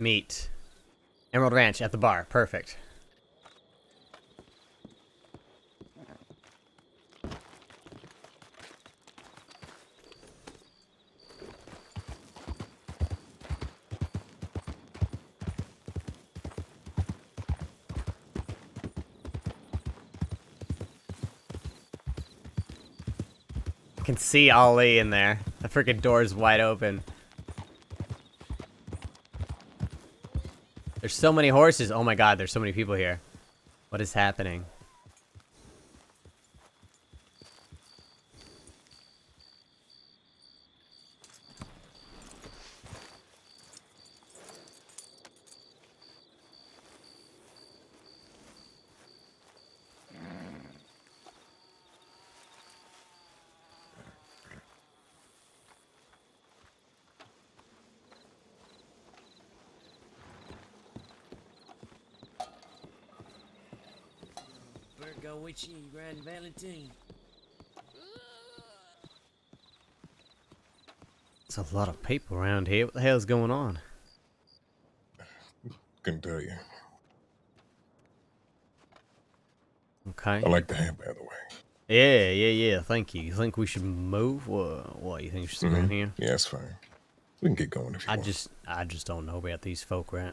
Meet. Emerald Ranch at the bar. Perfect. I can see Ollie in there. The freaking door's wide open. There's so many horses. Oh my god, there's so many people here. What is happening? Go with you, Grand Valentine. There's a lot of people around here. What the hell's going on? Couldn't tell you. Okay. I like the hat, by the way. Yeah. Thank you. You think we should move? What you think we should stay around here? Yeah, that's fine. We can get going if you want. I just don't know about these folk, right?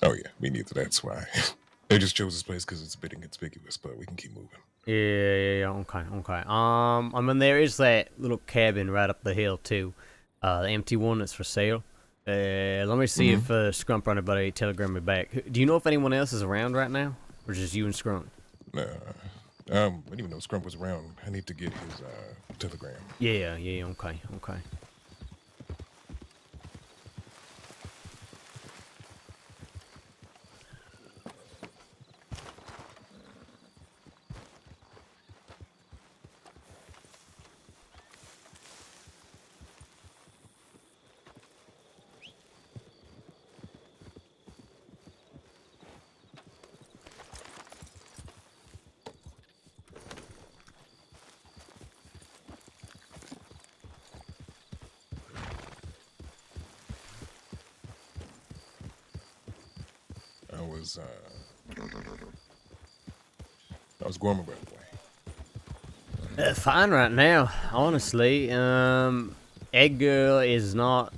Oh yeah, me neither. That's why. They just chose this place because it's a bit inconspicuous, but we can keep moving. Yeah. Okay. I mean, there is that little cabin right up the hill too, the empty one that's for sale. Let me see if Scrump or anybody telegram me back. Do you know if anyone else is around right now, or just you and Scrump? I didn't even know Scrump was around. I need to get his telegram. Yeah. Okay. I was Gorman, by the way. Fine right now, honestly. Edgar is not,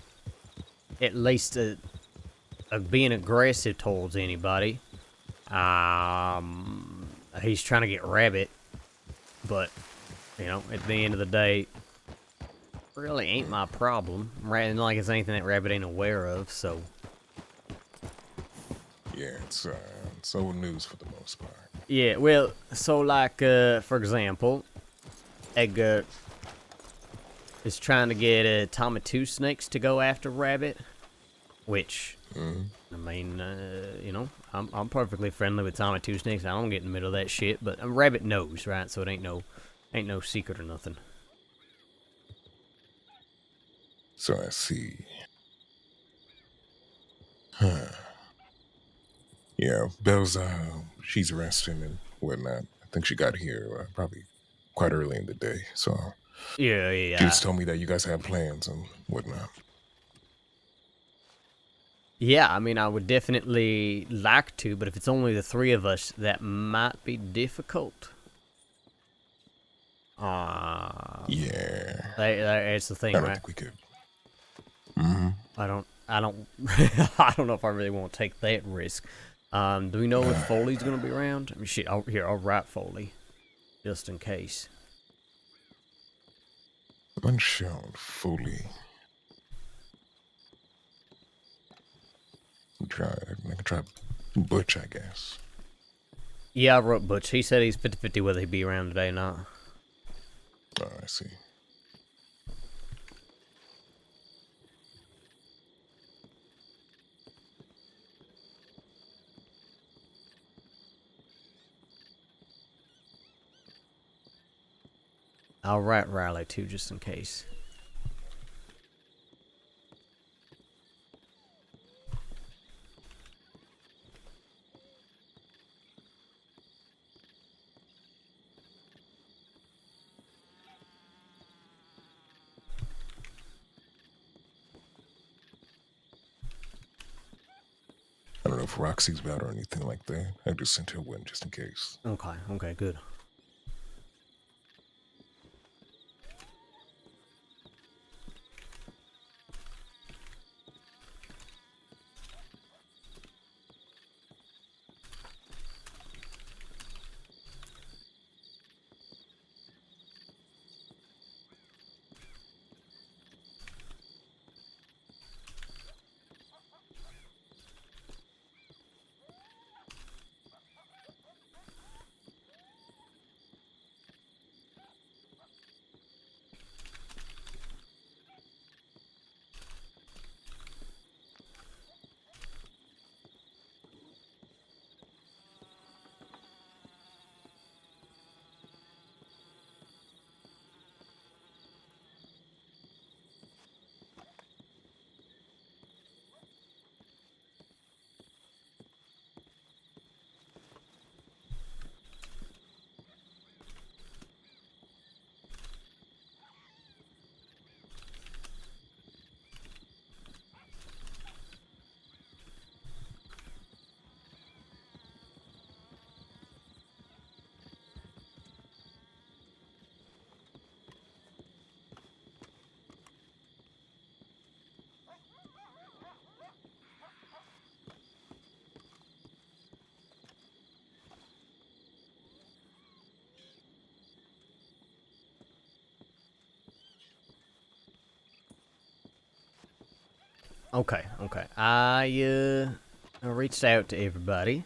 at least, being aggressive towards anybody. He's trying to get Rabbit, but you know, at the end of the day, really ain't my problem. Rather than like it's anything that Rabbit ain't aware of. So Yeah, it's old news for the most part. yeah, well, so like for example, Edgar is trying to get Tommy Two Snakes to go after Rabbit, which I mean, you know, I'm perfectly friendly with Tommy Two Snakes. I don't get in the middle of that shit, but Rabbit knows, right? So it ain't no secret or nothing. So I see. Huh. Yeah, Belle's, she's resting and whatnot. I think she got here probably quite early in the day, so... Yeah. She just told me that you guys have plans and whatnot. Yeah, I mean, I would definitely like to, but if it's only the three of us, that might be difficult. Yeah. That's the thing, I don't right? think we could. I don't, I don't know if I really want to take that risk. Do we know if Foley's gonna be around? I mean, shit, I'll write Foley, just in case. Unshown fully. I can try Butch, I guess. Yeah, I wrote Butch. He said he's 50-50 whether he'd be around today or not. Oh, I see. I'll write Riley too, just in case. if Roxy's about or anything like that. I just sent her one just in case. Okay, good. Okay. I reached out to everybody.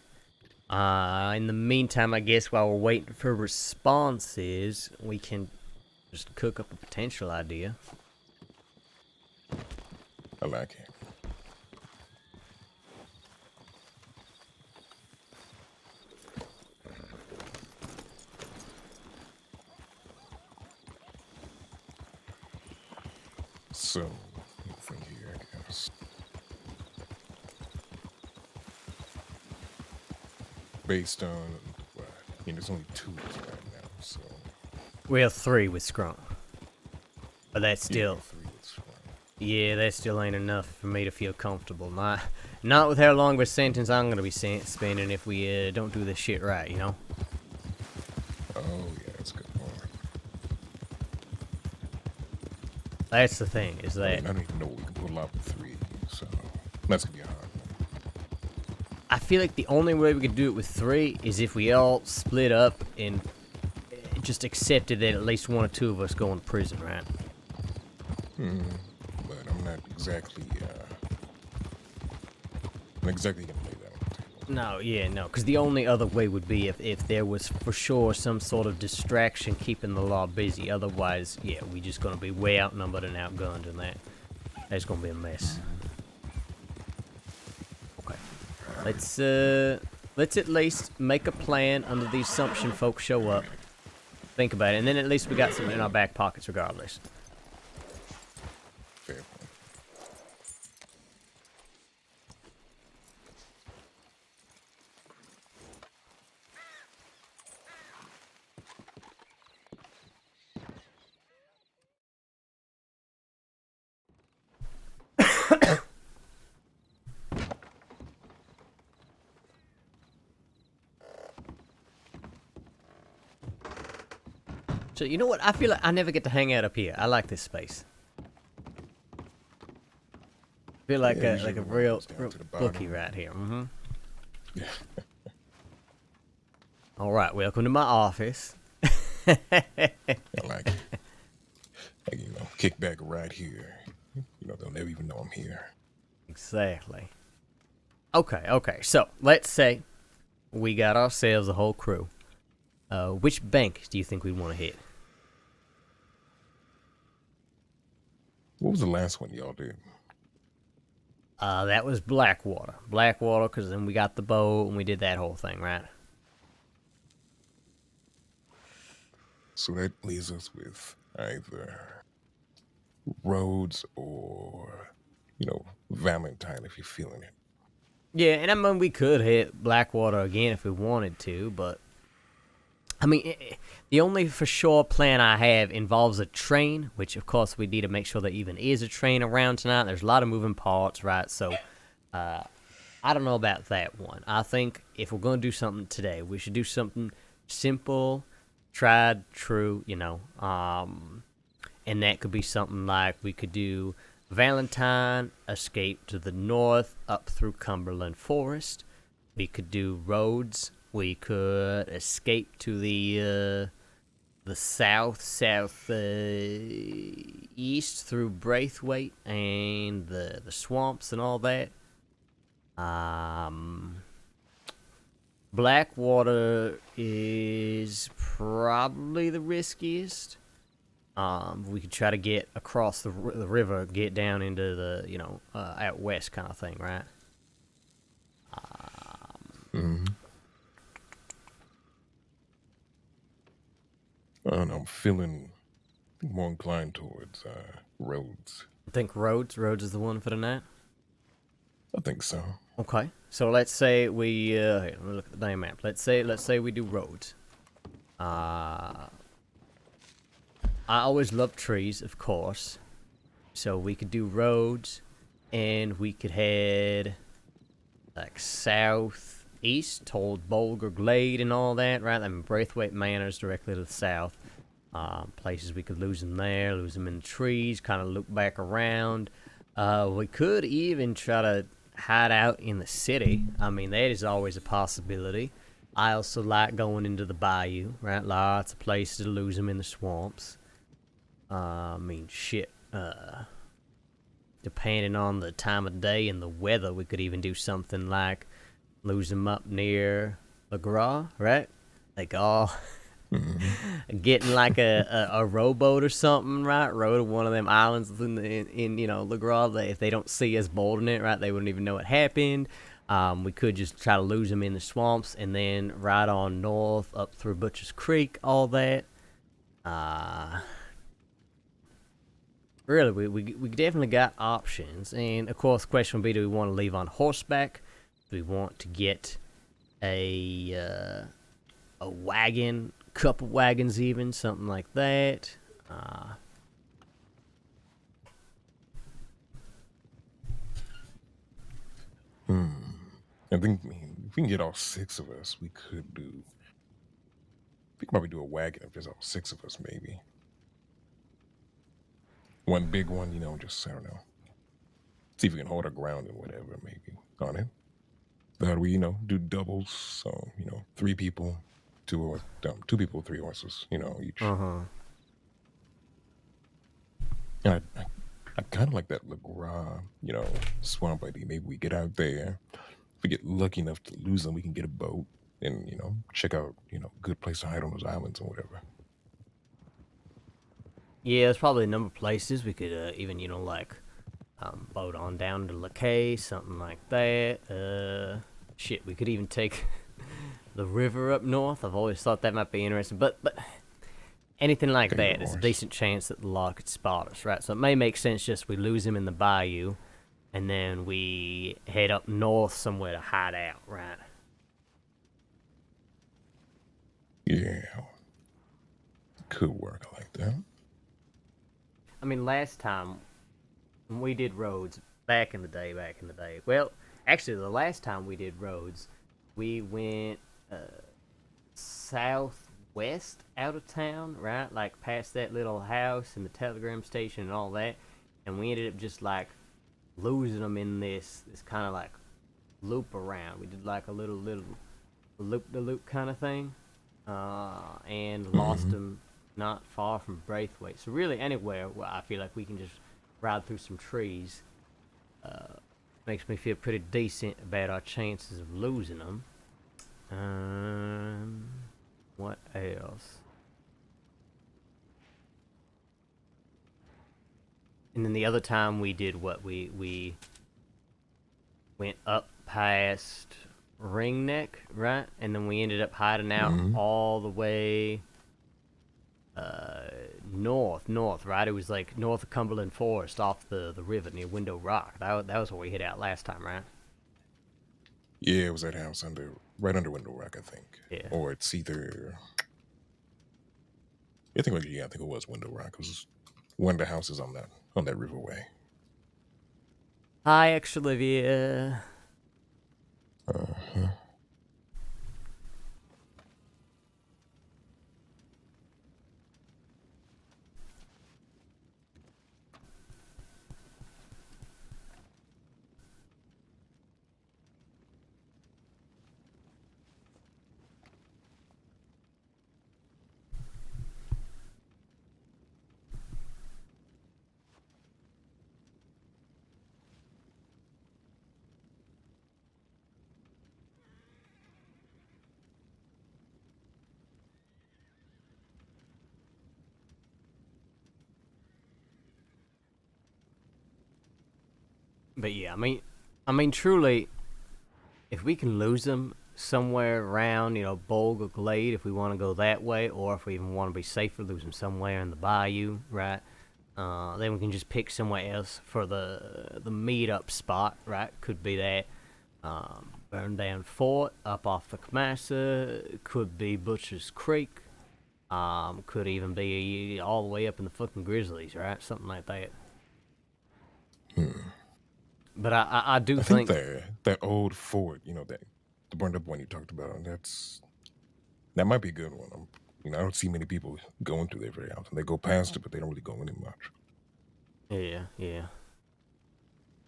In the meantime, I guess while we're waiting for responses, we can just cook up a potential idea. I like it. So, from here, I guess. Based on what? There's only 2 of us right now, so. We have 3 with Scrum. But that's still... Yeah, 3 is fine. Yeah, that still ain't enough for me to feel comfortable. Not with how long of a sentence I'm gonna be spending if we don't do this shit right, you know? Oh, yeah, that's a good point. That's the thing, is that... I don't even know what we can pull out with 3, so that's gonna be a hard one. I feel like the only way we could do it with 3 is if we all split up and just accepted that at least 1 or 2 of us go in prison, right? But I'm not exactly gonna lay that on the table. No, because the only other way would be if there was for sure some sort of distraction keeping the law busy. Otherwise, yeah, we just gonna be way outnumbered and outgunned, and that's gonna be a mess. Okay, let's at least make a plan under the assumption folks show up. Think about it, and then at least we got something in our back pockets regardless. Fair point. So you know what? I feel like I never get to hang out up here. I like this space. I feel like Yeah, a usually real down to the bottom. bookie right here. All right, welcome to my office. I like it. Like, kick back right here. They'll never even know I'm here. Exactly. Okay. So let's say we got ourselves a whole crew. Which bank do you think we'd want to hit? What was the last one y'all did? That was Blackwater. Blackwater, because then we got the boat and we did that whole thing, right? So that leaves us with either Rhodes or, Valentine if you're feeling it. Yeah, and I mean, we could hit Blackwater again if we wanted to, but... I mean, the only for sure plan I have involves a train, which of course we need to make sure there even is a train around tonight. There's a lot of moving parts, right? So, I I don't know about that one. I think if we're going to do something today, we should do something simple, tried, true, and that could be something like we could do Valentine, escape to the north, up through Cumberland Forest. We could do roads. We could escape to the south east through Braithwaite and the swamps and all that. Blackwater is probably the riskiest. We could try to get across the river, get down into the out west kind of thing, right? Mm-hmm. I don't know, I'm feeling more inclined towards roads. I think roads is the one for the night. I think so. Okay, so let's say we here, let me look at the damn map. Let's say we do roads. I always love trees, of course. So we could do roads, and we could head like southeast toward Bolger Glade and all that, right? I mean, Braithwaite Manor's directly to the south. Places we could lose them there, lose them in the trees, kind of loop back around. We could even try to hide out in the city. I mean, that is always a possibility. I also like going into the bayou, right? Lots of places to lose them in the swamps. I mean, shit. Depending on the time of day and the weather, we could even do something like lose them up near LeGras, right? Like all getting like a rowboat or something, right? Row to one of them islands in LeGras. If they don't see us boarding it, right, they wouldn't even know it happened. We could just try to lose them in the swamps and then ride on north up through Butcher's Creek, all that. Really, we definitely got options. And, of course, the question would be, do we want to leave on horseback? Do we want to get a wagon, couple wagons even, something like that? I think, if we can get all 6 of us, we could do... We could probably do a wagon if there's all 6 of us, maybe. One big one, just, I don't know. See if we can hold our ground and whatever, maybe, on it. That we, do doubles, so, 3 people, 2 people, 3 horses, each. And I kind of like that LeGras, swamp idea. Maybe we get out there. If we get lucky enough to lose them, we can get a boat and, check out, good place to hide on those islands or whatever. Yeah, there's probably a number of places we could even, boat on down to LeCay, something like that. Shit, we could even take the river up north. I've always thought that might be interesting, but anything like that, there's a decent chance that the law could spot us, right? So it may make sense just we lose him in the bayou, and then we head up north somewhere to hide out, right? Yeah. Could work. I like that. I mean, last time when we did roads, back in the day, well, actually, the last time we did roads, we went southwest out of town, right? Like past that little house and the telegram station and all that, and we ended up just like losing them in this kind of like loop around. We did like a little loop-de-loop kind of thing, and lost them not far from Braithwaite. So really anywhere where I feel like we can just ride through some trees makes me feel pretty decent about our chances of losing them. What else? And then the other time we did what? We went up past Ringneck, right? And then we ended up hiding out all the way north, right? It was like north of Cumberland Forest off the river near Window Rock. That was where we hit out last time, right? Yeah, it was that house right under Window Rock, I think. Yeah. Or it's either... I think it was Window Rock. It was one of the houses on that riverway. Hi, Extra Olivia. Uh-huh. But yeah, I mean, truly, if we can lose them somewhere around, Bolg or Glade, if we want to go that way, or if we even want to be safer, lose them somewhere in the bayou, right? Then we can just pick somewhere else for the meet-up spot, right? Could be that. Burn down Fort up off the Kamasa. Could be Butcher's Creek. Could even be all the way up in the fucking Grizzlies, right? Something like that. But I do I think that old fort, that the burned up one you talked about, that might be a good one. I don't see many people going through there very often. They go past it, but they don't really go in it much. Yeah.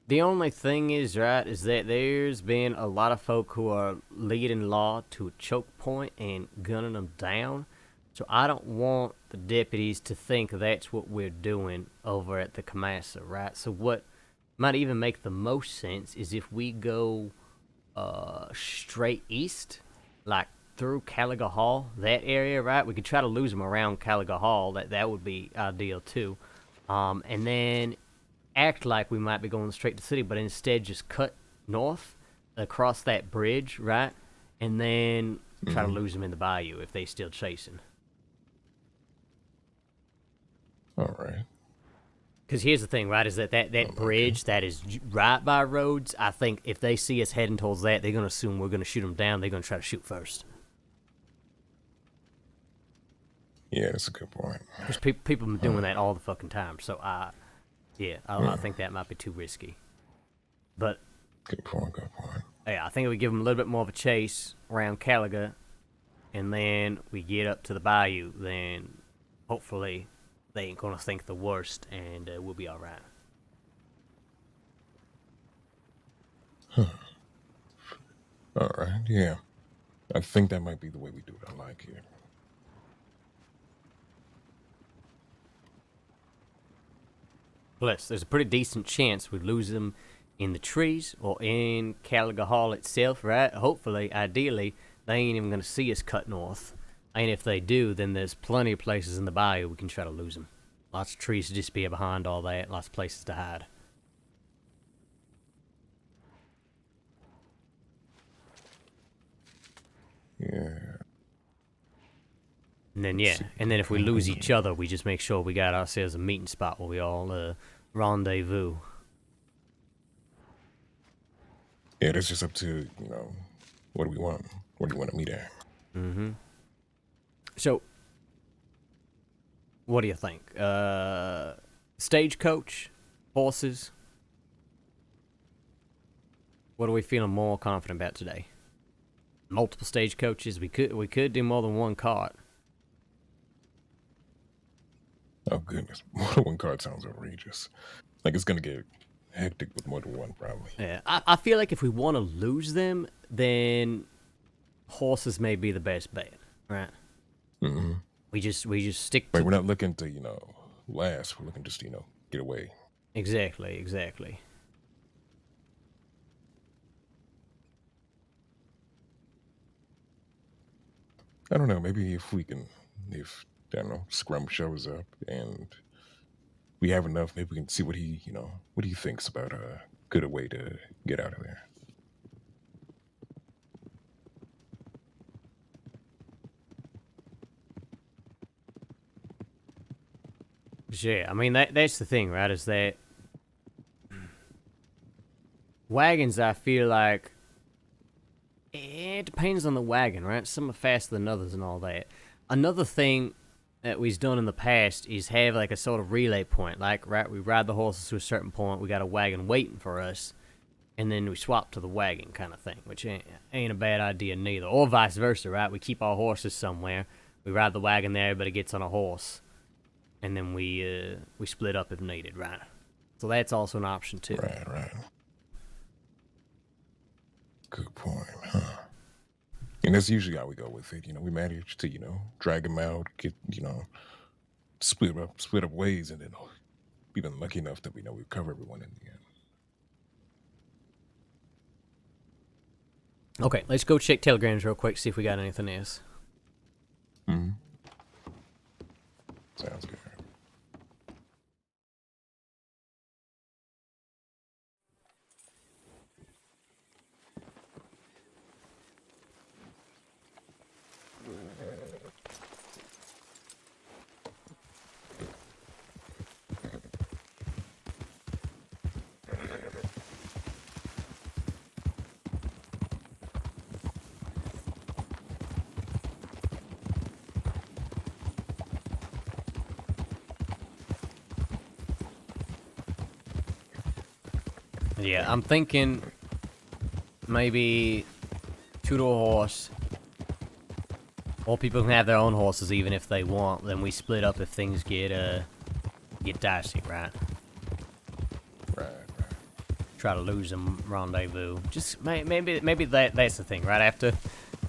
The only thing is, right, is that there's been a lot of folk who are leading law to a choke point and gunning them down. So I don't want the deputies to think that's what we're doing over at the Kamasa, right? So what might even make the most sense is if we go straight east, like through Caliga Hall, that area, right? We could try to lose them around Caliga Hall. That would be ideal too. And then act like we might be going straight to the city, but instead just cut north across that bridge, right? And then try to lose them in the bayou if they still chasing. All right. Because here's the thing, right, is that bridge that is right by roads, I think if they see us heading towards that, they're going to assume we're going to shoot them down. They're going to try to shoot first. Yeah, that's a good point. Because people are doing that all the fucking time. So, I think that might be too risky. But, Good point. yeah, I think we give them a little bit more of a chase around Caliga, and then we get up to the bayou, then hopefully they ain't going to think the worst, and we'll be all right. All right, yeah. I think that might be the way we do it. I like it. Plus, there's a pretty decent chance we lose them in the trees or in Caliga Hall itself, right? Hopefully, ideally, they ain't even going to see us cut north. And if they do, then there's plenty of places in the bayou we can try to lose them. Lots of trees to just be behind all that, lots of places to hide. Yeah. And then, if we lose each other, we just make sure we got ourselves a meeting spot where we all rendezvous. Yeah, that's just up to, what do we want? Where do you want to meet at? Mm-hmm. So, what do you think? Stagecoach? Horses? What are we feeling more confident about today? Multiple stagecoaches? We could do more than one cart. Oh, goodness. More than one card sounds outrageous. Like, it's going to get hectic with more than one, probably. Yeah, I feel like if we want to lose them, then horses may be the best bet, right? Mm-hmm. We just stick to... Like, we're not looking to, last. We're looking just to, get away. Exactly. I don't know. Maybe if I don't know, Scrum shows up and we have enough, maybe we can see what he thinks about a good way to get out of there. Yeah, I mean, that's the thing, right, is that wagons, I feel like, it depends on the wagon, right? Some are faster than others and all that. Another thing that we've done in the past is have like a sort of relay point. Like, right, we ride the horses to a certain point, we got a wagon waiting for us, and then we swap to the wagon kind of thing, which ain't a bad idea neither. Or vice versa, right? We keep our horses somewhere, we ride the wagon there, everybody gets on a horse, and then we split up if needed, right? So that's also an option too. Right. Good point, huh? And that's usually how we go with it. We manage to, drag him out, get, split up ways, and then we've been lucky enough that we know we cover everyone in the end. Okay, let's go check telegrams real quick, see if we got anything else. Mm-hmm. Sounds good. Yeah, I'm thinking maybe 2 to a horse. Or people can have their own horses even if they want. Then we split up if things get dicey, right? Right. Try to lose them rendezvous. Just maybe that's the thing, right? After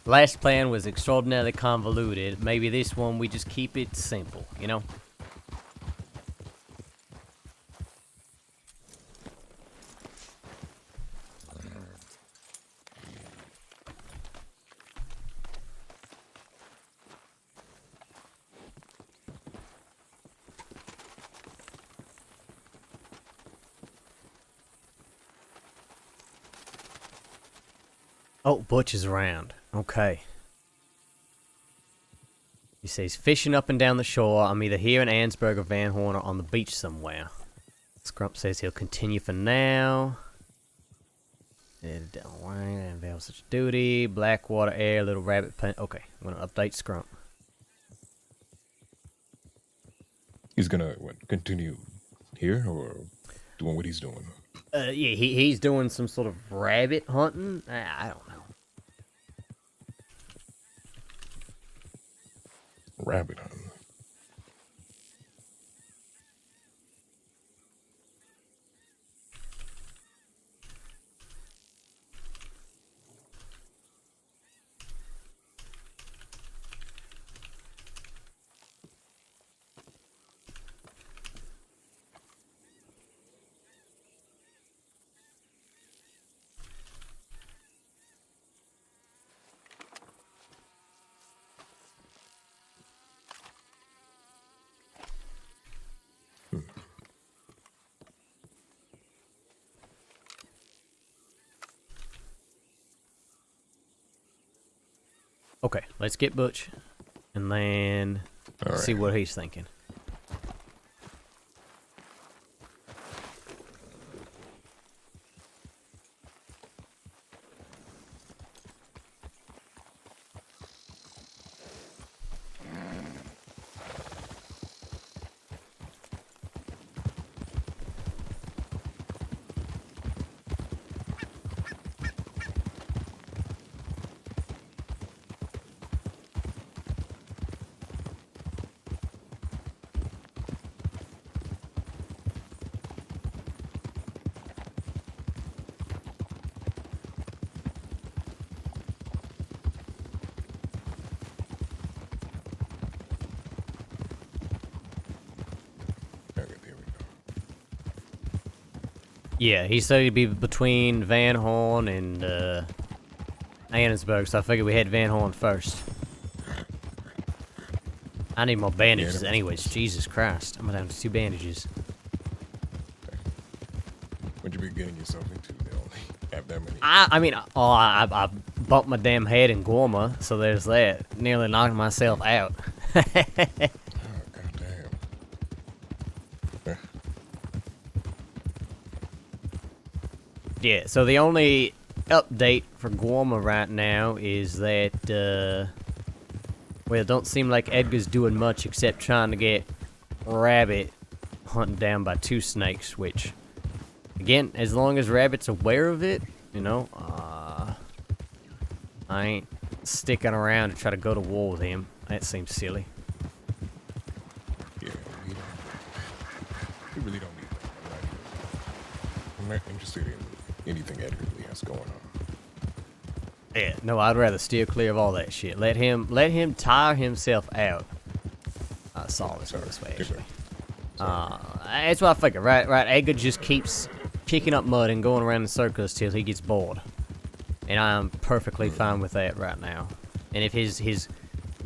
last plan was extraordinarily convoluted, maybe this one we just keep it simple, Oh, Butch is around. Okay. He says, fishing up and down the shore. I'm either here in Ansburg or Van Horn or on the beach somewhere. Scrump says he'll continue for now. Don't worry, that involves such duty. Blackwater Air, Little Rabbit Pen. Okay, I'm going to update Scrump. He's gonna continue here or doing what he's doing? Yeah, he's doing some sort of rabbit hunting. I don't know. Rabbit hunting. Okay, let's get Butch, and then see what he's thinking. Yeah, he said he'd be between Van Horn and Annensburg, so I figured we had Van Horn first. I need more bandages anyways, Jesus Christ. I'm down to 2 bandages. What'd you be getting yourself into? They only have that many. I bumped my damn head in Gorma, so there's that. Nearly knocked myself out. Oh, goddamn. Yeah, so the only update for Gorma right now is that, well, it don't seem like Edgar's doing much except trying to get Rabbit hunted down by 2 snakes, which Again, as long as Rabbit's aware of it, you know, I ain't sticking around to try to go to war with him. That seems silly. Yeah, we really don't need that. I'm not interested in anything Edgar really has going on. Yeah, no, I'd rather steer clear of all that shit. Let him tire himself out. Solve this way, actually. That's what I figured, right? Edgar just keeps kicking up mud and going around in circles till he gets bored. And I'm perfectly fine with that right now. And if his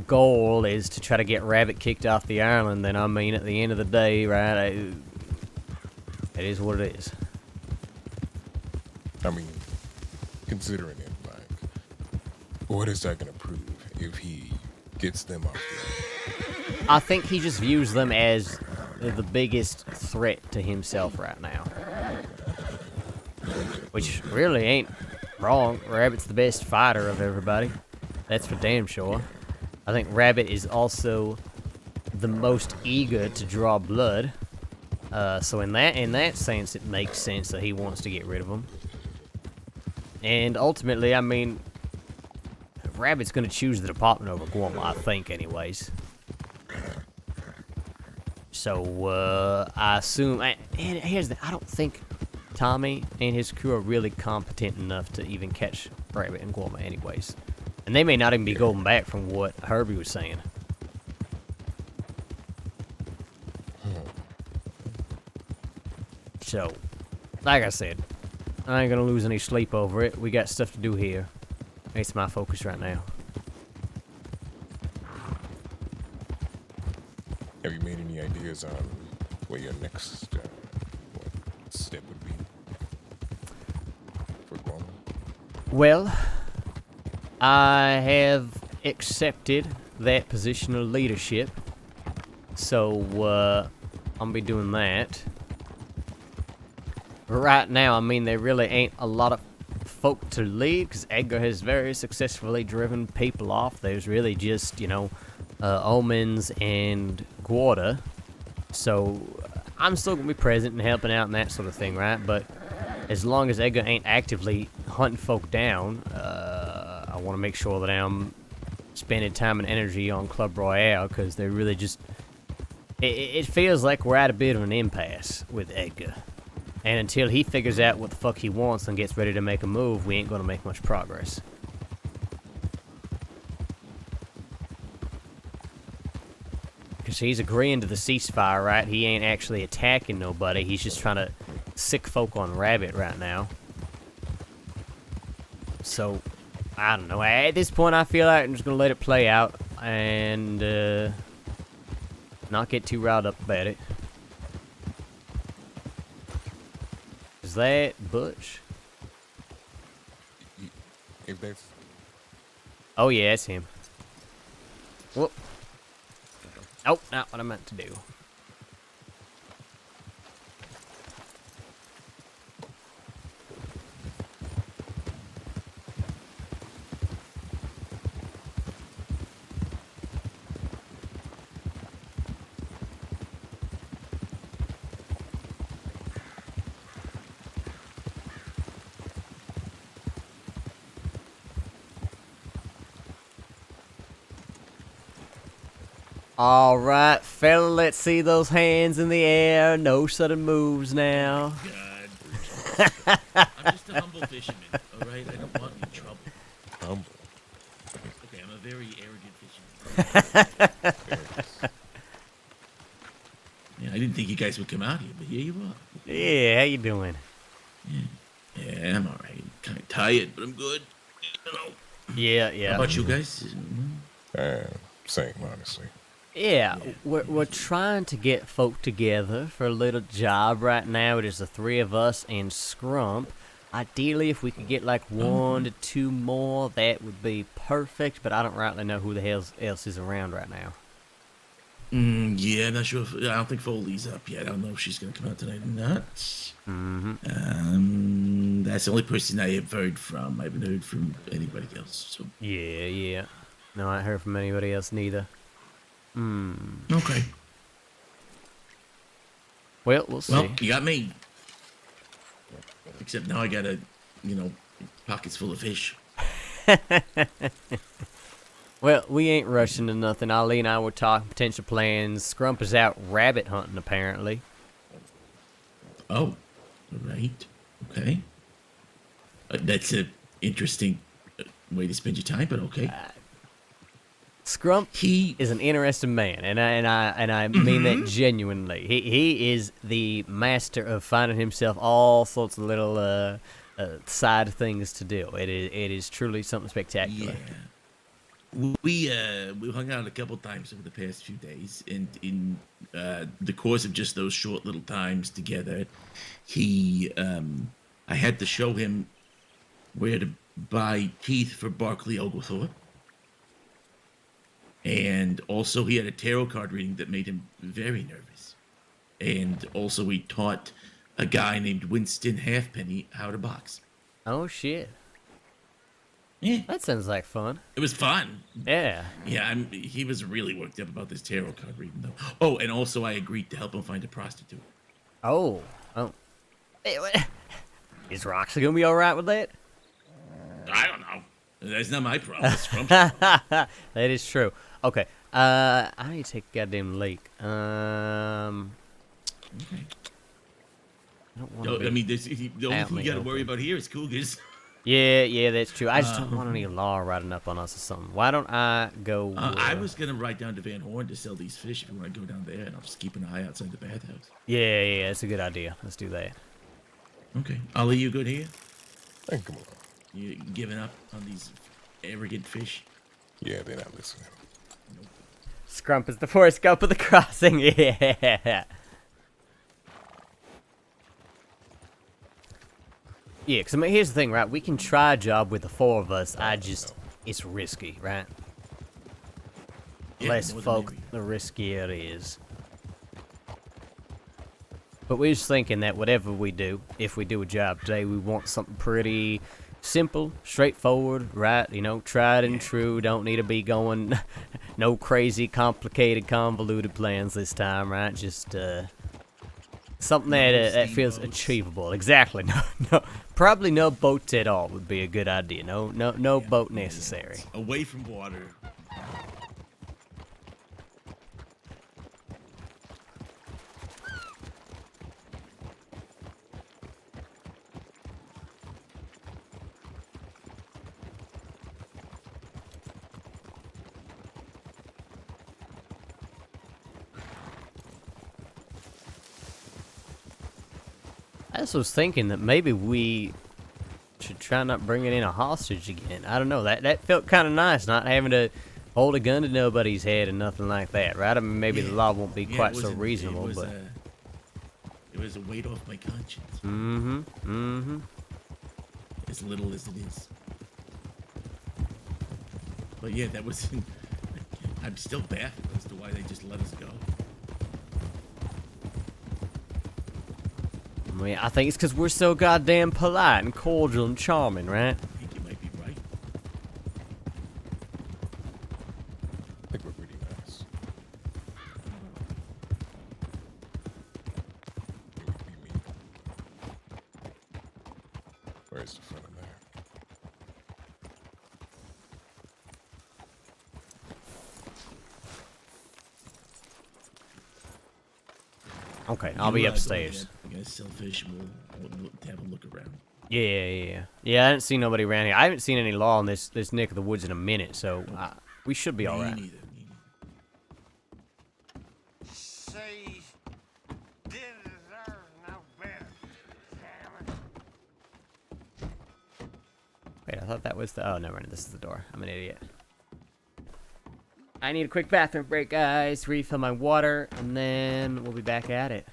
goal is to try to get Rabbit kicked off the island, then I mean, at the end of the day, right, it is what it is. I mean, considering it, like, what is that gonna prove if he gets them off the... I think he just views them as the biggest threat to himself right now. Which really ain't wrong. Rabbit's the best fighter of everybody. That's for damn sure. I think Rabbit is also the most eager to draw blood. So in that sense, it makes sense that he wants to get rid of them. And ultimately, I mean, Rabbit's going to choose the department over Guam, I think, anyways. So, I assume... And here's the... I don't think Tommy and his crew are really competent enough to even catch Rabbit and Guam anyways. And they may not even be going back from what Herbie was saying. So, like I said, I ain't gonna lose any sleep over it. We got stuff to do here. It's my focus right now. Have you made any ideas on what your next what step would be for Guam? Well, I have accepted that position of leadership. So, I'm gonna be doing that. Right now, I mean, there really ain't a lot of folk to lead, because Edgar has very successfully driven people off. There's really just, you know, Omens and Guarda. So, I'm still going to be present and helping out and that sort of thing, right? But as long as Edgar ain't actively hunting folk down, I want to make sure that I'm spending time and energy on Club Royale, because they're really just... It feels like we're at a bit of an impasse with Edgar. And until he figures out what the fuck he wants and gets ready to make a move, we ain't gonna make much progress. Because he's agreeing to the ceasefire, right? He ain't actually attacking nobody. He's just trying to sick folk on Rabbit right now. So, I don't know. At this point, I feel like I'm just gonna let it play out and not get too riled up about it. Is that Butch? If that's... Oh yeah, it's him. Whoop. Oh, not what I meant to do. Alright, fella, let's see those hands in the air. No sudden moves now. God, I'm just a humble fisherman, alright? I don't want any trouble. Humble? Okay, I'm a very arrogant fisherman. Yeah, I didn't think you guys would come out here, but here you are. Yeah, how you doing? Yeah, I'm alright. Kind of tired, but I'm good. You know. Yeah. How about you guys? Same, honestly. Yeah, we're trying to get folk together for a little job right now. It is the three of us and Scrump. Ideally, if we could get like 1 to 2 more, that would be perfect, but I don't rightly know who the hell else is around right now. Yeah, not sure. I don't think Foley's up yet. I don't know if she's going to come out tonight or not. That's the only person I have heard from. I haven't heard from anybody else. So. Yeah. No, I ain't heard from anybody else neither. Okay. Well, we'll see. Well, you got me. Except now I gotta, pockets full of fish. Well, we ain't rushing to nothing. Ali and I were talking potential plans. Scrump is out rabbit hunting, apparently. Oh, right. Okay. That's a interesting way to spend your time, but okay. Scrump He is an interesting man, and I mean that genuinely. He is the master of finding himself all sorts of little side things to do. It is truly something spectacular. Yeah. We hung out a couple times over the past few days, and in the course of just those short little times together, I had to show him where to buy teeth for Barclay Oglethorpe. And also he had a tarot card reading that made him very nervous. And also we taught a guy named Winston Halfpenny how to box. Oh shit! Yeah, That sounds like fun. it was fun. Yeah. Yeah, he was really worked up about this tarot card reading, though. Oh, and also I agreed to help him find a prostitute. Oh. Hey, is Roxy gonna be all right with that? I don't know. That's not my problem. It's Trump's problem. That is true. Okay. I need to take a goddamn leak. Okay. I don't want to. I mean, the only out thing me you got to open. worry about here is cougars. Yeah, that's true. I just don't want any law riding up on us or something. Why don't I go? I was going to ride down to Van Horn to sell these fish if you want to go down there, and I'll just keep an eye outside the bathhouse. Yeah, that's a good idea. Let's do that. Okay. Ali, you good here? Hey, come on. You giving up on these arrogant fish? Yeah, they're not listening. Scrump is the Forrest Gump of the crossing. Yeah. Yeah, because I mean, here's the thing, right? We can try a job with the four of us. It's risky, right? Yeah, Less more the folk, merrier. the riskier it is. But we're just thinking that whatever we do, if we do a job today, we want something pretty simple, straightforward, right? Tried and true. Don't need to be going no crazy, complicated, convoluted plans this time, right? Just something that feels steamboats. achievable. Exactly. No, probably no boats at all would be a good idea. No boat necessary. Away from water. I just was thinking that maybe we should try not bringing in a hostage again. I don't know. That felt kind of nice, not having to hold a gun to nobody's head and nothing like that, right? I mean, maybe the Yeah. law won't be Yeah, quite it so wasn't- reasonable, it was, but it was a weight off my conscience. mm-hmm. As little as it is. But yeah, that was. I'm still baffled as to why they just let us go. I mean, I think it's because we're so goddamn polite and cordial and charming, right? I think you might be right. I think we're pretty nice. It would be me. Where's the fun in there? Okay, I'll be You, upstairs. I guess selfish. We'll have a look around. Yeah. I didn't see nobody around here. I haven't seen any law in this neck of the woods in a minute, so we should be all Me right. neither. Me neither. See, didn't deserve no better. Damn it. Wait, I thought that was the... Oh, never mind. This is the door. I'm an idiot. I need a quick bathroom break, guys. Refill my water, and then we'll be back at it.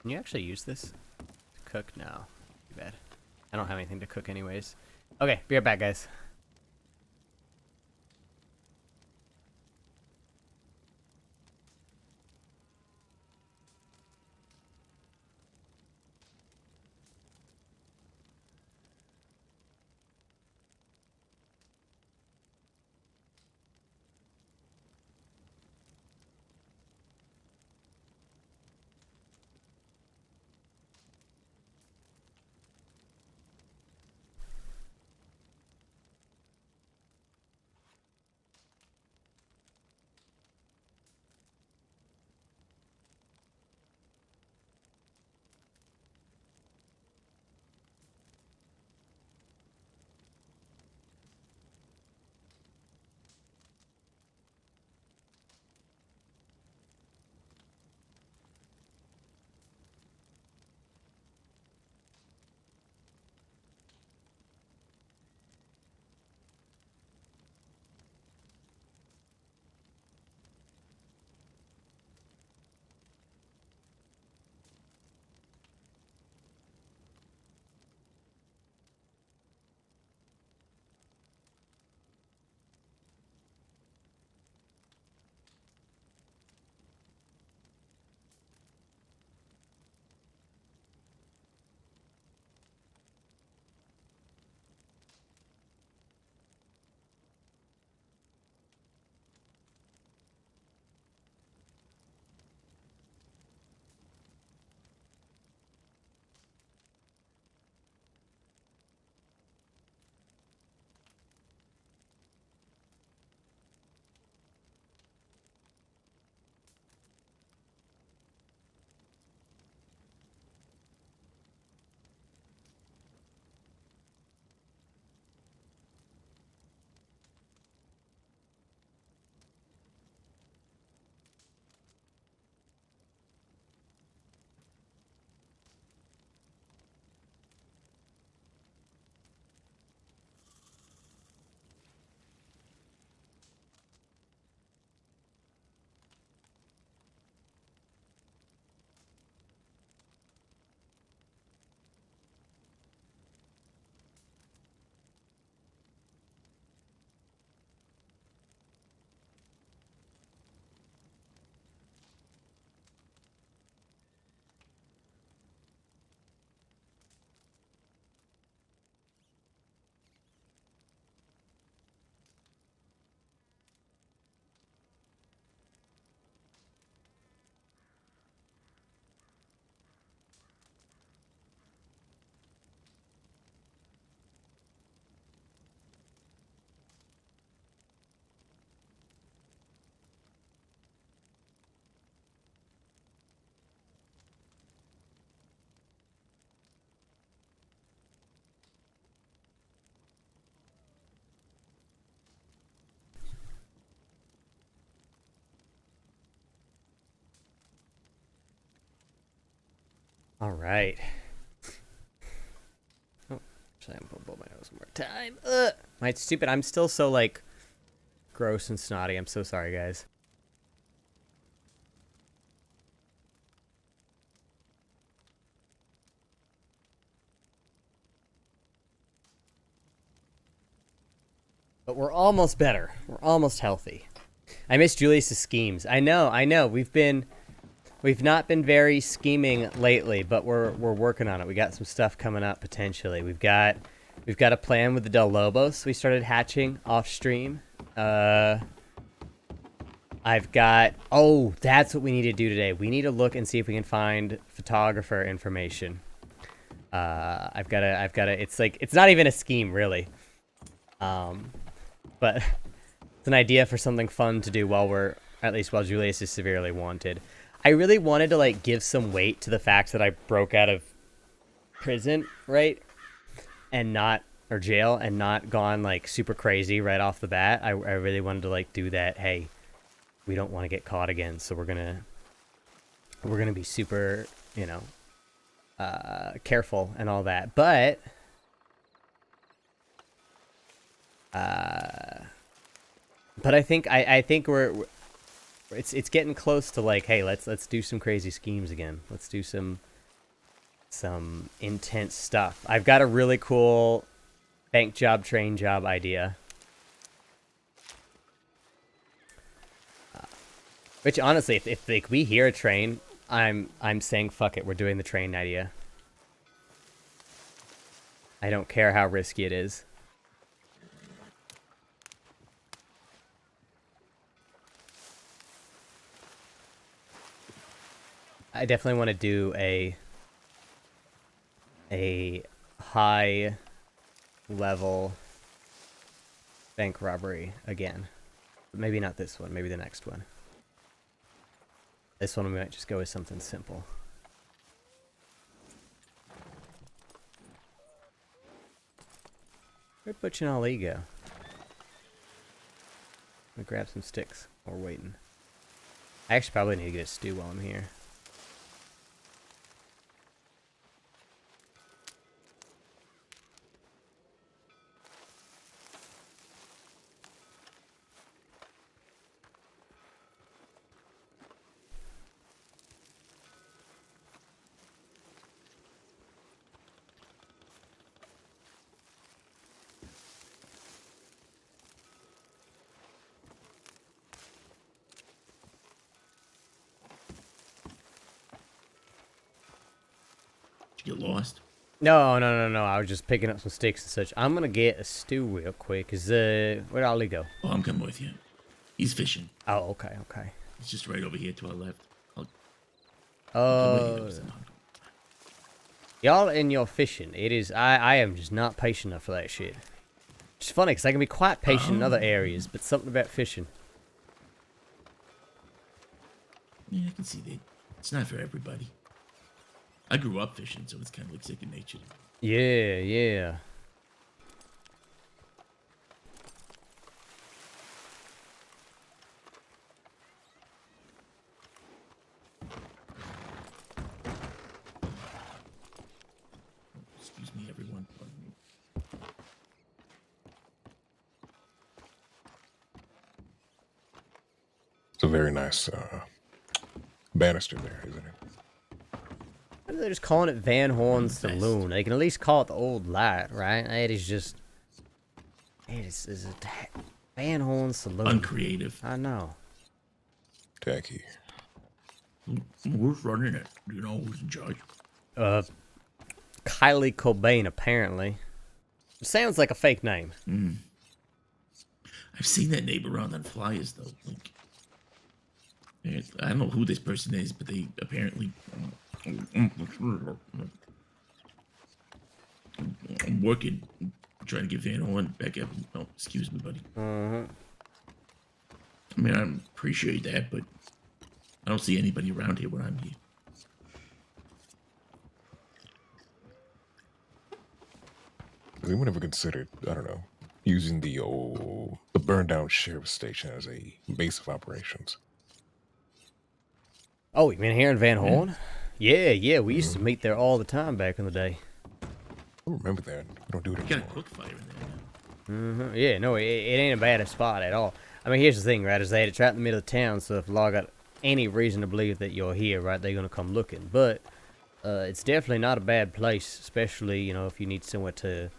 Can you actually use this to cook? No. Too bad. I don't have anything to cook anyways. Okay, be right back, guys. All right. Oh, actually, I'm gonna blow my nose one more time. My stupid. I'm still so like gross and snotty. I'm so sorry, guys. But we're almost better. We're almost healthy. I miss Julius's schemes. I know. We've not been very scheming lately, but we're working on it. We got some stuff coming up potentially. We've got a plan with the Del Lobos we started hatching off stream. I've got that's what we need to do today. We need to look and see if we can find photographer information. I've got to it's not even a scheme really. But it's an idea for something fun to do while Julius is severely wanted. I really wanted to like give some weight to the fact that I broke out of prison, right? Or jail and not gone like super crazy right off the bat. I really wanted to like do that. Hey, we don't want to get caught again, so we're gonna be super, careful and all that. But I think it's getting close to like, hey, let's do some crazy schemes again. Let's do some intense stuff. I've got a really cool bank job, train job idea. Which honestly, if like we hear a train, I'm saying fuck it, we're doing the train idea. I don't care how risky it is. I definitely want to do a high level bank robbery again. But maybe not this one, maybe the next one. This one we might just go with something simple. Where'd Butch and Ali go? I'm gonna grab some sticks while we're waiting. I actually probably need to get a stew while I'm here. Did you get lost? No. I was just picking up some sticks and such. I'm gonna get a stew real quick. Where'd Ollie go? Oh, I'm coming with you. He's fishing. Oh, okay. He's just right over here to our left. Y'all and your fishing. It is. I am just not patient enough for that shit. It's funny because I can be quite patient in other areas, but something about fishing. Yeah, I can see that. It's not for everybody. I grew up fishing, so it's kind of like second nature. Yeah. Excuse me, everyone. It's a very nice banister there, isn't it? They're just calling it Van Horn Saloon. They can at least call it the Old Light, right? It is a Van Horn Saloon. Uncreative. I know. Tacky. Who's running it? Do you know who's in charge? Kylie Cobain, apparently. It sounds like a fake name. I've seen that name around on flyers, though. Like, I don't know who this person is, but they apparently... I'm working, trying to get Van Horn back up. Oh, excuse me, buddy. I mean, I appreciate that, but I don't see anybody around here when I'm here. Has anyone ever considered, I don't know, using the burned down sheriff station as a base of operations? Oh, you mean here in Van Horn? Yeah, we used to meet there all the time back in the day. I remember that. We don't do it You got a anymore. cook fire in there now. Yeah, no, it ain't a bad spot at all. I mean, here's the thing, right, is that it's right in the middle of town, so if the law got any reason to believe that you're here, right, they're going to come looking. But it's definitely not a bad place, especially, you know, if you need somewhere to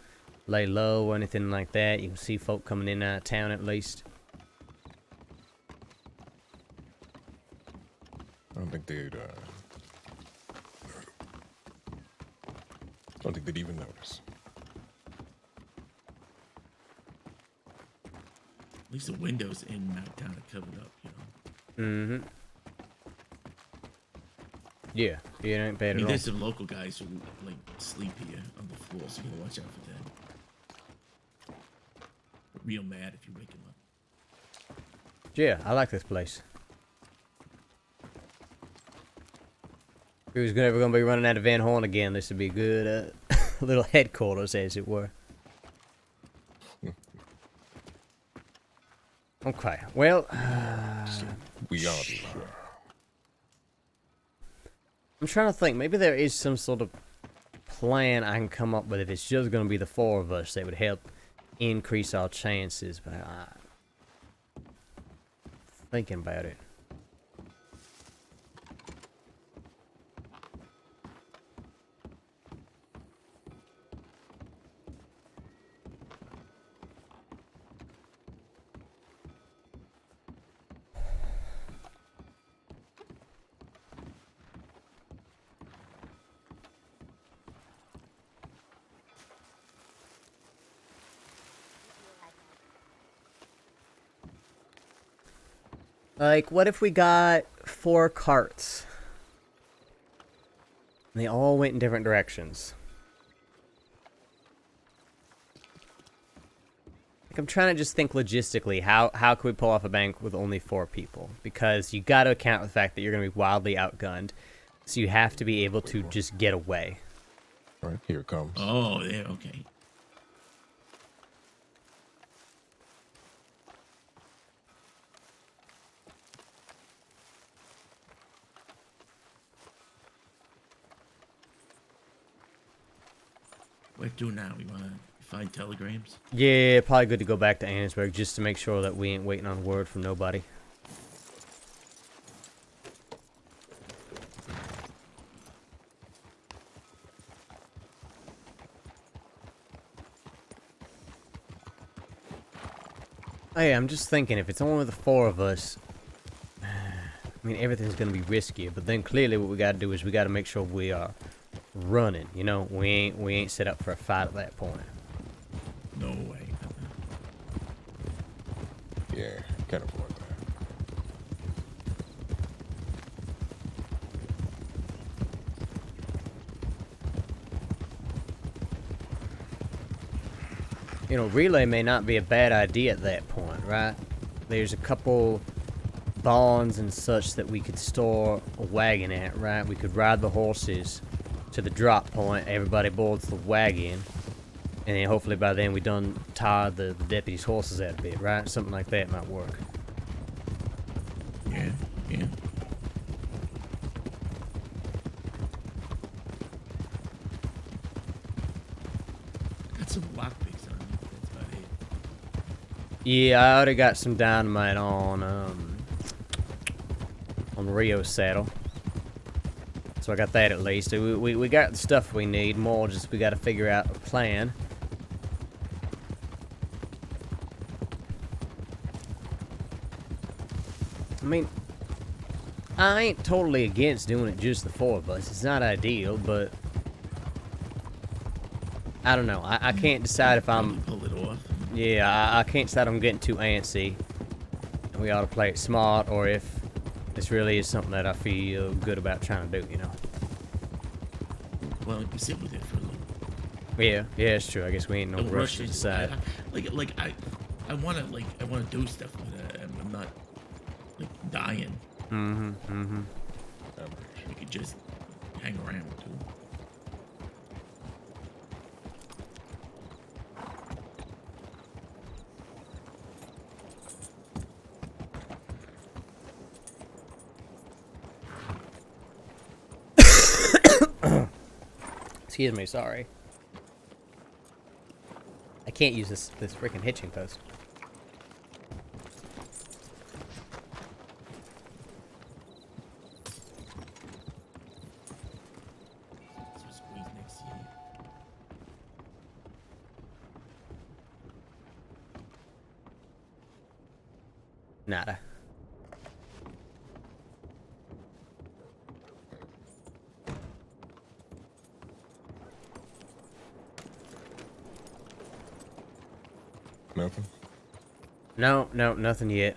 lay low or anything like that. You can see folk coming in and out of town at least. I don't think they'd. I don't think they'd even notice. At least the windows in and out town are covered up, you know. Mm-hmm. Yeah, it ain't bad I mean, at all. there's some local guys who like sleep here on the floor, so you gotta watch out for them. Real mad if you wake them up. Yeah, I like this place. If we was ever going to be running out of Van Horn again, this would be a good little headquarters, as it were. Okay, well, We are the law. I'm trying to think. Maybe there is some sort of plan I can come up with if it's just going to be the four of us that would help increase our chances. But thinking about it. Like, what if we got 4 carts? And they all went in different directions. Like, I'm trying to just think logistically, how can we pull off a bank with only 4 people? Because you got to account for the fact that you're going to be wildly outgunned. So you have to be able to just get away. All right, here it comes. Oh, yeah, okay. What do now? We want to find telegrams? Yeah, probably good to go back to Annesburg just to make sure that we ain't waiting on word from nobody. Hey, I'm just thinking, if it's only the 4 of us, I mean, everything's gonna be riskier, but then clearly what we gotta do is we gotta make sure we are running, you know? We ain't set up for a fight at that point. No way. Yeah, can't afford that. You know, relay may not be a bad idea at that point, right? There's a couple barns and such that we could store a wagon at, right? We could ride the horses to the drop point, everybody boards the wagon, and then hopefully by then we done tired the deputy's horses out a bit, right? Something like that might work. Yeah, yeah. Got some lockpicks on me. That's about it. Yeah, I already got some dynamite on Rio's saddle. So I got that at least. We got the stuff we need, more just we gotta figure out a plan. I mean, I ain't totally against doing it just the 4 of us. It's not ideal, but I don't know. I can't decide if I'm... Pull it off. Yeah, I can't decide I'm getting too antsy. And we ought to play it smart, or if this really is something that I feel good about trying to do, you know. Well, you sit with it for a little. Yeah, it's true. I guess we ain't no Don't rush to it. decide. I want to do stuff, but I'm not like dying. We could just hang around too. Excuse me, sorry. I can't use this freaking hitching post. So squeeze next to you. Nada. Nothing. No, nothing yet.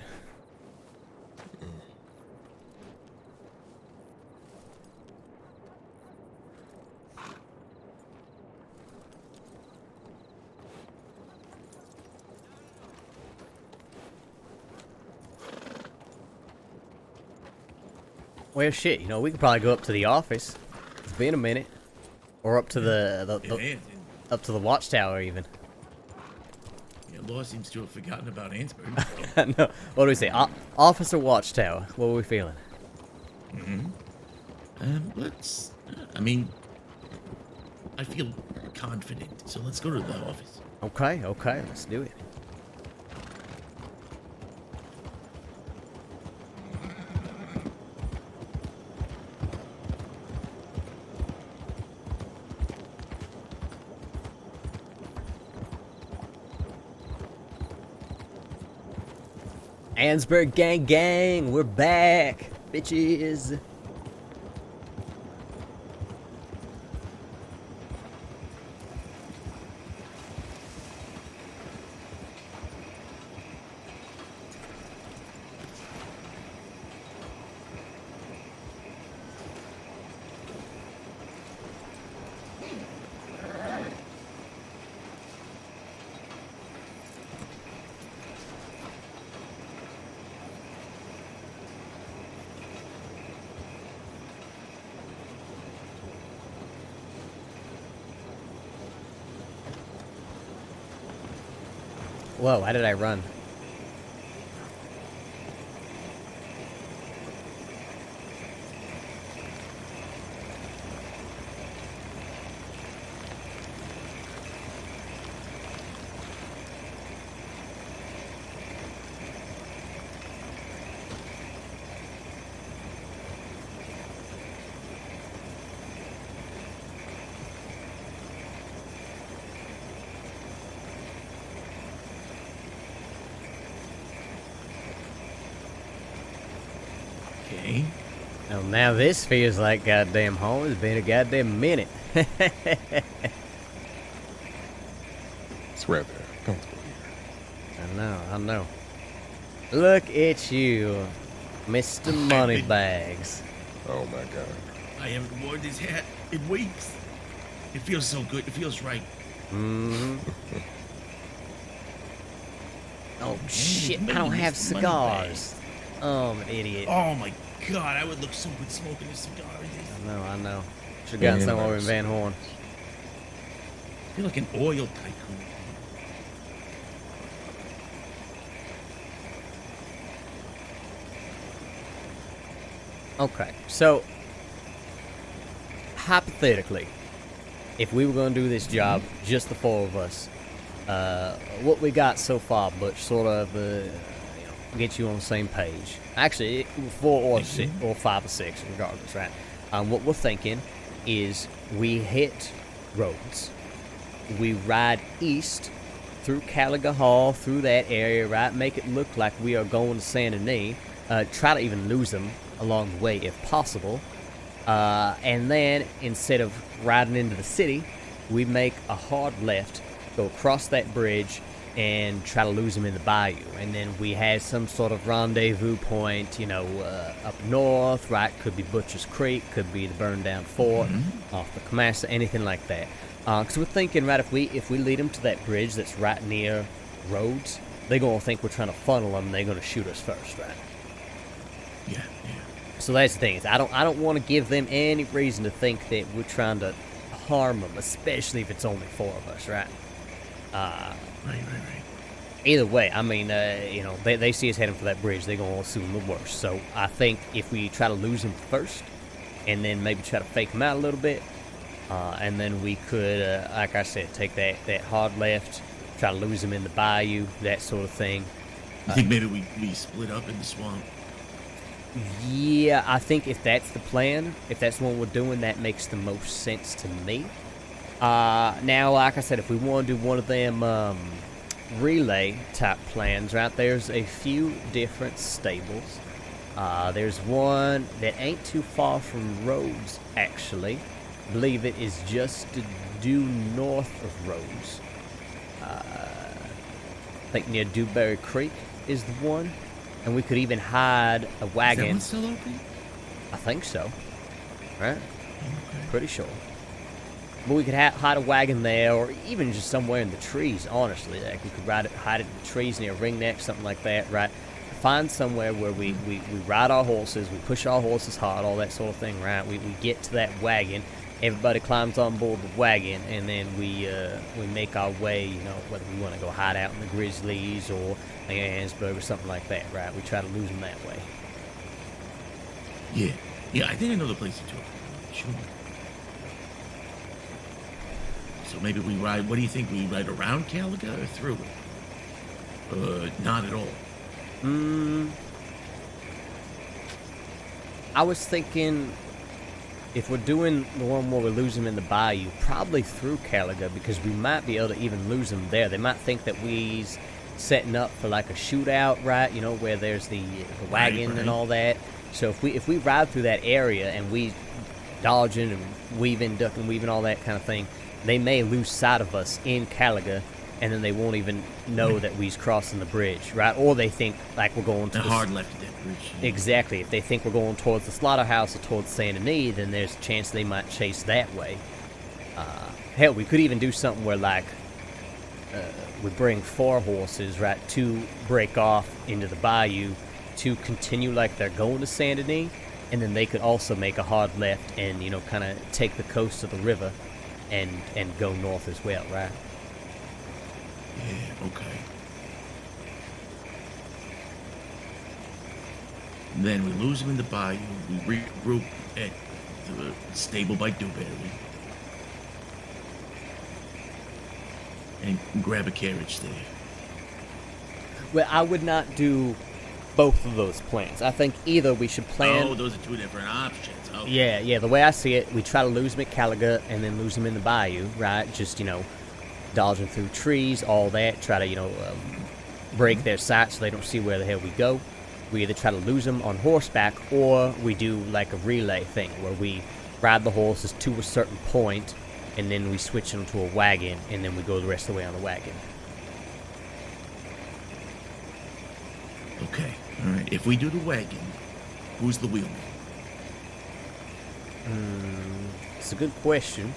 Well, shit, you know, we could probably go up to the office. It's been a minute. Or up to up to the watchtower, even. Yeah, Law seems to have forgotten about Ansberg. No, what do we say? Officer Watchtower. What are we feeling? Let's. I mean, I feel confident, so let's go to the office. Okay, let's do it. Ansberg gang, we're back, bitches. Whoa, why did I run? Okay. Oh, now this feels like goddamn home. It's been a goddamn minute. It's rather comfortable here. I know. Look at you, Mr. Moneybags. Oh my god. I haven't worn this hat in weeks. It feels so good. It feels right. Oh shit, I maybe don't have Mr. cigars. Oh, I'm an idiot. Oh my god, I would look so good smoking a cigar. I know. Should've gotten some over in Van Horn. I feel like an oil tycoon. Okay, so hypothetically, if we were going to do this job, just the four of us, what we got so far, but sort of get you on the same page. Actually, 4 or 6 or 5 or 6, regardless, right? What we're thinking is we hit roads, we ride east through Caliga Hall, through that area, right? Make it look like we are going to Saint Denis. Try to even lose them along the way if possible. And then instead of riding into the city, we make a hard left, go across that bridge, and try to lose them in the bayou. And then we have some sort of rendezvous point, you know, up north, right? Could be Butcher's Creek, could be the burned down fort, off the Comassa, anything like that. Because we're thinking, right, if we lead them to that bridge that's right near roads, they're going to think we're trying to funnel them, and they're going to shoot us first, right? Yeah. So that's the thing. Is I don't want to give them any reason to think that we're trying to harm them, especially if it's only 4 of us, right? Right. Either way, I mean, you know, they see us heading for that bridge, they're going to assume the worst. So I think if we try to lose them first, and then maybe try to fake them out a little bit, And then we could, like I said, take that hard left, try to lose them in the bayou, that sort of thing. You think maybe we split up in the swamp? Yeah, I think if that's the plan, if that's what we're doing, that makes the most sense to me. Now, like I said, if we want to do one of them relay type plans, right, there's a few different stables. There's one that ain't too far from Rhodes, actually. I believe it is just due north of Rhodes. I think near Dewberry Creek is the one. And we could even hide a wagon. Is that one still open? I think so. Right? Okay. Pretty sure. But we could hide a wagon there, or even just somewhere in the trees, honestly. Like we could hide it in the trees near a ring neck, something like that, right? Find somewhere where we ride our horses, we push our horses hard, all that sort of thing, right? We get to that wagon, everybody climbs on board the wagon, and then we make our way, you know, whether we want to go hide out in the Grizzlies or Ansburg or something like that, right? We try to lose them that way. Yeah, I think I know the place you're talking about. Sure. So maybe we ride, what do you think, we ride around Caliga or through it? Not at all. I was thinking if we're doing the one where we lose them in the bayou, probably through Caliga, because we might be able to even lose them there. They might think that we's setting up for like a shootout, right? You know, where there's the wagon Right. and all that. So if we ride through that area and we dodging and weaving, ducking, weaving, all that kind of thing, they may lose sight of us in Caliga, and then they won't even know that we's crossing the bridge, right? Or they think like we're going to The hard left of that bridge. Yeah. Exactly. If they think we're going towards the slaughterhouse or towards Saint Denis, then there's a chance they might chase that way. Hell, we could even do something where, like, we bring 4 horses, right, 2 break off into the bayou, 2 continue like they're going to Saint Denis, and then they could also make a hard left and, you know, kind of take the coast of the river and go north as well, right? Yeah, okay. Then we lose them in the bayou. We regroup at the stable by Dewberry. And grab a carriage there. Well, I would not do both of those plans. I think either we should plan... Oh, those are 2 different options. Okay. Yeah, the way I see it, we try to lose them at Caliga and then lose them in the bayou, right? Just, you know, dodging through trees, all that. Try to, you know, break their sight so they don't see where the hell we go. We either try to lose them on horseback, or we do like a relay thing where we ride the horses to a certain point and then we switch them to a wagon and then we go the rest of the way on the wagon. Okay, all right. If we do the wagon, who's the wheelman? It's a good question.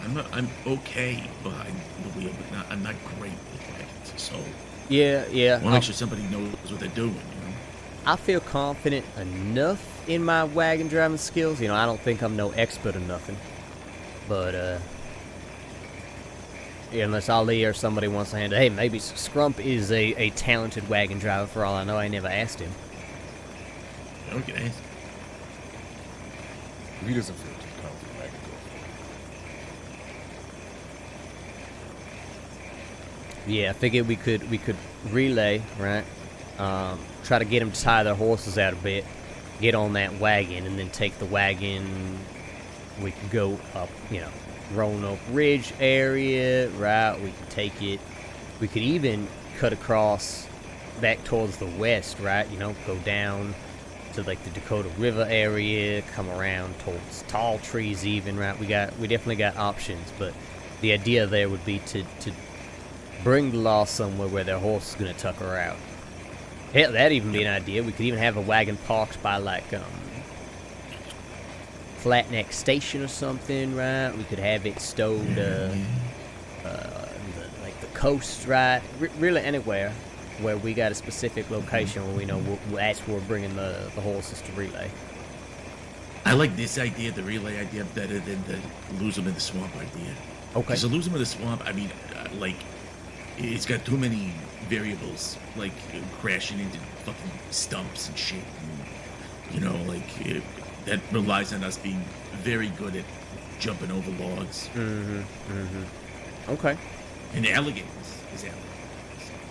I'm okay behind the wheel, but I'm not great with wagons. So Yeah. I want to make sure somebody knows what they're doing, you know? I feel confident enough in my wagon driving skills. You know, I don't think I'm no expert or nothing. But, yeah, unless Ali or somebody wants to handle... Hey, maybe Scrump is a talented wagon driver for all I know. I never asked him. Okay. If he doesn't feel too confident, I can go. Yeah, I figured we could relay, right? Try to get them to tie their horses out a bit, get on that wagon, and then take the wagon. We could go up, you know, Roanoke Ridge area, right? We could take it. We could even cut across back towards the west, right? You know, go down to like the Dakota River area, come around towards Tall Trees even, right? We definitely got options, but the idea there would be to bring the law somewhere where their horse is going to tuck her out. Hell, that'd even be an idea. We could even have a wagon parked by, like, Flat Neck Station or something, right? We could have it stowed, like, the coast, right? Really anywhere where we got a specific location where we know that's where we're bringing the horses to relay. I like this idea, the relay idea, better than the lose them in the swamp idea. Okay. Because to lose them in the swamp, I mean, like, it's got too many variables, like crashing into fucking stumps and shit. And, you know, like that relies on us being very good at jumping over logs. Okay. And alligators is alligators.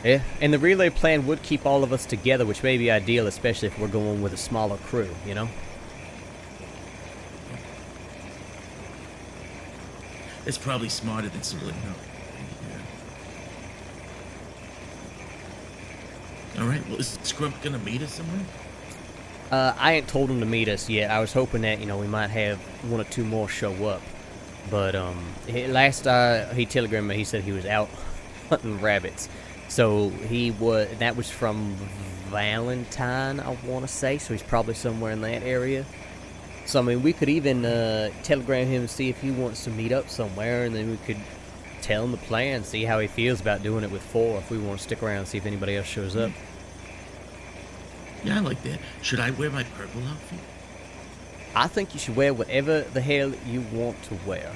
Yeah, and the relay plan would keep all of us together, which may be ideal, especially if we're going with a smaller crew, you know? It's probably smarter than splitting up. Yeah. All right. Well, is Scrump gonna meet us somewhere? I ain't told him to meet us yet. I was hoping that, you know, we might have one or two more show up. But, last he telegrammed me, he said he was out hunting rabbits. So that was from Valentine, I want to say. So he's probably somewhere in that area. So, I mean, we could even telegram him and see if he wants to meet up somewhere. And then we could tell him the plan, see how he feels about doing it with 4. If we want to stick around and see if anybody else shows up. Yeah, I like that. Should I wear my purple outfit? I think you should wear whatever the hell you want to wear.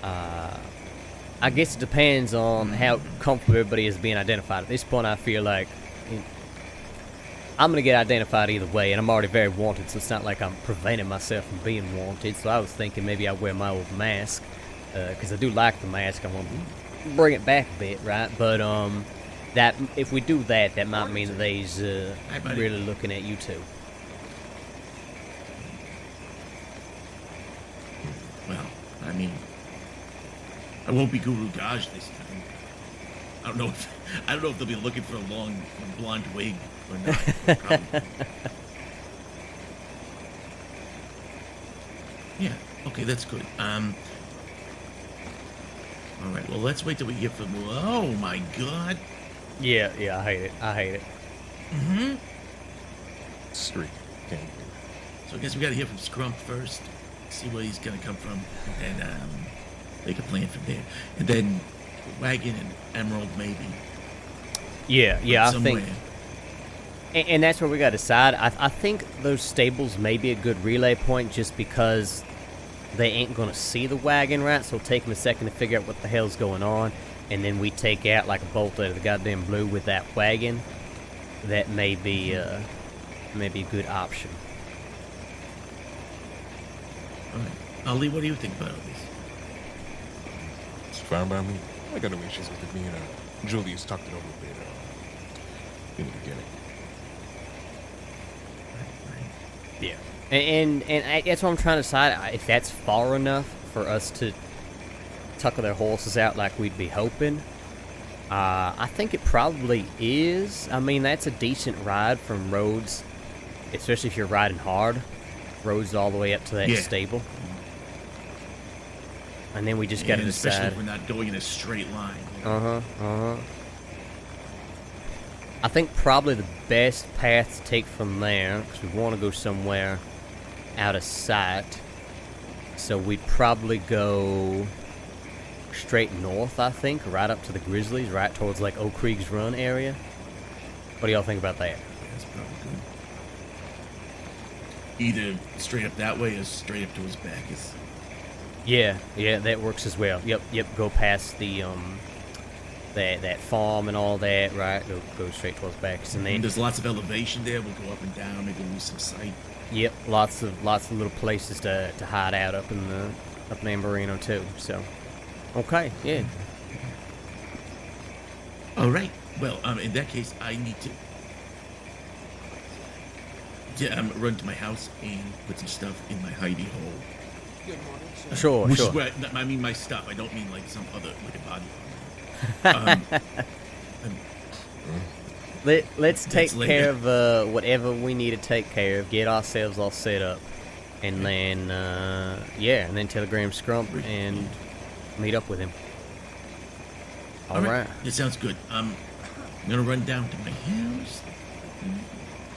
I guess it depends on how comfortable everybody is being identified. At this point, I feel like I'm going to get identified either way, and I'm already very wanted, so it's not like I'm preventing myself from being wanted. So I was thinking maybe I'll wear my old mask, because I do like the mask. I want to bring it back a bit, right? But that if we do that, that might mean that they's really looking at you two. Well, I mean, I won't be Guru Gaj this time. I don't know if they'll be looking for a long blonde wig or not. Probably. Yeah. Okay, that's good. All right. Well, let's wait till we get from. Oh my God. Yeah, I hate it. Mm-hmm. Street. Can't do So I guess we got to hear from Scrump first. See where he's gonna come from, and make a plan from there. And then Wagon and Emerald maybe. Yeah, I somewhere. think. And that's where we got to decide. I think those stables may be a good relay point just because they ain't going to see the wagon, right? So it'll take them a second to figure out what the hell's going on. And then we take out like a bolt out of the goddamn blue with that wagon. That may be a good option. All right. Ali, what do you think about all this? It's fine by me. I got no issues with it being Julius talked it over a bit in the beginning. Yeah. And that's what I'm trying to decide. If that's far enough for us to tuck their horses out like we'd be hoping. I think it probably is. I mean, that's a decent ride from Rhodes, especially if you're riding hard. Rhodes all the way up to that stable. And then we just got to decide. Especially if we're not going in a straight line. I think probably the best path to take from there, because we want to go somewhere out of sight. So we'd probably go straight north, I think, right up to the Grizzlies, right towards like Oak Creek's Run area. What do y'all think about that? That's probably good. Either straight up that way or straight up to his back is. Yeah, that works as well. Yep. Go past the that farm and all that, right? Go straight towards Bacchus, and then there's lots of elevation there. We'll go up and down, maybe lose some sight. Yep, lots of little places to hide out up in Amberino too. So, okay, yeah. All right. Well, in that case, I need to run to my house and put some stuff in my hidey hole. Good morning, sir. Sure. Which is where I mean my stuff. I don't mean like some other like a body. Let's take later. care of whatever we need to take care of. Get ourselves all set up, and then and then telegram Scrump and meet up with him. All right. That sounds good. I'm gonna run down to my house.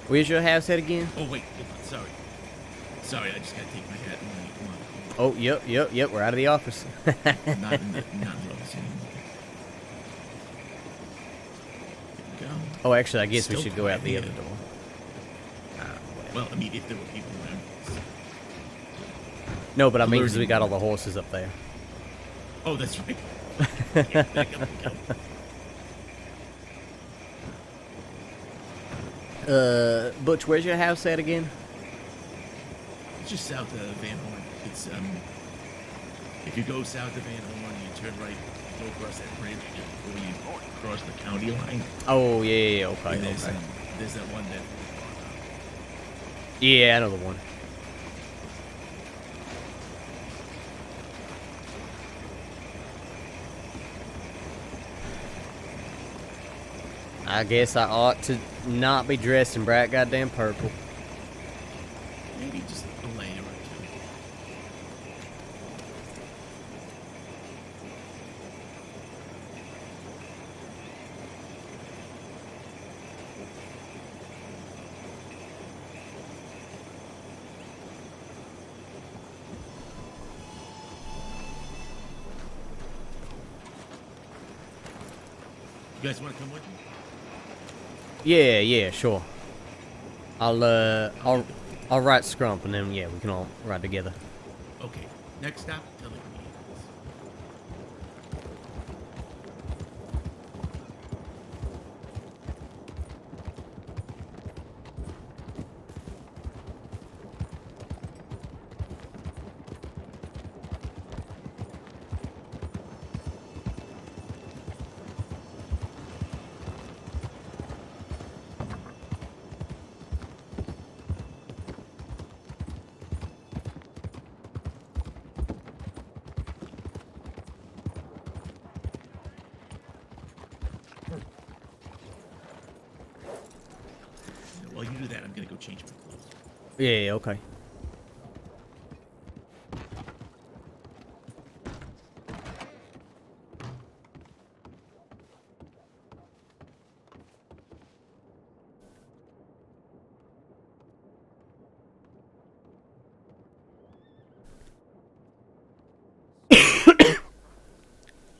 Where's your house at again? Oh wait, hold on. Sorry, I just gotta take my hat and my Oh, yep. We're out of the office. not in the office anymore. There we go. Oh, actually, I guess Still we should go out the quiet other here. door. Well, I mean, if there were people around. No, but I mean, 'cause we got all the horses up there. Oh, that's right. Yeah, back up we go. Butch, where's your house at again? It's just south of Van Horn. It's if you go south of Van Horn, you turn right, go across that bridge before you cross the county line. Oh yeah, okay, And there's, okay. there's that one that. Yeah, another one. I guess I ought to not be dressed in bright goddamn purple. Maybe just a layer or two. You guys want to come with me? Yeah, yeah, sure. I'll write Scrump and then yeah, we can all ride together. Okay. Next stop, telecommunications. While you do that, I'm gonna go change my clothes. Yeah, okay.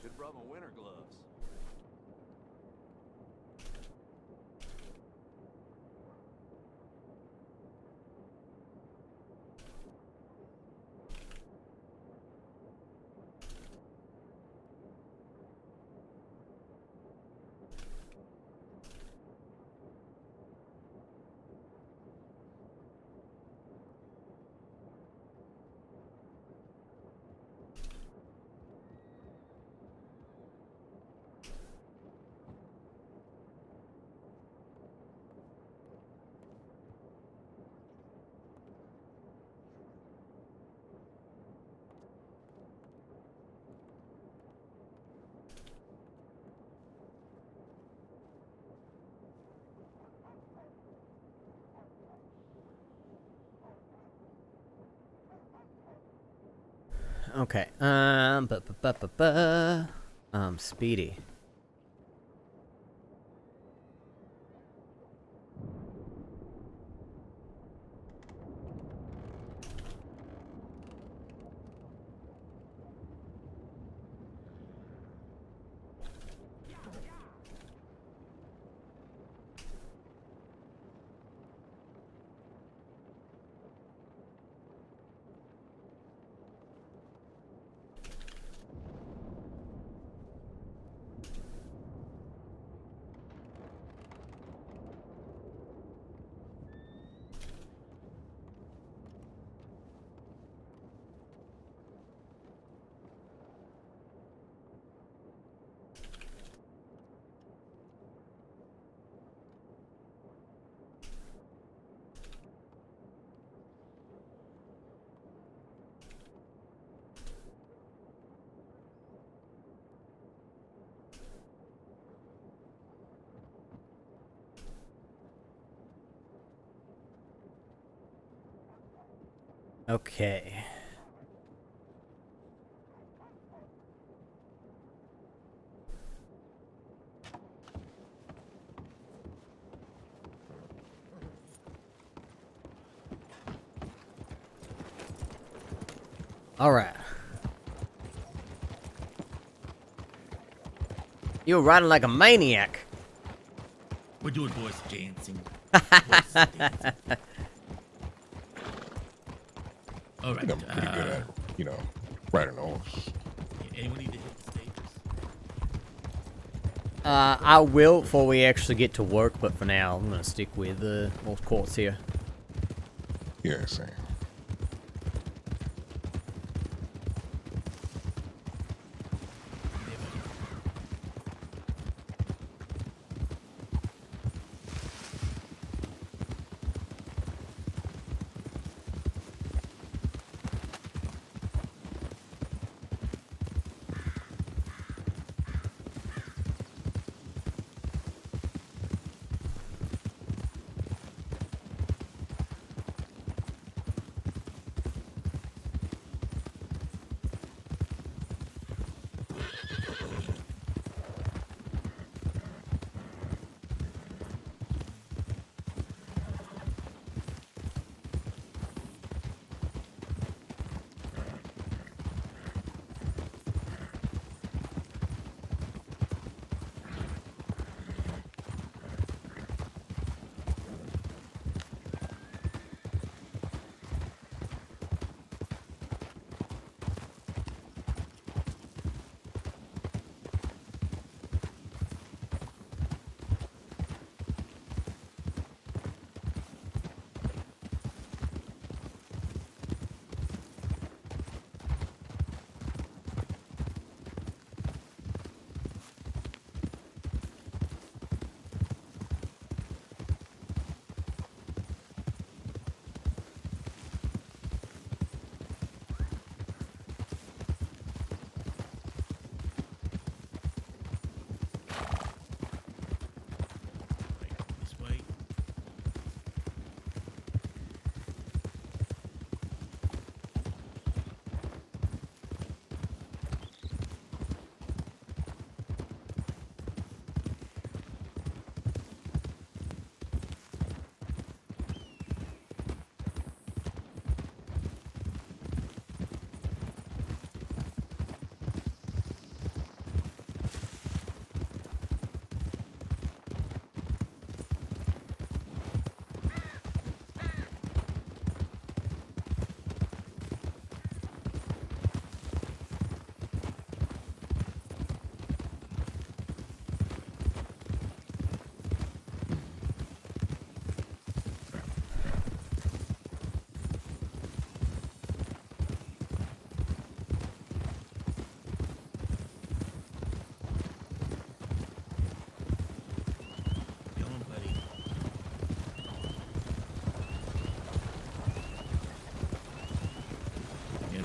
Should brought my winter gloves. Okay. Speedy. Okay. All right. You're riding like a maniac. We're doing boys dancing. Boys dancing. All I right. think I'm pretty good at, riding a horse. Anyone need to hit the stages? I will before we actually get to work, but for now, I'm gonna stick with old quartz here. Yeah, same.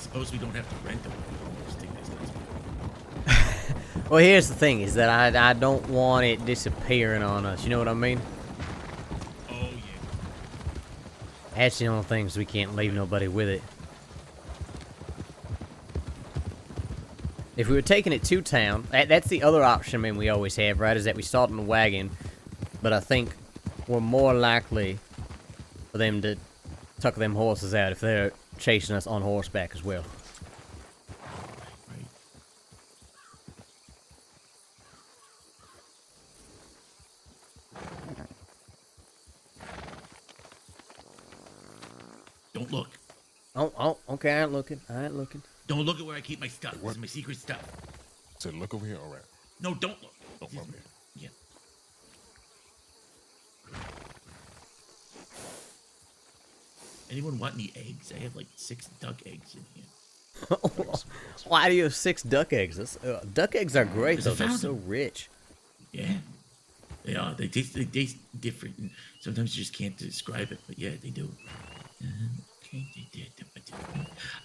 suppose we don't have to rent them. We can just take this next one. Well, here's the thing: is that I don't want it disappearing on us. You know what I mean? Oh yeah. That's the only thing, is we can't leave nobody with it. If we were taking it to town, that's the other option, I mean, we always have, right? Is that we start in a wagon, but I think we're more likely for them to tuck them horses out if they're chasing us on horseback as well. Right. Don't look. Oh, okay, I ain't looking. Don't look at where I keep my stuff. This is my secret stuff. So look over here. All right. No, don't look. Oh, This is- okay. Yeah. Anyone want any eggs? I have like 6 duck eggs in here. Why do you have 6 duck eggs? Duck eggs are great, 'Cause I though. They're found so them. rich. Yeah. They are. They taste different. And sometimes you just can't describe it, but yeah, they do. Okay, they did.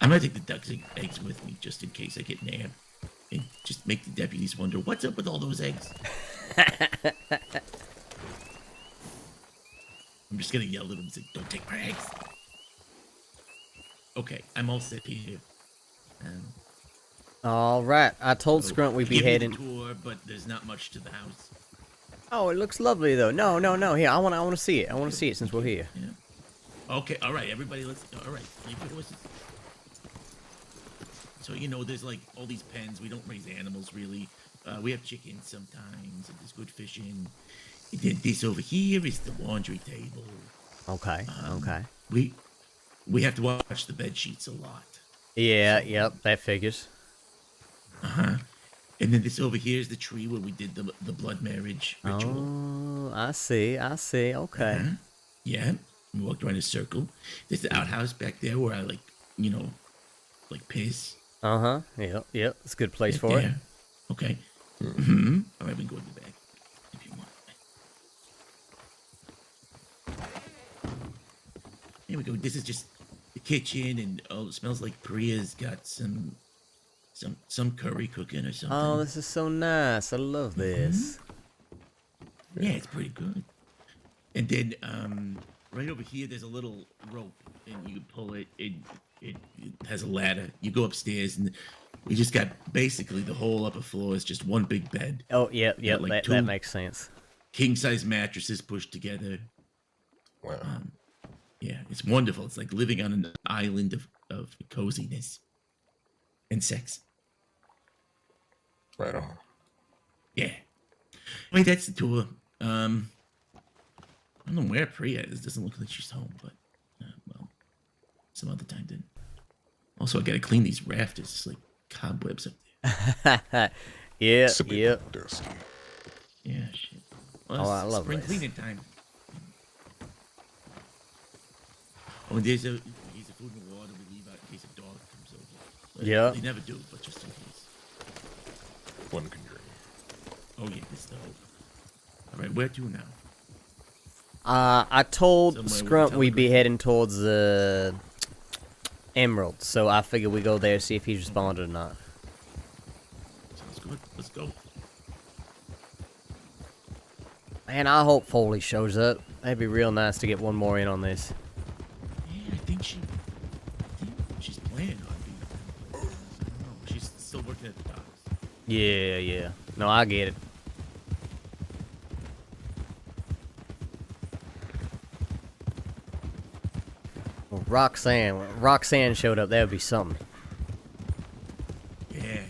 I'm gonna take the duck eggs with me just in case I get nabbed. And just make the deputies wonder, what's up with all those eggs? I'm just gonna yell at them and say, don't take my eggs. Okay, I'm all set here. All right, I told Scrunt we'd be Give me heading. the tour, but there's not much to the house. Oh, it looks lovely though. No. Here, I want to see it. I want to see it since we're here. Yeah. Okay, all right, everybody, let's. All right, leave your horses. So there's like all these pens. We don't raise animals really. We have chickens sometimes, and there's good fishing. And then this over here is the laundry table. Okay. Okay. We have to watch the bed sheets a lot. Yeah. Yep. That figures. And then this over here is the tree where we did the blood marriage ritual. Oh, I see. Okay. Yeah, we walked around in a circle. There's the outhouse back there where I like piss. Yep. It's a good place Right for it. there. Okay. All right, we can go in the back if you want. Here we go. This is just the kitchen, and it smells like Priya's got some curry cooking or something. Oh, this is so nice. I love this. Yeah, it's pretty good. And then right over here, there's a little rope, and you can pull it. It has a ladder. You go upstairs, and we just got basically the whole upper floor is just one big bed. Oh, yep. like That two- makes sense. King size mattresses pushed together. Wow. Yeah, it's wonderful. It's like living on an island of coziness and sex. Right on. Yeah. Wait, that's the tour. I don't know where Priya is. Doesn't look like she's home, but well, some other time then. Also, I gotta clean these rafters. It's like cobwebs up there. It's a bit Yep. dusty. Yeah, shit. Well, Oh, I it's love spring this. cleaning time. Oh, and here's a food and water we leave out in case a dog comes over. But Yeah. They never do, but just in case. One can dream. Oh yeah, this is the hope. All right, where to now? I told Somewhere with a Scrunt we'd be telegram. heading towards the Emerald, so I figured we'd go there see if he's responded or not. Sounds good. Let's go. Man, I hope Foley shows up. That'd be real nice to get one more in on this. Yeah, I think she's planning on being. I don't know. She's still working at the docks. Yeah. No, I get it. Well, Roxanne showed up. That would be something. Yeah.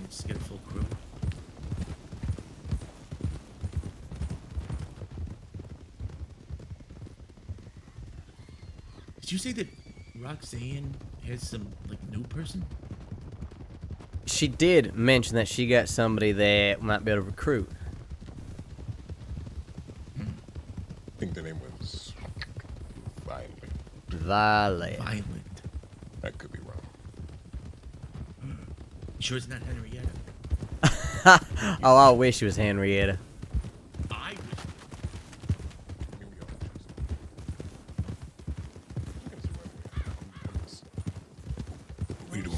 Just get a full crew. Did you say that Roxanne has some new person? She did mention that she got somebody that might be able to recruit. I think the name was Violet. Violet. Violent. That could be wrong. You sure it's not Henrietta? Oh, I wish it was Henrietta. I wish. Here we go. What are you doing,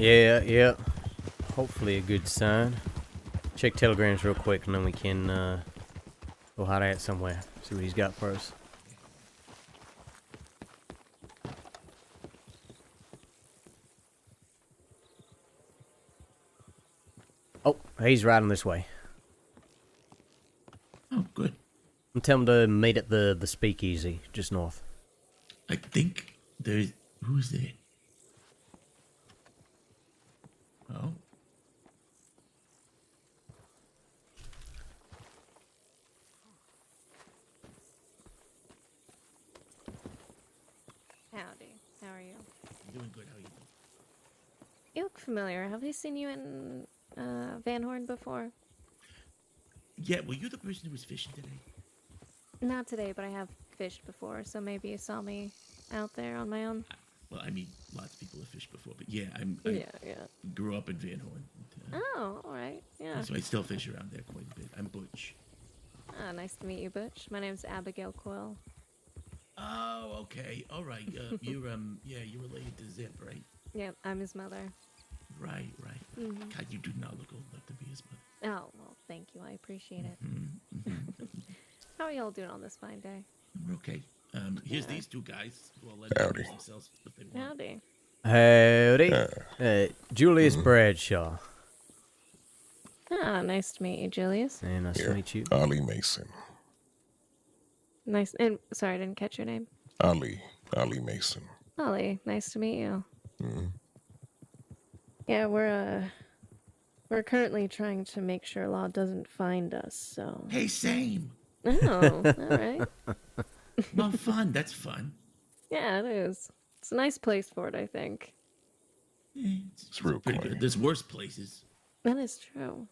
Yeah. Hopefully a good sign. Check telegrams real quick and then we can go hide out somewhere. See what he's got for us. Oh, he's riding this way. Oh, good. I'm telling him to meet at the speakeasy just north. I think there's... Who's there? Oh. Howdy. How are you? I'm doing good. How are you doing? You look familiar. Have I seen you in Van Horn before? Yeah, were you the person who was fishing today? Not today, but I have fished before, so maybe you saw me out there on my own. Well, I mean, lots of people have fished before, but yeah, I Yeah. grew up in Van Horn. Oh, all right. Yeah. So I still fish around there quite a bit. I'm Butch. Ah, nice to meet you, Butch. My name's Abigail Quill. Oh, okay. All right. You're you're related to Zip, right? Yep, I'm his mother. Right. God, you do not look old enough to be his mother. Oh, well, thank you. I appreciate it. How are y'all doing on this fine day? We're okay. Here's these two guys who I'll let them introduce themselves if they want. Howdy. Howdy. Julius Bradshaw. Ah, nice to meet you, Julius. And nice to meet you. Ali Mason. Nice. And sorry, I didn't catch your name. Ali Mason. Ollie, nice to meet you. Mm-hmm. Yeah, we're currently trying to make sure law doesn't find us. So. Hey, same. Oh, all right. Well, fun. That's fun. Yeah, it is. It's a nice place for it, I think. It's real pretty quiet. good. There's worse places. That is true.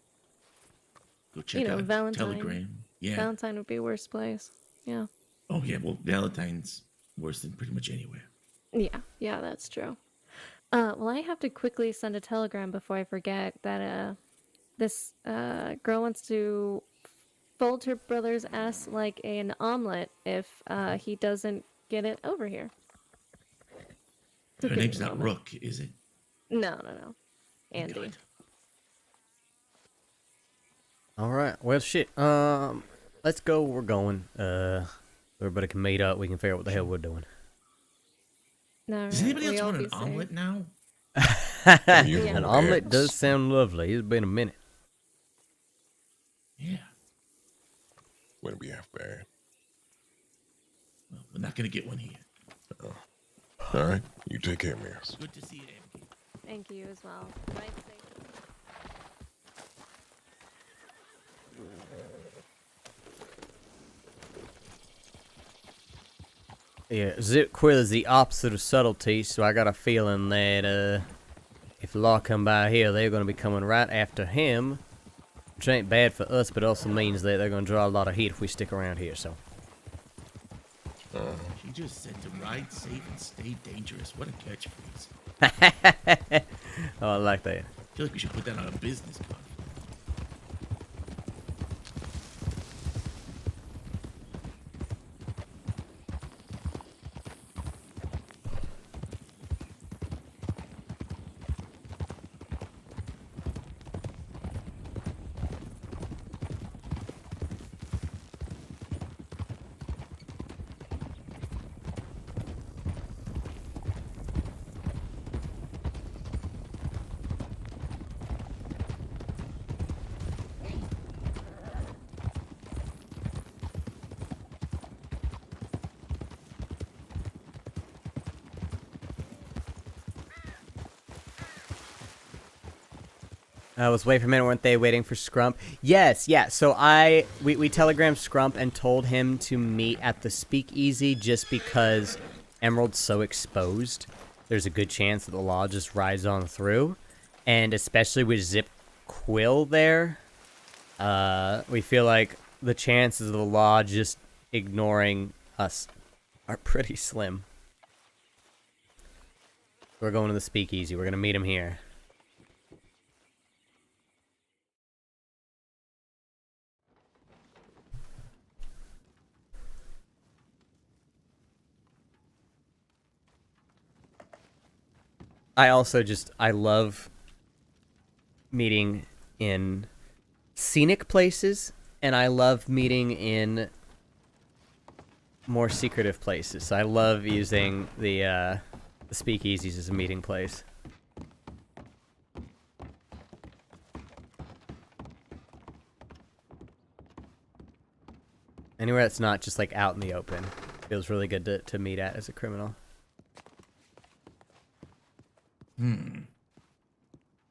Go check out Valentine. Telegram. Yeah. Valentine would be a worse place. Yeah. Oh yeah. Well, Valentine's worse than pretty much anywhere. Yeah, that's true. Well, I have to quickly send a telegram before I forget that this girl wants to fold her brother's ass like an omelet if he doesn't get it over here. Her name's not Rook, is it? No. Andy. Good. All right. Well, shit. Let's go. We're going. Everybody can meet up. We can figure out what the hell we're doing. Does anybody else want an omelet now? An omelet does sound lovely. It's been a minute. Yeah. Wouldn't be half bad. Well, we're not gonna get one here. All right, you take care, Miss. Good to see you, Abigail. Thank you as well. Drive safe. Yeah, Zip Quill is the opposite of subtlety, so I got a feeling that if the law come by here, they're going to be coming right after him, which ain't bad for us, but also means that they're going to draw a lot of heat if we stick around here, so. She just said to ride safe and stay dangerous. What a catchphrase. Oh, I like that. I feel like we should put that on a business card. I was waiting for a minute, weren't they waiting for Scrump? Yes, yeah, so we telegrammed Scrump and told him to meet at the speakeasy just because Emerald's so exposed. There's a good chance that the law just rides on through. And especially with Zip Quill there, we feel like the chances of the law just ignoring us are pretty slim. We're going to the speakeasy. We're going to meet him here. I love meeting in scenic places, and I love meeting in more secretive places. So I love using the speakeasies as a meeting place. Anywhere that's not just like out in the open feels really good to meet at as a criminal.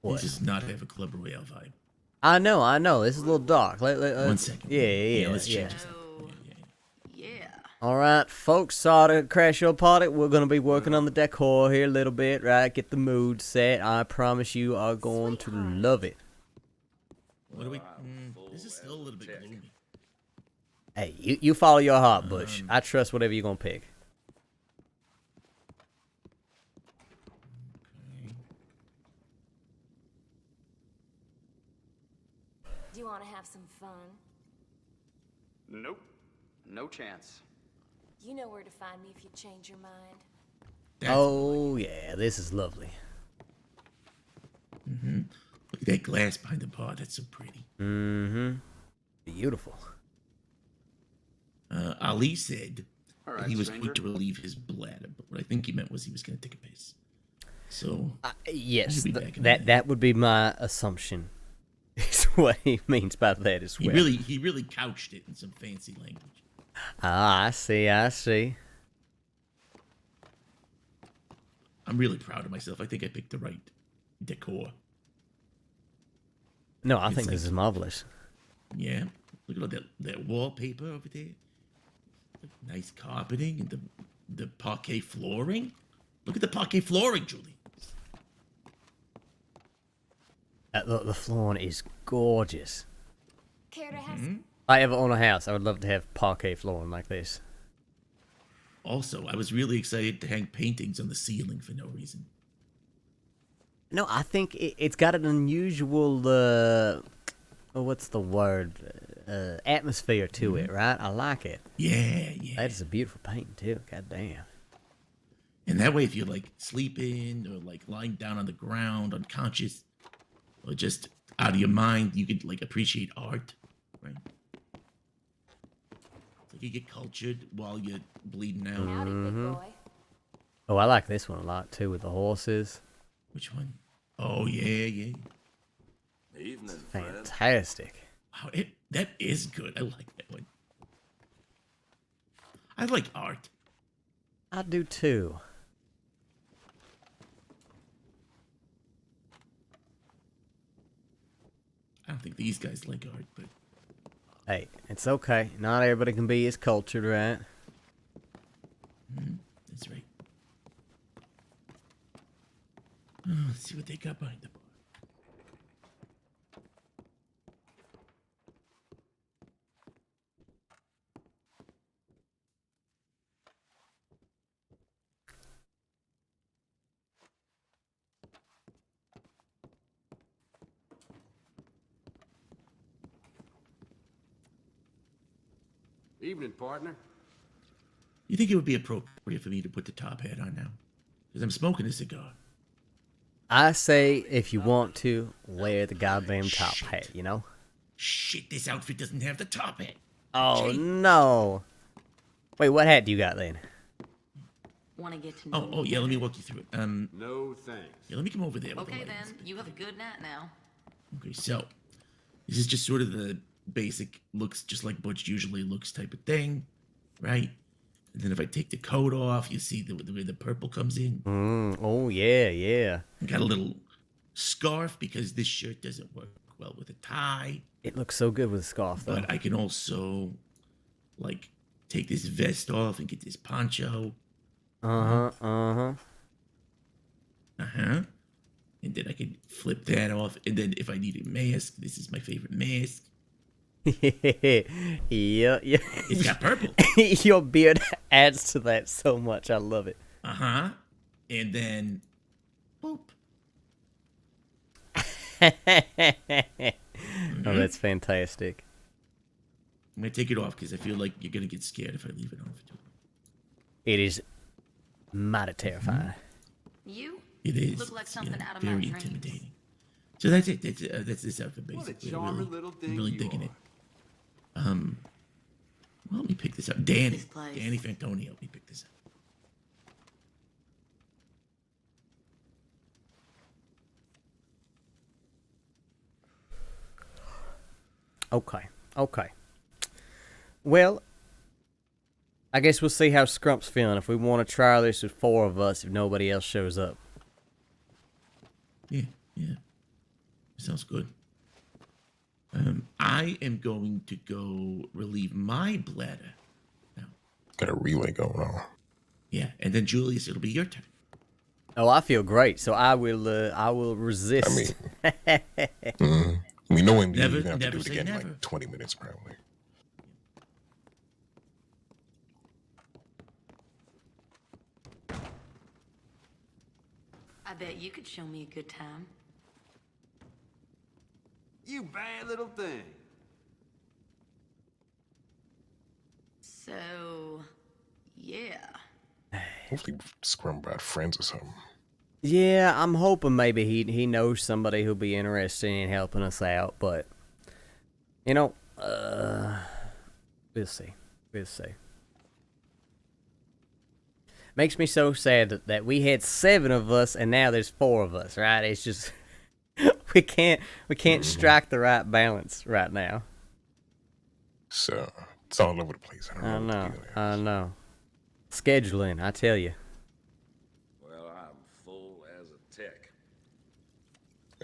What? This does not have a Club Royale vibe. I know. This is a little dark. 1 second. Yeah. Let's change this up. Yeah. All right, folks. Sorry to crash your party. We're gonna be working on the decor here a little bit, right? Get the mood set. I promise you are going to love it. What do we? This is still a little bit gloomy. Hey, you follow your heart, Bush. I trust whatever you're gonna pick. Do you want to have some fun? Nope. No chance. You know where to find me if you change your mind. Oh yeah, this is lovely. Look at that glass behind the bar. That's so pretty. Beautiful. Ali said All that right, he was stranger. going to relieve his bladder, but what I think he meant was he was going to take a piss. So Yes, He'll be back in a that minute. that would be my assumption. Is what he means by that as well. he really couched it in some fancy language. Ah, I see. I'm really proud of myself. I think I picked the right decor. No, I It's think like- this is marvelous. Yeah, look at all that wallpaper over there. Nice carpeting and the parquet flooring. Look at the parquet flooring, Julie. The flooring is gorgeous. Care to have some? If I ever own a house, I would love to have parquet flooring like this. Also, I was really excited to hang paintings on the ceiling for no reason. No, I think it's got an unusual, what's the word? Atmosphere to it, right? I like it. Yeah. That is a beautiful painting, too. God damn. And that way, if you're like sleeping or like lying down on the ground, unconscious, or just out of your mind, you could like appreciate art, right? It's like you get cultured while you're bleeding out. Howdy, big boy. Oh, I like this one a lot, too, with the horses. Which one? Oh yeah. Evening, friend. Fantastic. Wow, that is good. I like that one. I like art. I do, too. I don't think these guys like art, but Hey, it's okay. Not everybody can be as cultured, right? that's right. Oh, let's see what they got behind the bar. Evening, partner. You think it would be appropriate for me to put the top hat on now? Because I'm smoking a cigar. I say, if you want to, wear the goddamn top hat, you know? Shit, this outfit doesn't have the top hat. Oh, no. Wait, what hat do you got, then? Want to get to know Oh, yeah, let me walk you through it. No thanks. Yeah, let me come over there. with the Okay, lights. then. You have a good night now. Okay, so this is just sort of the basic looks just like Butch usually looks type of thing, right? And then if I take the coat off, you see the way the purple comes in. Oh, yeah. Got a little scarf because this shirt doesn't work well with a tie. It looks so good with a scarf, though. But I can also like take this vest off and get this poncho. Uh-huh. And then I can flip that off. And then if I need a mask, this is my favorite mask. Yeah. It's got purple. Your beard adds to that so much. I love it. And then, boop. Oh, that's fantastic. I'm gonna take it off because I feel like you're gonna get scared if I leave it on for too long. It is mighty terrifying. You It is. Looked like It's, something out of my very dreams. intimidating. So that's it. That's this outfit What a basically. charming little I'm thing really you digging are. it. Well, let me pick this up. Danny. This place. Danny Fantoni helped me pick this up. Okay. Well, I guess we'll see how Scrump's feeling. If we want to try this with 4 of us, if nobody else shows up. Yeah. Sounds good. I am going to go relieve my bladder now. Got a relay going on. Yeah, and then Julius, it'll be your turn. Oh, I feel great, so I will resist. I mean, we know indeed Never- you're gonna have to never do it say again in never. like 20 minutes probably. I bet you could show me a good time. You bad little thing. So, yeah. Hopefully Scrum brought friends or something. Yeah, I'm hoping maybe he knows somebody who'll be interested in helping us out, but you know, we'll see. Makes me so sad that we had 7 of us and now there's 4 of us, right? It's just we can't strike the right balance right now. So it's all over the place. I I don't know. know, What the deal is. I know. Scheduling, I tell you. Well, I'm full as a tech.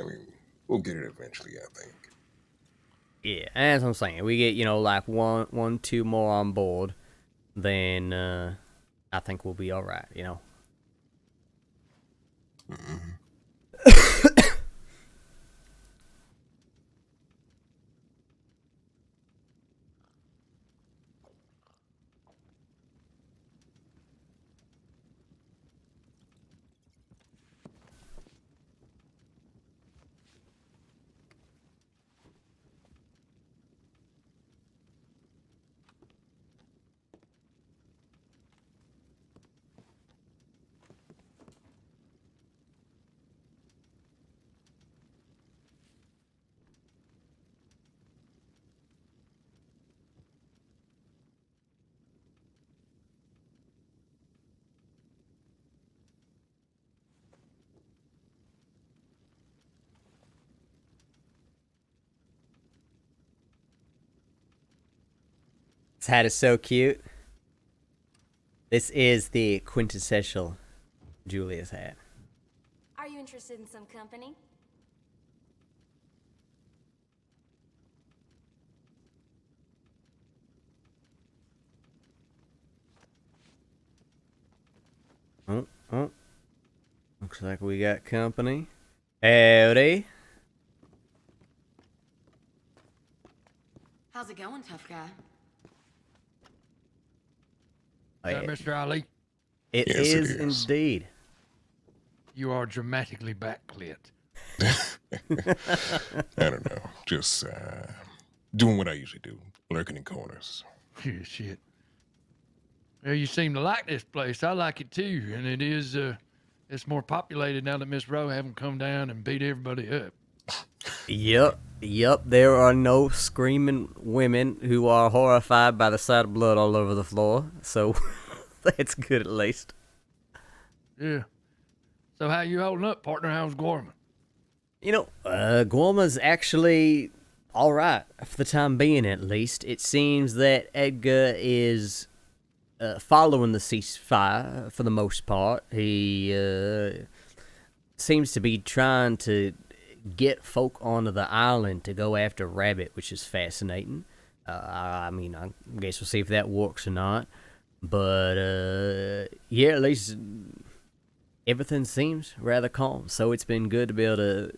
I mean, we'll get it eventually, I think. Yeah, as I'm saying, we get, like 1, 2 more on board, then I think we'll be all right, This hat is so cute. This is the quintessential Julius hat. Are you interested in some company? Oh. Looks like we got company. Howdy. How's it going, tough guy? Oh, Is that yeah. Mr. Ali? It Yes, it is is. indeed. You are dramatically backlit. I don't know. Just doing what I usually do, lurking in corners. Shit. Well, you seem to like this place. I like it too, and it is. It's more populated now that Miss Rowe haven't come down and beat everybody up. Yep. There are no screaming women who are horrified by the sight of blood all over the floor. So that's good at least. Yeah. So how you holding up, partner? How's Gorman? Guama's actually all right for the time being, at least. It seems that Edgar is following the ceasefire for the most part. He seems to be trying to get folk onto the island to go after Rabbit, which is fascinating. I guess we'll see if that works or not. But, yeah, at least everything seems rather calm. So it's been good to be able to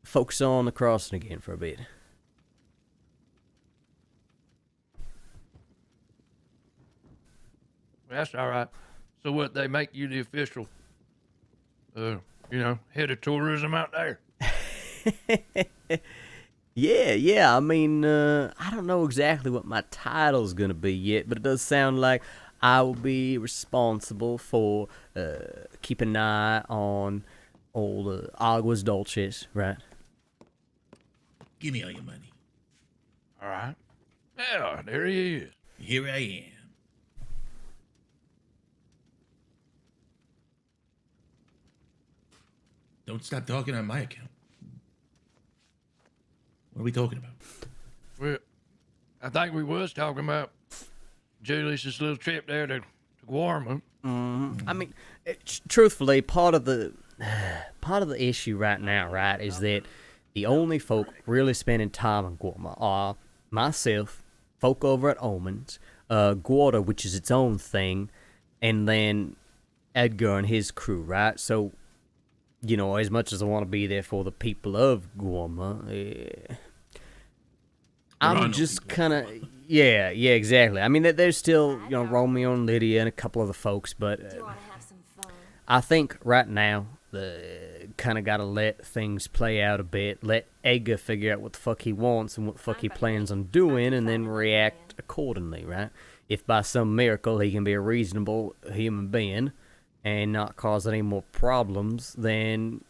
focus on the crossing again for a bit. That's all right. So what? They make you the official, head of tourism out there. Yeah. I mean, I don't know exactly what my title's gonna be yet, but it does sound like I will be responsible for keeping an eye on all the Aguas Dolces, right? Give me all your money. All right. Yeah, there he is. Here I am. Don't stop talking on my account. What are we talking about? Well, I think we was talking about Julius's little trip there to Guarma. I mean, truthfully, part of the issue right now, right, is that the only folk really spending time in Guarma are myself, folk over at Omens, Guarda, which is its own thing, and then Edgar and his crew, right? So, you know, as much as I want to be there for the people of Guarma, I'm just kind of, yeah, exactly. I mean, there's still, you know, Romeo and Lydia and a couple of the folks, but I think right now, kind of got to let things play out a bit, let Edgar figure out what the fuck he wants and what the fuck he plans on doing, and then react accordingly, right? If by some miracle he can be a reasonable human being and not cause any more problems, then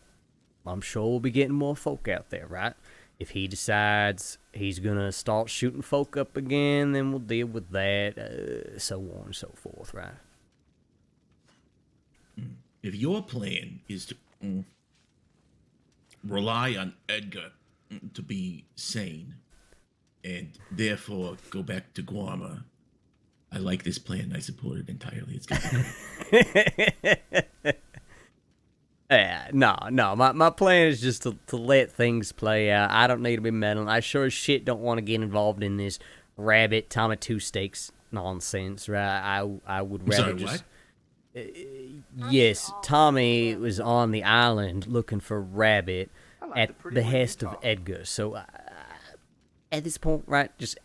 I'm sure we'll be getting more folk out there, right? If he decides he's going to start shooting folk up again, then we'll deal with that, so on and so forth, right? If your plan is to rely on Edgar to be sane and therefore go back to Guarma, I like this plan. I support it entirely. It's good. Yeah, no. My plan is just to let things play out. I don't need to be meddling. I sure as shit don't want to get involved in this rabbit Tommy Two Steaks nonsense, right? I would rather Sorry, just. what? Yes, Tommy was on the island looking for rabbit at the behest of Edgar. So at this point, right, just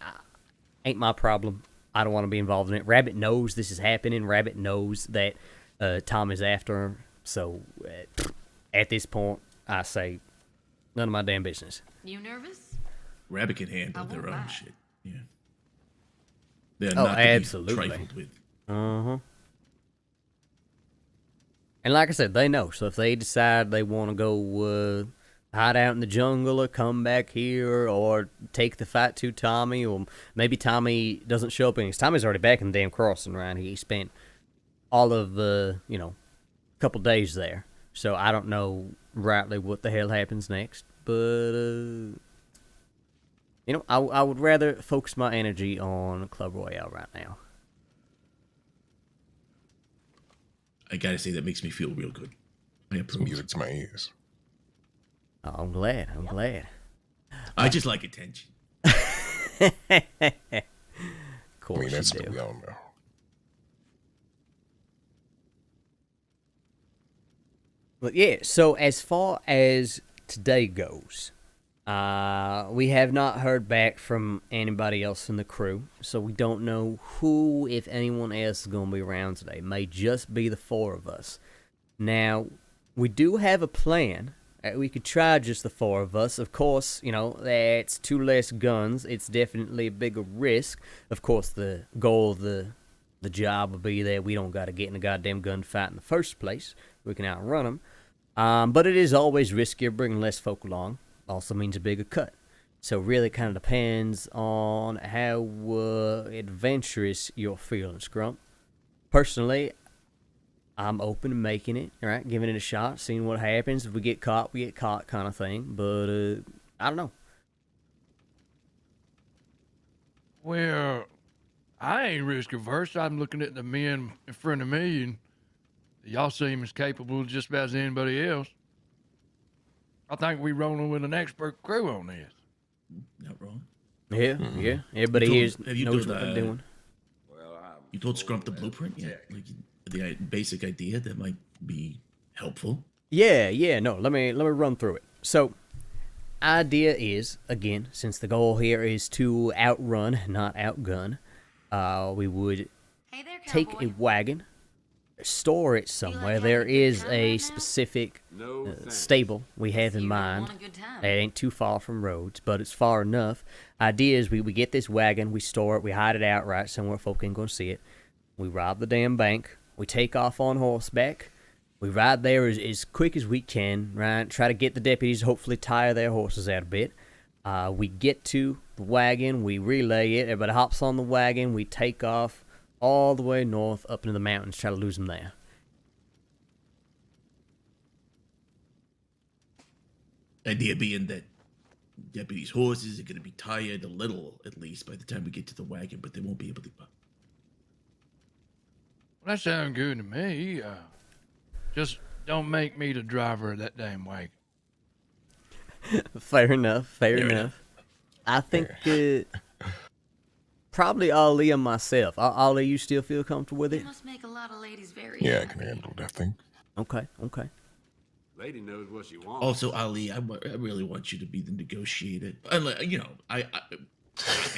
ain't my problem. I don't want to be involved in it. Rabbit knows this is happening. Rabbit knows that Tom is after him. So, at this point, I say, none of my damn business. You nervous? Rabbit can handle their own lie. shit. Yeah. They're Oh, not to absolutely. be trifled with. Uh-huh. And like I said, they know. So if they decide they want to go hide out in the jungle or come back here or take the fight to Tommy, or maybe Tommy doesn't show up because Tommy's already back in the damn crossing, right? He spent all of the, couple days there, so I don't know rightly what the hell happens next, but I would rather focus my energy on Club Royale right now. I gotta say, that makes me feel real good. I Some approve. music to my ears. Oh, I'm glad. I just like attention. Of course That's you what do. we all know. But yeah, so as far as today goes, we have not heard back from anybody else in the crew, so we don't know who, if anyone else, is going to be around today. It may just be the four of us. Now, we do have a plan. We could try just the four of us. Of course, that's two less guns. It's definitely a bigger risk. Of course, the goal of the job will be that we don't got to get in a goddamn gunfight in the first place. We can outrun them. But it is always riskier bringing less folk along. Also means a bigger cut. So really kind of depends on how adventurous you're feeling, Scrump. Personally, I'm open to making it, right? Giving it a shot, seeing what happens. If we get caught, we get caught kind of thing. But, I don't know. Well, I ain't risk averse. I'm looking at the men in front of me, and y'all seem as capable just about as anybody else. I think we rolling with an expert crew on this. Not wrong. Yeah. Everybody here Have you knows told, what they're doing. Well, I'm You told full Scrump the as a blueprint? Yeah. tech. Like the basic idea that might be helpful. Yeah, no, let me run through it. So, idea is, again, since the goal here is to outrun, not outgun, we would Hey there, take cowboy. a wagon, store it somewhere. There is a specific No thanks. stable we have in You really mind. want a good time. It ain't too far from roads, but it's far enough. Idea is we get this wagon, we store it, we hide it out right somewhere folk ain't gonna see it. we rob the damn bank, we take off on horseback, we ride there as quick as we can, right? Try to get the deputies, hopefully tire their horses out a bit. We get to the wagon, we relay it, everybody hops on the wagon, we take off all the way north up into the mountains, try to lose them there. Idea being that deputies' horses are going to be tired a little, at least, by the time we get to the wagon, but they won't be able to. Well, that sounds good to me. Just don't make me the driver of that damn wagon. Fair enough, fair enough. I think probably Ali and myself. Ali, you still feel comfortable with it? You must make a lot of ladies very Yeah, I happy. can handle that thing. Okay. Lady knows what she wants. Also, Ali, I really want you to be the negotiator. You know, I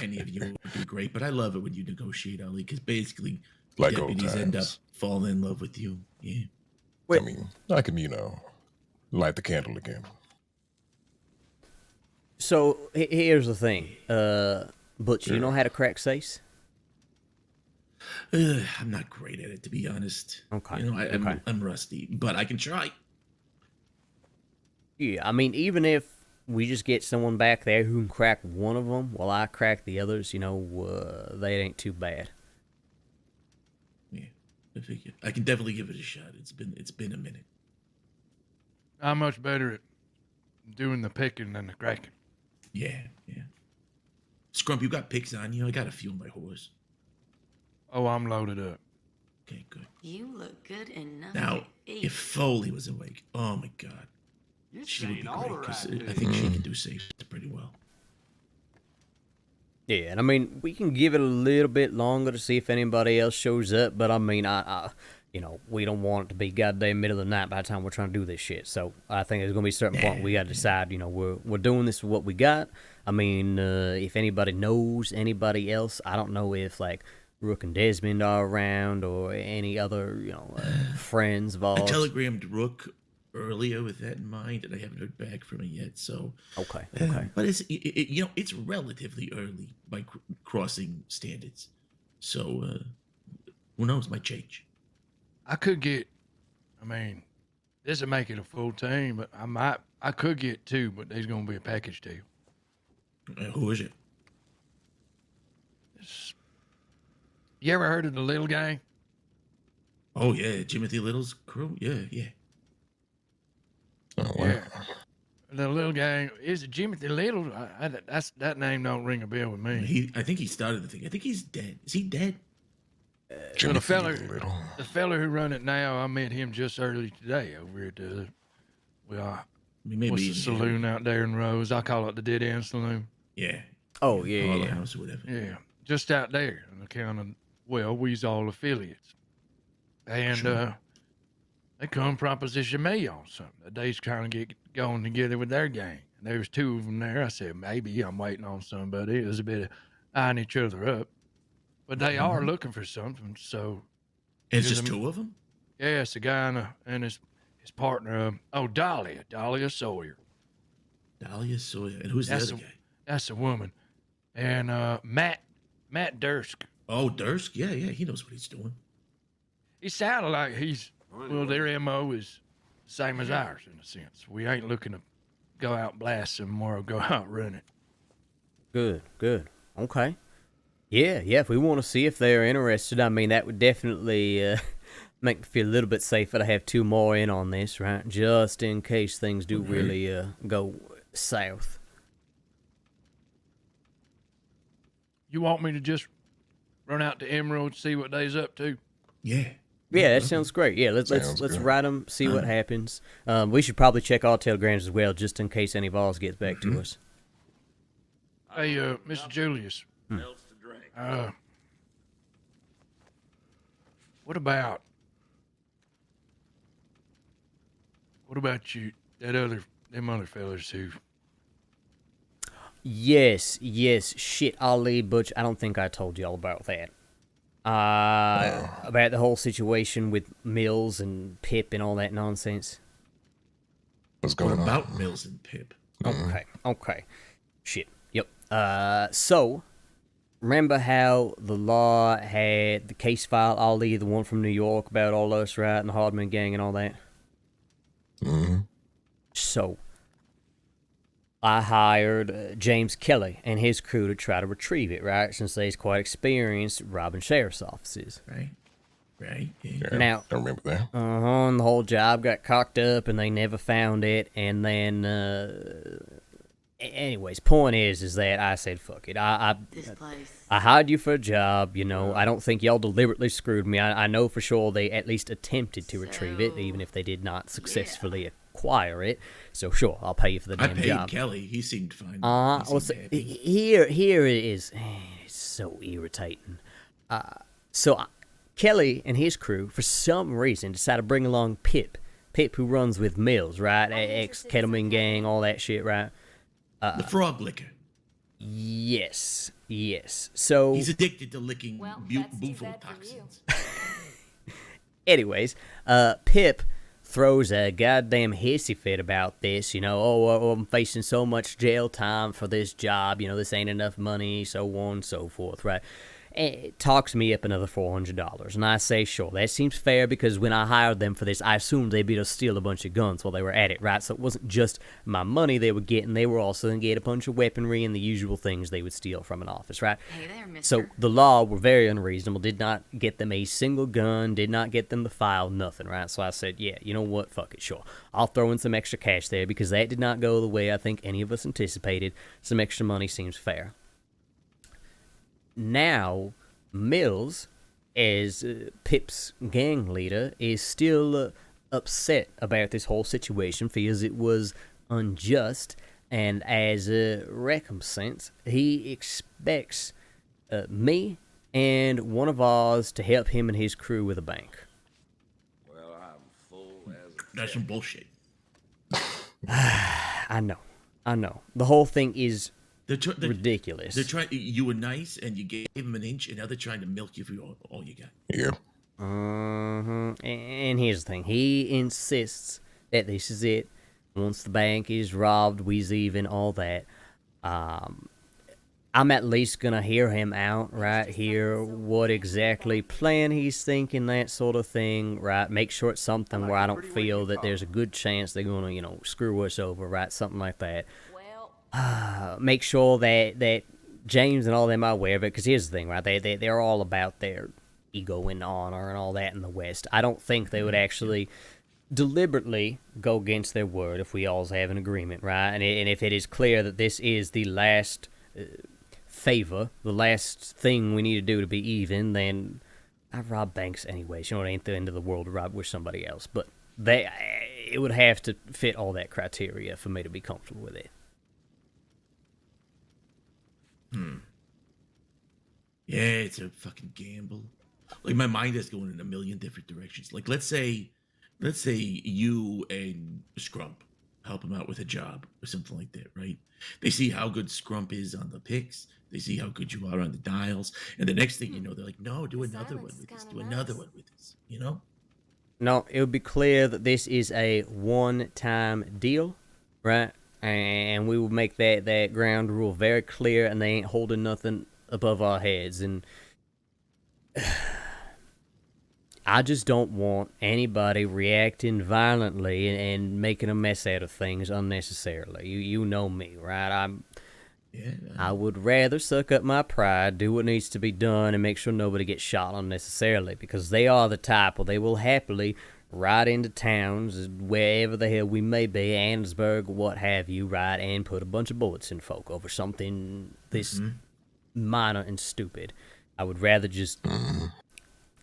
any of you would be great, but I love it when you negotiate, Ali, because basically Like old deputies end up times. falling in love with you. Yeah. Wait. I mean, I can, light the candle again. So here's the thing, Butch, you know how to crack safes? I'm not great at it, to be honest. Okay, You know, okay. I'm rusty, but I can try. Yeah, I mean, even if we just get someone back there who can crack one of them while I crack the others, that ain't too bad. Yeah, I figure I can definitely give it a shot. It's been a minute. I'm much better at doing the picking than the cracking. Yeah. Scrump, you got picks on you. I got a few on my horse. Oh, I'm loaded up. Okay, good. You look good enough. Now, to eat. if Foley was awake, oh my God, You're she would be saying all the great because right I things. think she can do safes pretty well. Yeah, and I mean, we can give it a little bit longer to see if anybody else shows up, but I mean, we don't want it to be goddamn middle of the night by the time we're trying to do this shit. So I think there's gonna be a certain point we gotta decide, we're doing this with what we got. I mean, if anybody knows anybody else, I don't know if like Rook and Desmond are around or any other, friends of I ours. telegrammed Rook earlier with that in mind, and I haven't heard back from him yet. So Okay. but it's relatively early by crossing standards. So who knows? Might change. I could get, this would make it a full team, but I could get two, but there's going to be a package deal. Who is it? You ever heard of the Little Gang? Oh yeah, Timothy Little's crew. Yeah. Oh, wow. Yeah. The Little Gang, is it Jimothy Little? That name don't ring a bell with me. I think he started the thing. I think he's dead. Is he dead? Jimmy the fella- Little. The fella who run it now, I met him just early today over at Maybe what's the in saloon out there in Rose? I call it the Dead End Saloon. Yeah. Oh, yeah, Harlow yeah. House or whatever. Yeah, just out there on account of, we's all affiliates. And Sure. they come proposition me on something. They's trying to get going together with their gang. And there was two of them there. I said, maybe I'm waiting on somebody. It was a bit of eyeing each other up. But they are looking for something, so... And it's There's just a- two of them? Yeah, it's a guy and his partner, Dahlia Sawyer. Dahlia Sawyer. And who's That's the a- other guy? That's a woman. And Matt Dursk. Oh, Dursk? Yeah, he knows what he's doing. He sounded like their MO is the same as ours in a sense. We ain't looking to go out and blast them or go out running. Good. Okay. Yeah, if we want to see if they're interested, I mean, that would definitely make me feel a little bit safer to have two more in on this, right? Just in case things do really go south. You want me to just run out to Emerald, see what they's up to? Yeah. Yeah, that sounds great. Yeah, let's Sounds let's good. write them, see what happens. We should probably check all telegrams as well, just in case any balls gets back to us. Hey, Mr. Julius, Else to drink. what about you, them other fellas who... Yes. Shit, Ali, Butch, I don't think I told you all about that. About the whole situation with Mills and Pip and all that nonsense. What's What going on? about Mills and Pip? Okay. Shit. Yep. So remember how the law had the case file, Ollie, the one from New York about all us, right, and the Hardman gang and all that? Mm-hmm. So, I hired James Kelly and his crew to try to retrieve it, right, since they's quite experienced robbing sheriff's offices. Right. Right. Yeah. Yeah, Now, I remember that. and the whole job got cocked up and they never found it, and then, anyways, point is that I said, fuck it. This place. I hired you for a job, you know. I don't think y'all deliberately screwed me. I know for sure they at least attempted to retrieve it, even if they did not successfully acquire it. So, sure, I'll pay you for the I damn paid job. Kelly. He seemed fine. He Well, seemed so, happy. here it is. It's so irritating. Kelly and his crew, for some reason, decided to bring along Pip. Pip, who runs with Mills, right? Ex-Kettleman gang, all that shit, right? The frog licker. Yes. So, He's addicted to licking Well, that's too bufo bad for you. toxins. anyways, Pip throws a goddamn hissy fit about this, you know, oh, I'm facing so much jail time for this job, you know, this ain't enough money, so on and so forth, right? And it talks me up another $400, and I say, sure, that seems fair, because when I hired them for this, I assumed they'd be able to steal a bunch of guns while they were at it, right? So it wasn't just my money they were getting, they were also going to get a bunch of weaponry and the usual things they would steal from an office, right? Hey there, mister. So the law were very unreasonable, did not get them a single gun, did not get them the file, nothing, right? So I said, yeah, you know what, fuck it, sure. I'll throw in some extra cash there, because that did not go the way I think any of us anticipated. Some extra money seems fair. Now, Mills, as Pip's gang leader, is still upset about this whole situation, feels it was unjust, and as a recompense, he expects me and one of ours to help him and his crew with a bank. Well, I'm full as a That's some bullshit. I know. The whole thing is ridiculous. They're trying. You were nice, and you gave them an inch, and now they're trying to milk you for all you got. Yeah. And here's the thing. He insists that this is it. Once the bank is robbed, we's even, all that. I'm at least going to hear him out, right? Hear what exactly plan he's thinking, that sort of thing, right? Make sure it's something where I don't feel that there's a good chance they're going to, you know, screw us over, right? Something like that. Make sure that James and all them are aware of it, because here's the thing, right? They're all about their ego and honor and all that in the West. I don't think they would actually deliberately go against their word if we all have an agreement, right? And if it is clear that this is the last favor, the last thing we need to do to be even, then I rob banks anyways. You know, it ain't the end of the world to rob with somebody else. But it would have to fit all that criteria for me to be comfortable with it. Yeah, it's a fucking gamble. Like, my mind is going in a million different directions. Like, let's say you and Scrump help him out with a job or something like that, right? They see how good Scrump is on the picks. They see how good you are on the dials. And the next thing you know, they're like, no, do another one with this. Do another one with this, you know? No, it would be clear that this is a one-time deal, right? And we will make that ground rule very clear, and they ain't holding nothing above our heads. And I just don't want anybody reacting violently and making a mess out of things unnecessarily. You know me, right? I would rather suck up my pride, do what needs to be done, and make sure nobody gets shot unnecessarily, because they are the type where they will happily ride into towns, wherever the hell we may be, Annesburg, what have you, right, and put a bunch of bullets in folk over something this minor and stupid. I would rather just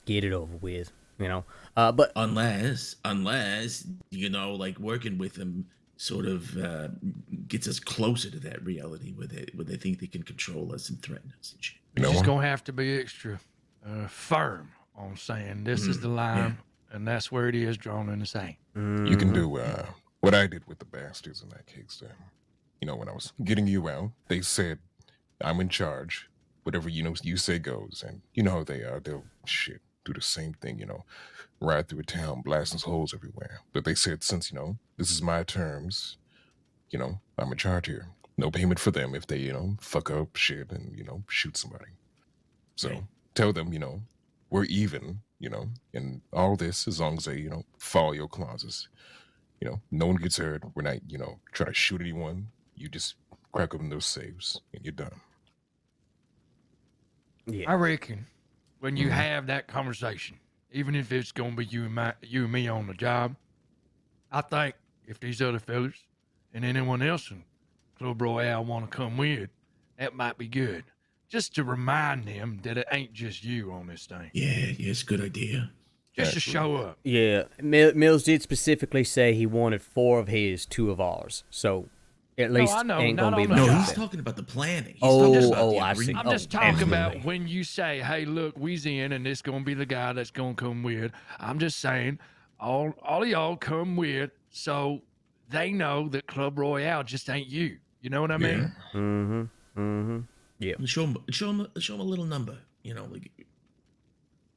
get it over with, you know. But unless you know, like, working with them sort of gets us closer to that reality where they think they can control us and threaten us and shit. You're just gonna have to be extra firm on saying this is the line, and that's where it is, drawn in the sand. You can do what I did with the bastards in that case. You know, when I was getting you out, they said, I'm in charge. Whatever, you know, you say goes. And you know how they are. They'll do the same thing, you know, ride through a town, blasting holes everywhere. But they said, since, you know, this is my terms, you know, I'm in charge here. No payment for them if they, you know, fuck up shit and, you know, shoot somebody. So Right. tell them, we're even, and all this as long as they, follow your clauses. No one gets hurt. We're not, trying to shoot anyone. You just crack open those safes and you're done. Yeah. I reckon when you Mhm. have that conversation, even if it's gonna be you and me on the job, I think if these other fellas and anyone else in Club Royale want to come with, that might be good. Just to remind them that it ain't just you on this thing. Yeah, it's a good idea. Just to Actually, show up. Yeah, Mills did specifically say he wanted 4 of his, 2 of ours. So at No, least I know, ain't not gonna be on the much No, job. of he's that. talking about the planning. He's Oh, talking about the I see. agreement. I'm just Oh, talking about absolutely. when you say, "Hey, look, we's in, and this gonna be the guy that's gonna come with." I'm just saying, all of y'all come with, so they know that Club Royale just ain't you. You know what I mean? yeah, Mm-hmm. Mm-hmm. Yeah. And show him a little number. Like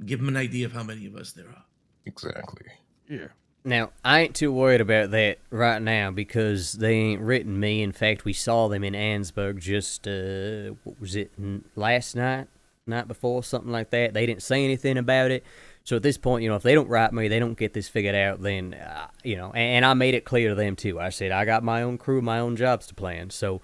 give him an idea of how many of us there are. exactly. Yeah. Now, I ain't too worried about that right now because they ain't written me. In fact, we saw them in Ansburg just, what was it, last night before, something like that. They didn't say anything about it. So at this point, if they don't write me, they don't get this figured out, then, and I made it clear to them too. I said, I got my own crew, my own jobs to plan. So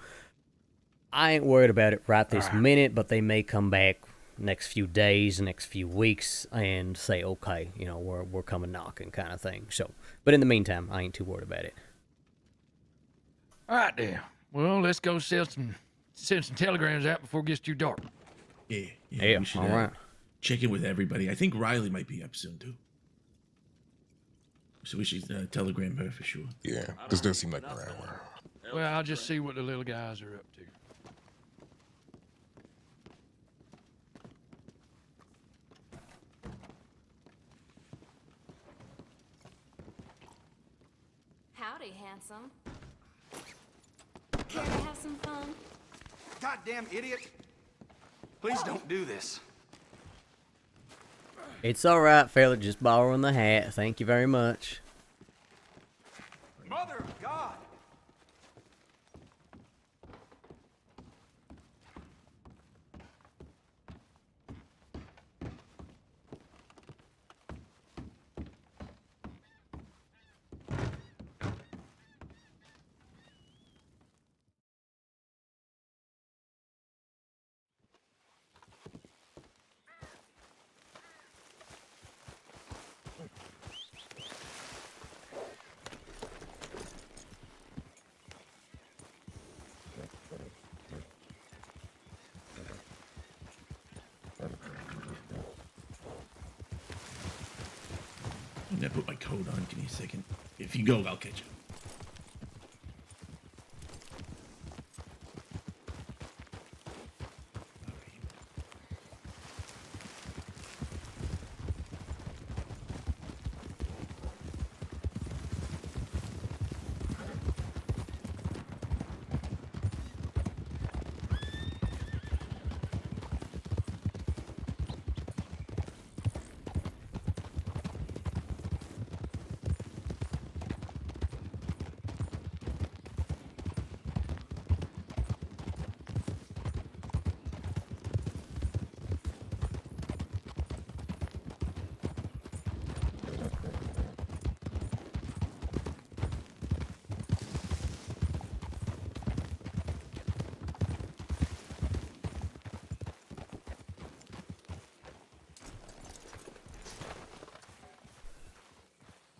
I ain't worried about it right this minute, but they may come back next few days, next few weeks, and say, okay, we're coming knocking, kind of thing. So, but in the meantime, I ain't too worried about it. All right then. Well, let's go send some telegrams out before it gets too dark. Yeah, Yeah, we should all right. check in with everybody. I think Riley might be up soon too. So we should telegram her for sure. Yeah, this does seem like an hour. Well, I'll just see what the little guys are up to. Howdy, handsome. Care to have some fun? Goddamn idiot. Please don't do this. It's all right, fella. Just borrowing the hat. Thank you very much. Mother of God. I'm gonna put my coat on. Give me a second. If you go, I'll catch you.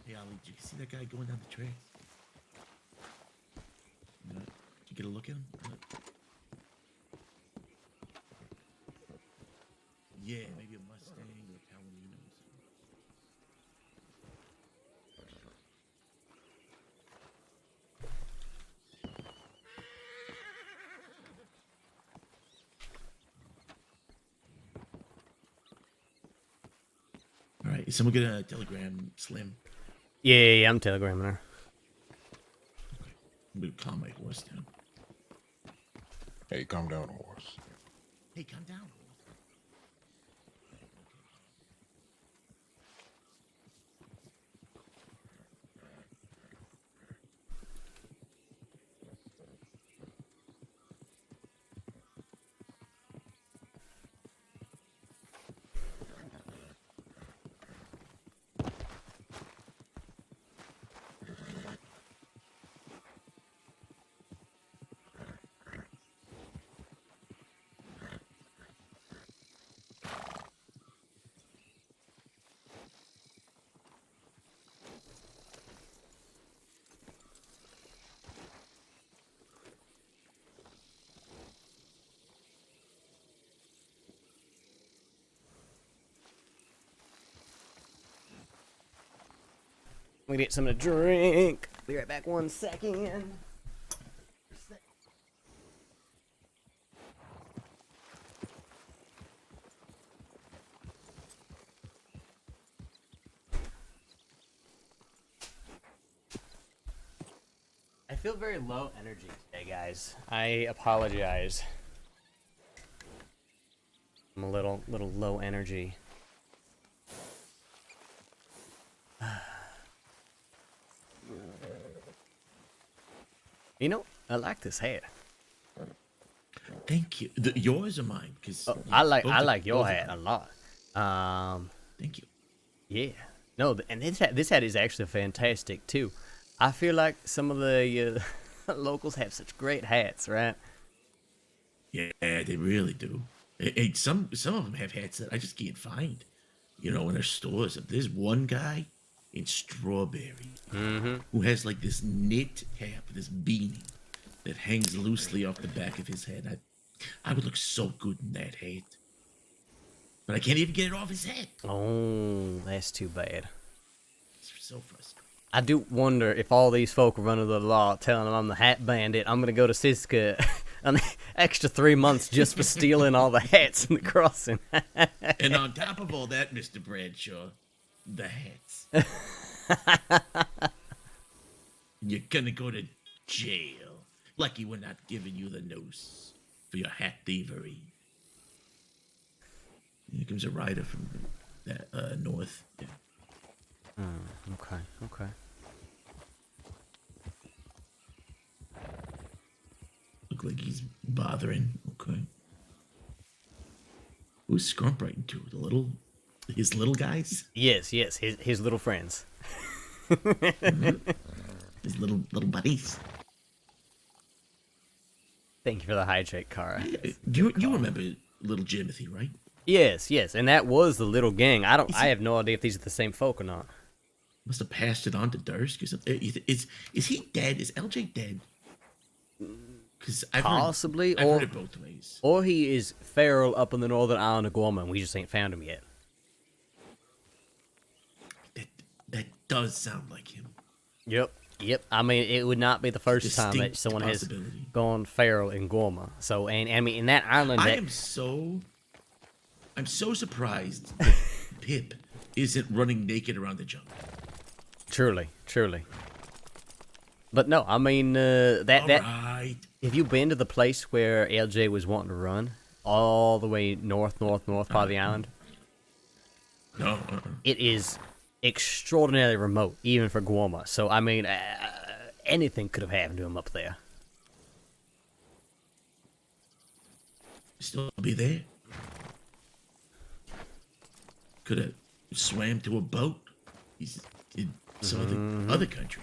Hey, Ollie, did you see that guy going down the tracks? No. Did you get a look at him? No. Yeah, maybe a Mustang or a Palomino. All right, is someone gonna telegram Slim? Yeah, I'm telegramming her. I'm gonna calm my horse down. Hey, calm down, horse. Hey, calm down. Let me get something to drink. Be right back 1 second. I feel very low energy today, guys. I apologize. I'm a little low energy. You know, I like this hat. Thank you. Yours or mine? Because I like your hat a lot. Thank you. Yeah. No, and this hat is actually fantastic too. I feel like some of the locals have such great hats, right? Yeah, they really do. Some of them have hats that I just can't find. You know, in their stores. There's one guy in Strawberry who has like this knit cap, this beanie that hangs loosely off the back of his head. I would look so good in that hat. But I can't even get it off his head. Oh, that's too bad. It's so frustrating. I do wonder if all these folk are under the law telling them I'm the hat bandit. I'm going to go to Siska an extra 3 months just for stealing all the hats in the crossing. And on top of all that, Mr. Bradshaw, the hats. You're gonna go to jail. Lucky we're not giving you the noose for your hat thievery. Here comes a rider from that north. Yeah. Okay. Look like he's bothering. Okay. Who's Scrump writing to? His little guys? Yes, his little friends. His little buddies. Thank you for the hijack, Kara. You remember Little Jimothy, right? Yes, and that was the little gang. I have no idea if these are the same folk or not. Must have passed it on to Durst. Is he dead? Is LJ dead? Because Possibly, I've heard it both ways. Or he is feral up on the northern island of Guam, and we just ain't found him yet. That does sound like him. Yep. I mean, it would not be the first time that someone has gone feral in Guam. So, and I mean, in that island, I'm so surprised that Pip isn't running naked around the jungle. Truly. But no, I mean, Right. Have you been to the place where LJ was wanting to run? All the way north part of the island? No. It is extraordinarily remote, even for Guama. So, I mean, anything could have happened to him up there. Still be there. Could have swam to a boat. He's in some other country.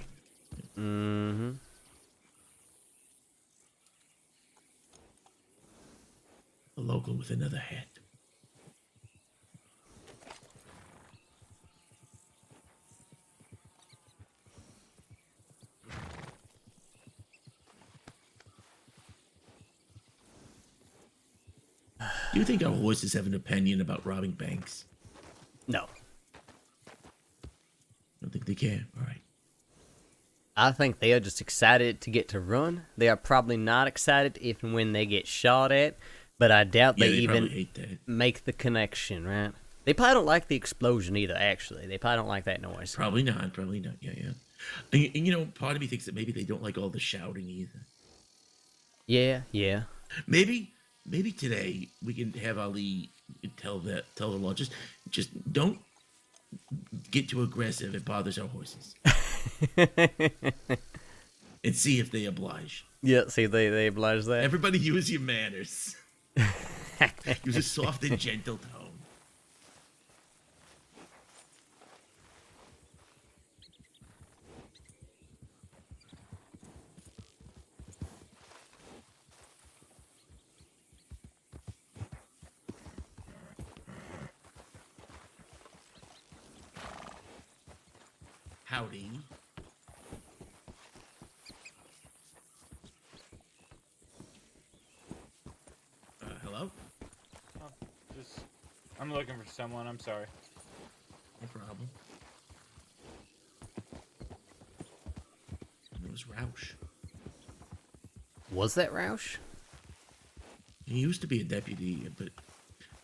Mm-hmm. A local with another hat. Do you think our horses have an opinion about robbing banks? No. I don't think they care. All right. I think they are just excited to get to run. They are probably not excited if and when they get shot at, but I doubt they even hate that. make the connection, right? They probably don't like the explosion either, actually. They probably don't like that noise. Probably not. Yeah. And, you know, part of me thinks that maybe they don't like all the shouting either. Yeah. Maybe today we can have Ali tell the law, just don't get too aggressive. It bothers our horses. And see if they oblige. Yeah, see, they oblige that. Everybody use your manners. Use a soft and gentle tone. Howdy. Hello? I'm looking for someone. I'm sorry. No problem. was Roush. Was that Roush? He used to be a deputy, but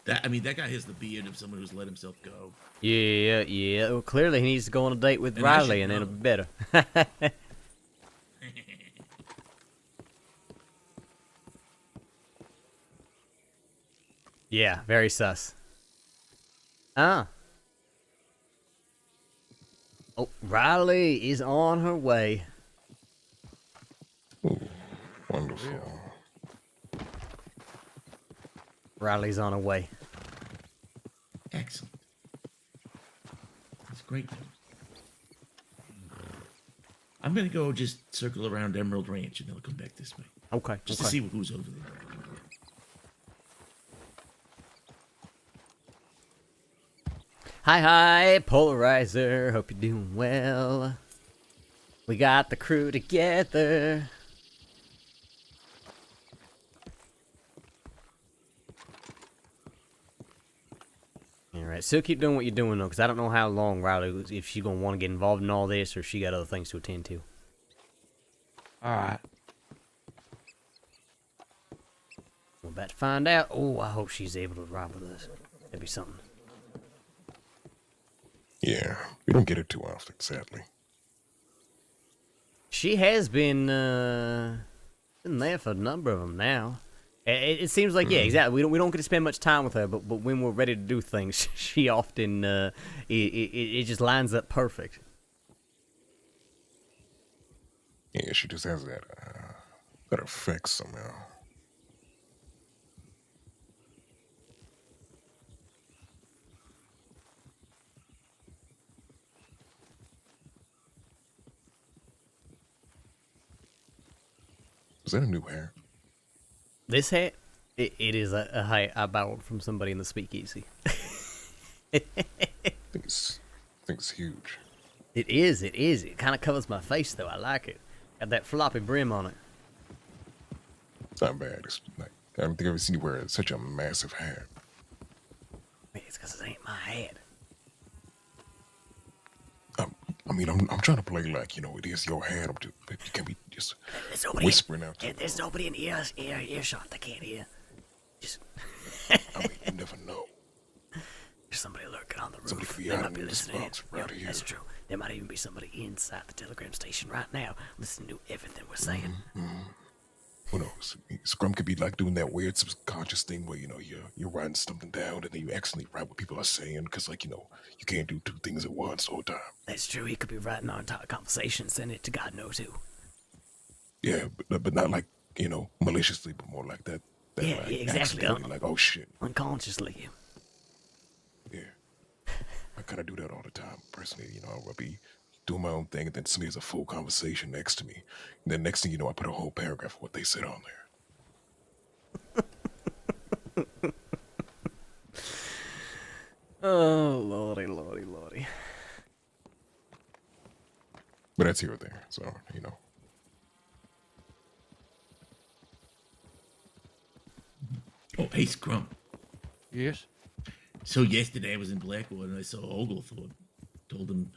that guy has the beard of someone who's let himself go. Yeah. Well, clearly he needs to go on a date with And I Riley, should and it'll know. be better. Yeah, very sus. Ah. Oh, Riley is on her way. Ooh, wonderful. Riley's on her way. Excellent. That's great news. I'm gonna go just circle around Emerald Ranch, and then I'll come back this way. Okay. Just to see who's over there. Hi, Polarizer. Hope you're doing well. We got the crew together. Alright, still keep doing what you're doing, though, because I don't know how long Riley, if she's going to want to get involved in all this, or she got other things to attend to. All right. We're about to find out. Oh, I hope she's able to ride with us. That'd be something. Yeah, we don't get it too often, sadly. She has been there for a number of them now. It seems like, yeah, exactly. We don't get to spend much time with her, but when we're ready to do things, she often it just lines up perfect. Yeah, she just has that effect somehow. Is that a new hair? This hat, it is a hat I borrowed from somebody in the speakeasy. I think it's huge. It is. It kind of covers my face, though. I like it. Got that floppy brim on it. It's not bad. It's like, I don't think I've ever seen you wear such a massive hat. Man, it's because it ain't my hat. I mean, I'm trying to play like, it is your hat. But you can't be just whispering out. There's nobody in earshot that can't hear. Just I mean, you never know. there's somebody lurking on the roof. Somebody They could be might be out in the listening. spots right here. That's true. There might even be somebody inside the telegram station right now listening to everything we're saying. Who knows? Scrum could be like doing that weird subconscious thing where, you're writing something down and then you accidentally write what people are saying because, you can't do two things at once all the time. That's true. He could be writing our entire conversation and sending it to God knows who. Yeah, but not like, maliciously, but more like that. Yeah, like, exactly. accidentally, like, oh shit. Unconsciously. Yeah. I kind of do that all the time, personally. I'll be doing my own thing, and then somebody has a full conversation next to me. And then next thing you know, I put a whole paragraph of what they said on there. Oh, lordy. But that's here or there, so, Oh, hey, Scrum. Yes. So yesterday I was in Blackwater and I saw Oglethorpe. Told him,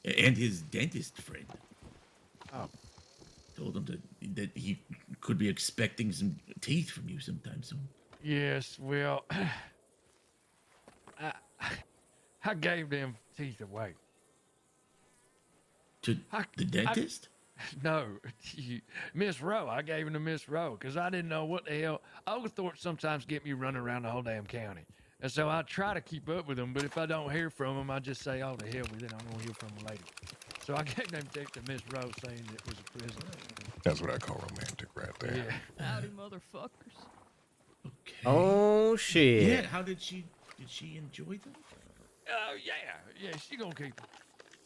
and his dentist friend. Oh. Told him that he could be expecting some teeth from you sometime soon. Yes. Well, I gave them teeth away. To the dentist? No, Miss Rowe. I gave him to Miss Rowe because I didn't know what the hell. Oglethorpe sometimes get me running around the whole damn county. And so I try to keep up with them, but if I don't hear from them, I just say, oh, the hell with it. I'm going to hear from them later. So I gave them text to Miss Rowe saying it was a prison. that's what I call romantic right there. Yeah. Howdy, motherfuckers. Okay. Oh, shit. Yeah, how did she enjoy them? Oh, yeah, she going to keep them.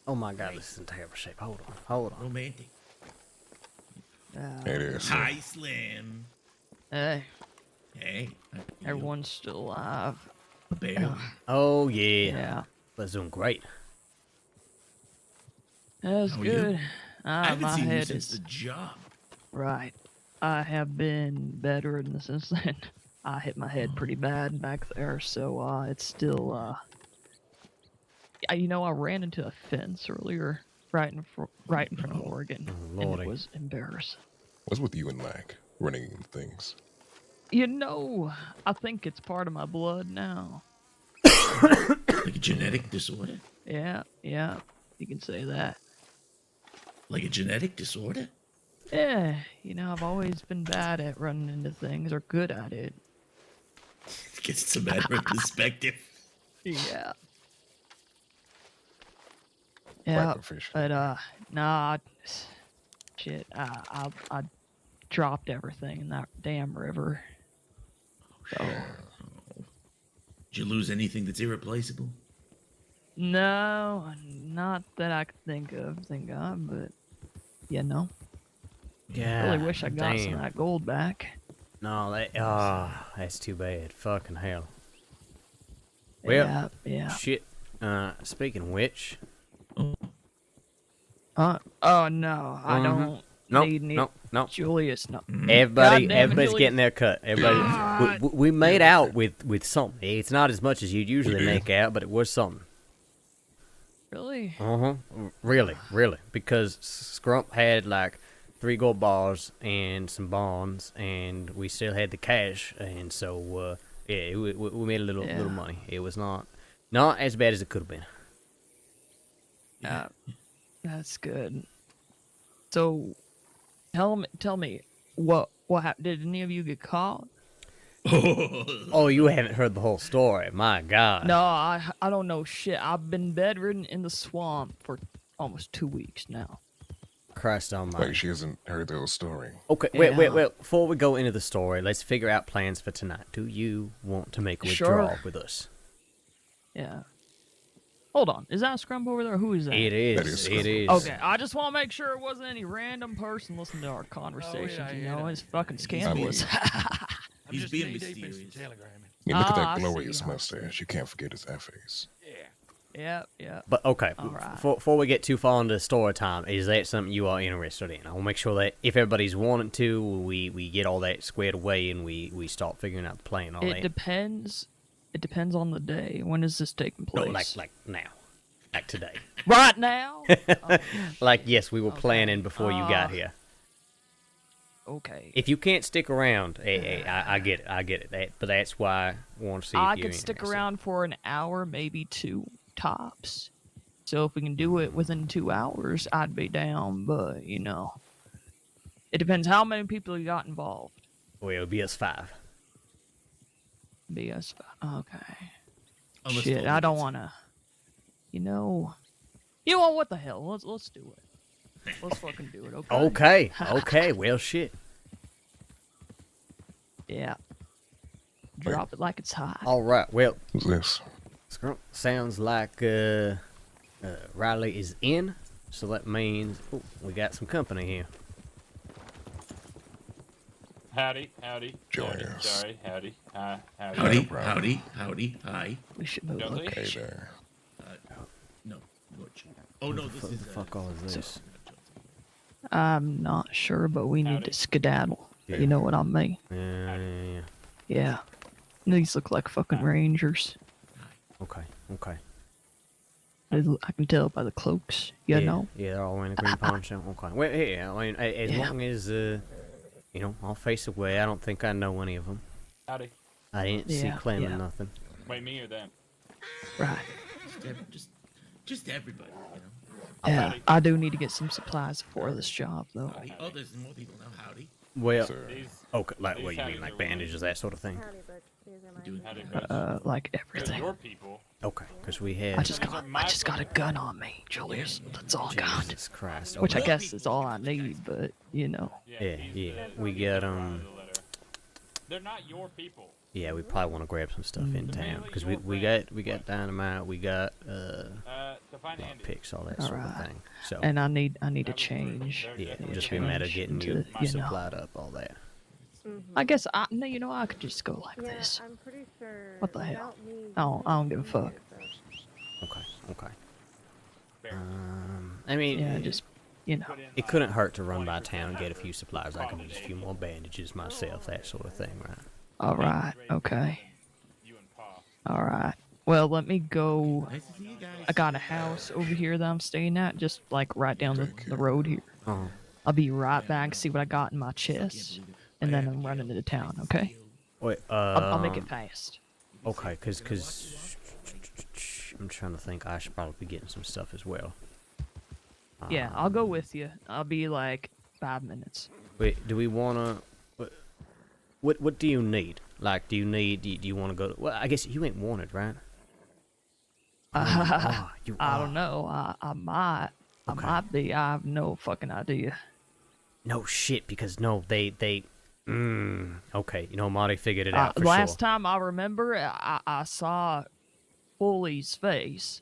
Oh, my God, this is in terrible shape. Hold on. Romantic. It is. Hi, Slim. Hey, Hey. everyone's still alive. Barely. Oh, yeah. Yeah, That's doing great. that's How are you? good. I haven't My seen you head since is the job. right. I have been bedridden since then. I hit my head pretty bad back there, so it's still. I ran into a fence earlier right in front of Oregon, and Lordy. it was embarrassing. What's with you and Mac running into things? You know, I think it's part of my blood now. Like a genetic disorder? Yeah, you can say that. Like a genetic disorder? Yeah, I've always been bad at running into things, or good at it. I guess it's a matter of perspective. Yeah. Quite Yeah, proficient. but nah, shit, I dropped everything in that damn river. So Did you lose anything that's irreplaceable? no, not that I could think of, thank God, but I Yeah. really wish I got some damn. of that gold back. No, that's too bad. Fucking hell. Well, Yeah. shit. Speaking of which, Oh no, I don't need any. no. Julius, no. Everybody's Julius. getting their cut. Everybody, we made out with something. It's not as much as you'd usually make out, but it was something. Really? Really, because Scrump had like 3 gold bars and some bonds, and we still had the cash, and so yeah, we made a little money. It was not as bad as it could have been. That's good. So, tell me, what happened? Did any of you get caught? Oh, you haven't heard the whole story. My God. No, I don't know shit. I've been bedridden in the swamp for almost 2 weeks now. Christ almighty. Like she hasn't heard the whole story. Okay, wait. Before we go into the story, let's figure out plans for tonight. Do you want to make a withdrawal with us? Yeah. Hold on. Is that a Scrump over there? Who is that? It is. That is It is. Okay, I just want to make sure it wasn't any random person listening to our conversations. It's fucking scandalous. He's being mysterious. You look at I that see glorious how it mustache. You can't forget his face. Yeah. But okay, Alright. before we get too far into story time, is that something you are interested in? I will make sure that if everybody's wanting to, we get all that squared away and we start figuring out the plan. And all It that. depends. It depends on the day. When is this taking No, place? like now, like today. Right now? Like yes, we were planning before you got here. Okay. If you can't stick around, I get it. But that's why I want to see if I you're could stick interested. around for an hour, maybe 2 tops. So if we can do it within 2 hours, I'd be down. But it depends how many people you got involved. Well, it'll be us 5. BS. Okay. Unless Shit, Foley I don't gets- want to. What the hell? Let's do it. Let's fucking do it. Okay. Okay. Well, shit. Yeah. Drop it like it's hot. All right. Well, Who's this? sounds like Riley is in, so that means we got some company here. Howdy. Julius. Sorry, howdy. Howdy. Howdy. Hi. We should move Dudley? Hey location. there. No. Oh no, this What is the fuck all is this? I'm not sure, but we need Howdy. to skedaddle. Yeah. You know what I mean? Yeah. Yeah. These look like fucking rangers. Okay. I can tell by the cloaks. You know? Yeah, they're all wearing a green poncho. Okay. Well, yeah, I mean, as Yeah. long as, I'll face away. I don't think I know any of them. Howdy. I didn't see Yeah, claiming yeah. nothing. Wait, me or them? Right. Just everybody, Yeah, Howdy. I do need to get some supplies for this job, though. Howdy. Oh, there's more people now. Howdy. Well, Sir. These, okay, like, these what you howdies mean, like are bandages, that sort of thing? Doing Howdy, bitch. Like They're everything. your people. Okay, because we I have... just got a gun on me, Julius. That's all I got. Jesus Christ. Which I Okay. guess is all I need, but Yeah, he's yeah. the- We the got, guy with the letter. They're not your people. Yeah, we probably want to grab some stuff in town Mainly because your we friends. got dynamite, we got To find Andy. picks, all that sort of Alright. thing. So and I need a That was change. rude. yeah, They're it'll just be a matter of getting you into, supplied up, all that. I guess I could just go like this. I'm pretty sure. What the hell? I don't give a fuck. Okay. I mean, Yeah, just it couldn't hurt to run by town and get a few supplies. I can use a few more bandages myself, that sort of thing, right? All right. Okay. You and Pa. All right. Well, let me go. Nice to see you guys. I got a house over here that I'm staying at, just like right down the road here. I'll be right back, see what I got in my chest, and then I'm running into town, okay? Wait, I'll make it fast. Okay, cause I'm trying to think. I should probably be getting some stuff as well. Yeah, I'll go with you. I'll be like 5 minutes. Wait, do we wanna? What do you need? Like, do you want to go? Well, I guess you ain't wanted, right? You I are. don't know. I might. I might be. I have no fucking idea. No shit, because no, they. Okay, you know, Marty figured it out for last sure. time I remember, I saw Foley's face.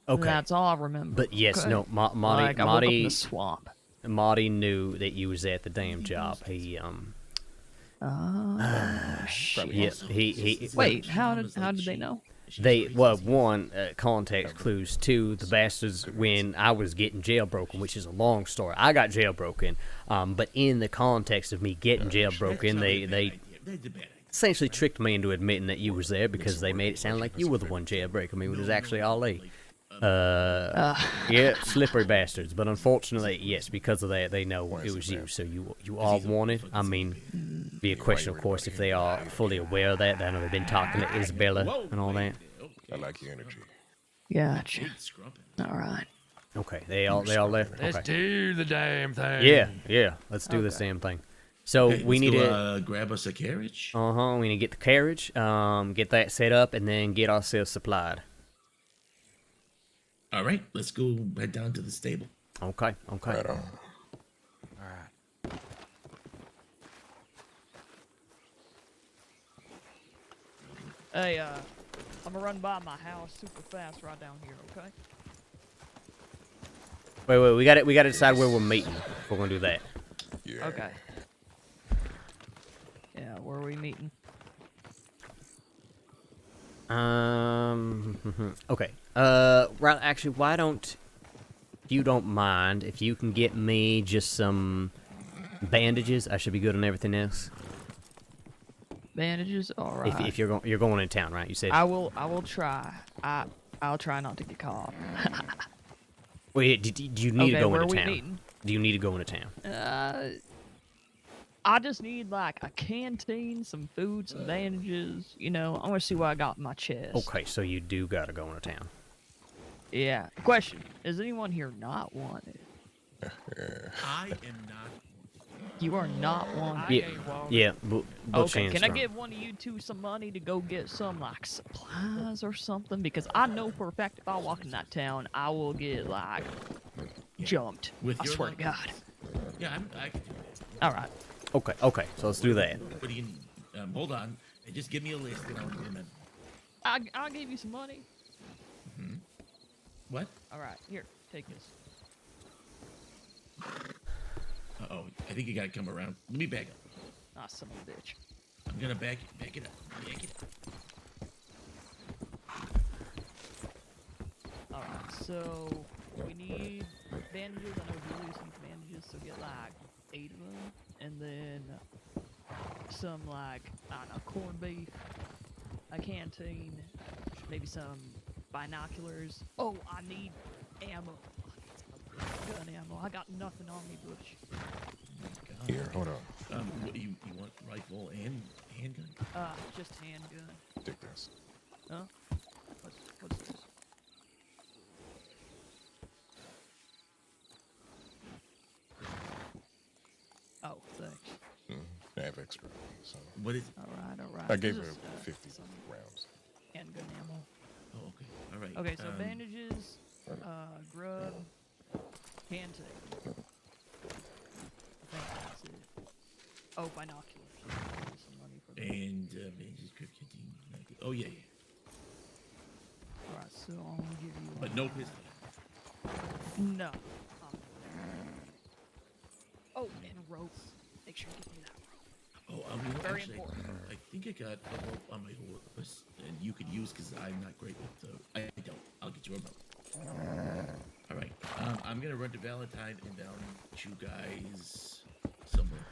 Okay, That's all I remember. but yes, okay? no, I woke up in Marty, the swamp. Marty knew that you was at the damn job. He Shit. yeah, he. Wait, how did they know? They, well, one, context clues. Two, the bastards, when I was getting jailbroken, which is a long story. I got jailbroken, but in the context of me getting jailbroken, they essentially tricked me into admitting that you was there because they made it sound like you were the one jailbreaking me when it was actually Ali. Yeah, slippery bastards. But unfortunately, yes, because of that, they know it was you. So you are wanted. I mean, be a question, of course, if they are fully aware of that. I know they've been talking to Isabella and all that. I like your energy. Gotcha. All right. Okay, they all left. Let's Okay. do the damn thing. Yeah. Let's do this damn thing. So we need to grab us a carriage. We need to get the carriage, get that set up, and then get ourselves supplied. All right, let's go head down to the stable. Okay. Right on. All right. Hey, I'm gonna run by my house super fast right down here, okay? Wait, we got to decide where we're meeting if we're gonna do that. Yeah. Okay. Yeah, where are we meeting? Okay. Right. Actually, why don't you don't mind if you can get me just some bandages? I should be good on everything else. Bandages, all right. If you're going in town, right? You said. I will try. I'll try not to get caught. Wait, do you need to go where into are we town? meeting? Do you need to go into town? I just need like a canteen, some food, some bandages. You know, I want to see what I got in my chest. Okay, so you do gotta go into town. Yeah. Question: is anyone here not wanted? I am not. You are not wanted. Yeah. Okay, can I give one of you two some money to go get some like supplies or something? Because I know for a fact if I walk in that town, I will get like jumped. With I your swear to luck. God. Yeah, I can do that. All right. Okay. So let's do that. What do you need? Hold on. And just give me a list and I'll remember. I'll give you some money. What? All right, here, take this. Uh-oh, I think you gotta come around. Let me back up. Ah, son of a bitch. I'm gonna back it up. Back it up. All right, so we need bandages. I know Julius needs bandages, so get like 8 of them, and then some like I don't know, corned beef, a canteen, maybe some binoculars. Oh, I need ammo. Gun ammo. I got nothing on me, Butch. Here, hold on. What, you want rifle and handgun? Just handgun. Take this. Huh? What's this? Oh, thanks. I have extra. So What is? All right. I gave her Just, 50 some rounds. handgun ammo. Oh, okay. All right. Okay, so bandages, grub, canteen. I think that's it. Oh, binoculars. Some money for that. And bandages, grip, canteen. Oh yeah. Alright, so I'm gonna give you. But no pistol. No. Oh, and a rope. Make sure you give me that rope. Oh, I mean, Very actually, important. I think I got a rope on my horse, and you could use because I'm not great with the. I don't. I'll get you a rope. All right. I'm gonna run to Valentine and down you guys somewhere.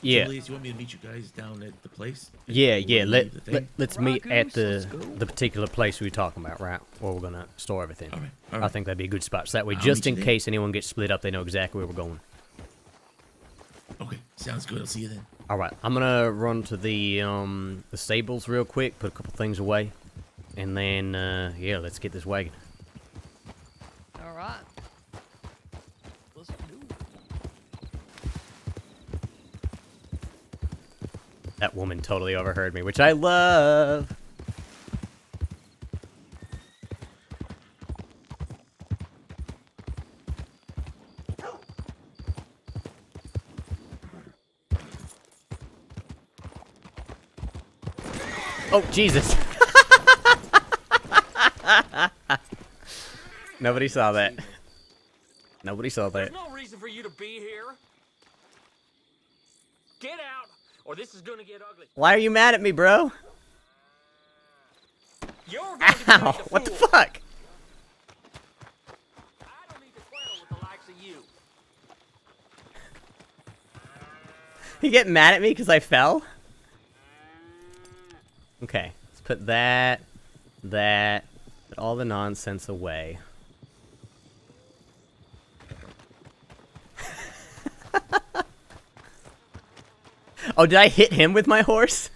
Yeah. Julius, you want me to meet you guys down at the place? Yeah, Before yeah. we leave the thing? Let's meet Right, at Goose, let's go. the particular place we were talking about, right? Where we're gonna store everything. All right. I think that'd be a good spot. So that way, I'll just meet in you there. case anyone gets split up, they know exactly where we're going. Okay, sounds good. I'll see you then. All right, I'm gonna run to the stables real quick, put a couple things away, and then yeah, let's get this wagon. All right. Let's do it. That woman totally overheard me, which I love. Oh, Jesus. Nobody saw that. Nobody saw that. There's no reason for you to be here. Get out, or this is gonna get ugly. Why are you mad at me, bro? You're going to be Ow, made a what the fool. fuck? I don't need to quarrel with the likes of you. You get mad at me because I fell? Okay, let's put that, put all the nonsense away. Oh, did I hit him with my horse?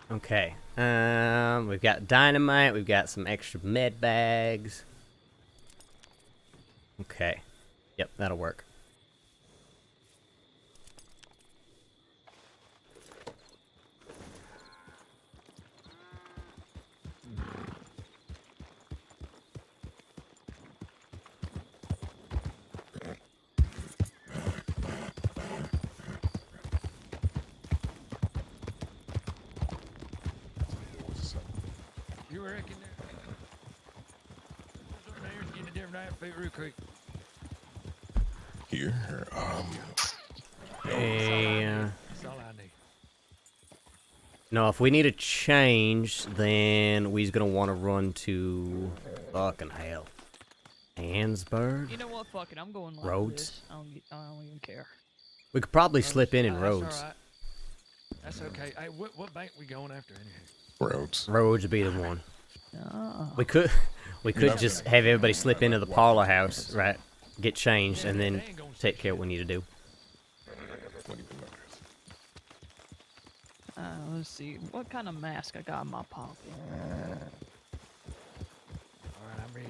Okay. We've got dynamite. We've got some extra med bags. Okay. Yep, that'll work. You reckon there? Something there getting a different outfit real quick. Here. That's all I need. No, if we need a change, then we's gonna want to run to fucking hell, Hansburg. You know what? Fuck it. I'm going like Rhodes? this. I don't even care. We could probably slip in That's Rhodes. all right. That's okay. Hey, what bank we going after anyhow? Roads. Rhodes would be the one. Ah. We could just have everybody slip into the parlor house, right? Get changed, and then take care of what we need to do. Let's see. What kind of mask I got in my pocket? All right, I'm ready.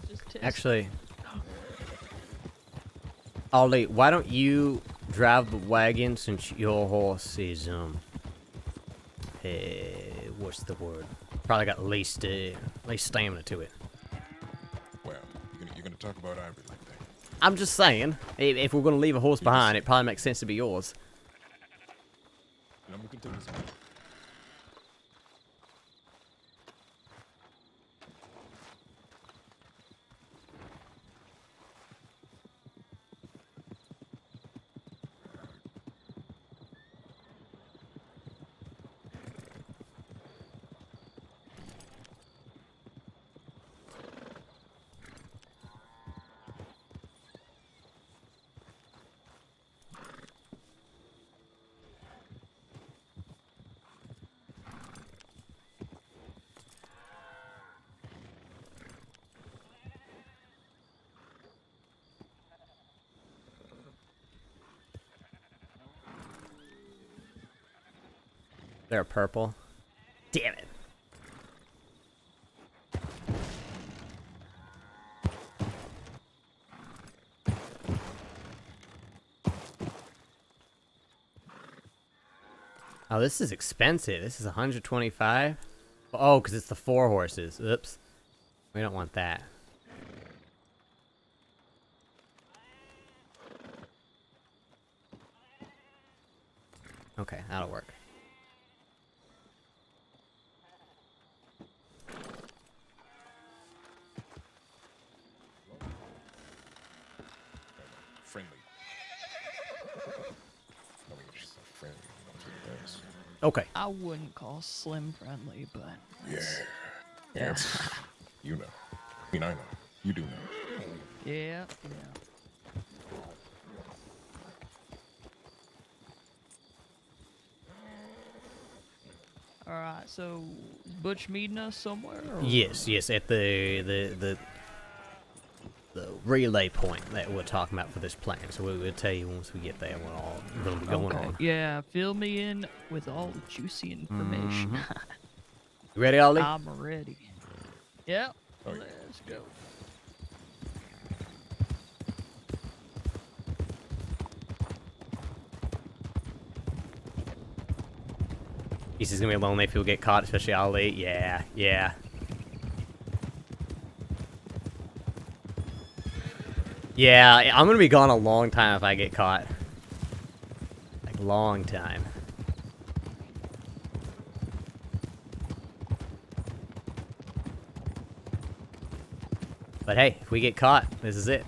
Just test. Actually, Ollie, why don't you drive the wagon since your horse is what's the word? Probably got least stamina to it. Well, you're gonna talk about Ivory like that. I'm just saying, if we're gonna leave a horse behind, it probably makes sense to be yours. And I'm gonna continue this. They're purple. Damn it. Oh, this is expensive. This is 125. Oh, because it's the 4 horses. Oops. We don't want that. Okay, that'll work. friendly. I mean, she's not friendly. That's, Okay. I wouldn't call Slim friendly, but yeah. yeah. That's, you know. I mean, I know. You do know. Yeah. All right, so is Butch meeting us somewhere? Or? Yes, at the relay point that we're talking about for this plan. So we'll tell you once we get there what all going to be going on. Yeah, fill me in with all the juicy information. You ready, Ollie? I'm ready. Yep. Oh, yeah. Let's go. He's just gonna be lonely if he'll get caught, especially Ollie. Yeah. Yeah, I'm gonna be gone a long time if I get caught. Like, long time. But hey, if we get caught, this is it.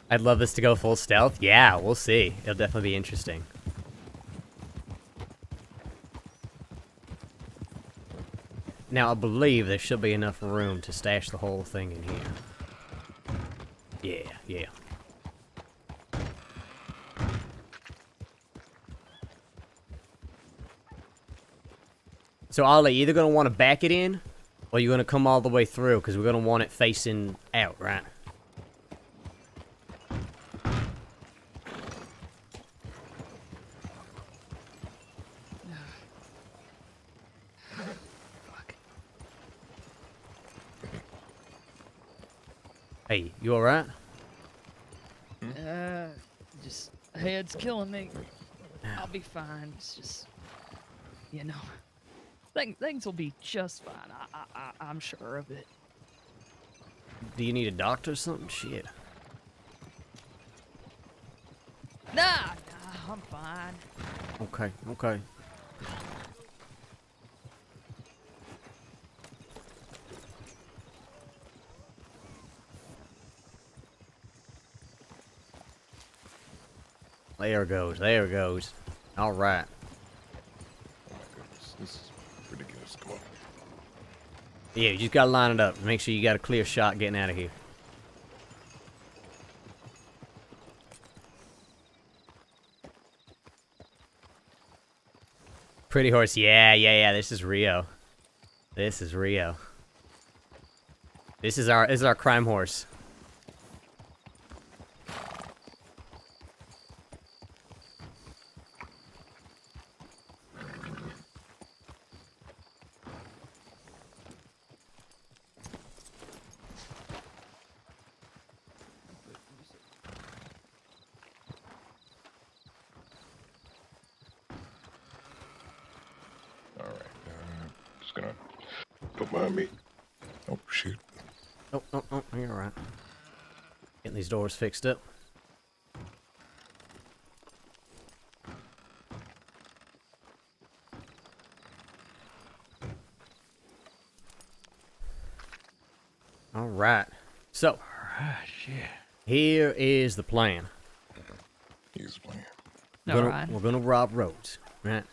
I'd love this to go full stealth. Yeah, we'll see. It'll definitely be interesting. Now, I believe there should be enough room to stash the whole thing in here. Yeah. So, Ollie, you're either going to want to back it in, or you're going to come all the way through, because we're going to want it facing out, right? Hey, you alright? Just head's killing me. I'll be fine. It's just, you know, things will be just fine. I'm sure of it. Do you need a doctor or something? Shit. Nah, I'm fine. Okay. There goes. All right. Oh my goodness, this is ridiculous. Come on. Yeah, you just gotta line it up. Make sure you got a clear shot getting out of here. Pretty horse, yeah. This is Rio. This is our crime horse. All right. Just gonna go behind me. Oh, shoot. Oh, you're all right. Getting these doors fixed up. All right. So, here is the plan. Here's the plan. We're gonna rob roads, right?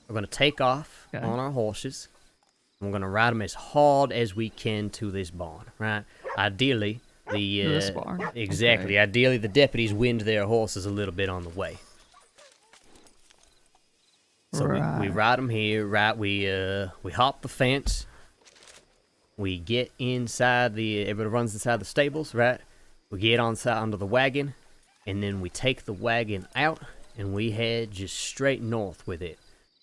We're gonna take off on our horses. We're gonna ride them as hard as we can to this barn, right? Ideally, this barn. Exactly. Okay. Ideally, the deputies wind their horses a little bit on the way. So we ride them here, right? We hop the fence. We get inside everybody runs inside the stables, right? We get onto the wagon, and then we take the wagon out, and we head just straight north with it.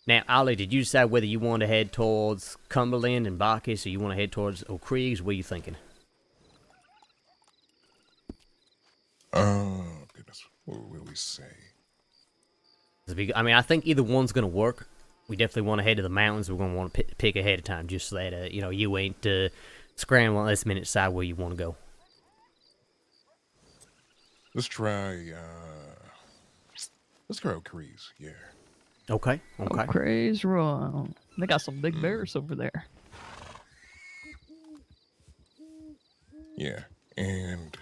Now, Ollie, did you decide whether you want to head towards Cumberland and Bacchus, or you want to head towards Oak Creeks? What are you thinking? Oh, goodness. What will we say? I mean, I think either one's going to work. We definitely want to head to the mountains. We're going to want to pick ahead of time, just so that, you ain't scrambling last minute to decide where you want to go. let's try O'Cree's. Yeah. Okay. Okay. Crazy run. They got some big bears over there. Yeah. And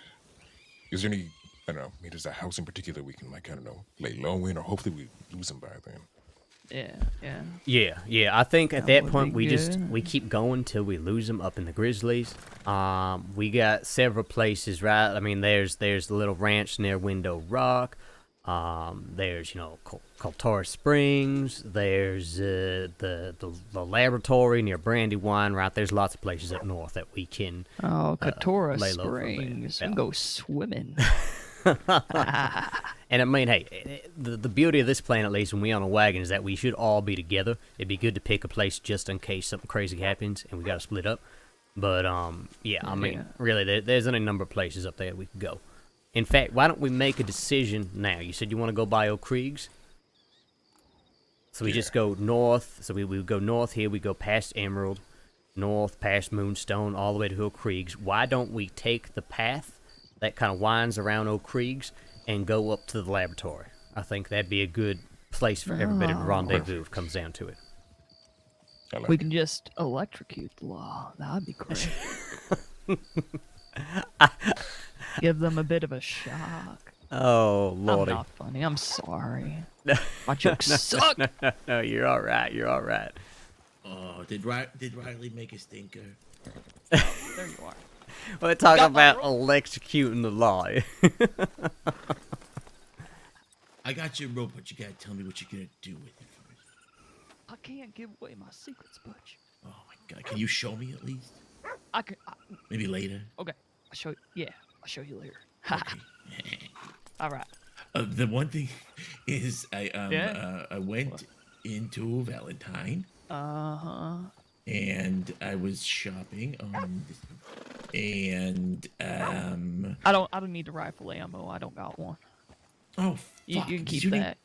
is there any, I don't know, I mean, is there a house in particular we can, like, I don't know, lay low in, or hopefully we lose them by then? Yeah. I think at that would point be we keep going till we lose them up in the Grizzlies. We got several places, right? I mean, there's the little ranch near Window Rock. There's Coltora Springs. There's the laboratory near Brandywine, right? There's lots of places up north that we can. Oh, Coltora lay low for a bit. Springs. Yeah. We can go swimming. And I mean, hey, the beauty of this plan, at least when we on a wagon, is that we should all be together. It'd be good to pick a place just in case something crazy happens and we got to split up. But yeah, I mean, really, there's any number of places up there we could go. In fact, why don't we make a decision now? You said you want to go by Oak Creeks, so we just go north. So we would go north here. We go past Emerald, north past Moonstone, all the way to Oak Creeks. Why don't we take the path that kind of winds around Oak Creeks and go up to the laboratory? I think that'd be a good place for everybody to rendezvous if it comes down to it. We can just electrocute the law. That'd be great. Give them a bit of a shock. Oh, Lordy. I'm not funny. I'm sorry. My jokes suck. No, you're all right. You're all right. Oh, did Riley make a stinker? There you are. We're talking about electrocuting the law. I got your rope, but you gotta tell me what you're gonna do with it first. I can't give away my secrets, Butch. Oh my god, can you show me at least? I can. Maybe later. Okay, I'll show you. Yeah, I'll show you later. Okay. All right. The one thing is, I went into Valentine. And I was shopping and I don't need the rifle ammo. I don't got one. Oh, you can keep that.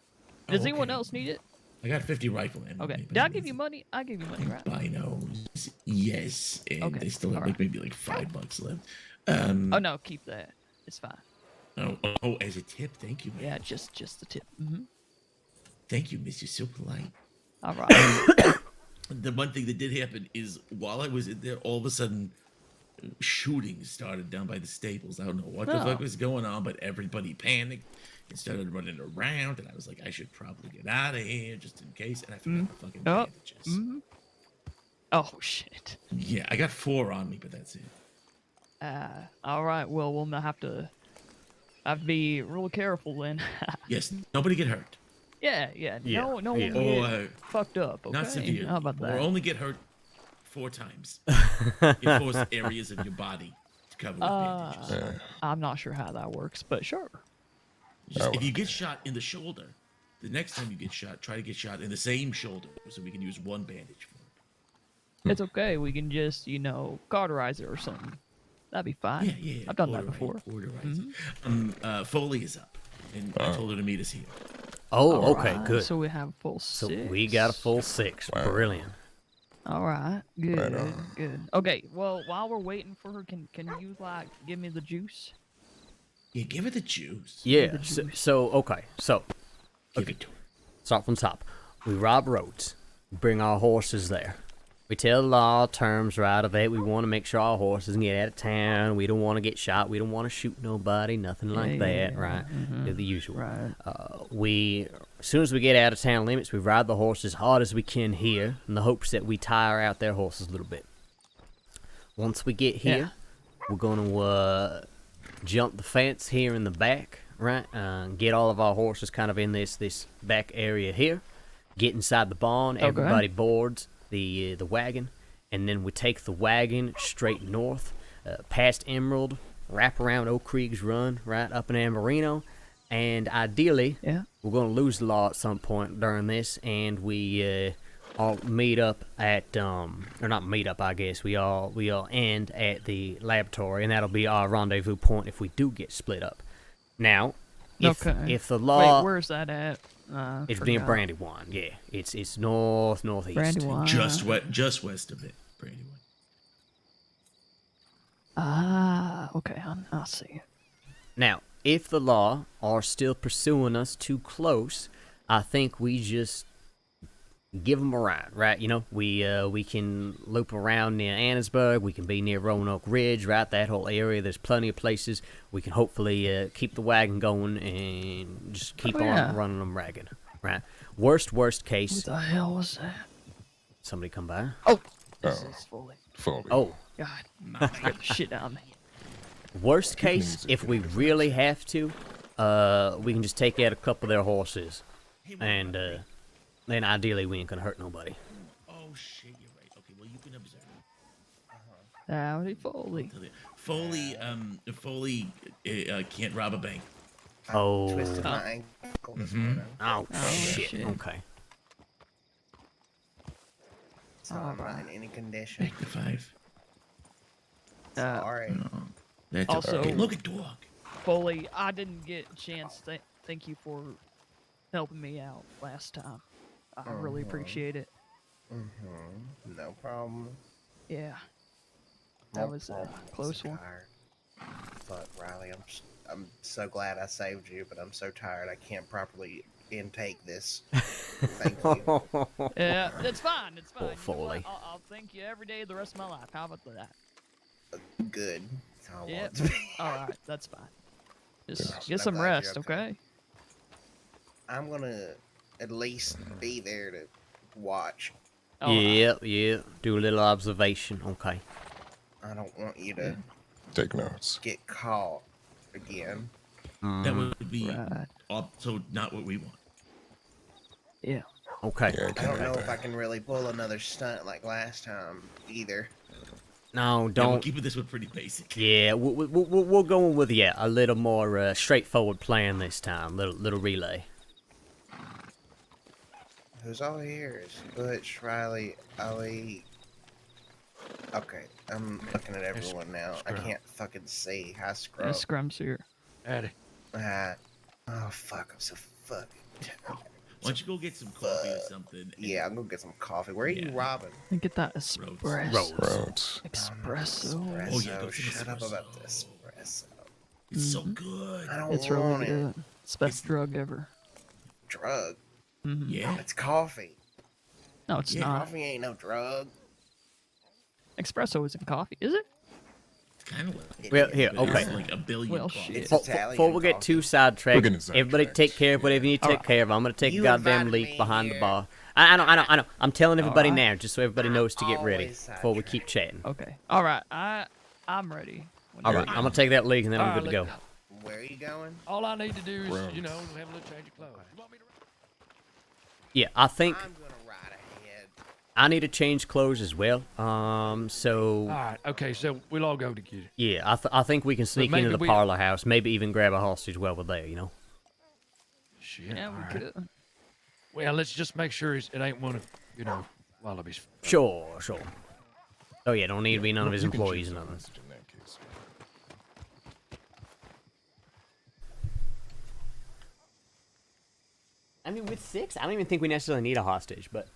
Does anyone else need it? I got 50 rifle ammo. Okay. Did I give you money? I gave you money, right? Binos. Yes. And they still have maybe like $5 left. Oh no, keep that. It's fine. Oh, as a tip, thank you, man. Yeah, just the tip. Thank you, miss. You're so polite. All right. The one thing that did happen is while I was in there, all of a sudden, shooting started down by the stables. I don't know what the fuck was going on, but everybody panicked and started running around. And I was like, I should probably get out of here just in case. And I forgot the fucking bandages. Oh shit. Yeah, I got 4 on me, but that's it. All right. Well, we'll have to be real careful then. Yes, nobody get hurt. Yeah. No one get fucked up. Okay? Not severe. How about that? Or only get hurt 4 times. You force areas of your body to cover with bandages. I'm not sure how that works, but sure. If you get shot in the shoulder, the next time you get shot, try to get shot in the same shoulder so we can use one bandage for it. It's okay. We can just, cauterize it or something. That'd be fine. Yeah. I've done that before. Foley is up, and I told her to meet us here. Oh, okay, good. So we have a full 6. So we got a full 6. Wow. Brilliant. All right. Good. Good. Okay. Well, while we're waiting for her, can you give me the juice? Yeah, give her the juice. Yeah. Okay. Give it to her. Start from the top. We rob roads. Bring our horses there. We tell the law terms right of it. We want to make sure our horses can get out of town. We don't want to get shot. We don't want to shoot nobody. Nothing like that, right? The usual. Right. As soon as we get out of town limits, we ride the horses as hard as we can here in the hopes that we tire out their horses a little bit. Once we get here, we're going to jump the fence here in the back, right? Get all of our horses kind of in this back area here. Get inside the barn. Okay. Everybody boards the wagon, and then we take the wagon straight north, past Emerald, wrap around Oak Creek's Run, right up in Amberino, and ideally, we're going to lose the law at some point during this, and we all meet up at or not meet up, I guess. We all end at the laboratory, and that'll be our rendezvous point if we do get split up. Now, if the law, wait, where's that at? It's near Brandywine. Yeah, it's northeast. Brandywine. Just west of it, Brandywine. Okay, I'll see it. Now, if the law are still pursuing us too close, I think we just give them a ride, right? You know, we can loop around near Annisburg. We can be near Roanoke Ridge, right? That whole area. There's plenty of places. We can hopefully keep the wagon going and just keep on running them ragged, right? Worst case. What the hell was that? Somebody come by. Oh, this is Foley. Oh. God, scared the shit out of me. Worst case, if we really have to, we can just take out a couple of their horses, and then ideally we ain't gonna hurt nobody. Oh shit, you're right. Okay, well you can observe. Howdy, Foley. Foley can't rob a bank. Oh. Twisted my ankle. Oh, shit. Okay. So I'm not in any condition. Take the 5. Sorry. That's Also, okay. Look at dog. Foley, I didn't get a chance. Thank you for helping me out last time. I really appreciate it. No problem. Yeah. That was a close one. Fuck, Riley, I'm so glad I saved you, but I'm so tired I can't properly intake this. Thank you. Yeah, it's fine. It's fine. Poor Foley. I'll thank you every day of the rest of my life. How about that? Good. That's all I Yeah. want to be. All right, that's fine. Just I'm get some glad you're rest, okay? I'm gonna at least be there to watch. Yeah. Do a little observation. Okay. I don't want you to take notes. Get caught again. That would be also not what we want. Yeah. Okay. Yeah, I don't know if I can really pull another stunt like last time either. No, Yeah, don't. we'll keep this one pretty basic. Yeah, we'll go with a little more straightforward plan this time. Little relay. Who's all here? Is Butch, Riley, Ali? Okay, I'm looking at everyone now. I can't fucking see. Hi, Scrub. Yeah, Scrum's here. Addy. Oh fuck! I'm so fucking tired. Why don't you go get some coffee or something? Yeah, I'm gonna get some coffee. Where are you robbing? And get that espresso. Roads. Espresso. Oh yeah, go Shut up espresso. about the espresso. It's so good. I don't It's want really it. good. It's the best drug ever. Drug. Yeah. It's coffee. No, it's not. Coffee ain't no drug. Espresso isn't coffee, is it? It's kind of like. Well, here, But okay. it's like a billion. Well, coffee. shit. Before we get too sidetracked, everybody take care of whatever you need to take care of. I'm gonna take a goddamn leak behind the bar. I know. I'm telling everybody now, just so everybody knows to get ready before we keep chatting. Okay. All right. I'm ready. All right, I'm gonna take that leak and then I'm All good to right, go. Where are you going? All I need to do is, have a little change of clothes. You want me to... Yeah, I think I'm gonna ride ahead. I need to change clothes as well. So All right. Okay. So we'll all go together. yeah, I think we can sneak into maybe the we- parlor house, maybe even grab a hostage while we're there. You know. Shit. Yeah, all we right. could. Well, let's just make sure it ain't one of, Wallabies. Sure. Oh yeah, don't need to be none of his You can employees choose or the nothing. message in that case. I mean, with 6, I don't even think we necessarily need a hostage, but.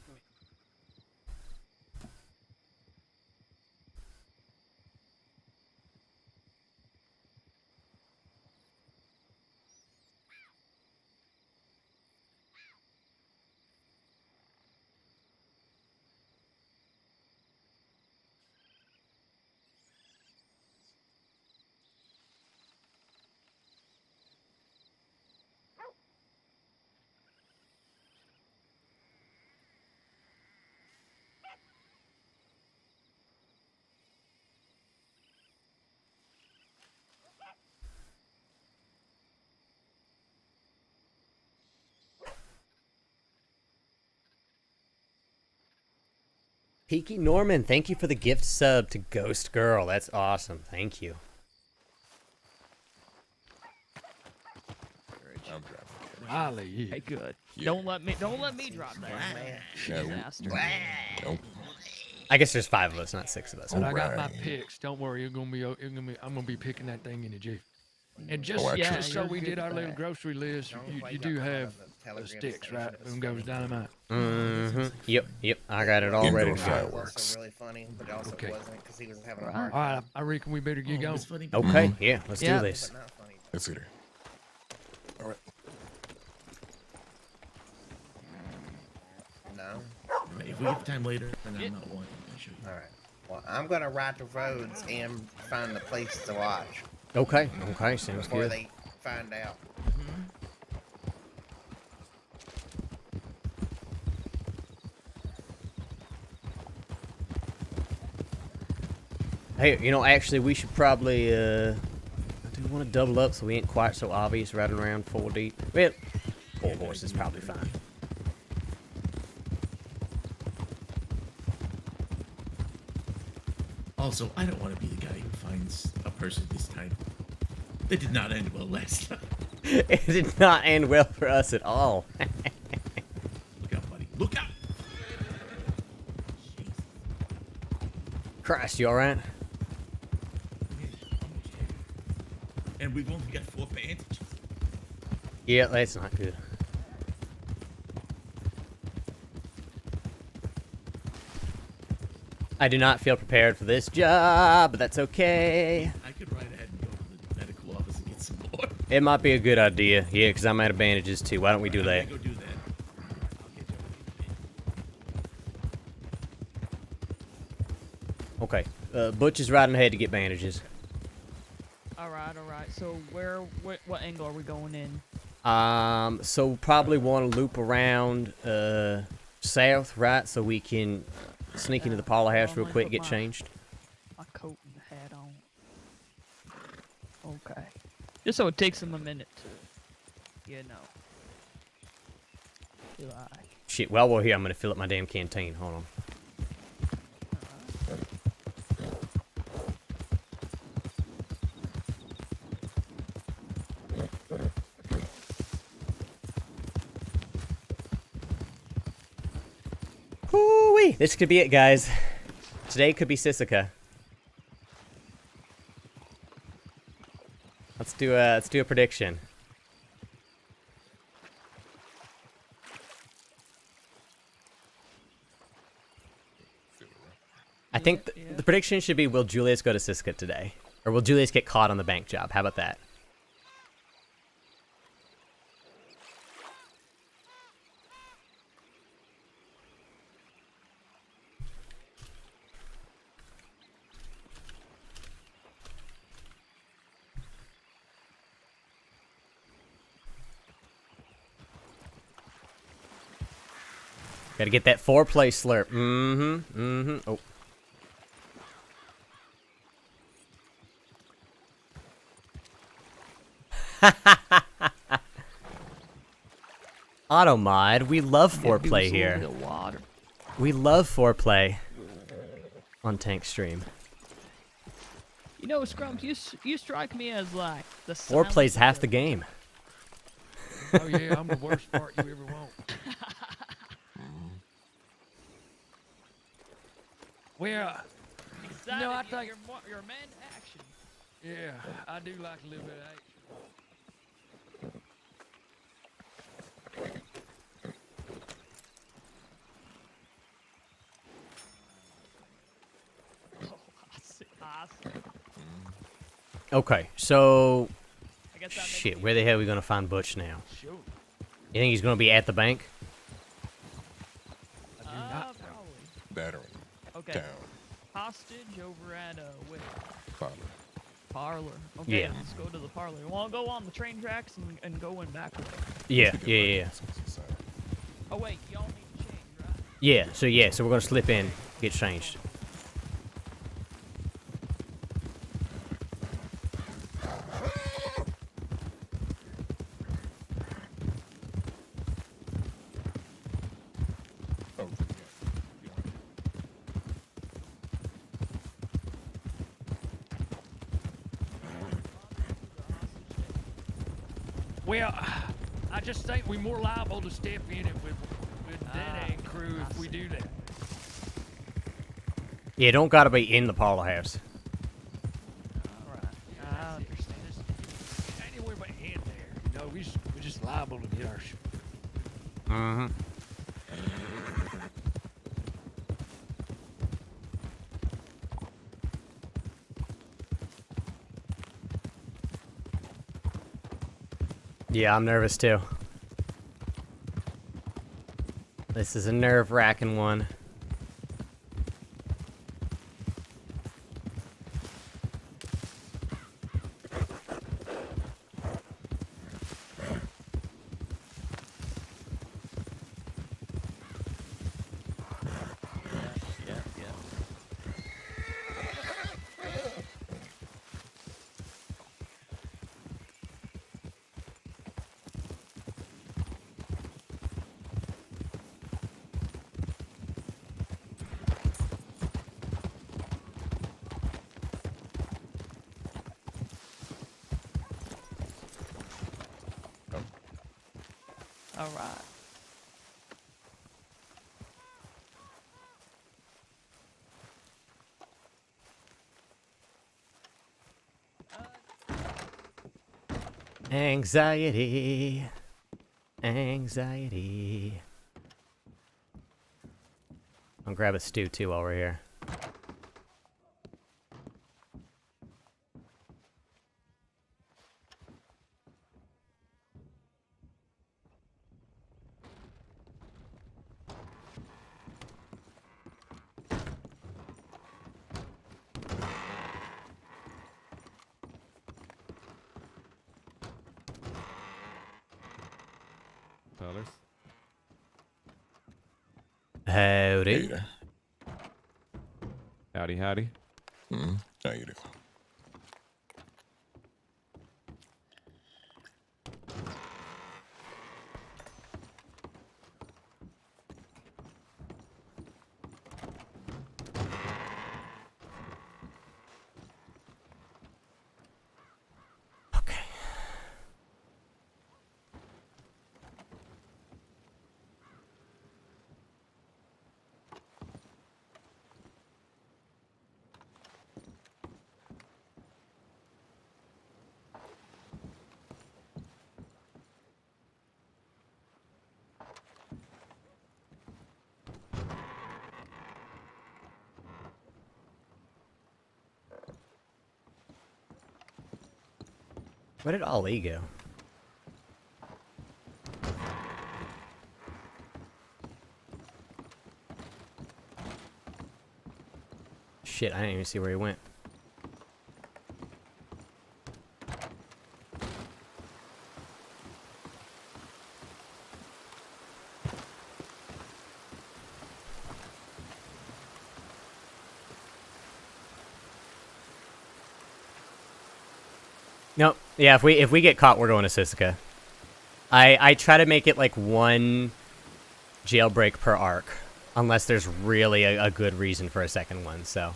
Peaky Norman, thank you for the gift sub to Ghost Girl. That's awesome. Thank you. I'm driving. Riley, yeah. Hey, good. Don't let me drop that. Disaster. Nope. I guess there's 5 of us, not 6 of us. But I got my Alright. picks. Don't worry, I'm gonna be picking that thing in a jiff. And just, Oh, I just so you're we good did at our little that. grocery list, you do have sticks, right? Boom goes dynamite. Yep. I got it all ready Indoor to go. fireworks. Also really funny, but also Okay. wasn't because he was having a Right. hard All time. right, I reckon we better get going. It's funny. Okay, yeah, let's Yeah. do this. But not funny. Let's see there. Alright, if we get time later, then I'm not wanting. All right. Well, I'm gonna ride the roads and find the place to watch. Okay. Okay. Sounds before good. they find out. Hey, you know, actually, we should probably, I do want to double up so we ain't quite so obvious riding around 4 deep. Well, 4 horses is probably fine. Also, I don't want to be the guy who finds a person this time. That did not end well last time. It did not end well for us at all. Look out, buddy. Look out! Christ, you alright? And we've only got 4 bandages. Yeah, that's not good. I do not feel prepared for this job, but that's okay. I could ride ahead and go to the medical office and get some more. It might be a good idea. Yeah, because I'm out of bandages too. Why don't we do that? Go do that. Okay. Butch is riding ahead to get bandages. Alright, alright. So what angle are we going in? So probably want to loop around south, right? So we can sneak into the parlor house real quick, get changed. My coat and hat on. Okay. Just so it takes them a minute to, you know. Shit, while we're here, I'm gonna fill up my damn canteen. Hold on. Woo-wee! This could be it, guys. Today could be Sisika. Let's do a prediction. I think the prediction should be: will Julius go to Sisika today, or will Julius get caught on the bank job? How about that? Gotta get that foreplay slurp. Oh. Automod, we love foreplay here. We love foreplay on Tank Stream. You know, Scrumps, you strike me as like the foreplay's half the game. Oh yeah, I'm the worst part you ever want. Well, no, I think you're a man to action. Yeah, I do like a little bit of action. Okay, so shit, where the hell are we gonna find Butch now? You think he's gonna be at the bank? Probably. Battery. Okay. Down. Hostage over at wait. Parlor. Parlor. Okay, Yeah. let's go to the parlor. You wanna go on the train tracks and go in back way? Yeah. Oh wait, y'all need to change, right? Yeah, so we're gonna slip in, get changed. Well, I just think we're more liable to step in it with dead end crew if we do that. Yeah, don't gotta be in the parlor house. Alright, I understand. Anywhere but in there. You know, we're just liable to get our shit. Yeah, I'm nervous too. This is a nerve-wracking one. All right. Anxiety. Anxiety. I'll grab a stew too while we're here. Fellas. Howdy. Hey there. Howdy, howdy. How you doing? Where did Ollie go? Shit, I didn't even see where he went. Nope. Yeah, if we get caught, we're going to Sisika. I try to make it like one jailbreak per arc, unless there's really a good reason for a second one. So.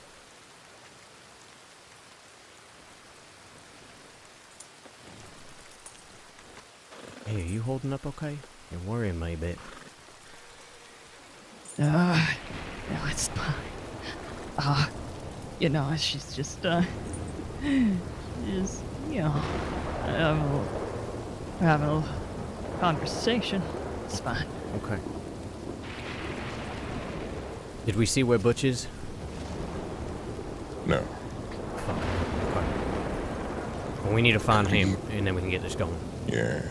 Hey, are you holding up okay? You're worrying me a bit. No, it's fine. You know, she's just, you know, we're having a little conversation. It's fine. Okay. Did we see where Butch is? No. Fuck. Okay. Well, we need to find him, and then we can get this going. Yeah.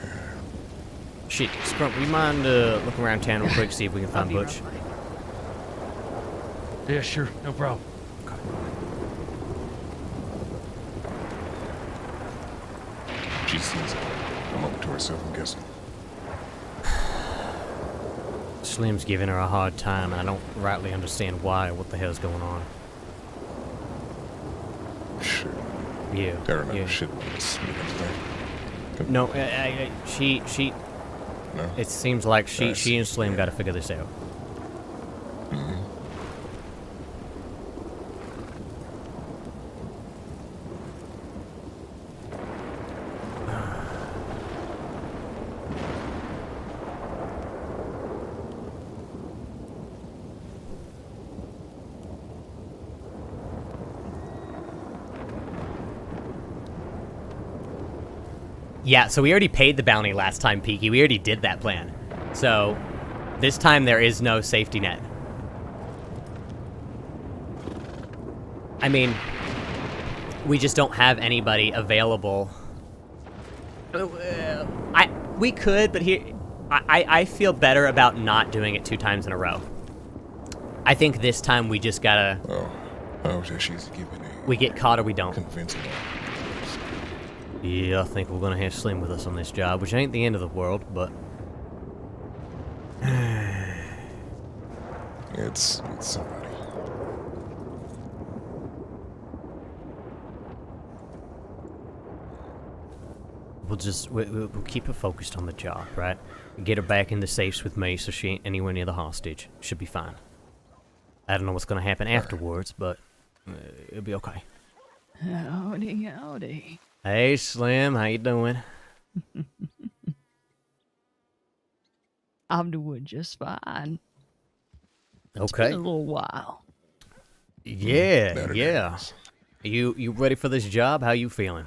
Shit, Scrump, would you mind looking around town real quick, see if we can find Butch? Yeah, sure. No problem. Okay. She sees it. Come up to herself, I'm guessing. Slim's giving her a hard time, and I don't rightly understand why or what the hell's going on. Shit. Yeah. There are no yeah. shit with this. No, she. No? It seems like she and Slim got to figure this out. Yeah, so we already paid the bounty last time, Peaky. We already did that plan. So, this time there is no safety net. I mean, we just don't have anybody available. We could, but I feel better about not doing it 2 times in a row. I think this time we just gotta. Oh, I was just giving a. We get caught or we don't. Convincing. Yeah, I think we're gonna have Slim with us on this job, which ain't the end of the world, but. It's somebody. We'll keep her focused on the job, right? Get her back in the safes with me so she ain't anywhere near the hostage. Should be fine. I don't know what's gonna happen afterwards, but it'll be okay. Howdy, howdy. Hey, Slim, how you doing? I'm doing just fine. It's Okay. been a little while. Yeah, yeah. You ready for this job? How you feeling?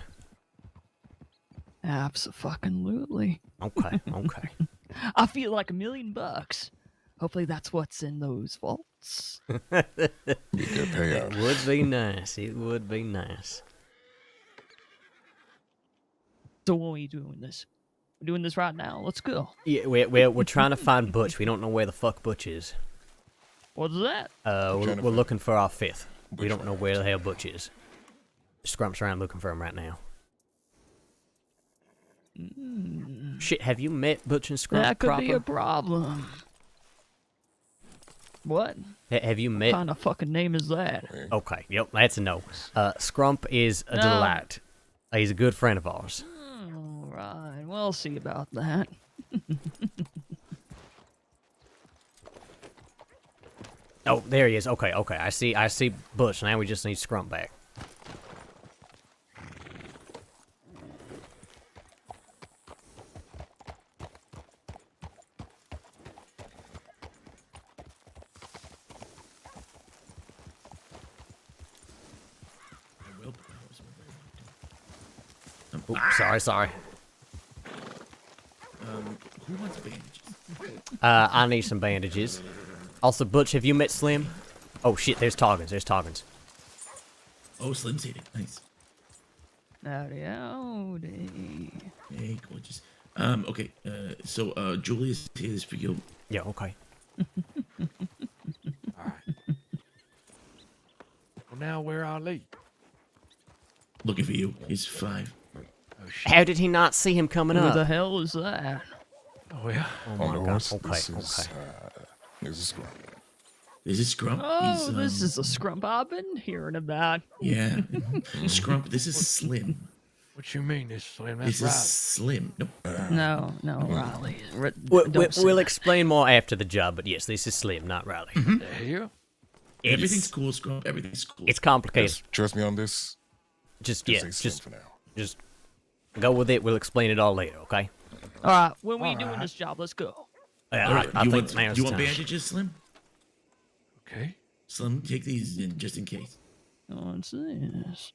Abso-fucking-lutely. Okay, okay. I feel like $1,000,000. Hopefully that's what's in those vaults. It would be nice. It would be nice. So when are we doing this? We're doing this right now. Let's go. Yeah, we're trying to find Butch. We don't know where the fuck Butch is. What's that? We're looking for our 5th. We don't know where the hell Butch is. Scrump's around looking for him right now. Shit, have you met Butch and Scrump That could proper? be a problem. What? Have you met? What kind of fucking name is that? Okay, yep, that's a no. Scrump is a delight. He's a good friend of ours. All right, we'll see about that. Oh, there he is. Okay, okay. I see Butch. Now we just need Scrump back. Oops, sorry. Who wants bandages? I need some bandages. Also, Butch, have you met Slim? Oh shit, there's Toggins. There's Toggins. Oh, Slim's hit it. Nice. Howdy, howdy. Hey, gorgeous. Okay. So, Julius, here is for you. Yeah. Okay. Well, now where I leave? Looking for you. He's 5. How did he not see him coming Who up? the hell is that? Oh yeah. Oh On my the god. horse. Okay. This Okay. is, this is Scrump. This is Scrump. Oh, this is a Scrump I've been hearing about. Yeah. Scrump, this is Slim. What you mean, this Slim? That's This is Slim. No, Riley. We'll explain more after the job, but yes, this is Slim, not Riley. The hell? Everything's cool, Scrump. Everything's cool. It's complicated. Just trust me on this. Just say yeah, Slim just for now. Just go with it. We'll explain it all later, okay? All right, when we doing this job, let's go. Yeah, All right, I you think want, now's you the want time. bandages, Slim? Okay. Slim, take these in just in case. What's this?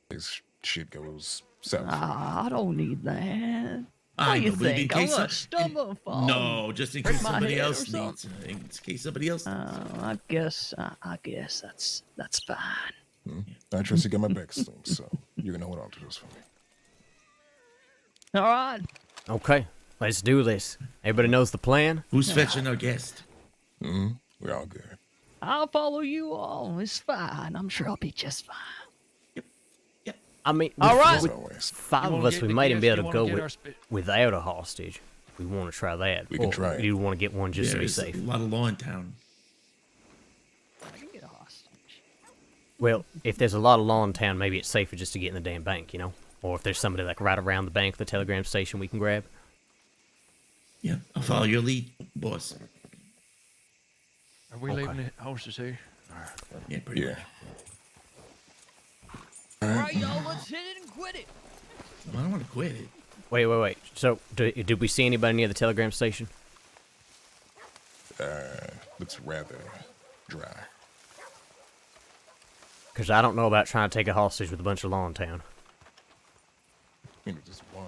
This shit goes south. I don't need that. What I do you know, but in think? I'm case gonna some- stumble and fall? No, just in break case my somebody head or else something? needs. In case somebody else. I guess that's fine. I trust you got my back, Slim, so you're gonna hold on to this for me. All right. Okay, let's do this. Everybody knows the plan. Who's fetching our guest? We're all good. I'll follow you all. It's fine. I'm sure I'll be just fine. I mean, All right. with 5 of us, we might even be able to go without a hostage. We want to try that. We can Or try it. You want to get one just to be There's safe. a lot of law in town. I can get a hostage. Well, if there's a lot of law in town, maybe it's safer just to get in the damn bank, you know? Or if there's somebody like right around the bank, the telegram station we can grab. Yeah, I'll follow your lead, boss. Are we leaving the horses here? Yeah, pretty much. All right, y'all, let's hit it and quit it. Well, I don't want to quit it. Wait. So, did we see anybody near the telegram station? Looks rather dry. Because I don't know about trying to take a hostage with a bunch of law in town. You know, just one.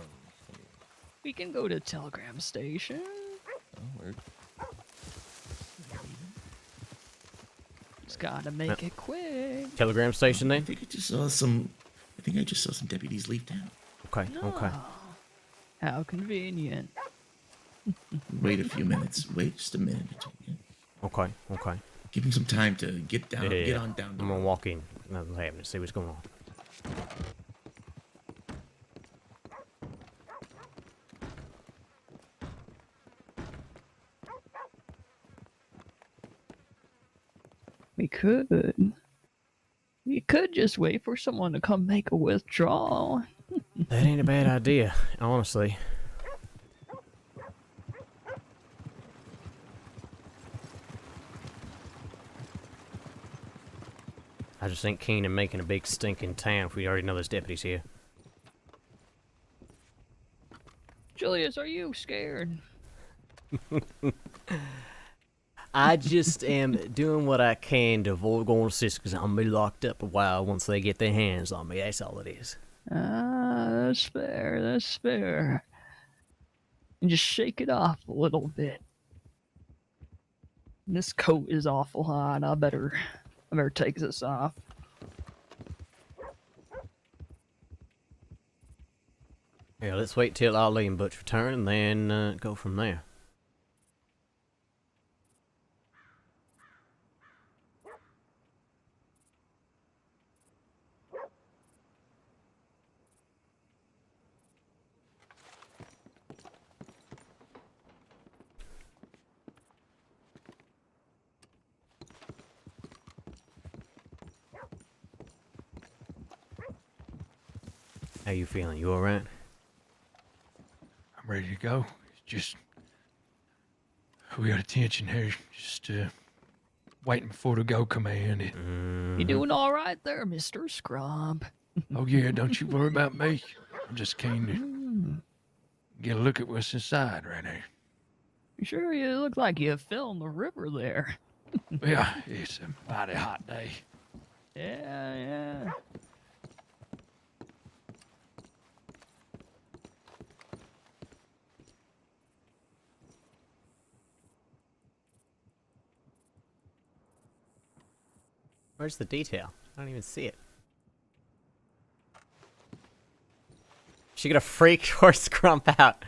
We can go to telegram station. Oh, wait. Just gotta make it quick. Telegram station then? I think I just saw some deputies leave town. Okay. How convenient. Wait a few minutes. Wait just a minute or two. Yeah? Okay, okay. Give him some time to get down. Yeah, Get on down. I'm gonna walk in. Nothing's happening. See what's going on. We could. We could just wait for someone to come make a withdrawal. That ain't a bad idea, honestly. I just ain't keen in making a big stinking town if we already know there's deputies here. Julius, are you scared? I just am doing what I can to avoid going to sis because I'm gonna be locked up a while once they get their hands on me. That's all it is. Ah, that's fair. That's fair. And just shake it off a little bit. This coat is awful hot. I better take this off. Yeah, let's wait till Ali and Butch return and then go from there. How you feeling? You alright? I'm ready to go. Just we got attention here. Just waiting for the go command. You doing all right there, Mr. Scrub? Oh yeah, don't you worry about me. I'm just keen to get a look at what's inside right now. Sure, you look like you fell in the river there. Yeah, it's a mighty hot day. Yeah. Where's the detail? I don't even see it. She gonna freak or scrump out?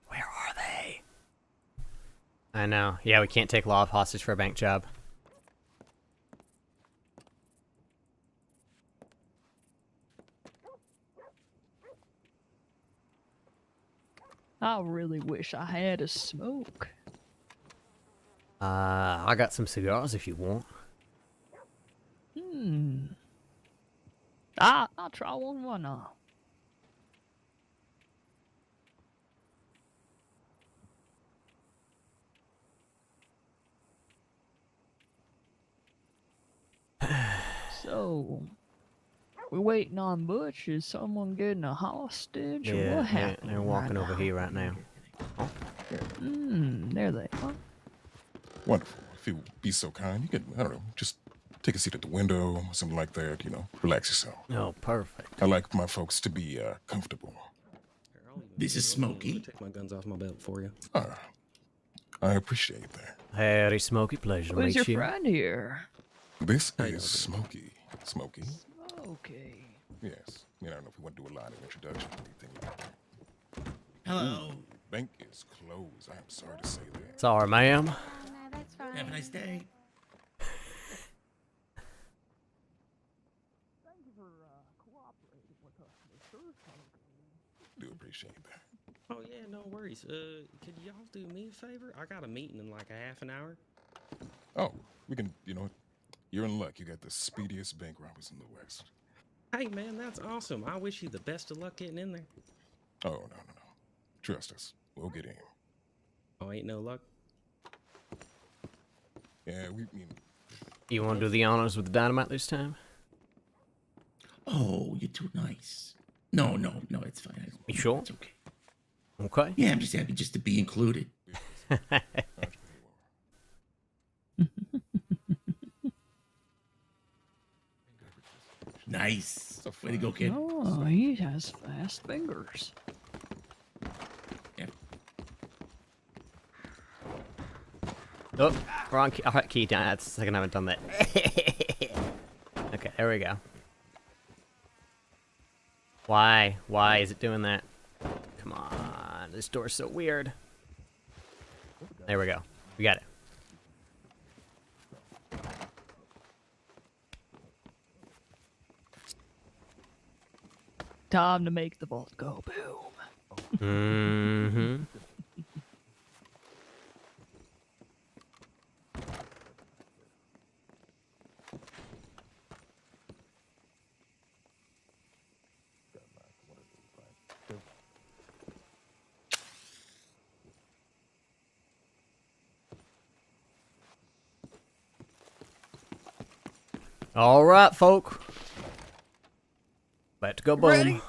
Where are they? I know. Yeah, we can't take law hostage for a bank job. I really wish I had a smoke. I got some cigars if you want. I'll try one. Why not? So, we're waiting on Butch. Is someone getting a hostage? Or Yeah, what happened? they're walking over here right now. Oh. There they are. Wonderful. If you'd be so kind, you could, I don't know, just take a seat at the window or something like that, you know, relax yourself. Oh, perfect. I like my folks to be comfortable. This is Smokey. Take my guns off my belt for you. I appreciate that. Howdy, Smokey. Pleasure to Who's meet your you. friend here? This is Smokey. Smokey? Okay. Yes. I don't know if we want to do a lot of introduction or anything like that. Hello. Bank is closed. I am sorry to say that. Sorry, ma'am. That's fine. Have a nice day. Do appreciate that. Oh yeah, no worries. Could y'all do me a favor? I got a meeting in like a half an hour. Oh, we can, you know what? You're in luck. You got the speediest bank robbers in the West. Hey man, that's awesome. I wish you the best of luck getting in there. Oh, no. Trust us. We'll get in. Oh, ain't no luck? Yeah, we mean... You want to do the honors with the dynamite this time? Oh, you're too nice. No, it's fine. You sure? It's okay. Okay. Yeah, I'm just happy just to be included. Nice. Way to go, kid. Oh, he has fast fingers. Yeah. Oh, wrong key. Key down. That's the second I haven't done that. Okay, there we go. Why? Why is it doing that? Come on. This door's so weird. There we go. We got it. Time to make the vault go boom. Mm-hmm. All right, folk. About to go boom. Ready?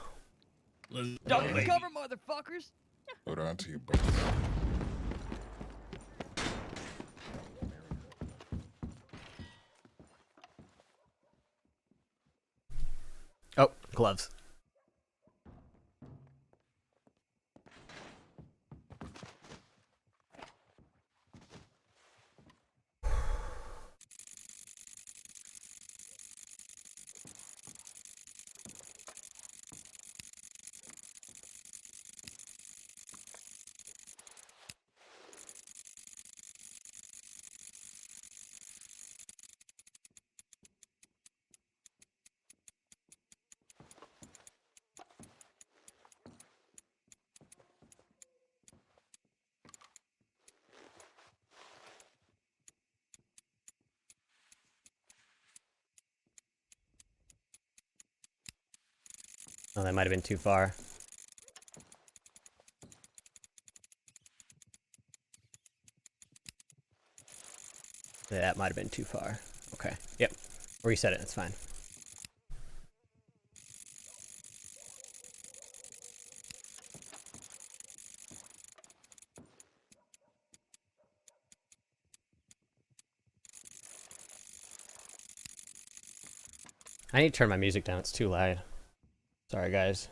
Let's Duck go. and cover, motherfuckers. Hold on to your butts. Oh, gloves. Oh, that might have been too far. That might have been too far. Okay. Yep. Reset it. That's fine. I need to turn my music down. It's too loud. Sorry, guys.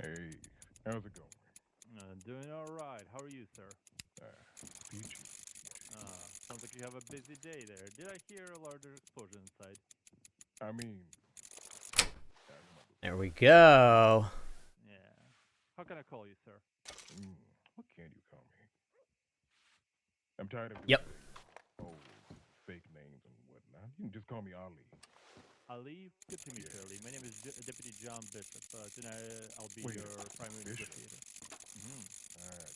Hey, how's it going? Doing all right. How are you, sir? Peachy. Sounds like you have a busy day there. Did I hear a larger explosion inside? I mean, There we go. Yeah. How can I call you, sir? what can you call me? I'm tired of Yep. old fake names and whatnot. You can just call me Ali. Ali, good to meet you, Ali. My name is Deputy John Bishop. Tonight I'll be Wait, your primary Bishop? negotiator. Alright.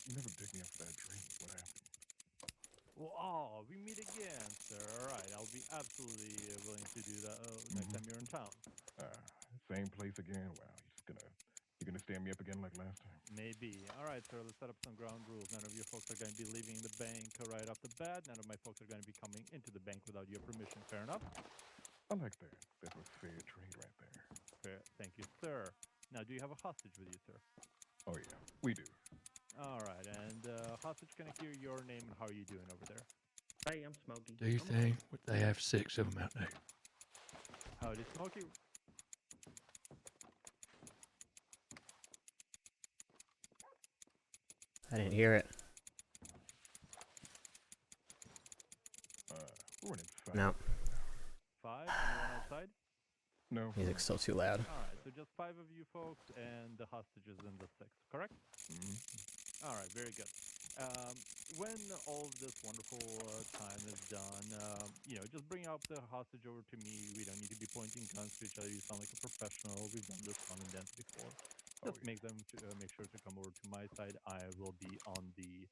You never picked me up for that drink. What happened? Well, we meet again, sir. All right, I'll be absolutely willing to do that next time you're in town. Same place again? Wow, you're gonna stand me up again like last time? Maybe. All right, sir, let's set up some ground rules. None of your folks are going to be leaving the bank right off the bat. None of my folks are going to be coming into the bank without your permission. Fair enough? I like that. That's a fair trade right there. Fair. Thank you, sir. Now, do you have a hostage with you, sir? Oh yeah, we do. All right, and hostage, can I hear your name and how are you doing over there? Hey, I'm Smokey. Do you think they have 6 of them out there? Howdy, Smokey. I didn't hear it. We're running 5. No. 5? Anyone outside? No. Music's still too loud. All right, so just 5 of you folks and the hostages in the 6, correct? All right, very good. When all of this wonderful time is done, just bring up the hostage over to me. We don't need to be pointing guns to each other. You sound like a professional. We've done this song and dance before. Just make sure to come over to my side. I will be on the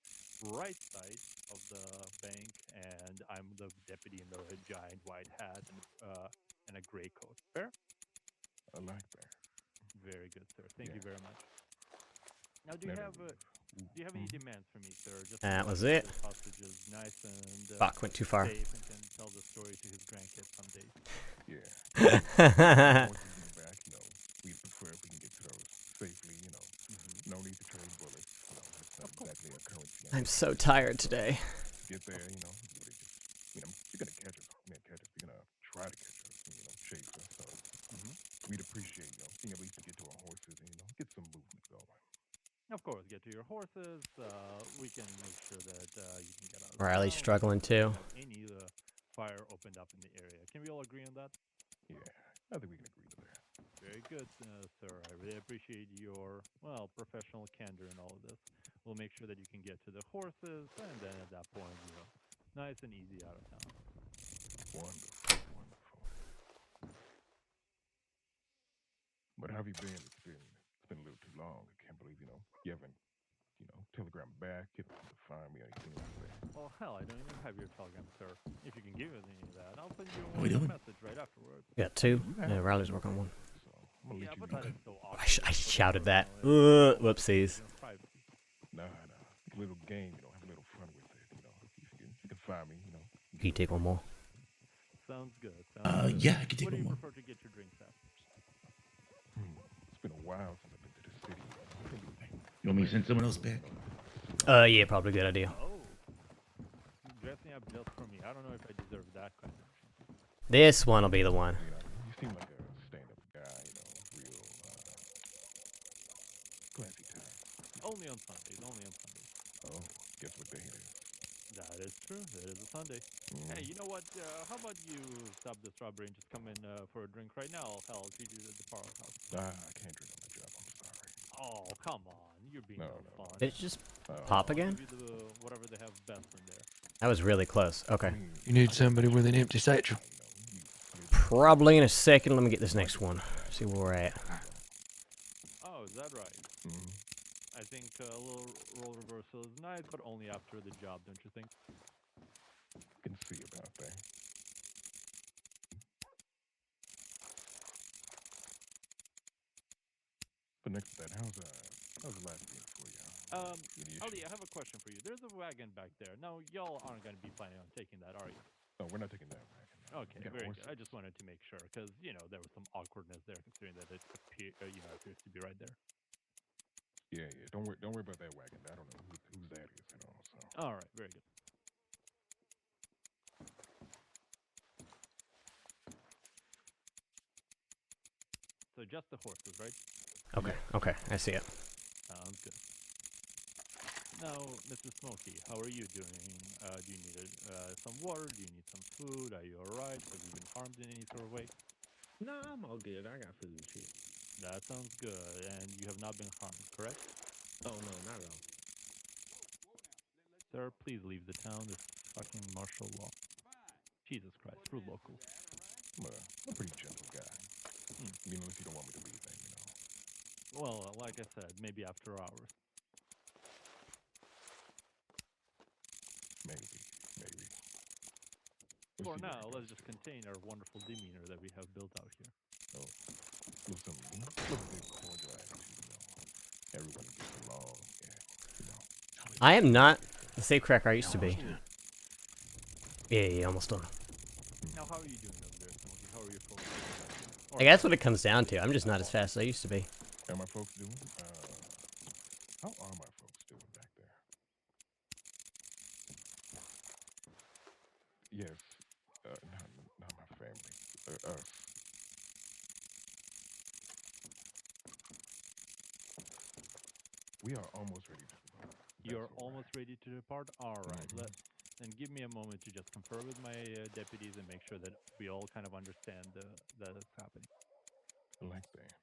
right side of the bank, and I'm the deputy in the giant white hat and a gray coat. Fair? I like that. Very good, sir. Thank you very much. Now, do you have any demands for me, sir? Just That was so it. this hostage is nice and Fuck, went too far. safe and can tell the story to his grandkids someday. Yeah. Once we get back, we'd prefer if we can get to those safely, No need to trade bullets. That's not exactly a currency. I'm so tired today. Get there, do you're gonna catch us. You're gonna try to catch us. Chase us. So we'd appreciate being able to get to our horses and get some movement going. Of course, get to your horses. We can make sure that you can get out. Riley's struggling too. Any fire opened up in the area. Can we all agree on that? Yeah, I think we can agree to that. Very good, sir. I really appreciate your professional candor in all of this. We'll make sure that you can get to the horses, and then at that point, nice and easy out of town. Wonderful. But how have you been? It's been a little too long. I can't believe you haven't telegram back, to find me or anything like that. Well, hell, I don't even have your telegram, sir. If you can give us any of that, I'll send you What are we a doing? message right afterwards. Got two. Yeah, Riley's working on one. Yeah, but that is so awkward. I shouted that. Whoopsies. Nah. A little game, have a little fun with it. If you can find me, Can you take one more? Sounds good. Yeah, I can take What do one you more. prefer to get your drinks at? It's been a while since I've been to the city. You want me to send someone else back? Yeah, probably a good idea. Oh, dressing up just for me. I don't know if I deserve that kind of treatment. This one will be the one. You seem like a stand-up guy, real classy time. Only on Sundays. Oh, guess what day it is? That is true. It is a Sunday. Hey, you know what? How about you stop the strawberry and just come in for a drink right now? Hell, I'll treat you at the parlor house. I can't drink on the job. I'm sorry. Oh, come on. You're being so fun. Did it just pop again? Give you whatever they have best in there. That was really close. Okay. You need somebody with an empty satchel. Probably in a second. Let me get this next one. See where we're at. Oh, is that right? I think a little role reversal is nice, but only after the job, don't you think? Can see about that. But next to that, how's the last been for you? Ali, I have a question for you. There's a wagon back there. Now, y'all aren't going to be planning on taking that, are you? No, we're not taking that wagon. Okay, very good. I just wanted to make sure, because, there was some awkwardness there, considering that it appears to be right there. Yeah. Don't worry about that wagon. I don't know whose that is, so. All right, very good. So just the horses, right? Okay. I see it. Sounds good. Now, Mr. Smokey, how are you doing? Do you need some water? Do you need some food? Are you alright? Have you been harmed in any sort of way? No, I'm all good. I got food and shit. That sounds good. And you have not been harmed, correct? Oh, no, not at all. Sir, please leave the town. This is fucking martial law. Jesus Christ, we're local. I'm a pretty gentle guy. If you don't want me to leave, then, Well, like I said, maybe after hours. Maybe. For now, let's just contain our wonderful demeanor that we have built out here. Oh, listen, big cordial attitude, Everybody gets along, I am not the safe cracker I used to be. Yeah, almost done. Now, how are you doing over there, Smokey? How are your folks doing? Like, that's what it comes down to. I'm just not as fast as I used to be. How are my folks doing? How are my folks doing back there? Yes, not my family. Us. We are almost ready to depart. You're almost ready to depart? Alright, then give me a moment to just confer with my deputies and make sure that we all kind of understand that it's happening. I like that.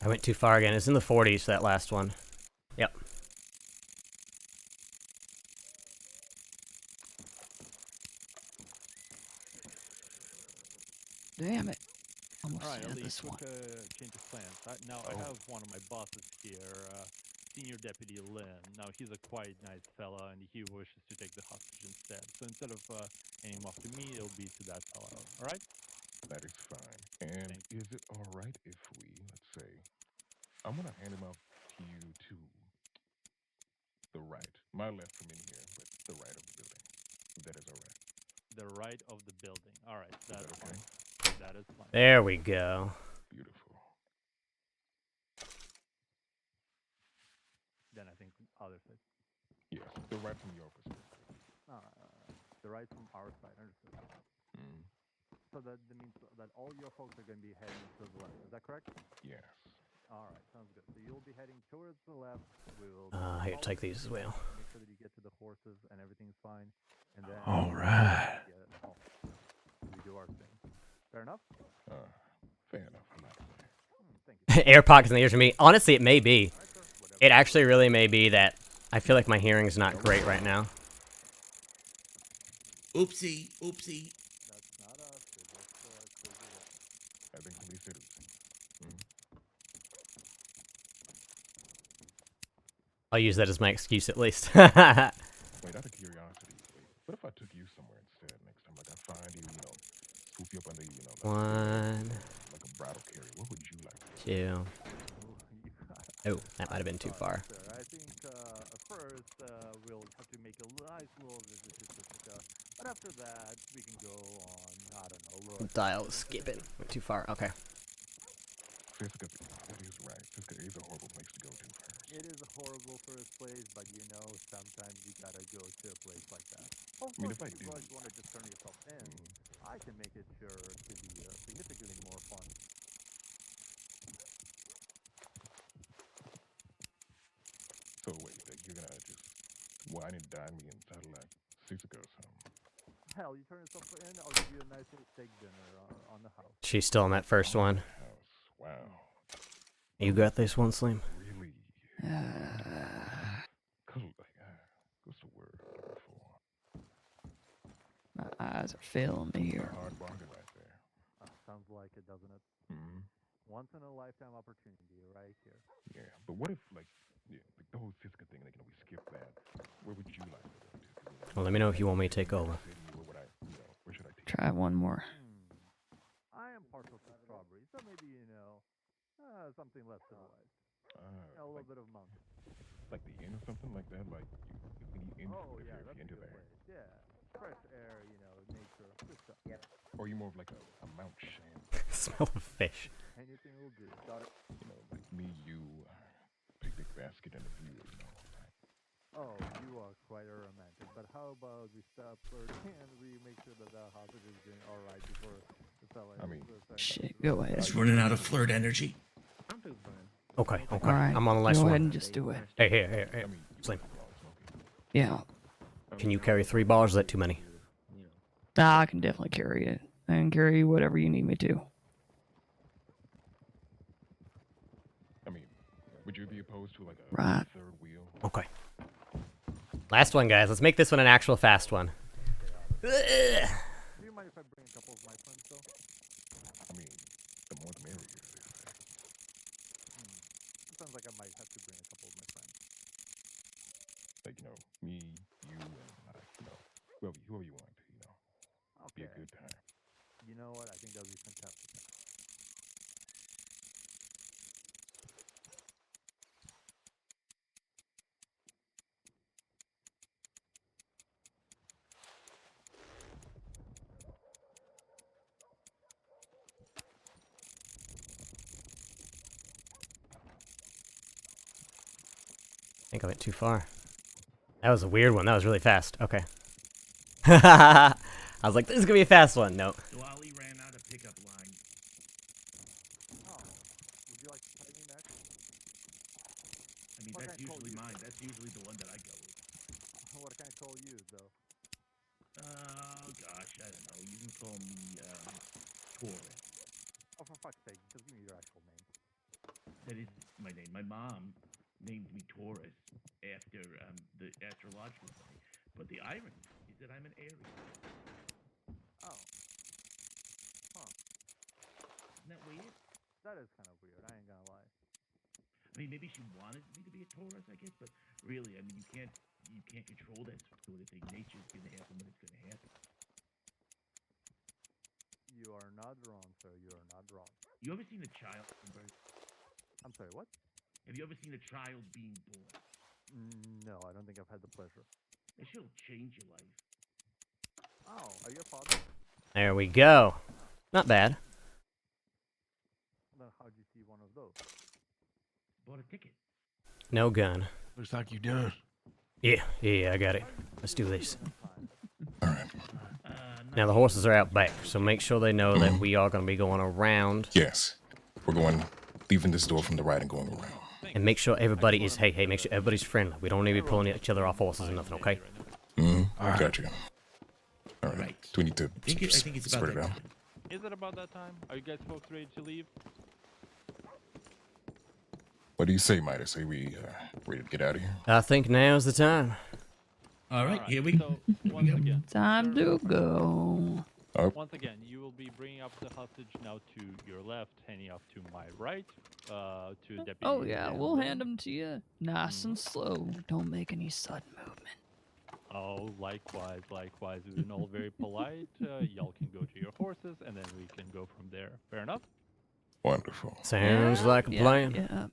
I went too far again. It's in the 40s, that last one. Yep. Damn it. Alright, Ali, quick change of plans. I have one of my bosses here, Senior Deputy Lynn. Now, he's a quite nice fella, and he wishes to take the hostage instead. So instead of handing him off to me, it'll be to that fella. Alright? That is fine. And is it alright if we, let's say, I'm going to hand him off to you to the right. My left from in here, but the right of the building. If that is alright. The right of the building. Alright, that's fine. That is fine. There we go. Beautiful. Then I think other side. Yes, the right from your perspective. The right from our side. Understood. Mm. So that means that all your folks are going to be heading to the left. Is that correct? Yes. All right, sounds good. So you'll be heading towards the left. We will. Here, take these as well. Make sure that you get to the horses and everything's fine. And then. All right. We do our thing. Fair enough. Fair enough. I'm not saying. Air pockets in the ears for me. Honestly, it may be. It actually really may be that I feel like my hearing's not great right now. Oopsie, oopsie. That's not us. I think somebody said it. I'll use that as my excuse at least. Wait, out of curiosity, what if I took you somewhere instead next time? Like I find you, swoop you up under, like, One. Like a bridal carrier. What would you like? Two. Oh, that might have been too far. I think first we'll have to make a nice little visit to Jessica, but after that we can go on. I don't know. Dial is skipping. Went too far. Okay. Jessica, that is right. Jessica is a horrible place to go to first. It is a horrible first place, but sometimes you gotta go to a place like that. Of I mean, course, if I if you do. guys want to just turn yourself in, I can make it sure to be significantly more fun. So wait, like you're gonna just wine and dine me inside of like Jessica or something? Hell, you turn yourself in, I'll give you a nice little steak dinner on the house. She's still on that first one. Wow. You got this one, Slim? Really? What's the word I'm looking for? My eyes are failing me here. Hard bargain right there. Sounds like it, doesn't it? Mm-hmm. Once in a lifetime opportunity, right here. Yeah, but what if like the whole Siska thing, like we skip that? Where would you like to go to? Well, let me know if you want me to take over. Where would I, where should I take Try one more. I am partial to strawberries, so maybe something less civilized. A little bit of mountain. Like the inn or something like that? Like you can eat in if Yeah, you're that's into a good there. place. Yeah, fresh air, nature, good stuff. Yep. Or you more of like a Mount Shan. Smell of fish. Anything will do. Got it. Like me, you, picnic basket and a view, Oh, you are quite a romantic. But how about we stop flirting and we make sure that the hostage is doing all right before the fella. I mean, shit, go ahead. It's running out of flirt energy. I'm doing fine. Okay. All right, I'm on the last go one. ahead and just do it. Hey, here. Slim. Yeah. Can you carry 3 bars? Is that too many? Nah, I can definitely carry it. I can carry whatever you need me to. I mean, would you be opposed to like a Right. third wheel? Okay. Last one, guys. Let's make this one an actual fast one. Do you mind if I bring a couple of my friends, though? I mean, the more the merrier. It sounds like I might have to bring a couple of my friends. Like, me, you, and like, whoever you want to, be a good time. You know what? I think that would be fantastic. I think I went too far. That was a weird one. That was really fast. Okay. I was like, this is going to be a fast one. Nope. Wally ran out of pickup line. Oh, would you like to play me next? I mean, What that's can I call usually you? mine. That's usually the one that I go with. What can I call you, though? Oh, gosh, I don't know. You can call me, Torres. Oh, for fuck's sake, just give me your actual name. That is my name. My mom named me Taurus after the astrological sign. But the irony is that I'm an Aries. Oh. Huh. Isn't that weird? That is kind of weird, I ain't gonna lie. I mean, maybe she wanted me to be a Taurus, I guess, but really, I mean, you can't control that sort of thing. Nature's gonna happen when it's gonna happen. You are not wrong, sir. You are not wrong. You ever seen a child birth? I'm sorry, what? Have you ever seen a child being born? No, I don't think I've had the pleasure. That shit'll change your life. Oh, are you a father? There we go. Not bad. No gun. Looks like you done. Yeah, I got it. Let's do this. Now the horses are out back, so make sure they know that we are going to be going around. Yes. We're going, leaving this door from the right and going around. And make sure everybody is, hey, make sure everybody's friendly. We don't need to be pulling each other off horses or nothing, okay? I got you. All right. Do we need to I think it's about spread it that out? time. Is it about that time? Are you guys folks ready to leave? What do you say, Midas? Say we ready to get out of here? I think now's the time. All right, here we go. Once again, Time to go. once again, you will be bringing up the hostage now to your left, handing off to my right, to Deputy. Oh yeah, we'll Sandlin. hand them to you nice and slow. Don't make any sudden movement. Oh, likewise. We've been all very polite. Y'all can go to your horses, and then we can go from there. Fair enough? Wonderful. Sounds like a plan. Yeah.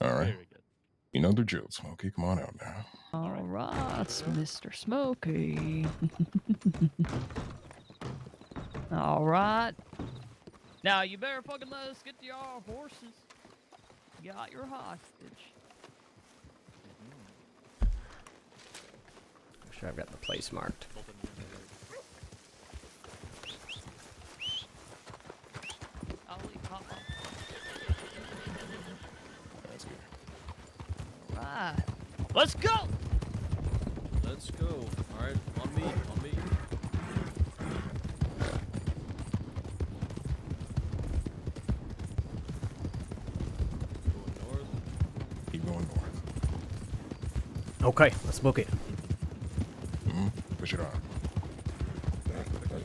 All right. Very good. You know the drill, Smokey. Come on out now. All right, Mr. Smokey. All right. Now you better fucking let us get to your horses. You got your hostage. I'm sure I've got the place marked. I'll leave Papa. That's good. All right. Let's go. Let's go. All right, on me. Going north. Keep going north. Okay, let's book it. Push it on. Heads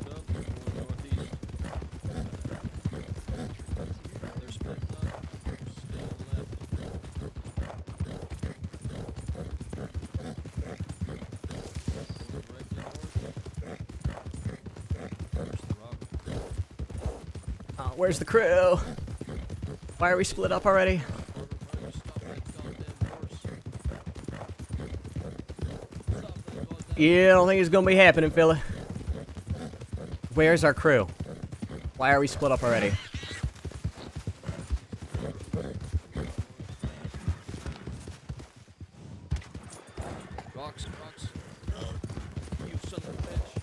up, going northeast. They're splitting up. Stay on the left. Going directly north. There's the rock. Where's the crew? Why are we split up already? Yeah, I don't think it's gonna be happening, fella. Where's our crew? Why are we split up already? Rocks. You son of a bitch.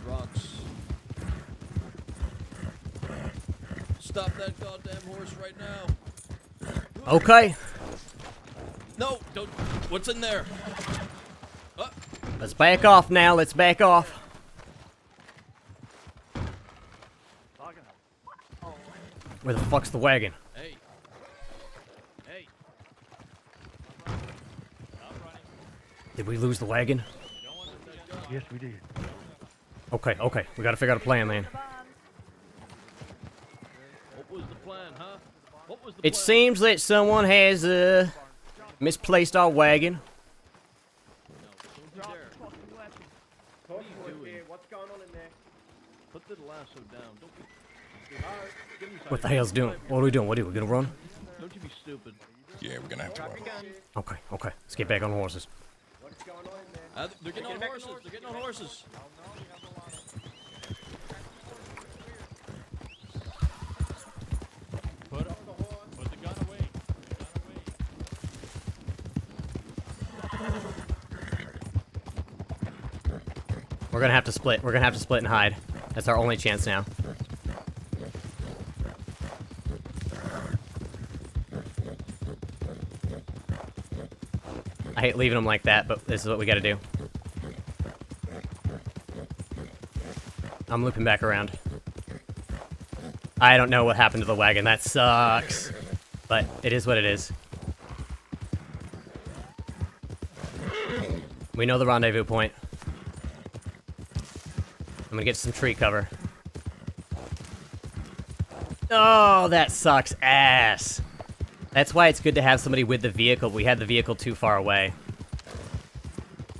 Rocks. Stop that goddamn horse right now. Okay, No, don't. What's in there? let's back off now. Let's back off. Where the fuck's the wagon? Hey. Did we lose the wagon? Yes, we did. Okay. We gotta figure out a plan, man. What was the plan, huh? What was the It plan? seems that someone has misplaced our wagon. What are you doing? What's going on in there? Put the lasso down. Don't be. Give me What the hell's doing? What are we doing? What are we gonna run? Don't you be stupid. Yeah, we're gonna have to run. Okay. Let's get back on horses. What's going on in there? They're getting on horses. They're getting on horses. Put the gun away. We're gonna have to split. We're gonna have to split and hide. That's our only chance now. I hate leaving them like that, but this is what we gotta do. I'm looping back around. I don't know what happened to the wagon. That sucks. But it is what it is. We know the rendezvous point. I'm gonna get some tree cover. Oh, that sucks ass. That's why it's good to have somebody with the vehicle. We had the vehicle too far away.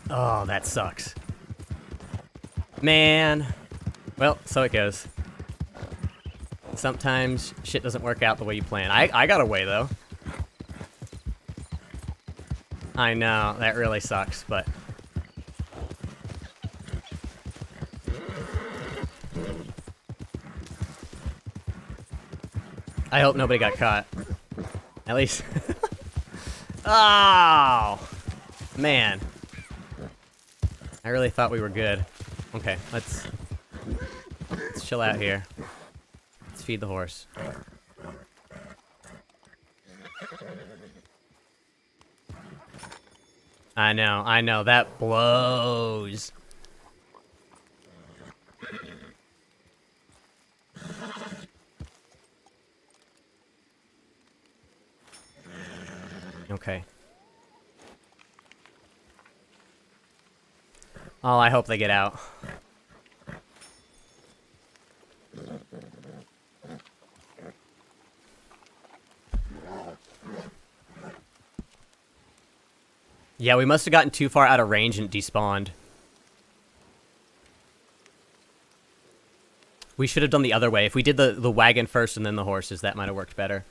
Oh, that sucks. Man. Well, so it goes. Sometimes shit doesn't work out the way you plan. I got away, though. I know, that really sucks, but... I hope nobody got caught. At least... Oh! Man. I really thought we were good. Okay, let's chill out here. Let's feed the horse. I know, that blows. Okay. Oh, I hope they get out. Yeah, we must have gotten too far out of range and despawned. We should have done the other way. If we did the wagon first and then the horses, that might have worked better.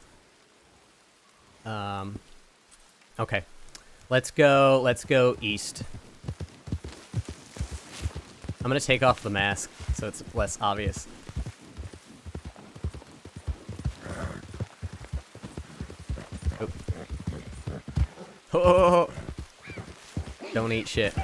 Okay. Let's go east. I'm gonna take off the mask so it's less obvious. Oh. Don't eat shit.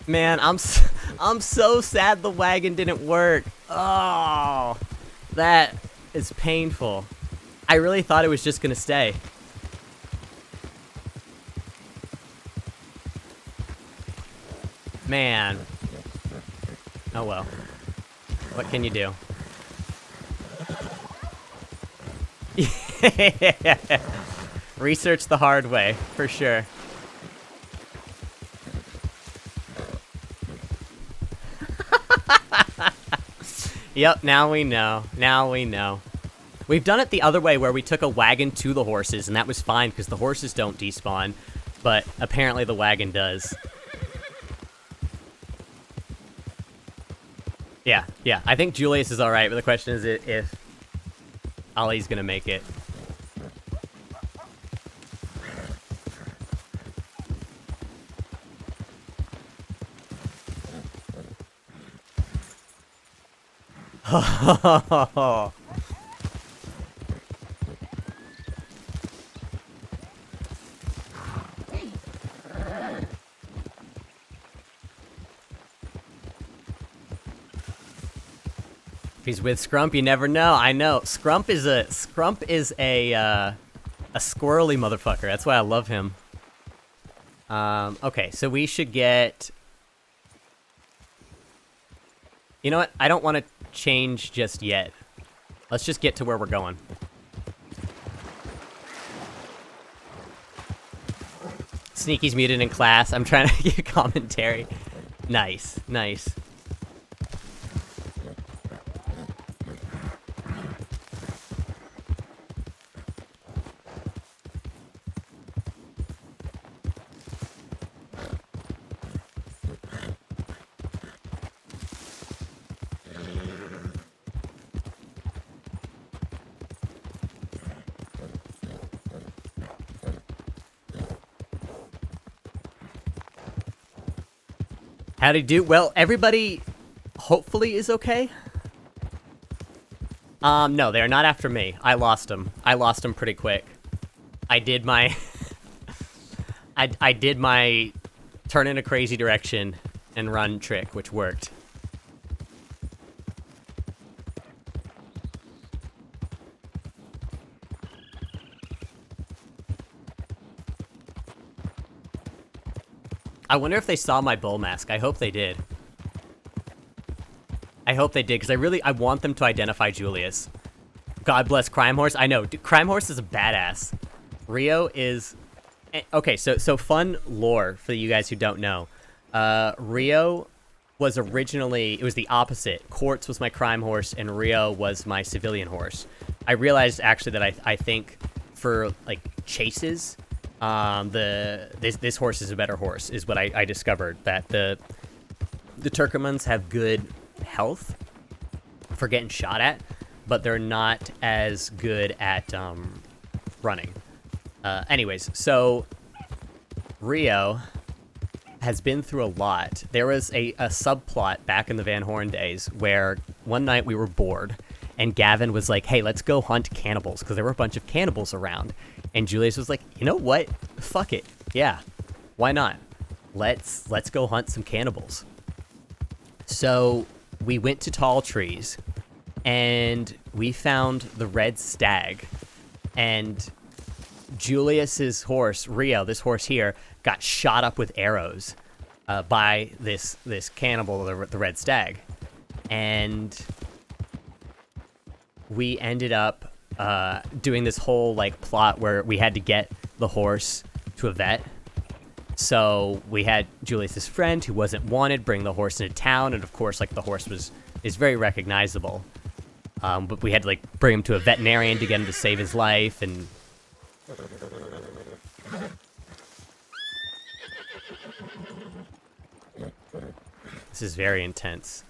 Man, I'm so sad the wagon didn't work. Oh, that is painful. I really thought it was just gonna stay. Man. Oh well. What can you do? Research the hard way, for sure. Yep, now we know. Now we know. We've done it the other way where we took a wagon to the horses, and that was fine because the horses don't despawn, but apparently the wagon does. Yeah, I think Julius is alright, but the question is if Ollie's gonna make it. If he's with Scrump, you never know. I know. Scrump is a squirrely motherfucker. That's why I love him. Okay, so we should get... You know what? I don't want to change just yet. Let's just get to where we're going. Sneaky's muted in class. I'm trying to get commentary. Nice, nice. How'd he do? Well, everybody hopefully is okay. No, they're not after me. I lost them. I lost them pretty quick. I did my... I did my turn in a crazy direction and run trick, which worked. I wonder if they saw my bull mask. I hope they did. I hope they did, because I want them to identify Julius. God bless Crime Horse. I know, dude, Crime Horse is a badass. Rio is... Okay, so fun lore for you guys who don't know. Rio was originally... It was the opposite. Quartz was my Crime Horse, and Rio was my civilian horse. I realized actually that I think for like chases, this horse is a better horse, is what I discovered. That the Turkomans have good health for getting shot at, but they're not as good at running. Anyways, so Rio has been through a lot. There was a subplot back in the Van Horn days where one night we were bored, and Gavin was like, hey, let's go hunt cannibals, because there were a bunch of cannibals around. And Julius was like, you know what? Fuck it. Yeah, why not? Let's go hunt some cannibals. So we went to Tall Trees, and we found the red stag. And Julius's horse, Rio, this horse here, got shot up with arrows by this cannibal, the red stag. And we ended up doing this whole like plot where we had to get the horse to a vet. So we had Julius's friend who wasn't wanted bring the horse into town, and of course, like, the horse is very recognizable. But we had to like bring him to a veterinarian to get him to save his life, and this is very intense.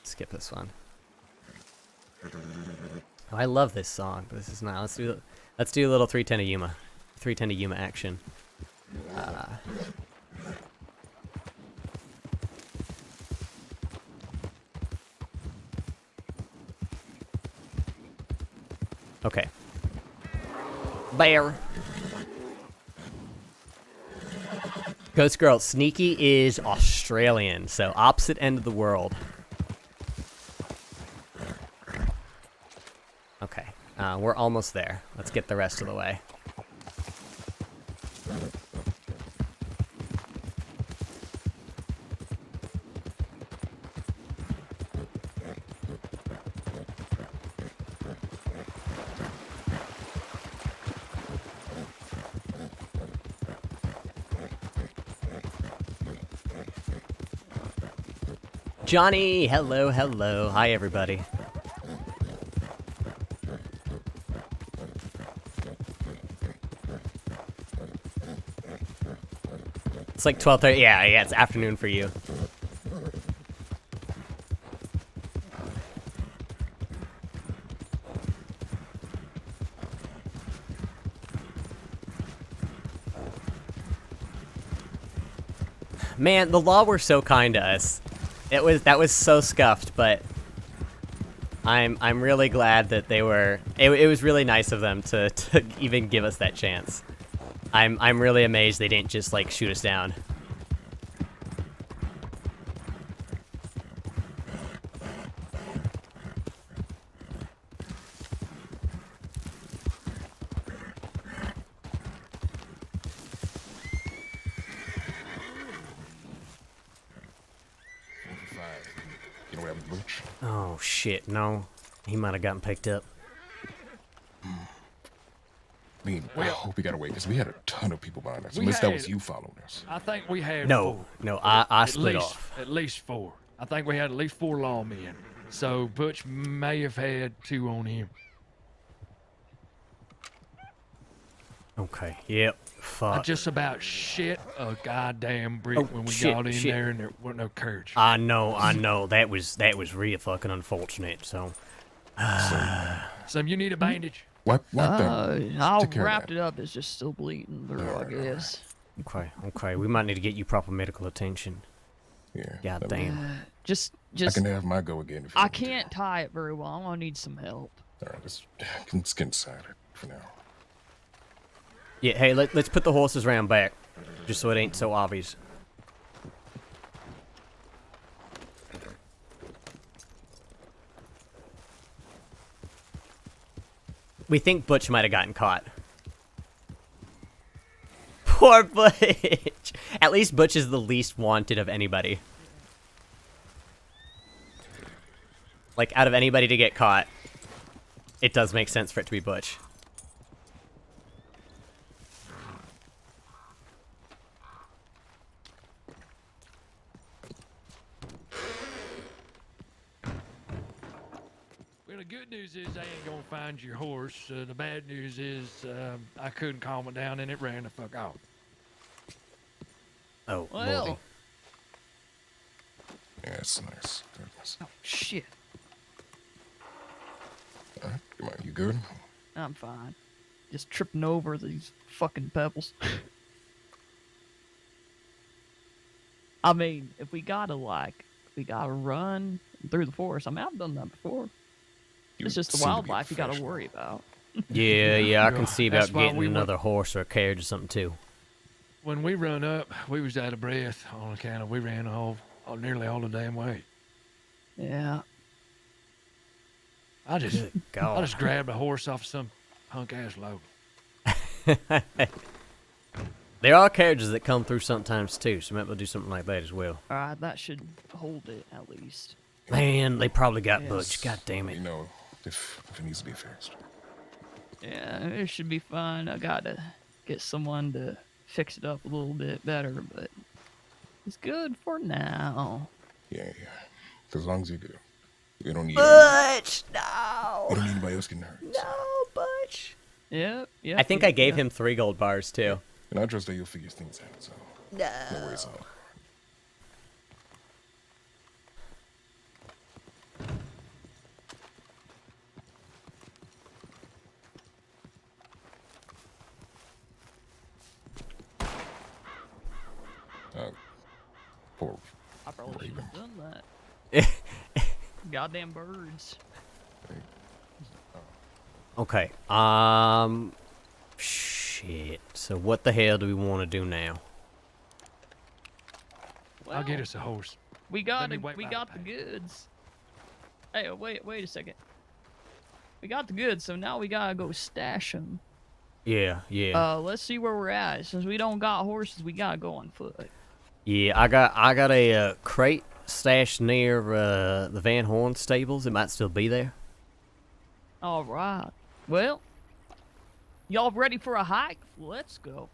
Skip this one. Oh, I love this song, but this is not. Let's do a little 310 to Yuma. 310 to Yuma action. Okay. Bear. Ghost Girl, Sneaky is Australian, so opposite end of the world. Okay, we're almost there. Let's get the rest of the way. Johnny, hello, hello. Hi, everybody. It's like 12:30. Yeah, it's afternoon for you. Man, the law were so kind to us. That was so scuffed, but I'm really glad that they were. It was really nice of them to even give us that chance. I'm really amazed they didn't just like shoot us down. Oh shit, no. He might have gotten picked up. I mean, I hope we got away, because we had a ton of people behind us. Unless that was you following us. I think we had No, four. no, I split off. At least four. I think we had at least 4 lawmen. So Butch may have had 2 on him. Okay, yep, fuck. I just about shit a goddamn brick when we got in there and there wasn't no courage. I know. That was real fucking unfortunate, so. Some you need a bandage. What? I'll wrap it up. It's just still bleeding through, I guess. Okay. We might need to get you proper medical attention. Yeah. God damn. Just. I can have my go again if you I want me can't tie it very well. I'm gonna need some help. to. All right, let's get inside it for now. Yeah, hey, let's put the horses round back, just so it ain't so obvious. We think Butch might have gotten caught. Poor Butch! At least Butch is the least wanted of anybody. Like, out of anybody to get caught, it does make sense for it to be Butch. We Well, the good news is I ain't gonna find your horse. The bad news is I couldn't calm it down and it ran the fuck off. Oh, Well. Lordy. Yeah, it's nice. Goodness. Oh, shit. All right, come on, you good? I'm fine. Just tripping over these fucking pebbles. I mean, if we gotta run through the forest. I mean, I've done that before. It's just the wildlife you gotta worry about. Yeah, I can see That's about why getting we went- another horse or a carriage or something too. When we run up, we was out of breath on account of we ran nearly all the damn way. Yeah. I just Good God. grabbed a horse off some punk ass local. There are carriages that come through sometimes too, so maybe we'll do something like that as well. Alright, that should hold it at least. Man, they probably got Yes. Butch. God damn it. You know, if it needs to be fixed. Yeah, it should be fine. I gotta get someone to fix it up a little bit better, but it's good for now. Yeah. As long as you do. We don't need Butch, no. we don't need anybody else getting hurt. No, Butch. Yep. I think I gave him 3 gold bars too. And I trust that you'll figure things out, so no worries at all. Poor I probably should Raven. have done that. Goddamn birds. Okay. Shit. So what the hell do we want to do now? I'll get us a horse. We got me it. wipe We my got the goods. Hey, wait a second. We got the goods, so now we gotta go stash them. Yeah. Let's see where we're at. Since we don't got horses, we gotta go on foot. Yeah, I got a crate stashed near the Van Horn stables. It might still be there. All right. Well, y'all ready for a hike? Let's go.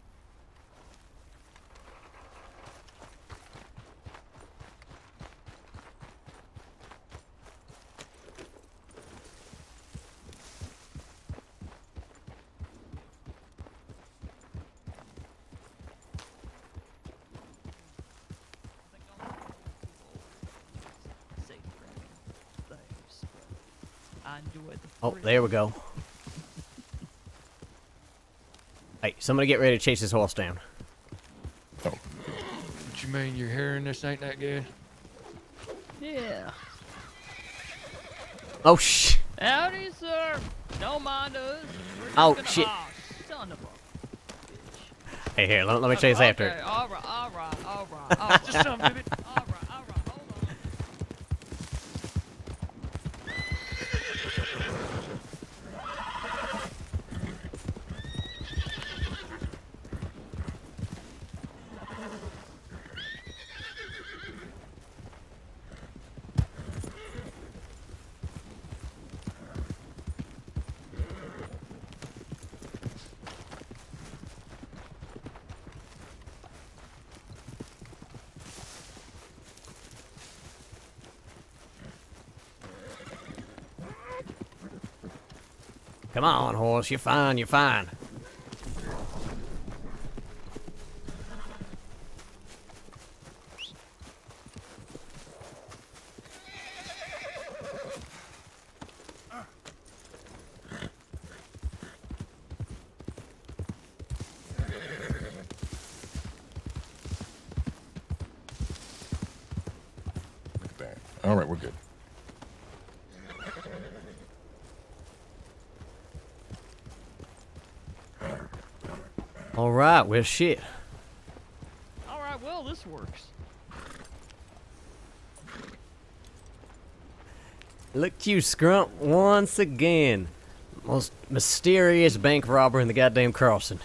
I enjoyed the Oh, there we go. Hey, somebody get ready to chase this horse down. What you mean your hearing this ain't that good? Yeah. Oh, shh. Howdy, sir. Don't mind us. We're Oh, taking a- shit. Oh, son of a. Hey, here, let me chase after Okay, it. all right. Just some of it. All right, hold on. Come on, horse. You're fine. You're fine. Look at that. All right, we're good. All right. Well, shit. All right, well, this works. Look at you, Scrump, once again. Most mysterious bank robber in the goddamn crossing.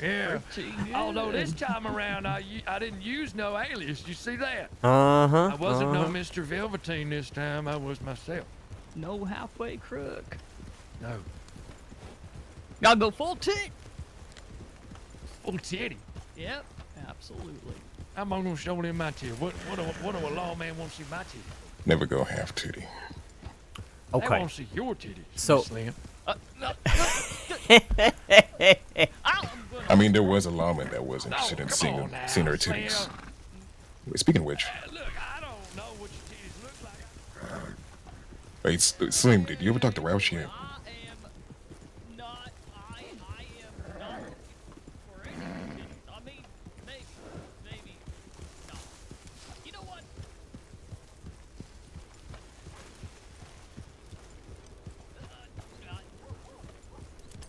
Yeah. Pretty Although this good. time around, I didn't use no alias. You see that? Uh-huh. I wasn't no Mr. Velveteen this time. I was myself. No halfway crook. No. Gotta go full tit. Full titty. Yep, absolutely. I'm gonna show him my titty. What do a lawman want to see my titty? Never go half titty. They Okay. won't see your titties, So- Miss Slim. No. I mean, there was a lawman that was interested in seeing her titties. Slim. Wait, speaking of which, Look, I don't know what your titties look like. hey, Slim, did you ever talk to Roush yet?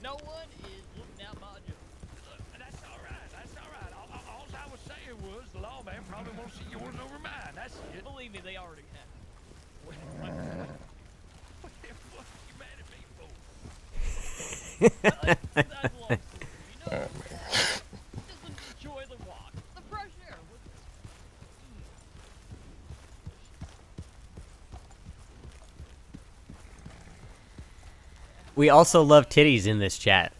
No one is looking out my job. That's all right. That's all right. All I was saying was the lawman probably won't see yours over mine. That's it. Believe me, they already have. What the fuck you mad at me for? That's long story, you know? Just enjoy the walk. The fresh air. We also love titties in this chat.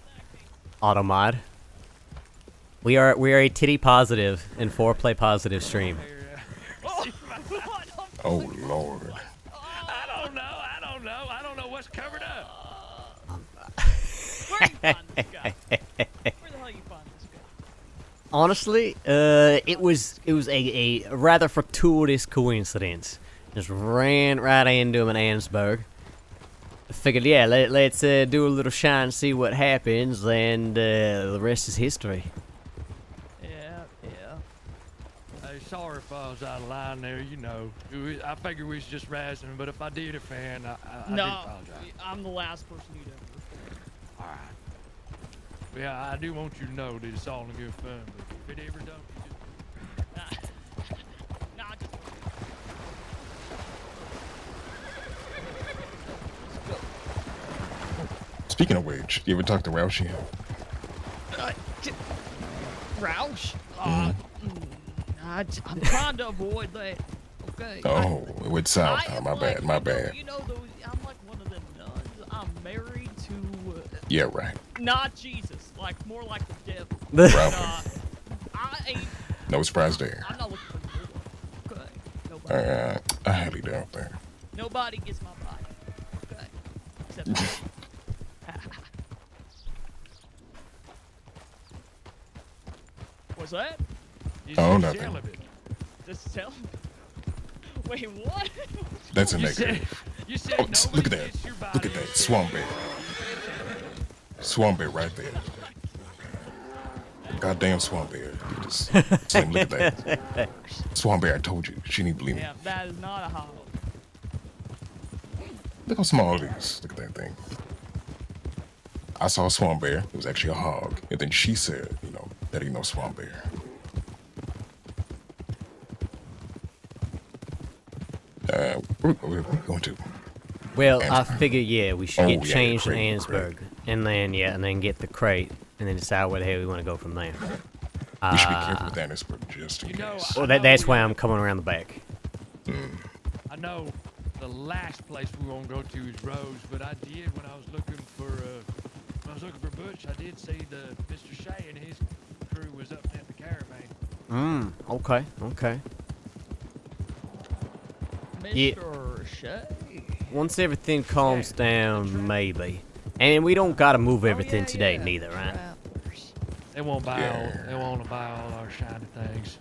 Automod. We are a titty positive and foreplay positive stream. Oh Lord. I don't know. I don't know what's covered up. Where you find this guy? Where the hell you find this guy? Honestly, it was a rather fortuitous coincidence. Just ran right into him in Ansburg. Figured, yeah, let's do a little shine and see what happens, and the rest is history. Yeah. Hey, sorry if I was out of line there, you know. I figured we was just razzing, but if I did offend, I do No, apologize. I'm the last person you'd ever offend. All right. Yeah, I do want you to know that it's all in good fun, but if it ever don't, Nah, just Speaking of which, you ever talk to Roush yet? Roush? I'm trying to avoid that. Okay. Oh, it went south. I am My like, bad, my bad. You know those? I'm like one of them nuns. I'm married to. Yeah, right. Not Jesus. Like more like the devil. Right. I ain't. No surprise there. I'm not looking for the Lord. Okay. Nobody. I highly doubt that. Nobody gets my body. Okay. Except me. What's that? Oh, nothing. Just tell. Wait, what? That's a You negative. You said Oh, look at that. Look at that. Swamp bear. Swamp bear right there. Goddamn swamp bear. Just, Slim, look at that. Swamp bear, I told you. She didn't believe me. Yeah, that is not a hollow. Look how small it is. Look at that thing. I saw a swamp bear. It was actually a hog. And then she said, you know, that ain't no swamp bear. Where we going to? Well, I Ansburg. figure, yeah, we should Oh, get yeah, changed in crate, Ansburg, and then get the crate, and then decide where the hell we want to go from there. We should be careful with Ansburg just in case. Well, that's why I'm coming around the back. I know the last place we won't go to is Rose, but I did when I was looking for Butch. I did see the Mr. Shea and his crew was up at the caravan. Okay. Yeah. Mr. Shea. Once everything calms down, maybe. And we don't gotta move everything today, neither, right? They won't buy they won't buy all our shiny things.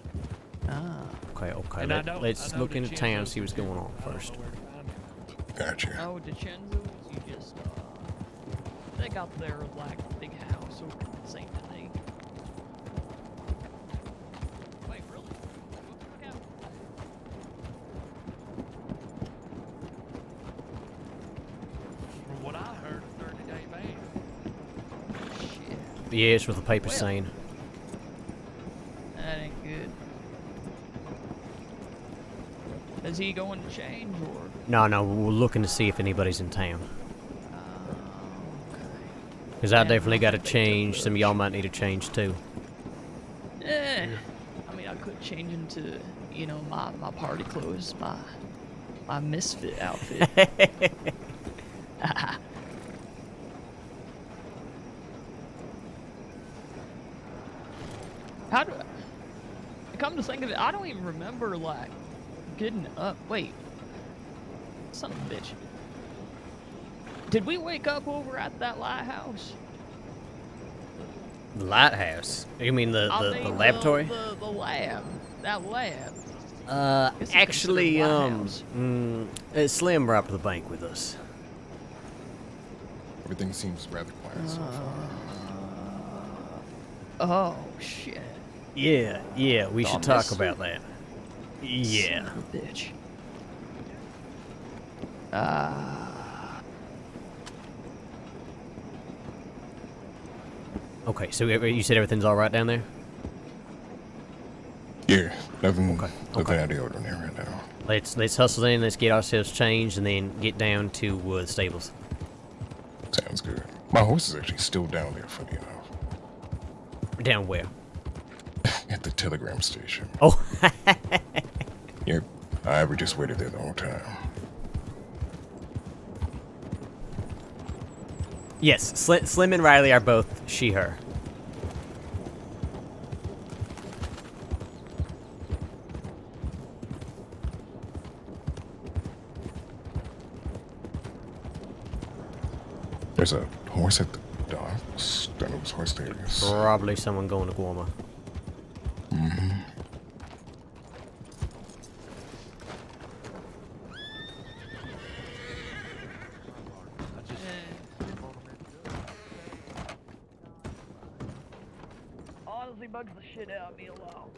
Okay. And I Let's know look the into town and Chinsos see what's too. going on I don't know first. where to find them. Gotcha. Oh, DeCenzo's, you just, they got their, like, big house over in St. Denis. Wait, really? Okay. From what I heard, a 30-day ban. Shit. Yeah, it's with the paper saying. That ain't good. Is he going to change, or? No, we're looking to see if anybody's in town. Okay. Because I definitely got to change. Some of y'all might need to change too. I mean, I could change into, you know, my party clothes, my misfit outfit. How do I come to think of it? I don't even remember like getting up. Wait, son of a bitch. Did we wake up over at that lighthouse? The lighthouse? You mean the laboratory? The lab. That lab. Actually, Slim robbed the bank with us. Everything seems rather quiet so far. Oh, shit. Yeah, we should talk Thomas. about that. Yeah. Son of a bitch. Okay, so you said everything's all right down there? Yeah, nothing out of the ordinary right now. Let's hustle in, let's get ourselves changed, and then get down to the stables. Sounds good. My horse is actually still down there, funny enough. Down where? At the telegram station. Oh. Yep, I just waited there the whole time. Yes, Slim and Riley are both she/her. There's a horse at the docks. Don't know whose horse that is. Probably someone going to Guarma. Mm-hmm. Honestly bugs the shit out of me a lot.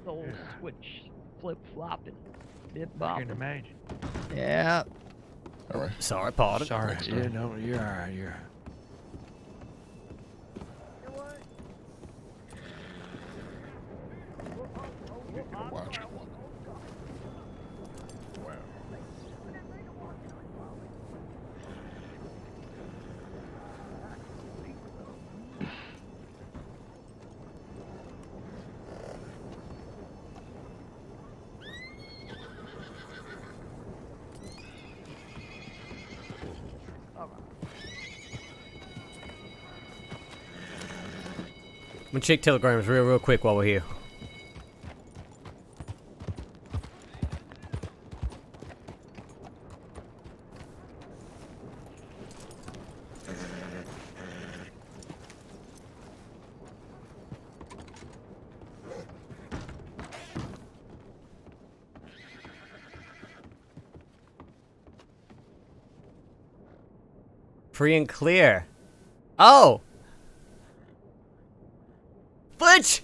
The whole switch flip-flopping. Bip I bop. can imagine. Yeah. All right. Sorry, pardon. Sorry. Yeah, no, you're all right. You're. Watch it. Wow. I'm gonna check telegrams real quick while we're here. Free and clear. Oh! Butch!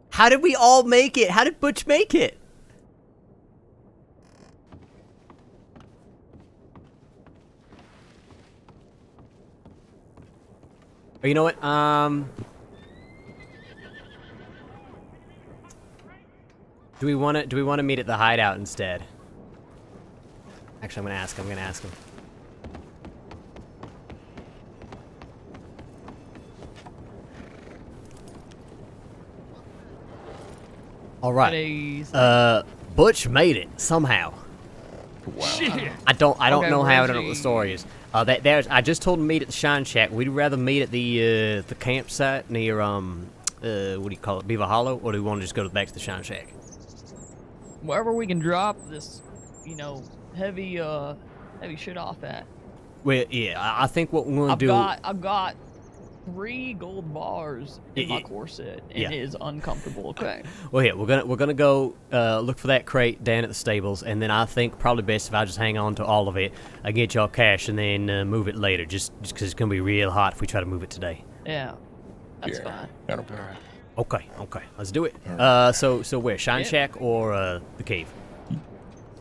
How did we all make it? How did Butch make it? Or you know what? Do we want to meet at the hideout instead? Actually, I'm gonna ask him. All right. Butch made it somehow. Wow. Shit. I don't know how. I where's don't know what the he? story is. I just told him to meet at the Shine Shack. We'd rather meet at the campsite near what do you call it, Beaver Hollow, or do we want to just go back to the Shine Shack? Wherever we can drop this, heavy shit off at. Well, yeah, I think what we're gonna do. I've got 3 gold bars in my corset, and Yeah. it is uncomfortable. Okay. Well, yeah, we're gonna go look for that crate down at the stables, and then I think probably best if I just hang on to all of it. I get y'all cash and then move it later, just because it's gonna be real hot if we try to move it today. Yeah. That's fine. That'll be Okay, let's do it. All So where? Shine Yeah. Shack or the cave?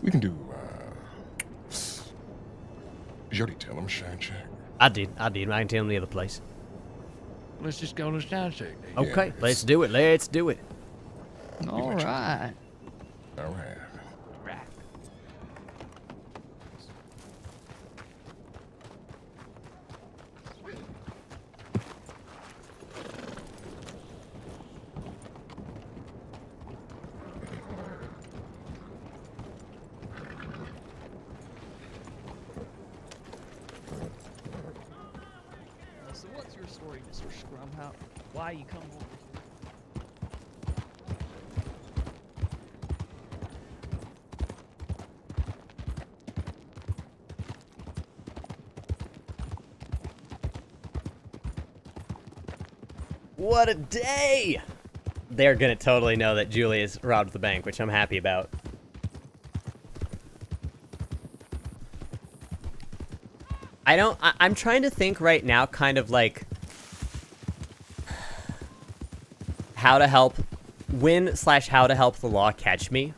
We can do. Did you already tell him Shine Shack? I did. I can tell him the other place. Let's just go to the sound check. Okay, let's do it. Let's do it. All right. All right. story, Mr. Scrum. Why you come over here? What a day! They're gonna totally know that Julius robbed the bank, which I'm happy about. I'm trying to think right now, kind of like how to help, how to help the law catch me.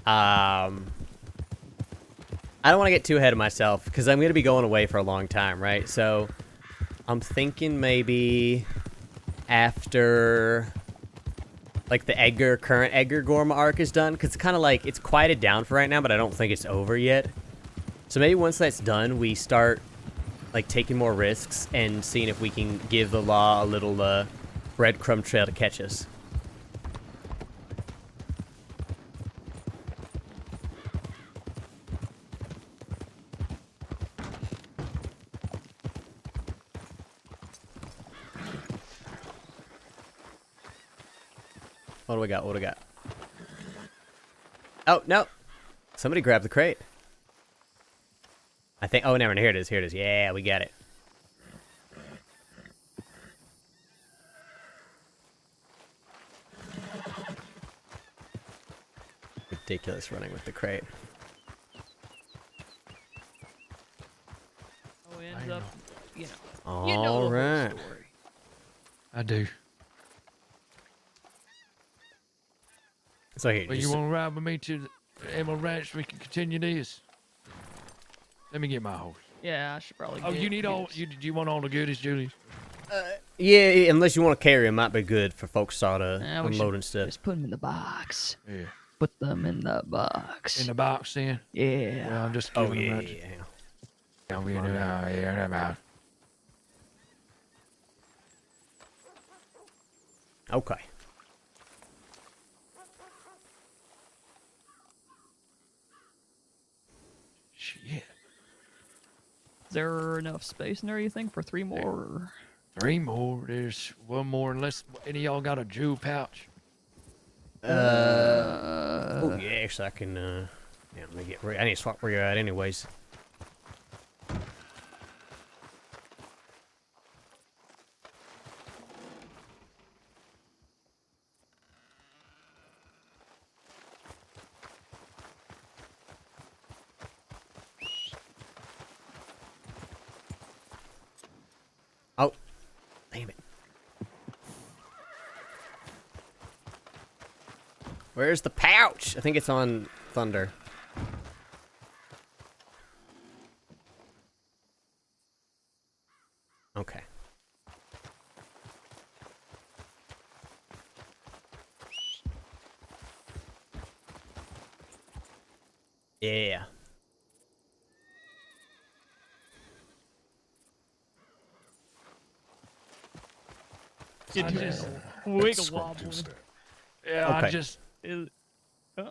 I don't want to get too ahead of myself, because I'm going to be going away for a long time, right? So, I'm thinking maybe after, like, the current Edgar Gorma arc is done, because it's kind of like, it's quieted down for right now, but I don't think it's over yet. So maybe once that's done, we start, like, taking more risks and seeing if we can give the law a little, breadcrumb trail to catch us. What do we got? What do we got? Oh, no. Somebody grabbed the crate. I think, oh, never mind. Here it is. Here it is. Yeah, we got it. Ridiculous running with the crate. Oh, ends up, you know. All You know the right. whole story. I do. So here, Well, you want to ride with me to the Emerald Ranch so we can continue this? Let me get my horse. Yeah, I should probably. Oh, get you need all. his. Do you want all the goodies, Julius? Yeah, unless you want to carry them, might be good for folks start We should unloading stuff. Just put them in the box. Yeah. Put them in the box. In the box, then. Yeah. Well, I'm just. Oh, giving yeah, them yeah. Yeah, we do. Yeah, about. Okay. Shit. Is there enough space in there, you think, for 3 more? Or... 3 more. There's 1 more, unless any of y'all got a jewel pouch. Oh, yeah, actually, I can, yeah, let me get I need to swap where you're at anyways. Oh, damn it. Where's the pouch? I think it's on Thunder. Okay. Yeah. It I just know. wiggle Scrub wobbling. two-step. Yeah, I Okay. just. Is- I'm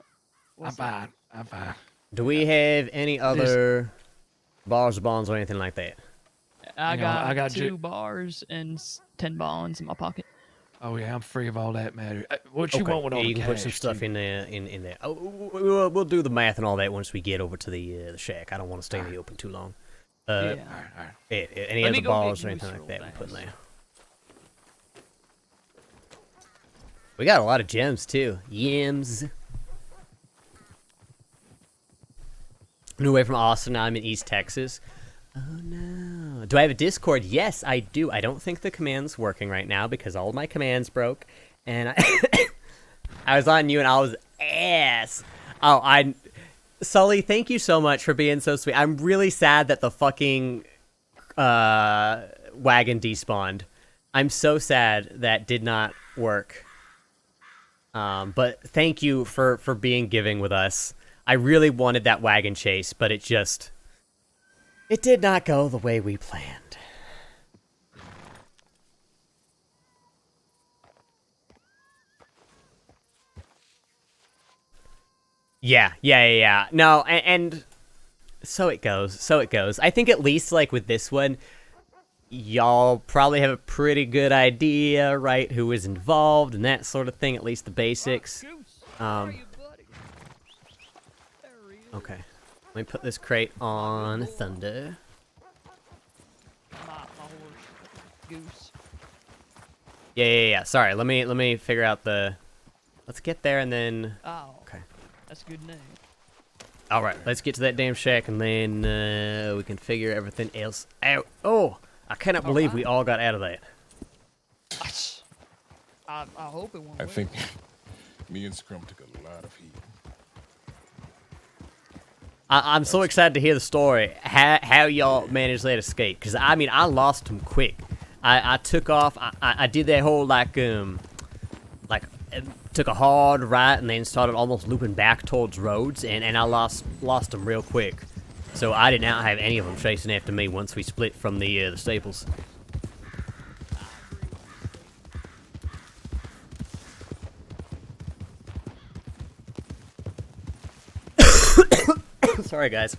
what's that? fine. I'm fine. Do we have any other bars, bonds, or anything like that? I Hang on, got, I got 2 bars and 10 bonds in my pocket. Oh yeah, I'm free of all that matter. What you Okay, want with all yeah, the you can put some cash, stuff too? in there. In there. Oh, we'll do the math and all that once we get over to the shack. I don't want to stay in the open too long. Yeah. All right. Yeah, any Let me other go get balls or Juice anything like real that we put in fast. there. We got a lot of gems too. Yams. New way from Austin. I'm in East Texas. Oh no. Do I have a Discord? Yes, I do. I don't think the command's working right now because all of my commands broke. And I was on you and I was ass. Oh, Sully, thank you so much for being so sweet. I'm really sad that the fucking wagon despawned. I'm so sad that did not work. But thank you for being giving with us. I really wanted that wagon chase, but it did not go the way we planned. Yeah. No, and So it goes. So it goes. I think at least like with this one, y'all probably have a pretty good idea, right? Who is involved and that sort of thing. At least the basics. Okay. Let me put this crate on Thunder. My horse, Goose. Yeah. Sorry. Let me figure out the. Let's get there and then. Oh. Okay. That's a good name. All right. Let's get to that damn shack and then we can figure everything else out. Oh, I cannot believe we all got out of that. I hope it won't. I think me and Scrum took a lot of heat. I'm so excited to hear the story. How y'all managed that escape? Because I mean, I lost him quick. I took off. I did that whole took a hard right and then started almost looping back towards roads, and I lost them real quick. So I did not have any of them chasing after me once we split from the staples. Sorry, guys.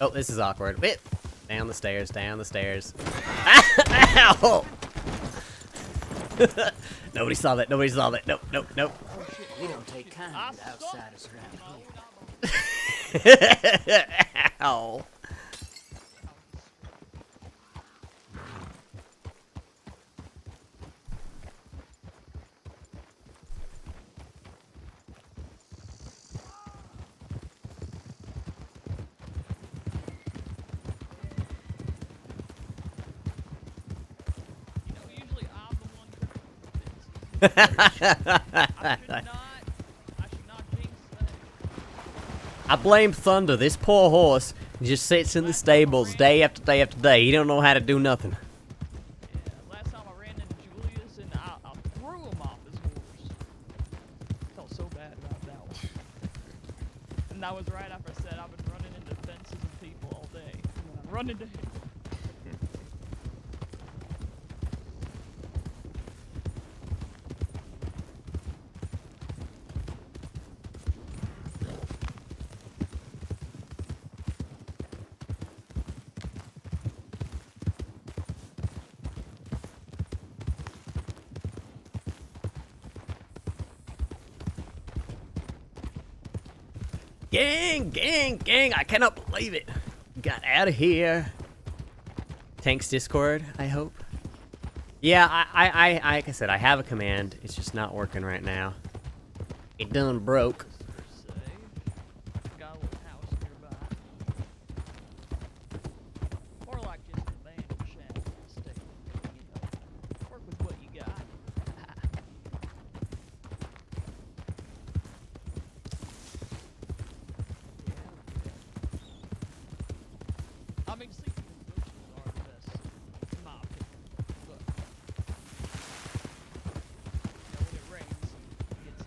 Oh, this is awkward. Wait. Down the stairs, down the stairs. Ow! Nobody saw that, nobody saw that. Nope. We don't take kind to outsiders around here. Ow. I blame Thunder. This poor horse just sits in the stables day after day after day. He don't know how to do nothing. Yeah, last time I ran into Julius and I threw him off his horse. Felt so bad about that one. And that was right after I said I've been running into fences and people all day. And when I run into him. Gang, I cannot believe it. Got out of here. Thanks, Discord, I hope. Yeah, I like I said, I have a command. It's just not working right now. It done broke. Got a little house nearby. Or like just an abandoned shack in the state. You know, work with what you got. I mean, sleeping in the bushes are the best, in my opinion. But, you know, when it rains, it gets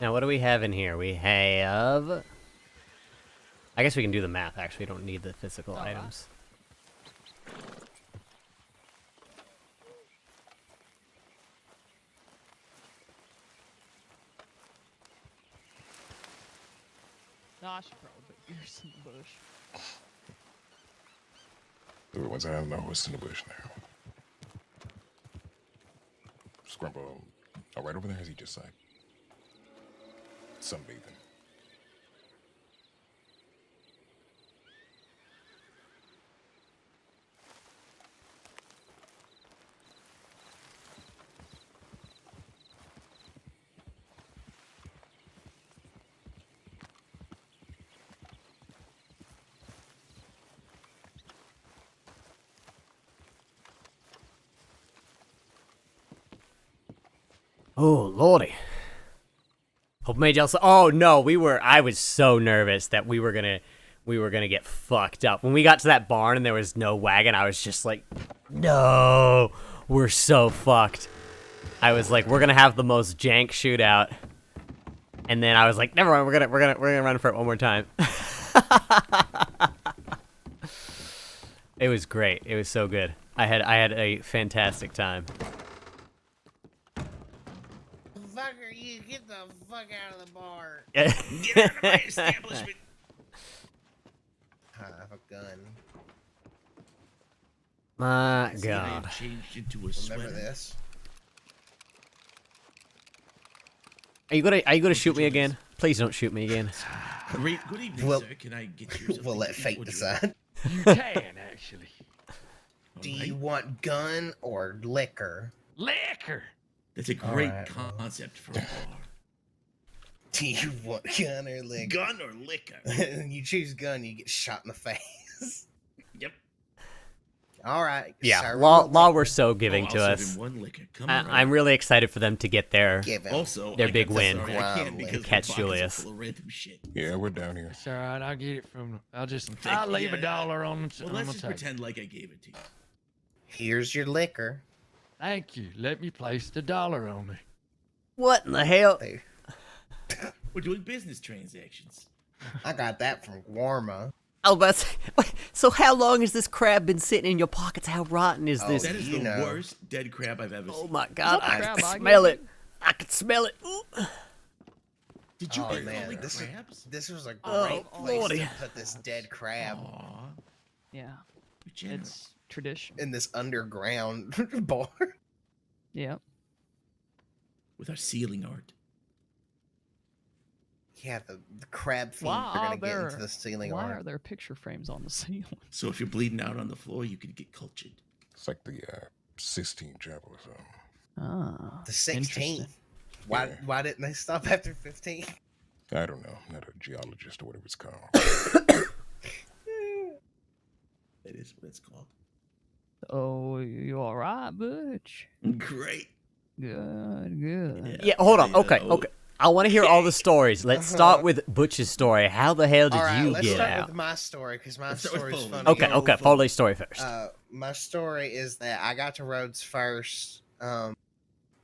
Now, what do we have in here? We have... I guess we can do the math, actually. We don't need the physical items. No, I should probably put yours in the bush. Once I have my horse in the bush now. Scrumpo, right over there, is he just like sunbathing? Oh, lordy. Hope made y'all. Oh no, I was so nervous that we were gonna get fucked up when we got to that barn and there was no wagon. I was just like, no, we're so fucked. I was like, we're gonna have the most jank shootout, and then I was like, never mind, we're gonna run for it one more time. It was great. It was so good. I had a fantastic time. Fucker, you get the fuck out of the bar. Get out of my establishment. I have a gun. My See, I God. have changed into a sweater. Remember this? Are you gonna shoot me again? Please don't shoot me again. Great, good evening, Well, sir. Can I get you something? We'll let to eat? fate Would you- decide. You can, actually. Do you want gun or liquor? Liquor! That's a great Alright, well. concept for a bar. Do you want gun or liquor? Gun or liquor? You choose gun, you get shot in the face. Yep. All right. Yeah, serve Law him were so giving I'll to serve us. him one liquor. Come on. I'm really excited for them to get their Give him. Also, their I big got win. sorry, I can't because my Catch pockets are Julius. full of random shit. Yeah, we're down here. It's all right. I'll get it from. I'll Thank leave you. $1 on Well, on let's the just table. pretend like I gave it to you. Here's your liquor. Thank you. Let me place the $1 on me. What in the hell? We're doing business transactions. I got that from Warma. Oh, but so how long has this crab been sitting in your pockets? How rotten is this? That is the worst dead crab I've ever seen. Oh my God, Is that the I crab can I smell gave it. I can smell it. Ooh. Did you Oh get man, only this crabs? was a great Oh, place Lordy. to put this dead crab Aw, Yeah, you're generous. it's tradition. in this underground bar. Yep. With our ceiling art. Yeah, the crab fiend Why are are gonna get there into the ceiling Why art. are there picture frames on the ceiling? So if you're bleeding out on the floor, you could get cultured. It's like the Sistine Chapel or something. Ah, The 16th. interesting. Why didn't they stop after 15? I don't know. I'm not a geologist or whatever it's called. That is what it's called. Oh, you all right, Butch? Great. Good. Yeah, hold on. Yeah, Okay, okay. I want to hear all the stories. Let's start with Butch's story. How the hell did All right, you let's get start out? with my story because my Let's start with story's Foley. funny. Okay, okay. Foley's story first. My story is that I got to Rhodes first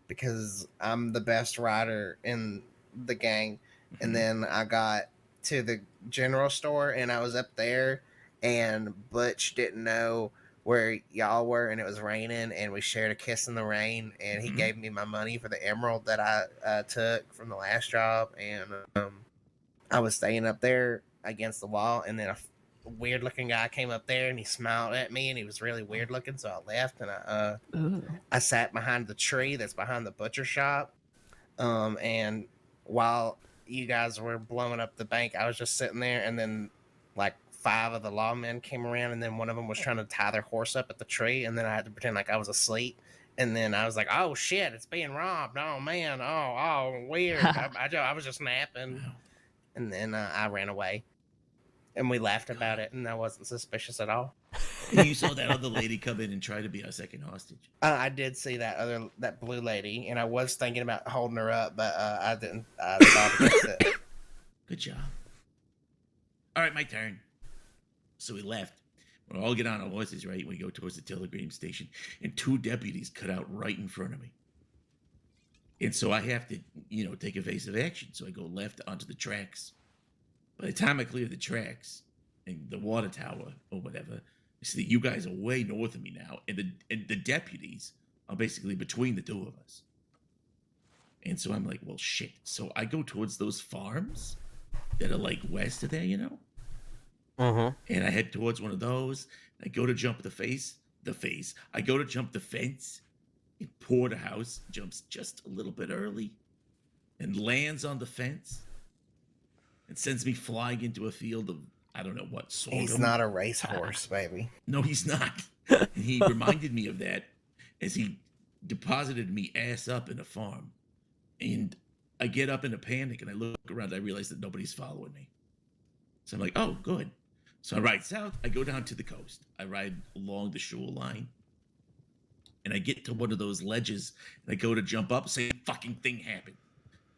because I'm the best rider in the gang. And then I got to the general store and I was up there and Butch didn't know where y'all were and it was raining and we shared a kiss in the rain and he gave me my money for the emerald that I took from the last job and I was staying up there against the wall and then a weird looking guy came up there and he smiled at me and he was really weird looking so I left and I sat behind the tree that's behind the butcher shop and while you guys were blowing up the bank I was just sitting there and then like 5 of the lawmen came around and then one of them was trying to tie their horse up at the tree and then I had to pretend like I was asleep and then I was like oh shit it's being robbed oh man oh weird I was just napping and then I ran away and we laughed about it and I wasn't suspicious at all. And you saw that other lady come in and try to be our second hostage. I did see that blue lady and I was thinking about holding her up but I didn't I thought against it. Good job. All right, my turn. So we left. We all get on our horses, right? We go towards the telegram station, and 2 deputies cut out right in front of me. And so I have to, take evasive action. So I go left onto the tracks. By the time I clear the tracks and the water tower or whatever, I see that you guys are way north of me now, and the deputies are basically between the 2 of us. And so I'm like, well, shit. So I go towards those farms that are like west of there, And I head towards one of those. I go to jump I go to jump the fence. And Porterhouse jumps just a little bit early and lands on the fence and sends me flying into a field of, I don't know what, sorghum. He's not a racehorse, baby. No, he's not. And he reminded me of that as he deposited me ass up in a farm. And I get up in a panic and I look around. I realize that nobody's following me. So I'm like, oh, good. So I ride south. I go down to the coast. I ride along the shoreline. and I get to one of those ledges, and I go to jump up, same fucking thing happened.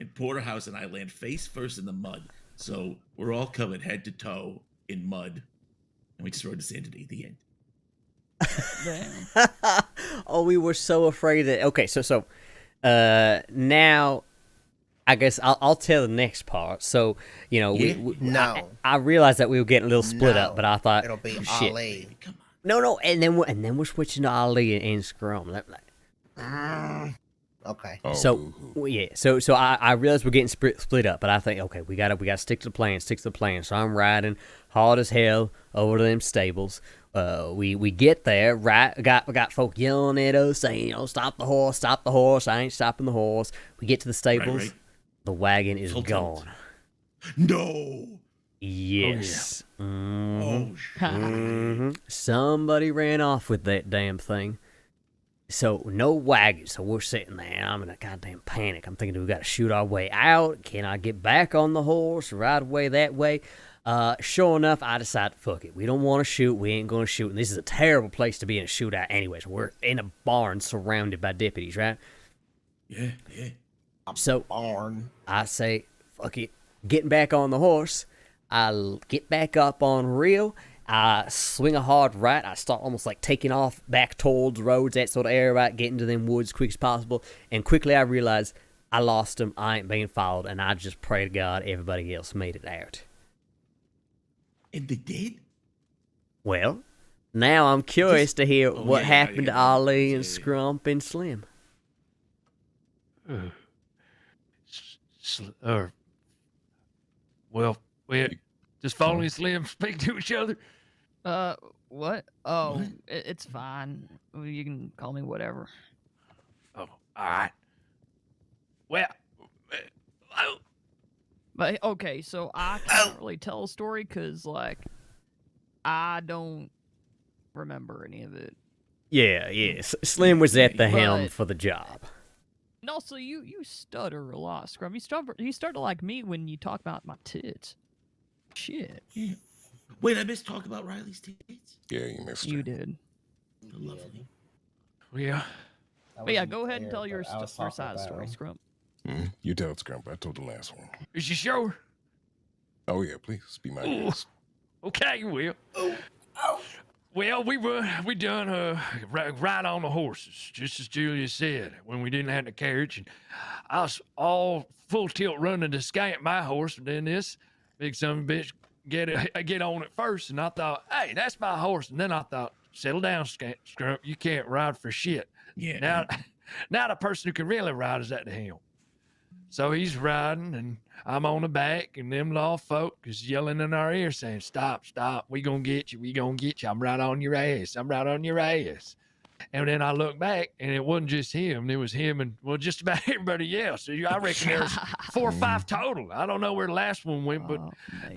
And Porterhouse and I land face first in the mud, so we're all covered head to toe in mud, and we just rode to Sanity at the end. Oh, we were so afraid that. Okay, so now I guess I'll tell the next part. So No. I realized that we were getting a little split up, No, but I thought it'll be shit. Ali. No, and then we're switching to Ali and Scrum. Okay. So I realized we're getting split up, but I think okay, we gotta stick to the plan, So I'm riding hard as hell over to them stables. We get there, right? Got folk yelling at us, saying, stop the horse. I ain't stopping the horse. We get to the stables, Right. The wagon is Full gone. No. Yes. Oh, Mhm. Somebody ran off with that damn thing. So no wagon. So we're sitting there, and I'm in a goddamn panic. I'm thinking, do we got to shoot our way out? Can I get back on the horse, ride away that way? Sure enough, I decided, fuck it. We don't want to shoot. We ain't going to shoot. And this is a terrible place to be in a shootout anyways. We're in a barn surrounded by deputies, right? Yeah. So barn. I say, fuck it. Getting back on the horse. I get back up on reel. I swing a hard right. I start almost like taking off back towards roads, that sort of area, right? Getting to them woods quick as possible. And quickly I realize I lost them. I ain't being followed. And I just pray to God everybody else made it out. And they did? Well, now I'm curious to hear what happened to Ali and Scrump and Slim. Well, we just following Slim speak to each other. What? Oh, it's fine. You can call me whatever. Oh, all right. Well, But okay, so I can't really tell a story because, like, I don't remember any of it. Yeah. Slim was at the helm But- for the job. And also, you stutter a lot, Scrum. You stutter like me when you talk about my tits. Shit. Yeah. Wait, I missed talk about Riley's tits? Yeah, you missed You did. Lovely. Yeah. But yeah, go ahead and tell your side of the story, Scrum. You tell it, Scrump. I told the last one. Is you sure? Oh, yeah, please. Be my guest. Okay, you will. Well, we done ride on the horses, just as Julius said, when we didn't have the carriage. And I was all full tilt running to scamp my horse, and then this big son of a bitch get on it first. And I thought, hey, that's my horse. And then I thought, settle down, Scrump. You can't ride for shit. Yeah. Now the person who can really ride is at the helm. So he's riding, and I'm on the back, and them law folk is yelling in our ear saying, stop, we gonna get you, I'm right on your ass. And then I look back, and it wasn't just him, it was him and, well, just about everybody else. So I reckon there was 4 or 5 total. I don't know where the last one went, but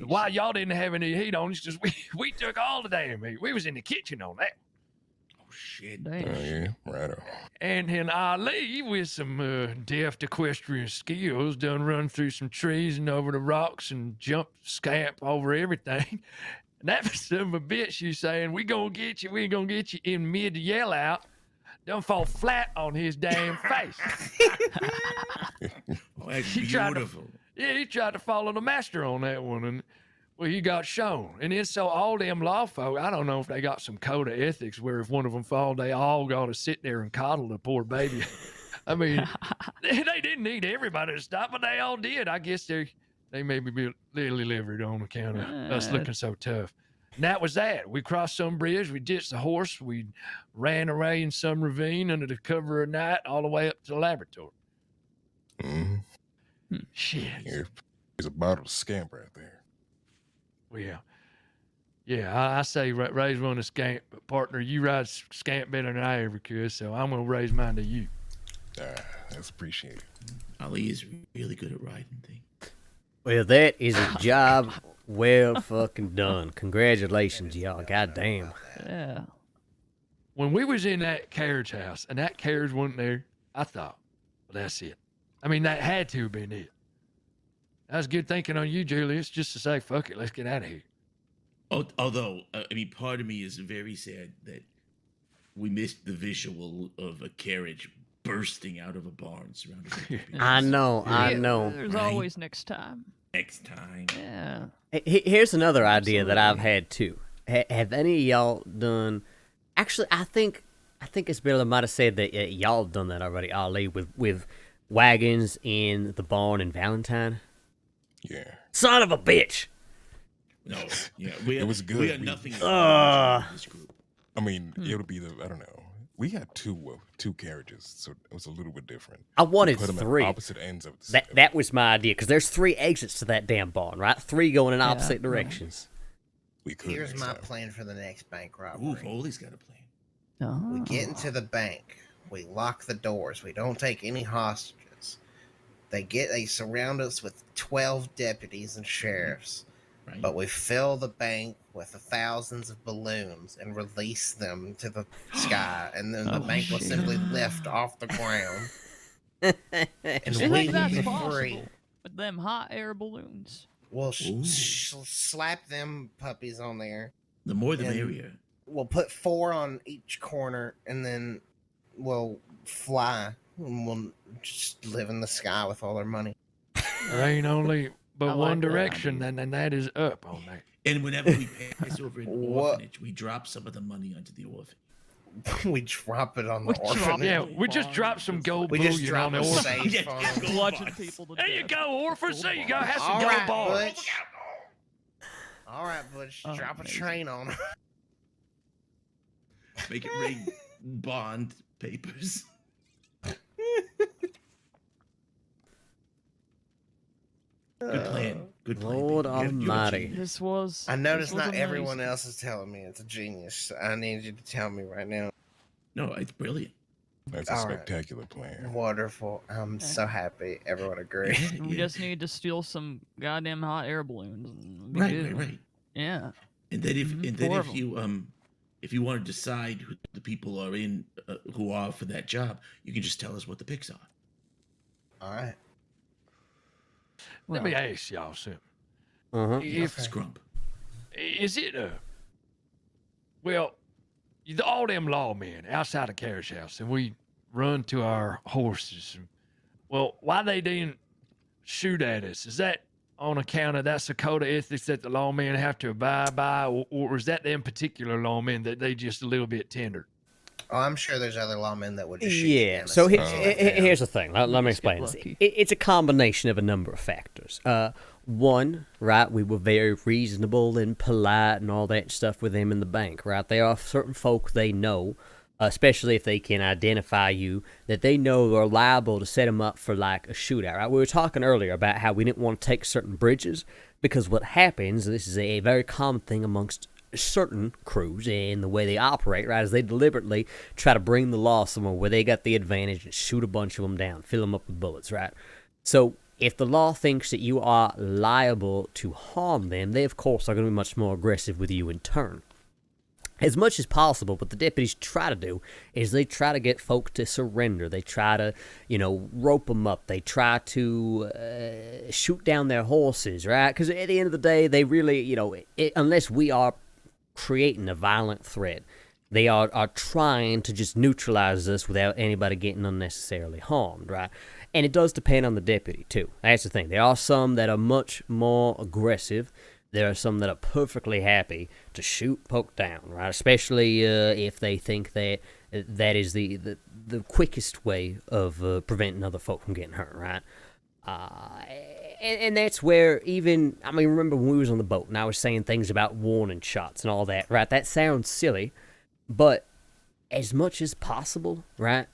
why y'all didn't have any heat on us, because we took all the damn heat. We was in the kitchen on that. Shit. Oh, yeah, right on. And then Ali, with some deft equestrian skills, done run through some trees and over the rocks and jump scamp over everything. And that son of a bitch, you saying, we gonna get you in mid yell out, done fall flat on his damn face. Oh, that's He tried to- beautiful. he tried to follow the master on that one, and well, he got shown. And then so all them law folk, I don't know if they got some code of ethics where if one of them fall, they all got to sit there and coddle the poor baby. I mean, they didn't need everybody to stop, but they all did. I guess they maybe be little levered on account of us looking so tough. And that was that. We crossed some bridge. We ditched the horse. We ran away in some ravine under the cover of night all the way up to the laboratory. Shit. There's a bottle of scamp right there. Well, yeah, I say raise one to scamp, but partner, you ride scamp better than I ever could, so I'm going to raise mine to you. That's appreciated. Ali is really good at riding things. Well, that is a job well fucking done. Congratulations, y'all. Goddamn. Yeah. When we was in that carriage house and that carriage wasn't there, I thought, well, that's it. I mean, that had to have been it. That was good thinking on you, Julius, just to say, fuck it, let's get out of here. Although, I mean, part of me is very sad that we missed the visual of a carriage bursting out of a barn surrounded by people. I know. There's Right? always next time. Next time. Yeah. Here's another idea that I've had too. Have any of y'all done? Actually, I think Isabella might have said that y'all done that already, Ali, with wagons in the barn in Valentine. Yeah. Son of a bitch. No, yeah, It was good. We had nothing. in this group. I mean, it would be I don't know. We had two carriages, so it was a little bit different. I wanted We put 'em at 3. opposite ends of the That was my idea, because there's 3 exits to that damn barn, right? 3 going in opposite directions. We could. Here's next my time. plan for the next bank robbery. Ooh, Foley's got a plan. We get into the bank. We lock the doors. We don't take any hostages. They surround us with 12 deputies and sheriffs. Right. But we fill the bank with thousands of balloons and release them to the sky, and then the bank will simply lift off the ground. And Do you we think that's be possible free. with them hot air balloons? We'll slap them puppies on there. The more the and merrier. We'll put 4 on each corner, and then we'll fly. And we'll just live in the sky with all our money. There ain't only but I like one that direction, and that is up on that. And whenever we pass over an orphanage, we drop some of the money onto the orphan. We drop it on the orphanage. Yeah, we just drop some gold We bullion just drop on the a orphan. safe on them. Bludgeon people to There you death. go, orphans. There you go. Have some All gold right, bars. Butch. All right, Butch. Oh, Drop a amazing. train on them. Make it ring bond papers. Good plan. Good plan. Lord baby. You're a Almighty. genius. This was. I notice this was not everyone amazing. else is telling me it's a genius. I need you to tell me right now. No, it's brilliant. That's a All right. spectacular plan. Wonderful. I'm so happy. Everyone agrees. We just need to steal some goddamn hot air balloons. And we'll be Right, good. right, right. Yeah. And then Four of if you want to decide who the people are in who are for that job, you can just tell us what the picks are. All right. Let me ask y'all something. If Scrump. Is it well, all them lawmen outside the carriage house, and we run to our horses. And, well, why they didn't shoot at us? Is that on account of that code of ethics that the lawmen have to abide by, or is that them particular lawmen that they just a little bit tender? Oh, I'm sure there's other lawmen that would just shoot you Yeah, down so as soon as you left town. here's the thing. Let me Just get explain this. lucky. It's a combination of a number of factors. One, right, we were very reasonable and polite and all that stuff with them in the bank, right? There are certain folk they know, especially if they can identify you, that they know are liable to set them up for, like, a shootout, right? We were talking earlier about how we didn't want to take certain bridges because what happens, this is a very common thing amongst certain crews and the way they operate, right, is they deliberately try to bring the law somewhere where they got the advantage and shoot a bunch of them down, fill them up with bullets, right? So if the law thinks that you are liable to harm them, they of course are going to be much more aggressive with you in turn. As much as possible, what the deputies try to do is they try to get folk to surrender. They try to, rope them up. They try to shoot down their horses, right? Because at the end of the day, they really, unless we are creating a violent threat, they are trying to just neutralize us without anybody getting unnecessarily harmed, right? And it does depend on the deputy, too. That's the thing. There are some that are much more aggressive. There are some that are perfectly happy to shoot folk down, right? Especially if they think that that is the quickest way of preventing other folk from getting hurt, right? And that's where remember when we was on the boat and I was saying things about warning shots and all that, right? That sounds silly, but as much as possible, right?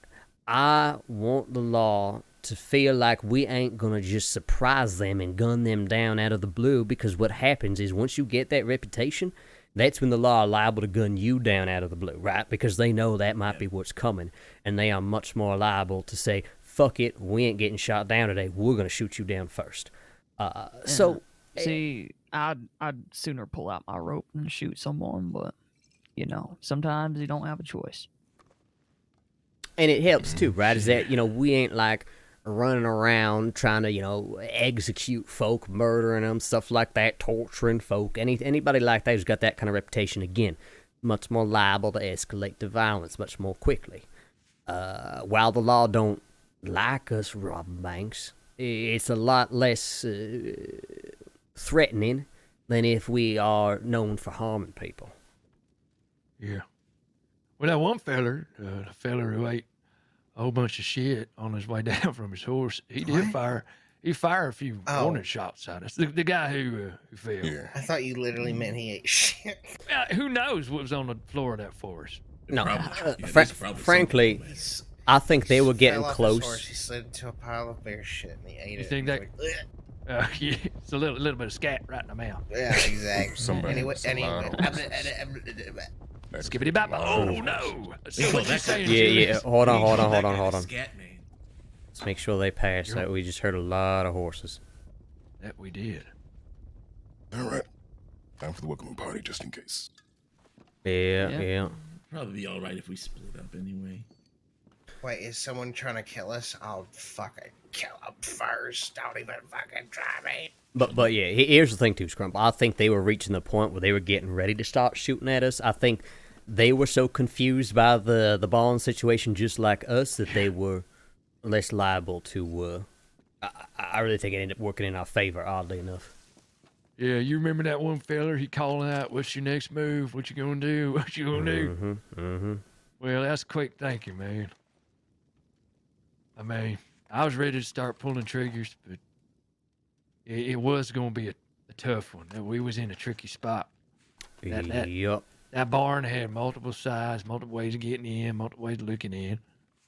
I want the law to feel like we ain't gonna just surprise them and gun them down out of the blue, because what happens is once you get that reputation, that's when the law are liable to gun you down out of the blue, right? Because they know that might be what's coming, and they are much more liable to say, fuck it, we ain't getting shot down today, we're gonna shoot you down first. See, I'd sooner pull out my rope and shoot someone, but sometimes you don't have a choice. And it helps too, right? Is that, we ain't like running around trying to, execute folk, murdering them, stuff like that, torturing folk. Anybody like that who's got that kind of reputation, again, much more liable to escalate to violence much more quickly. While the law don't like us robbing banks, it's a lot less threatening than if we are known for harming people. Yeah. Well, that one feller, the feller who ate a whole bunch of shit on his way down from his horse, he did fire. He fired a few warning shots at us. The guy who fell. Yeah. I thought you literally meant he ate shit. Who knows what was on the floor of that forest? No, frankly, I think they were getting Fell off his close. horse, he slid into a pile of bear shit and he ate You it. think He's that? like, Yeah, it's a little bit of scat right in the mouth. yeah, exactly. Somebody anyway, with some line Skibbity bop. Oh no! So what you saying, Yeah, Julius? hold on. Let's make sure they pass. That we just heard a lot of horses. That we did. All right. Time for the welcoming party, just in case. Yeah. Probably be all right if we split up anyway. Wait, is someone trying to kill us? I'll fucking kill them first. Don't even fucking try me. But yeah, here's the thing too, Scrump. I think they were reaching the point where they were getting ready to start shooting at us. I think they were so confused by the balling situation, just like us, that they were less liable to. I really think it ended up working in our favor, oddly enough. Yeah, you remember that one feller? He calling out, "What's your next move? What you gonna do? What you gonna do?" Mm-hmm. Well, that's quick thinking, man. I mean, I was ready to start pulling triggers, but it was gonna be a tough one. We was in a tricky spot. Yep. That barn had multiple sides, multiple ways of getting in, multiple ways of looking in.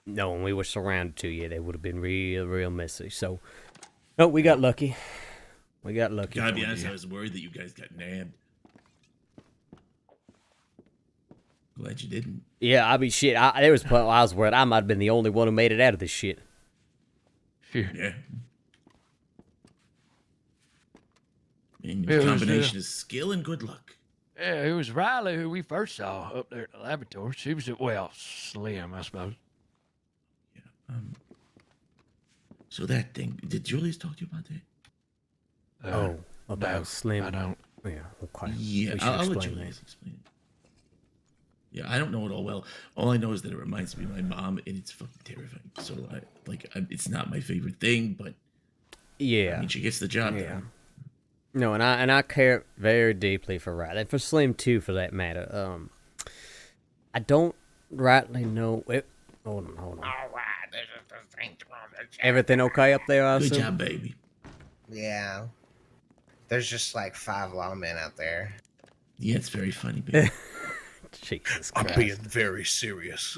No, when we were surrounded to you, they would have been real messy. So, no, we got lucky. Gotta be honest, I was worried that you guys got nabbed. Glad you didn't. Yeah, I mean, shit. There was a point where I was worried I might have been the only one who made it out of this shit. Yeah. And It was, combination of skill and good luck. Yeah, it was Riley who we first saw up there at the laboratory. She was, slim, I suppose. So that thing, did Julius talk to you about that? About no, Slim. I don't. Yeah, okay. Yeah, We should I'll let explain Julius explain it. Yeah, I don't know it all well. All I know is that it reminds me of my mom, and it's fucking terrifying. So, it's not my favorite thing, but Yeah. I mean, she gets the job done. No, and I care very deeply for Riley, and for Slim too, for that matter. I don't rightly know. Hold on. All right, this is the thing to Everything okay up there? I Good assume? job, baby. Yeah. There's just like 5 lawmen out there. Yeah, it's very funny, baby. Jesus I'm Christ. being very serious.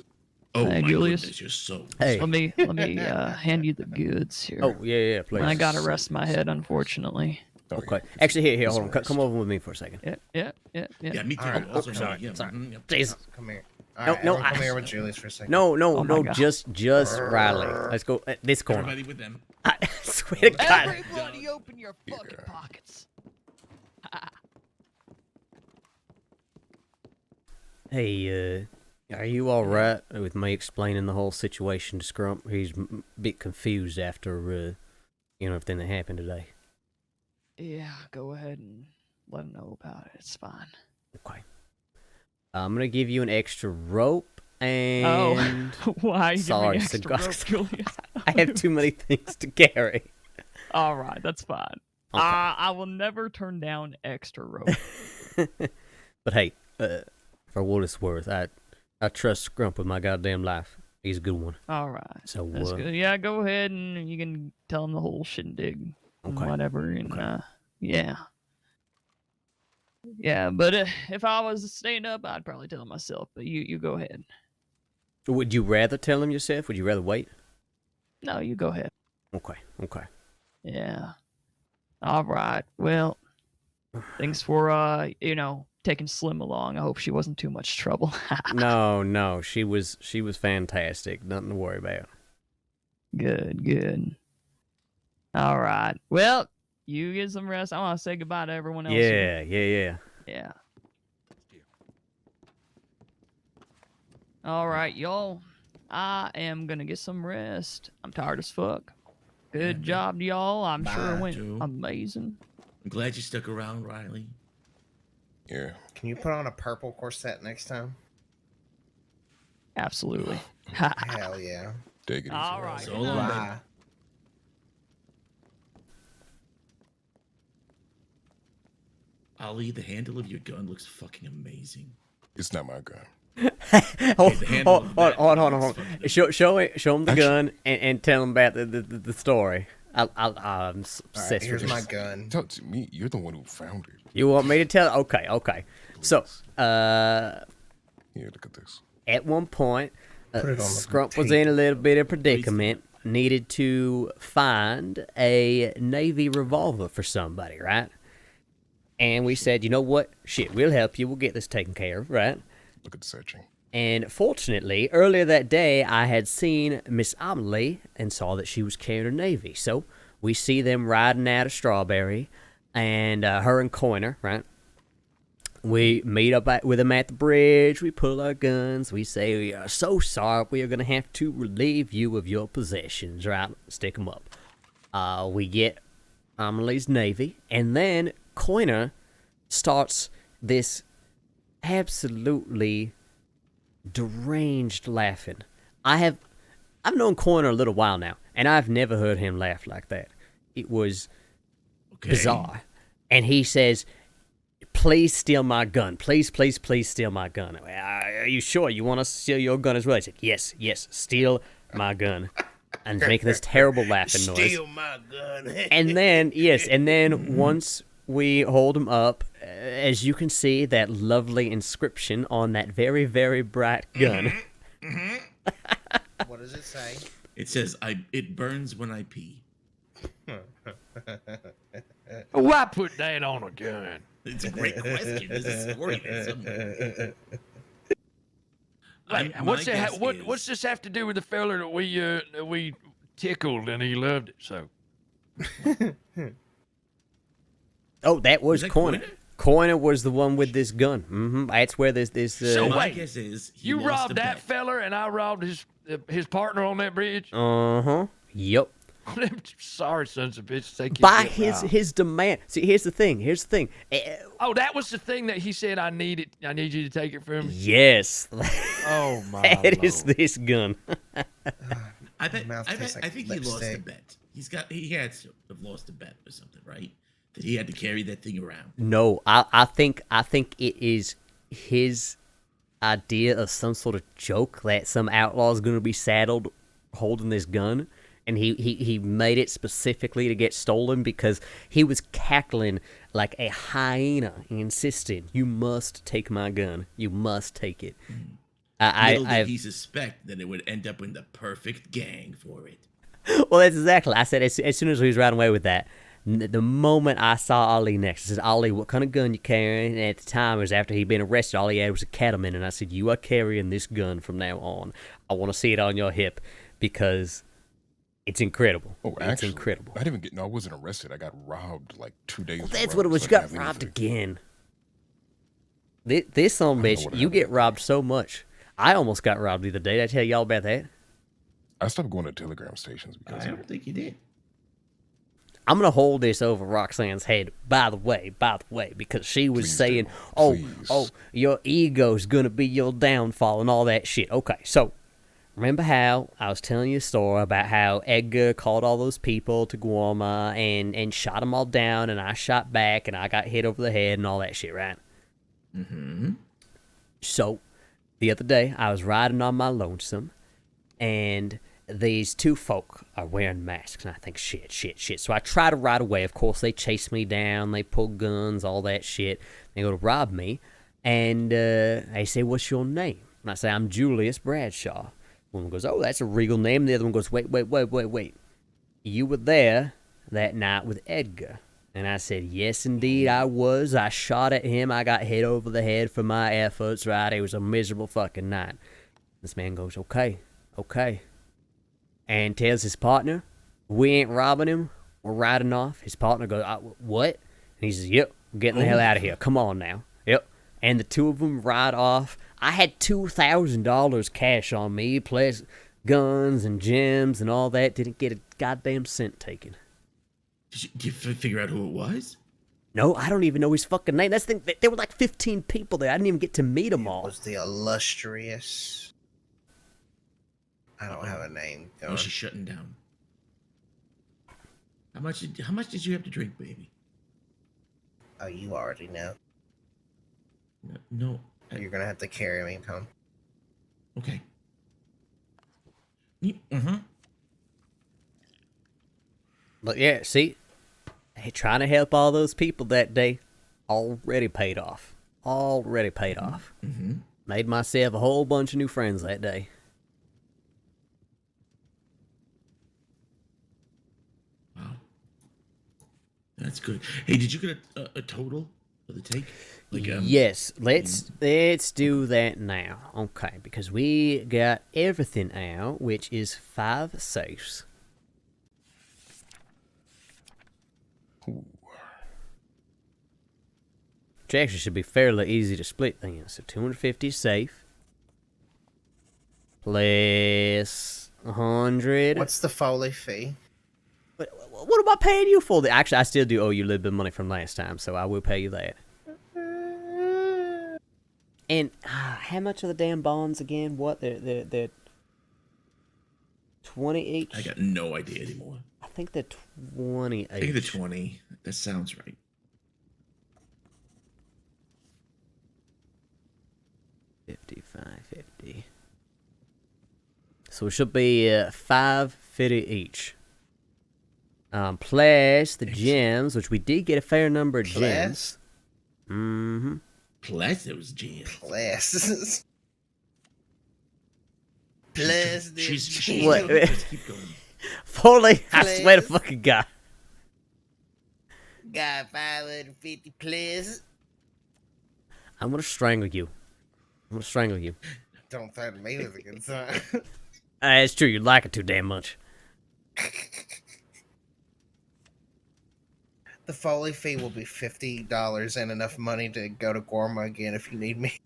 Oh, Hey, my Julius. goodness, you're so... Hey. Let me hand you the goods here. Oh, yeah, please. I gotta rest my head, unfortunately. Okay. Actually, here, hold on. Come over with me for a second. Yeah. Yeah, me too. All right. Also, sorry. yeah, Sorry. mhm, Jesus. Come here. No, All right, no, everyone come here with Julius for a second. No, Oh my God. just Riley. Let's go this corner. Everybody with them. I swear to God. Everybody open your fucking pockets. Hey, are you all right with me explaining the whole situation to Scrump? He's a bit confused after, everything that happened today. Yeah, go ahead and let him know about it. It's fine. Okay. I'm gonna give you an extra rope and. Why you Sorry, give me extra rope, Julius? I have too many things to carry. All right, that's fine. Okay. I will never turn down extra rope. But hey, for what it's worth, I trust Scrump with my goddamn life. He's a good one. All right. So That's good. Yeah, go ahead and you can tell him the whole shindig and Okay. whatever. And yeah. Yeah, but if I was staying up, I'd probably tell him myself. But you go ahead. Would you rather tell him yourself? Would you rather wait? No, you go ahead. Okay. Yeah. All right. Well, thanks for taking Slim along. I hope she wasn't too much trouble. No, she was fantastic. Nothing to worry about. Good. All right. Well, you get some rest. I want to say goodbye to everyone else. Yeah. Yeah. All right, y'all. I am gonna get some rest. I'm tired as fuck. Good job, y'all. I'm sure it went Joe. amazing. I'm glad you stuck around, Riley. Yeah. Can you put on a purple corset next time? Absolutely. Hell yeah. Take it easy. All right. So long, baby. Bye. Ollie, the handle of your gun looks fucking amazing. It's not my gun. Hold the handle of that on. gun is fucking Show him the gun and tell him about the story. I'm obsessed with Here's this. my gun. Tell it to me. You're the one who found it. You want me to tell? Okay. So, Here, look at this. at one point, Put it on the Scrump was in a little bit of predicament. Needed to find a Navy revolver for somebody, right? And we said, you know what? Shit, we'll help you. We'll get this taken care of, right? Look at the searching. And fortunately, earlier that day, I had seen Miss Amelie and saw that she was carrying a Navy. So we see them riding out of Strawberry, and her and Coiner, right? We meet up with them at the bridge. We pull our guns. We say, we are so sorry. We are going to have to relieve you of your possessions, right? Stick them up. We get Amelie's Navy, and then Coiner starts this absolutely deranged laughing. I've known Coiner a little while now, and I've never heard him laugh like that. It was bizarre. And he says, please steal my gun. Please steal my gun. Are you sure you want us to steal your gun as well? I said, yes, steal my gun. And making this terrible laughing noise. Steal my gun. And then, once we hold him up, as you can see, that lovely inscription on that very, very bright gun. What does it say? It says, it burns when I pee. Why put that on a gun? It's a great question. There's a story there somewhere. What's this have to do with the fella that we tickled and he loved it so? Oh, that was Coiner. Coiner? Coiner was the one with this gun. Mm-hmm. That's where this. So My wait, guess is he you lost robbed a that bet. fella and I robbed his partner on that bridge. Yep. Sorry, sons of bitches. They keep By getting out. his demand. See, here's the thing. Oh, that was the thing that he said. I need it. I need you to take it from me. Yes. Oh my. It is this gun. I think he lost a bet. He had to have lost a bet or something, right? That he had to carry that thing around. No, I think it is his idea of some sort of joke that some outlaw is going to be saddled holding this gun, and he made it specifically to get stolen because he was cackling like a hyena, insisting, "You must take my gun. You must take it." Little did he suspect that it would end up in the perfect gang for it. Well, that's exactly. I said as soon as we was riding away with that. The moment I saw Ali next, I said, "Ali, what kind of gun you carrying?" And at the time, it was after he'd been arrested. All he had was a cattleman, and I said, "You are carrying this gun from now on. I want to see it on your hip because it's incredible. Oh, it's actually, incredible." I didn't get. No, I wasn't arrested. I got robbed like 2 days. Well, that's what it was. You got robbed again. This son of a bitch, you get robbed so much. I almost got robbed the other day. Did I tell y'all about that? I stopped going to telegram stations because I don't think you did. I'm going to hold this over Roxanne's head, by the way, because she was saying, oh, your ego's going to be your downfall and all that shit. Okay, so remember how I was telling you a story about how Edgar called all those people to Guarma and shot them all down, and I shot back, and I got hit over the head and all that shit, right? Mm-hmm. So, the other day, I was riding on my lonesome, and these two folk are wearing masks, and I think, shit. So I try to ride away. Of course, they chase me down. They pull guns, all that shit. They go to rob me, and they say, "What's your name?" And I say, "I'm Julius Bradshaw." One goes, "Oh, that's a regal name." The other one goes, "Wait. You were there that night with Edgar." And I said, "Yes, indeed, I was. I shot at him. I got hit over the head for my efforts, right? It was a miserable fucking night." This man goes, okay. And tells his partner, "We ain't robbing him. We're riding off." His partner goes, "What?" And he says, "Yep, we're getting the hell out of here. Come on now." Yep. And the two of them ride off. I had $2,000 cash on me, plus guns and gems and all that. Didn't get a goddamn cent taken. Did you figure out who it was? No, I don't even know his fucking name. That's the thing. There were like 15 people there. I didn't even get to meet them all. Was the illustrious? I don't have a name. Oh, she's shutting down. How much did you have to drink, baby? Oh, you already know. No. You're gonna have to carry me home. Okay. Mm-hmm. But yeah, see, hey, trying to help all those people that day already paid off. Already paid off. Mm-hmm. Made myself a whole bunch of new friends that day. Wow. That's good. Hey, did you get a total for the take? Like, yes, let's do that now. Okay, because we got everything out, which is 5 safes. Which actually should be fairly easy to split then. So 250 safe. Plus 100. What's the Foley fee? What am I paying you for? Actually, I still do owe you a little bit of money from last time, so I will pay you that. And how much are the damn bonds again? What? They're 20 each? I got no idea anymore. I think they're 20 each. I think they're 20. That sounds right. $55.50. So it should be $5.50 each. Plus the gems, which we did get a fair number of gems. Mm-hmm. Plus those gems. Plus. Plus the She's What? just keep going. Foley, I swear to fucking God. Got 550 plus. I'm gonna strangle you. I'm gonna strangle you. Don't threaten me with a good sign. It's true, you like it too damn much. The Foley fee will be $50 and enough money to go to Gorma again if you need me.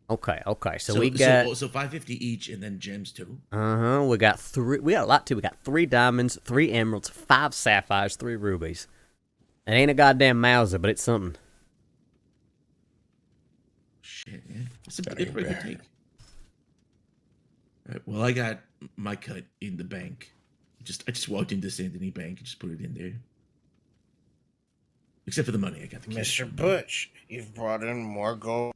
Okay. So we got so 550 each, and then gems too. We got 3. We got a lot too. We got 3 diamonds, 3 emeralds, 5 sapphires, 3 rubies. It ain't a goddamn Mauser, but it's something. Shit, yeah. It's a pretty good take. All right, well, I got my cut in the bank. I just walked into St. Denis Bank and just put it in there. Except for the money, I got the cash. Mr. Butch, you've brought in more gold.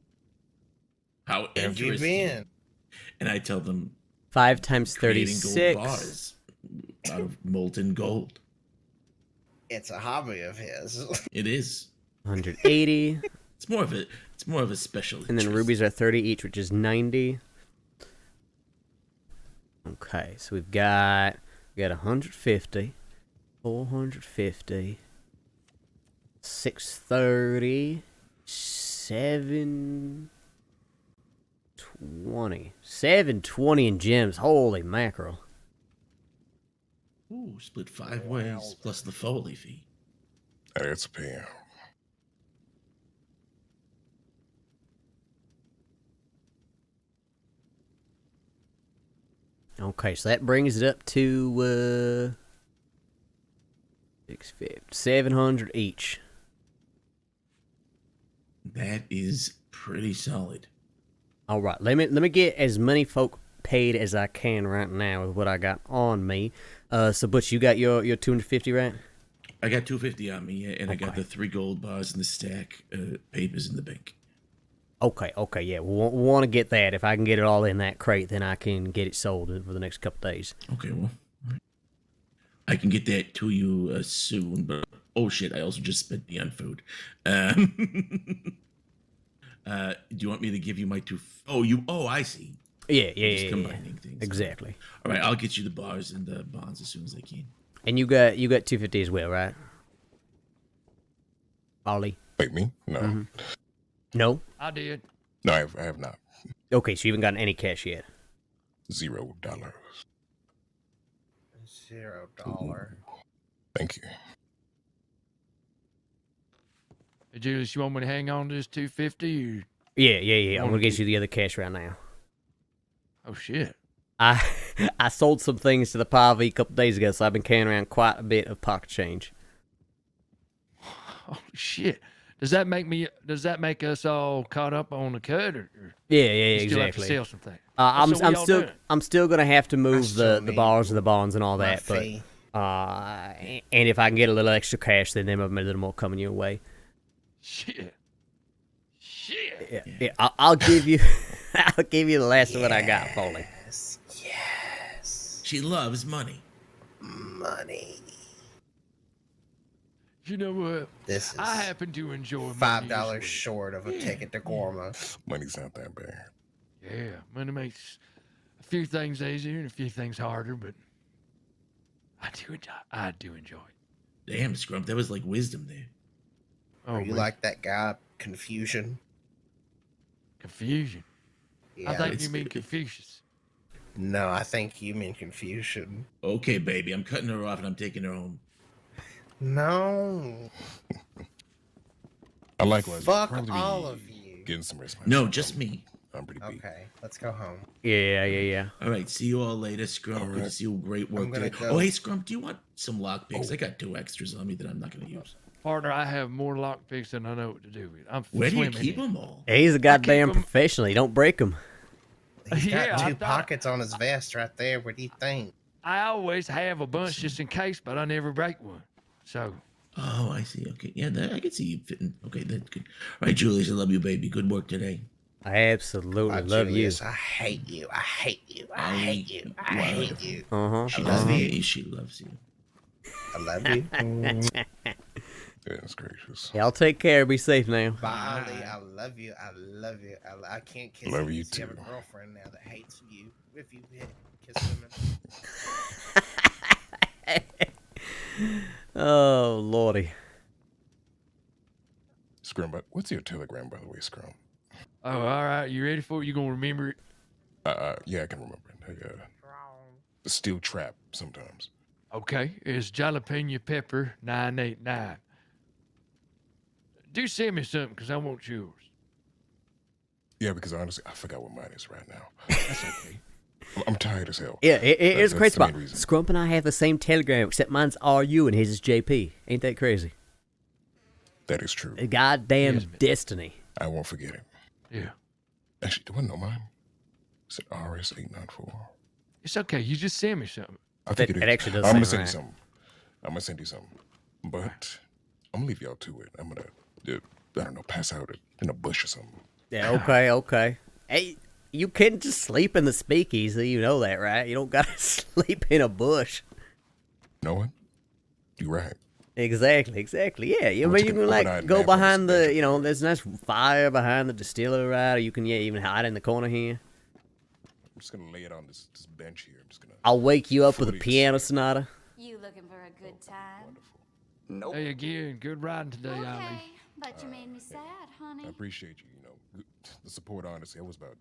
How have you interesting. been? And I tell them 5 times creating 36. gold bars out of molten gold. It's a hobby of his. It is 180. It's more of a special. And then rubies are 30 each, which is 90. Okay, so we got 150, 450, 630, 720. 720 in gems. Holy mackerel. Ooh, split 5 ways plus the Foley fee. That's a payout. Okay, so that brings it up to 650, 700 each. That is pretty solid. All right, let me get as many folk paid as I can right now with what I got on me. So Butch, you got your 250, right? I got 250 on me, yeah, and I got the 3 gold bars and the stack papers in the bank. Okay, yeah. We'll want to get that. If I can get it all in that crate, then I can get it sold for the next couple days. Okay, well, I can get that to you soon. But oh shit, I also just spent me on food. Do you want me to give you my 2? Oh, I see. Yeah. Just combining things. Exactly. All right, I'll get you the bars and the bonds as soon as I can. And you got 250 as well, right? Ollie? Wait, me? No. Mm-hmm. No? I did. No, I have not. Okay, so you haven't gotten any cash yet? $0. $0. Thank you. Hey, Julius, you want me to hang on to this 250? Or... Yeah. I'm gonna get you the other cash right now. Oh shit. I sold some things to the Pavi a couple days ago, so I've been carrying around quite a bit of pocket change. Oh shit! Does that make us all caught up on the cut, or Yeah, you still have to exactly. sell something? I'm still gonna have to move still the need bars and the bonds and all my that, but fee. and if I can get a little extra cash, then there might be a little more coming your way. Shit. Yeah, I'll give you, I'll give you the last of what I got, Foley. Yes. She loves money. Money. You know what? This is I happen to enjoy $5 money as short of a ticket to Gorma. Money's not that bad. well. Yeah, money makes a few things easier and a few things harder, but I do enjoy it. Damn, Scrump, that was like wisdom there. Oh, Are you man. like that guy, Confusion? Confusion? Yeah. I think you mean Confucius. No, I think you mean Confusion. Okay, baby, I'm cutting her off and I'm taking her home. No. I likewise. Fuck Probably be all of you. Getting some rest. No, myself. just me. I'm pretty beat. Okay, let's go home. Yeah. All right, see you all later, Scrump. All Good to right. see you. Great work gonna today. go. Oh, hey, Scrump, do you want some lockpicks? I got 2 extras on me that I'm not going to use. Partner, I have more lockpicks than I know what to do with. I'm Where do you swimming keep in. them all? He's a goddamn 'em- professional. You don't break him. He's got Yeah, I two thought- pockets on his vest right there. What do you think? I always have a bunch just in case, but I never break one. So, Oh, I see. Okay, yeah, I can see you fitting. Okay, that's good. All right, Julius, I love you, baby. Good work today. I absolutely love Julius, I hate you. I hate you. I hate you. I hate you. you. Uh She huh. loves me. She loves you. I love you. Goodness gracious. Y'all take care. Be safe now. Bye, Ali. I love you. I love you. I can't kiss Love you you 'cause you have too. a girlfriend now that hates you if you kiss women. Oh lordy. Scrum, but what's your telegram, by the way, Scrum? oh, all right. You ready for it? You gonna remember it? Yeah, I can remember it. I still trap sometimes. Okay, it's jalapeno pepper 989. Do send me something, because I want yours. Yeah, because honestly, I forgot what mine is right now. That's okay. I'm tired as hell. Yeah, it's That's crazy the main spot. reason. Scrump and I have the same telegram, except mine's RU and his is JP. Ain't that crazy? That is true. A goddamn Yes, man. destiny. I won't forget it. Yeah. Actually, do I know mine? Is it RS894? It's okay. You just send me something. I think It it is. actually does I'm gonna sound send you right. something. I'm gonna send you something. But I'm gonna leave y'all to it. I'm gonna, I don't know, pass out in a bush or something. Yeah, okay. Hey, you can just sleep in the speakeasy, you know that, right? You don't gotta sleep in a bush. Know what? You're right. Exactly. Yeah, you We'll mean take you an can like overnight go nap on behind this the, there's a nice fire behind the distillery, right? Or you can even hide in the corner here. I'm just gonna lay it on this bench here. I'm just gonna. I'll wake you up with a fully piano sleep. sonata. You looking for a good time? Nope. Hey, again, good riding today, Ali. Okay, but you made me sad, honey. I appreciate you. The support. Honestly, I was about,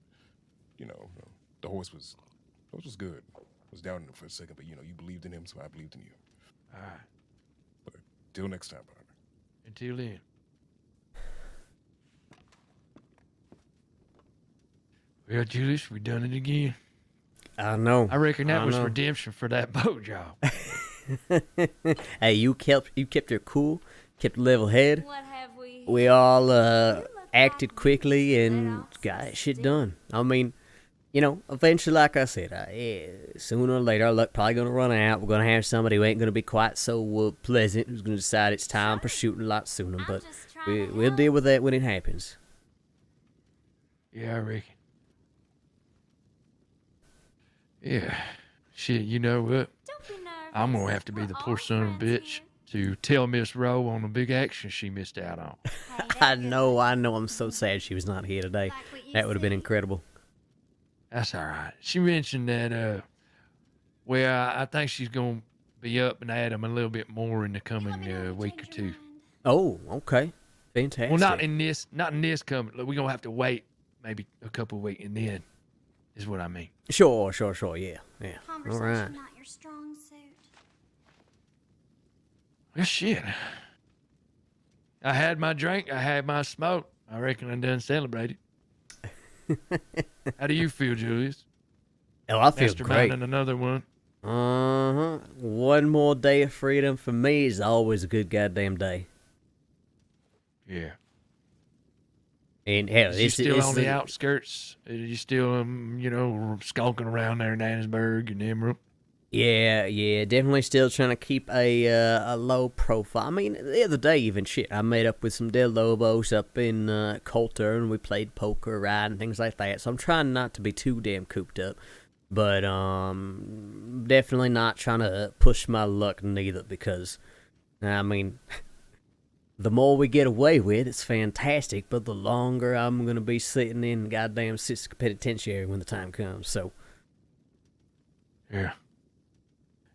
the horse was good. I was down in it for a second, but you believed in him, so I believed in you. All right. But till next time, partner. Until then. Well, Julius, we done it again. I know. I reckon that I was know. redemption for that boat job. Hey, you kept your cool, kept level head. What have we? We all acted quickly and got shit done. I mean, eventually, like I said, sooner or later, our luck probably gonna run out. We're gonna have somebody who ain't gonna be quite so pleasant, who's gonna decide it's time for shooting a lot sooner. But we'll deal with that when it happens. Yeah, I reckon. Yeah. Shit, you know what? Don't be nervous. I'm gonna have to be the poor son of a bitch to tell Miss Rowe on the big action she missed out on. I know. I'm so sad she was not here today. That would have been incredible. That's all right. She mentioned that, I think she's gonna be up and at 'em a little bit more in the coming week or two. Oh, okay. Fantastic. Well, not in this coming. We're gonna have to wait maybe a couple of weeks and then is what I mean. Sure. Yeah. All right. Not your strong suit. Well, shit. I had my drink. I had my smoke. I reckon I done celebrated. How do you feel, Julius? Oh, I feel Masterminding great. another one. One more day of freedom for me is always a good goddamn day. Yeah. And hell, Is you it's still on the the outskirts? Are you still, skulking around there in Annisburg and Emerald? Yeah, definitely still trying to keep a low profile. I mean, the other day even I met up with some Del Lobos up in Coulter, and we played poker, right, and things like that. So I'm trying not to be too damn cooped up, but definitely not trying to push my luck neither, because I mean, the more we get away with, it's fantastic, but the longer I'm gonna be sitting in goddamn Cisco Penitentiary when the time comes. So yeah.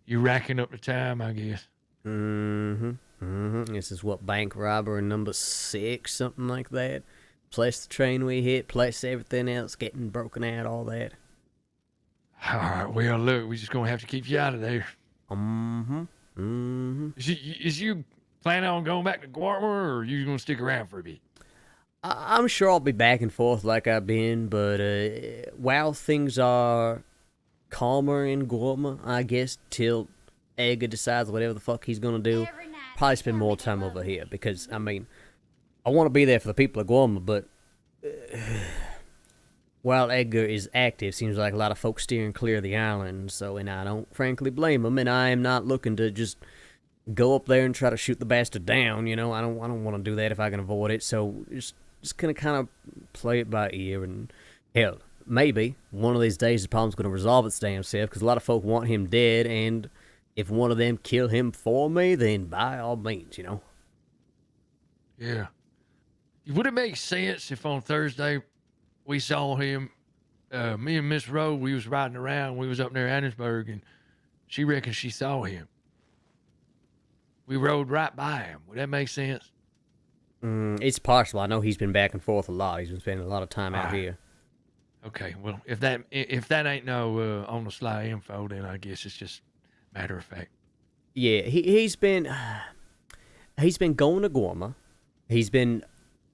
You racking up the time, I guess. This is what, bank robbery number 6, something like that. Plus the train we hit, plus everything else getting broken out, all that. All right. Well, look, we're just gonna have to keep you out of there. Is you planning on going back to Guarma, or are you gonna stick around for a bit? I'm sure I'll be back and forth like I've been, but while things are calmer in Guarma, I guess, till Edgar decides whatever the fuck he's gonna do, probably spend more time over here, because, I mean, I want to be there for the people of Guarma, but while Edgar is active, seems like a lot of folks steering clear of the island, so, and I don't frankly blame him, and I am not looking to just go up there and try to shoot the bastard down, I don't want to do that if I can avoid it, so just gonna kind of play it by ear, and hell, maybe one of these days the problem's going to resolve its damn self, because a lot of folk want him dead, and if one of them kill him for me, then by all means, Yeah. Would it make sense if on Thursday we saw him, me and Miss Rowe, we was riding around, we was up near Annisburg, and she reckons she saw him. We rode right by him. Would that make sense? It's possible. I know he's been back and forth a lot. He's been spending a lot of time out here. Okay, well, if that ain't no on the sly info, then I guess it's just matter of fact. Yeah, he's been going to Guarma. He's been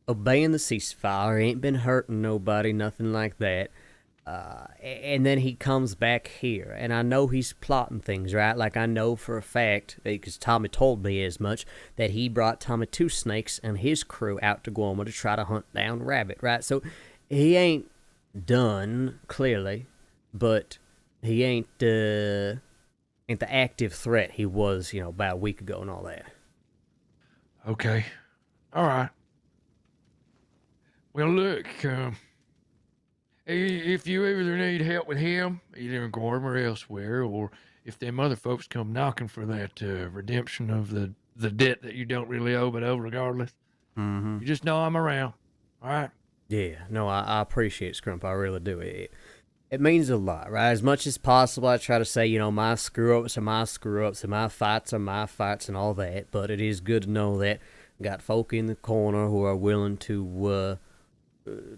obeying the ceasefire. He ain't been hurting nobody, nothing like that. And then he comes back here, and I know he's plotting things, right? Like, I know for a fact, because Tommy told me as much, that he brought Tommy Two Snakes and his crew out to Guarma to try to hunt down Rabbit, right? So he ain't done, clearly, but he ain't the active threat he was, about a week ago and all that. Okay. All right. Well, look, if you ever need help with him, either in Gorham or elsewhere, or if them other folks come knocking for that redemption of the debt that you don't really owe but owe regardless, you just know I'm around. All right? Yeah, no, I appreciate it, Scrump. I really do. It means a lot, right? As much as possible, I try to say, my screw-ups are my screw-ups, and my fights are my fights and all that, but it is good to know that I got folk in the corner who are willing to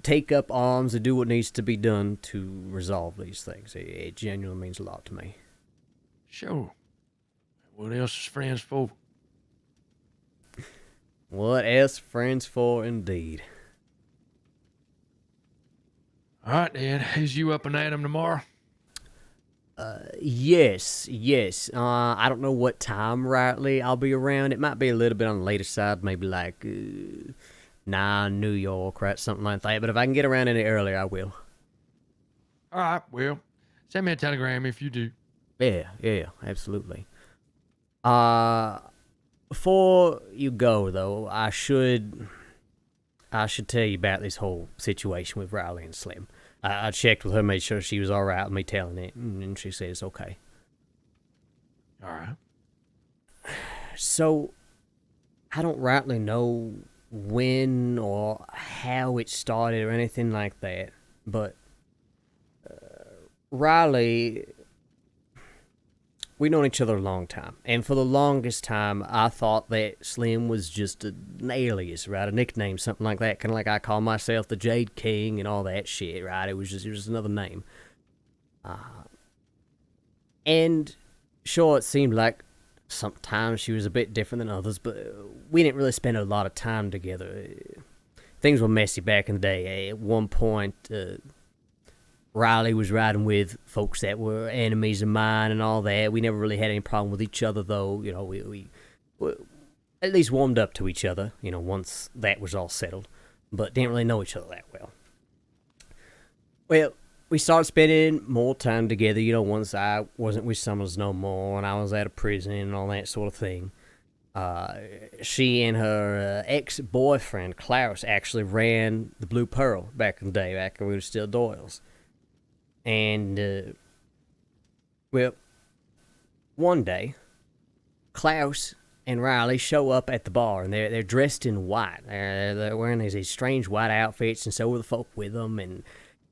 take up arms and do what needs to be done to resolve these things. It genuinely means a lot to me. Sure. What else is friends for? What else friends for, indeed. All right, then. Is you up and at 'em tomorrow? Yes. I don't know what time rightly I'll be around. It might be a little bit on the later side, maybe like 9 New York, right? Something like that. But if I can get around any earlier, I will. All right, well, send me a telegram if you do. Yeah, absolutely. Before you go, though, I should tell you about this whole situation with Riley and Slim. I checked with her, made sure she was all right with me telling it, and she said it's okay. All right. So, I don't rightly know when or how it started or anything like that, but Riley, we've known each other a long time, and for the longest time, I thought that Slim was just an alias, right? A nickname, something like that, kind of like I call myself the Jade King and all that shit, right? It was just another name. And sure, it seemed like sometimes she was a bit different than others, but we didn't really spend a lot of time together. Things were messy back in the day. At one point, Riley was riding with folks that were enemies of mine and all that. We never really had any problem with each other, though. You know, we at least warmed up to each other, you know, once that was all settled. But didn't really know each other that well. Well, we started spending more time together, you know, once I wasn't with Summers no more and I was out of prison and all that sort of thing. She and her ex-boyfriend, Klaus, actually ran the Blue Pearl back in the day, back when we were still Doyles. And, well, one day, Klaus and Riley show up at the bar, and they're dressed in white. They're wearing these strange white outfits, and so were the folk with them,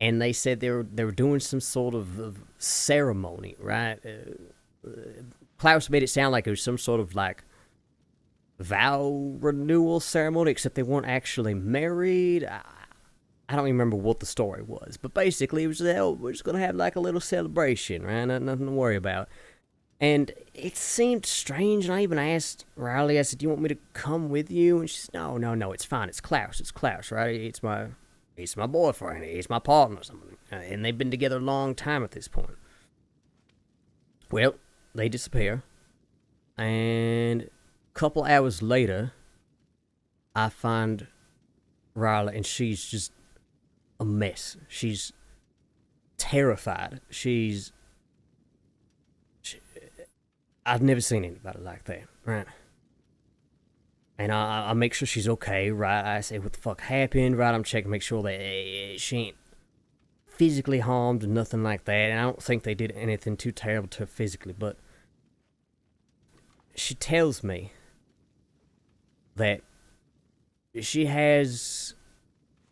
and they said they were doing some sort of ceremony, right? Klaus made it sound like it was some sort of, like, vow renewal ceremony, except they weren't actually married. I don't remember what the story was, but basically it was, oh, we're just going to have like a little celebration, right? Nothing to worry about. And it seemed strange, and I even asked Riley, I said, do you want me to come with you? And she said, no, it's fine. It's Klaus, right? It's my boyfriend. He's my partner or something. And they've been together a long time at this point. Well, they disappear. And a couple hours later, I find Riley, and she's just a mess. She's terrified. I've never seen anybody like that, right? And I make sure she's okay, right? I say, what the fuck happened, right? I'm checking, make sure that she ain't physically harmed or nothing like that. And I don't think they did anything too terrible to her physically, but she tells me that she has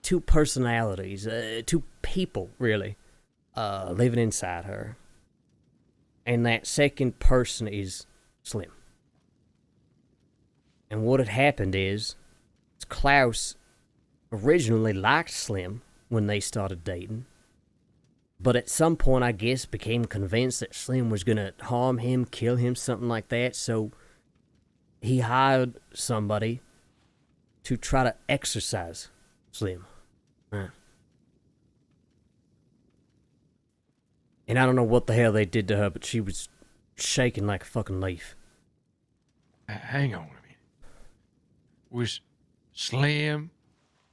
two personalities, two people, really, living inside her. And that second person is Slim. And what had happened is Klaus originally liked Slim when they started dating. But at some point, I guess, became convinced that Slim was going to harm him, kill him, something like that. So he hired somebody to try to exorcise Slim. Right. And I don't know what the hell they did to her, but she was shaking like a fucking leaf. Hang on a minute. Was Slim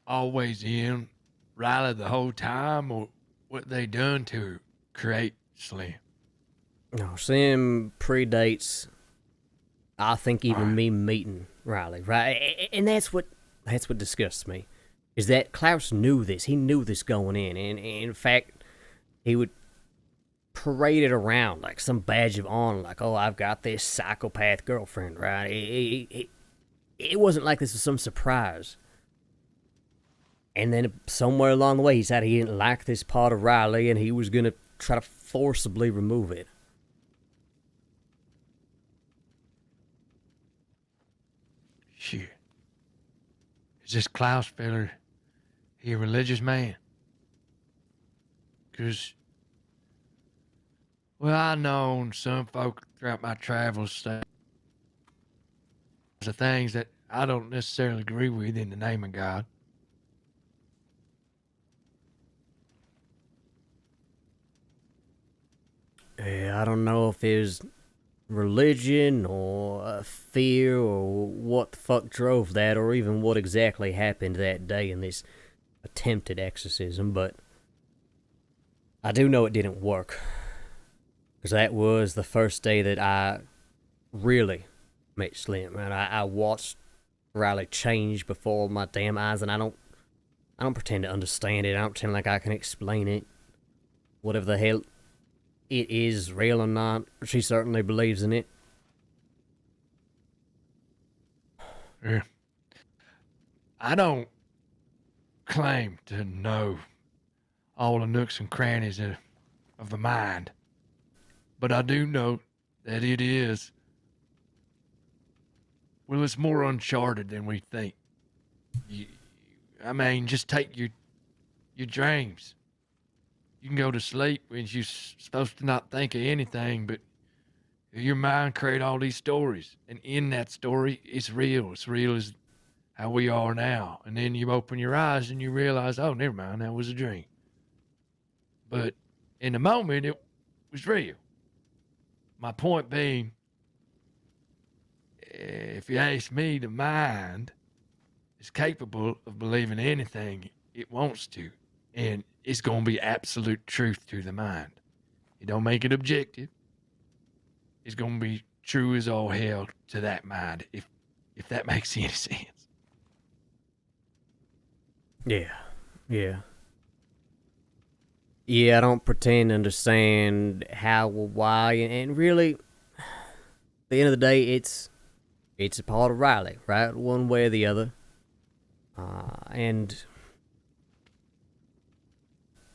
always in Riley the whole time, or what they done to create Slim? No, Slim predates, I think, even me meeting Riley, right? And that's what disgusts me, is that Klaus knew this. He knew this going in, and in fact, he would parade it around like some badge of honor, like, oh, I've got this psychopath girlfriend, right? It wasn't like this was some surprise. And then somewhere along the way, he said he didn't like this part of Riley, and he was going to try to forcibly remove it. Shit. Is this Klaus feller, he a religious man? 'Cause, well, I known some folk throughout my travels that the things that I don't necessarily agree with in the name of God. Yeah, I don't know if it was religion or fear or what the fuck drove that, or even what exactly happened that day in this attempted exorcism, but I do know it didn't work. Because that was the first day that I really met Slim, and I watched Riley change before my damn eyes, and I don't pretend to understand it. I don't pretend like I can explain it. Whatever the hell it is, real or not, she certainly believes in it. Yeah. I don't claim to know all the nooks and crannies of the mind, but I do know that it is, well, it's more uncharted than we think. I mean, just take your dreams. You can go to sleep when you're supposed to not think of anything, but your mind create all these stories. And in that story, it's real. It's real as how we are now. And then you open your eyes and you realize, oh, never mind, that was a dream. But In the moment, it was real. My point being, if you ask me, the mind is capable of believing anything it wants to, and it's going to be absolute truth to the mind. You don't make it objective. It's going to be true as all hell to that mind, if that makes any sense. Yeah. Yeah, I don't pretend to understand how or why, and really, at the end of the day, it's a part of Riley, right? One way or the other. And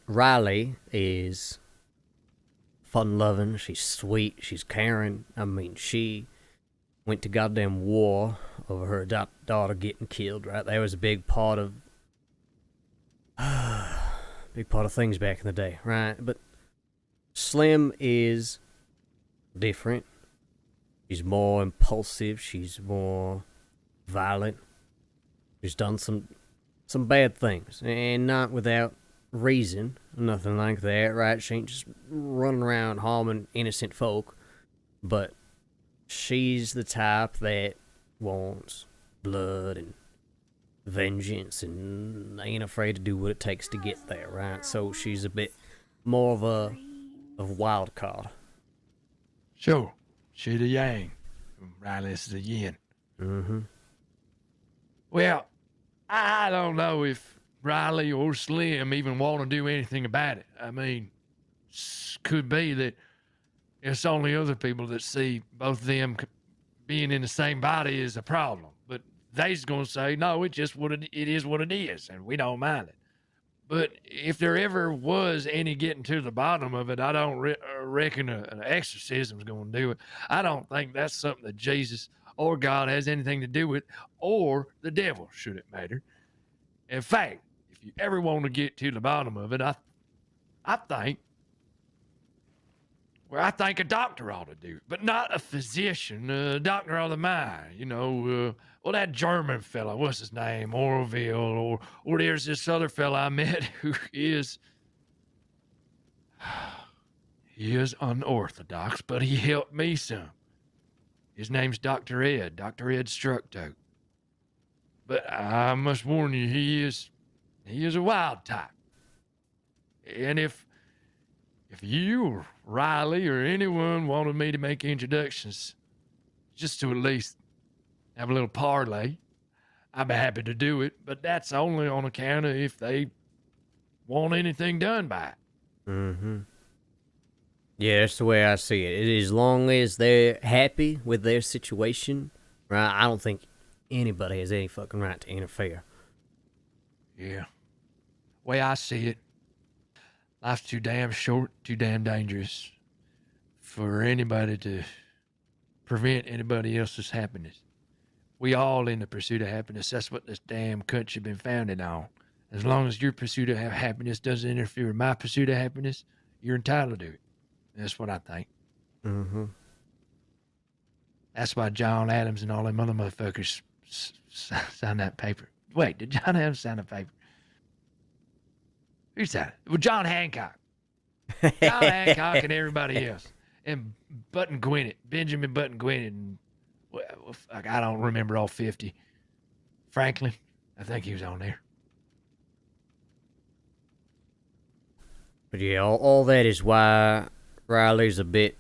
Riley is fun-loving, she's sweet, she's caring. I mean, she went to goddamn war over her adopted daughter getting killed, right? That was a big part of things back in the day, right? But Slim is different. She's more impulsive. She's more violent. She's done some bad things, and not without reason, nothing like that, right? She ain't just running around harming innocent folk, but she's the type that wants blood and vengeance and ain't afraid to do what it takes to get there, right? So she's a bit more of a wild card. Sure, she the yang, Riley's the yin. Mm-hmm. Well, I don't know if Riley or Slim even want to do anything about it. I mean, could be that it's only other people that see both of them being in the same body is a problem. But they's going to say, no, it is what it is, and we don't mind it. But if there ever was any getting to the bottom of it, I don't reckon an exorcism's going to do it. I don't think that's something that Jesus or God has anything to do with, or the devil, should it matter. In fact, if you ever want to get to the bottom of it, I think a doctor ought to do it, but not a physician, a doctor of the mind. You know, well, that German fella, what's his name, Orville, or there's this other fella I met who is unorthodox, but he helped me some. His name's Dr. Ed Structo. But I must warn you, he is a wild type. And if you or Riley or anyone wanted me to make introductions, just to at least have a little parlay, I'd be happy to do it. But that's only on account of if they want anything done by it. Mm-hmm. Yeah, that's the way I see it. As long as they're happy with their situation, right, I don't think anybody has any fucking right to interfere. Yeah. Way I see it, life's too damn short, too damn dangerous for anybody to prevent anybody else's happiness. We all in the pursuit of happiness. That's what this damn country been founded on. As long as your pursuit of happiness doesn't interfere with my pursuit of happiness, you're entitled to it. That's what I think. Mm-hmm. That's why John Adams and all them other motherfuckers signed that paper. Wait, did John Adams sign the paper? Who signed it? Well, John Hancock. John Hancock and everybody else. And Button Gwinnett, Benjamin Button Gwinnett. And, well, I don't remember all 50. Franklin, I think he was on there. But yeah, all that is why Riley's a bit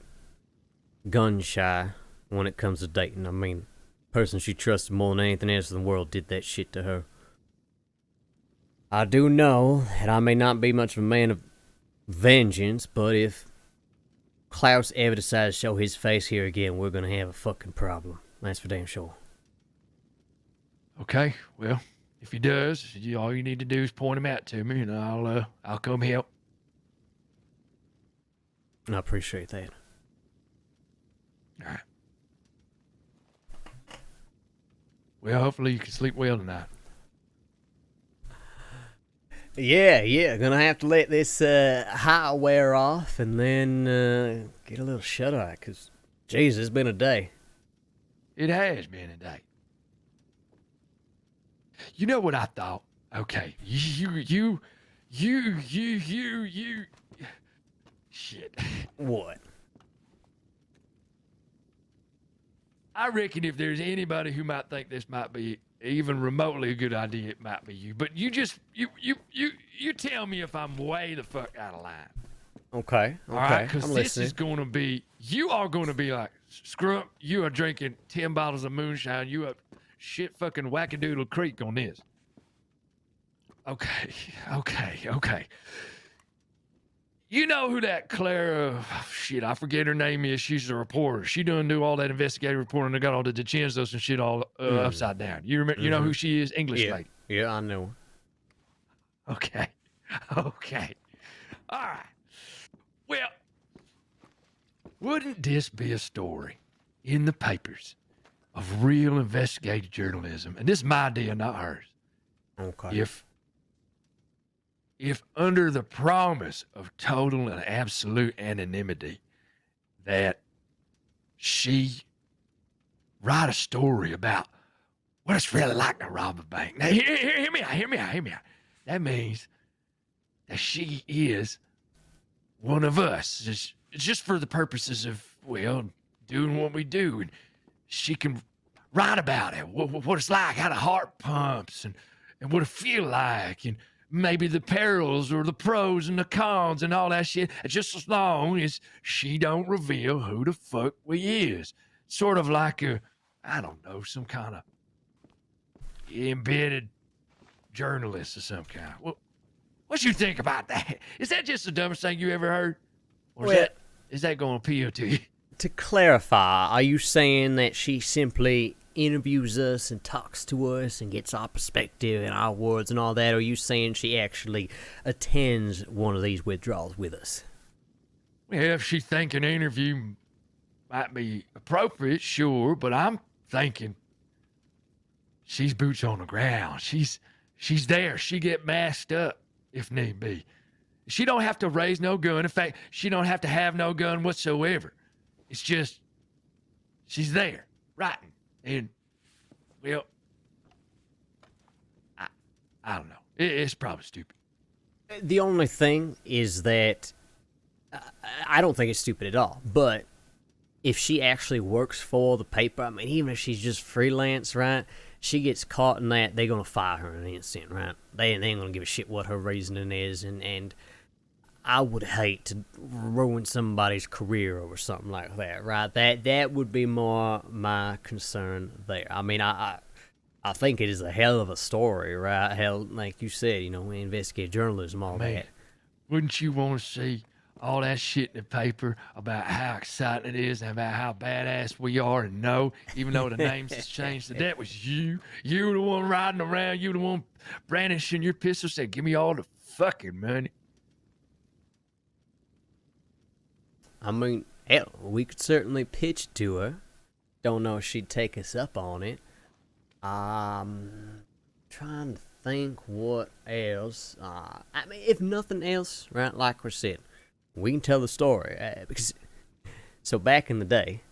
gun-shy when it comes to dating. I mean, the person she trusted more than anything else in the world did that shit to her. I do know that I may not be much of a man of vengeance, but if Klaus ever decides to show his face here again, we're gonna have a fucking problem. That's for damn sure. Okay, well, if he does, all you need to do is point him out to me, and I'll come help. I appreciate that. All right. Well, hopefully you can sleep well tonight. Yeah, gonna have to let this high wear off and then get a little shut-eye, because, jeez, it's been a day. It has been a day. You know what I thought? Okay, Shit. What? I reckon if there's anybody who might think this might be even remotely a good idea, it might be you. But you tell me if I'm way the fuck out of line. Okay. All right, I'm because this listening. is going to be, you are going to be like, Scrump, you are drinking 10 bottles of moonshine. You up shit fucking wackadoodle creek on this. Okay. You know who that Clara, shit, I forget her name is. She's a reporter. She done do all that investigative reporting and got all the DiCenzo's and shit all upside down. You remember? You know who she is? English lady. Yeah, I know. Okay. All right. Well, wouldn't this be a story in the papers of real investigative journalism? And this is my idea, not hers. Okay. If under the promise of total and absolute anonymity that she write a story about what it's really like to rob a bank. Now, hear me out. That means that she is one of us. It's just for the purposes of, well, doing what we do. And she can write about it, what it's like, how the heart pumps, and what it feel like, and maybe the perils or the pros and the cons and all that shit, just as long as she don't reveal who the fuck we is. Sort of like some kind of embedded journalist or some kind. Well, what you think about that? Is that just the dumbest thing you ever heard? Or is that going to appeal to you? To clarify, are you saying that she simply interviews us and talks to us and gets our perspective and our words and all that? Or are you saying she actually attends one of these withdrawals with us? Well, if she think an interview might be appropriate, sure, but I'm thinking she's boots on the ground. She's there. She get masked up if need be. She don't have to raise no gun. In fact, she don't have to have no gun whatsoever. It's just she's there, writing. And, well, I don't know. It's probably stupid. The only thing is that I don't think it's stupid at all. But if she actually works for the paper, I mean, even if she's just freelance, right? She gets caught in that, they're going to fire her in an instant, right? They ain't going to give a shit what her reasoning is. And I would hate to ruin somebody's career over something like that, right? That would be more my concern there. I mean, I think it is a hell of a story, right? Hell, like you said, investigative journalism, all that. Wouldn't you want to see all that shit in the paper about how exciting it is and about how badass we are, and no, even though the names has changed, that was you. You were the one riding around. You were the one brandishing your pistol, said, give me all the fucking money. I mean, hell, we could certainly pitch it to her. Don't know if she'd take us up on it. Trying to think what else. I mean, if nothing else, right, like we said, we can tell the story. So back in the day,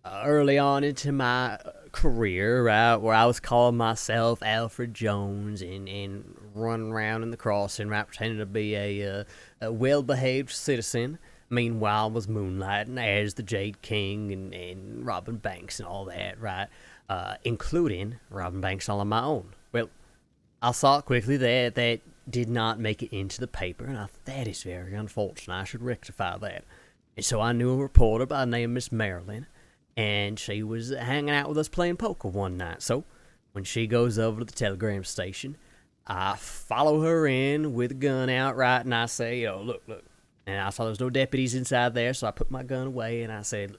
early on into my career, right, where I was calling myself Alfred Jones and running around in the crossing, right, pretending to be a well-behaved citizen. Meanwhile, I was moonlighting as the Jade King and robbing banks and all that, right? Including robbing banks all on my own. Well, I saw quickly that did not make it into the paper, and I thought that is very unfortunate. I should rectify that. And so I knew a reporter by the name of Miss Marilyn, and she was hanging out with us playing poker one night. So when she goes over to the telegram station, I follow her in with a gun out, right, and I say, look. And I saw there was no deputies inside there, so I put my gun away, and I said,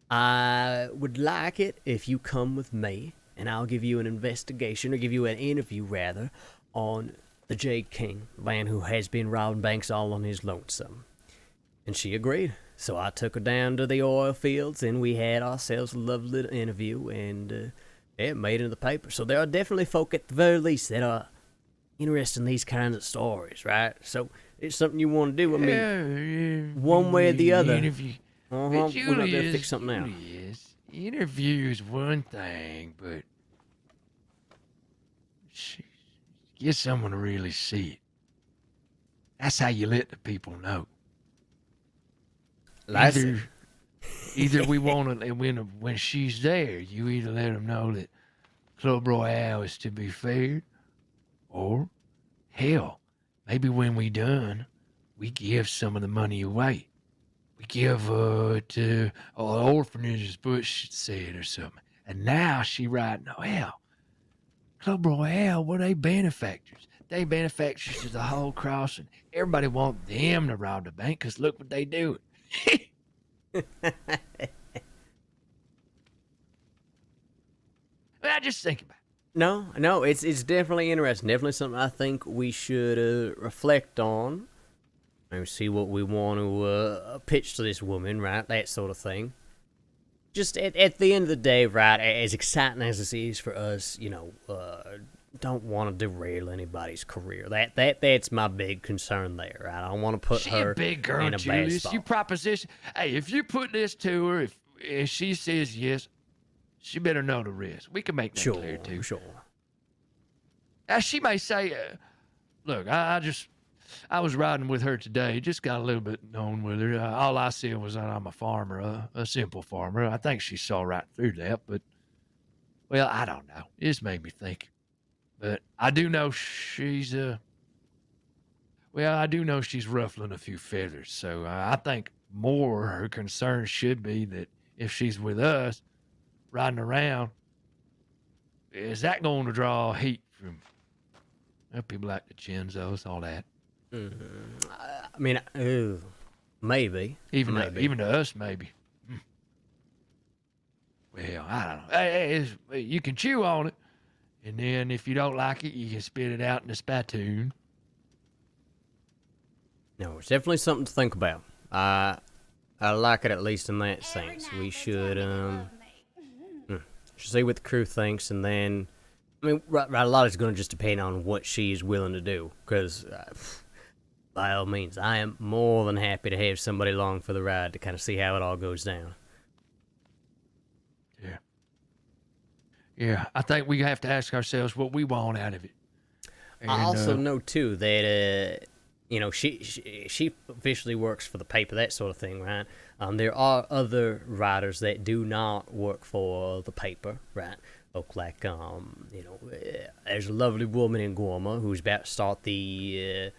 I would like it if you come with me, and I'll give you an investigation, or give you an interview, rather, on the Jade King, man who has been robbing banks all on his lonesome. And she agreed. So I took her down to the oil fields, and we had ourselves a lovely little interview, and it made it in the paper. So there are definitely folk, at the very least, that are interested in these kinds of stories, right? So it's something you want to do. I mean, one way or the other. Interview. We're going to have to fix something out. Interview is one thing, but get someone to really see it. That's how you let the people know. Either we want to, when she's there, you either let them know that Club Royale is to be feared, or, hell, maybe when we done, we give some of the money away. We give to orphanages, Butch said, or something. And now she writing, oh, hell, Club Royale, well, they benefactors. They benefactors to the whole crossing. Everybody want them to rob the bank, because look what they do. I just think about it. No, it's definitely interesting. Definitely something I think we should reflect on. And see what we want to pitch to this woman, right? That sort of thing. Just at the end of the day, right, as exciting as this is for us, don't want to derail anybody's career. That's my big concern there, right? I don't want to put her a big girl, in a Julius. bad spot. You proposition. Hey, if you put this to her, if she says yes, she better know the risk. We can make that clear too. Sure. She may say, "Look, I was riding with her today. Just got a little bit known with her. All I said was that I'm a farmer, a simple farmer. I think she saw right through that, but well, I don't know. It just made me think. But I do know she's ruffling a few feathers. So I think more her concern should be that if she's with us, riding around, is that going to draw heat from people like the Chenzos, all that? I mean, maybe. Even maybe. To us, maybe. Well, I don't know. You can chew on it, and then if you don't like it, you can spit it out in a spittoon. No, it's definitely something to think about. I like it, at least in that sense. We should see what the crew thinks, and then, I mean, right, a lot is going to just depend on what she is willing to do, because by all means, I am more than happy to have somebody along for the ride to kind of see how it all goes down. Yeah, I think we have to ask ourselves what we want out of it. And, I also know too that she officially works for the paper, that sort of thing, right? There are other writers that do not work for the paper, right? Look like there's a lovely woman in Guarma who's about to start the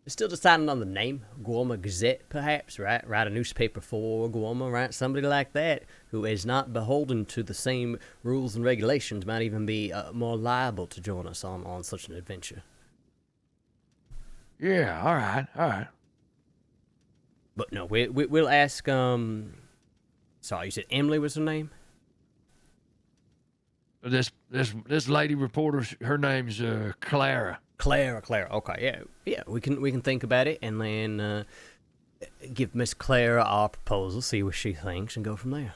still deciding on the name, Guarma Gazette, perhaps, right? Write a newspaper for Guarma, right? Somebody like that who is not beholden to the same rules and regulations might even be more liable to join us on such an adventure. Yeah, all right. But no, we'll ask. Sorry, you said Emily was her name? This lady reporter, her name's Clara. Clara. Okay, yeah. We can think about it and then give Miss Clara our proposal, see what she thinks, and go from there.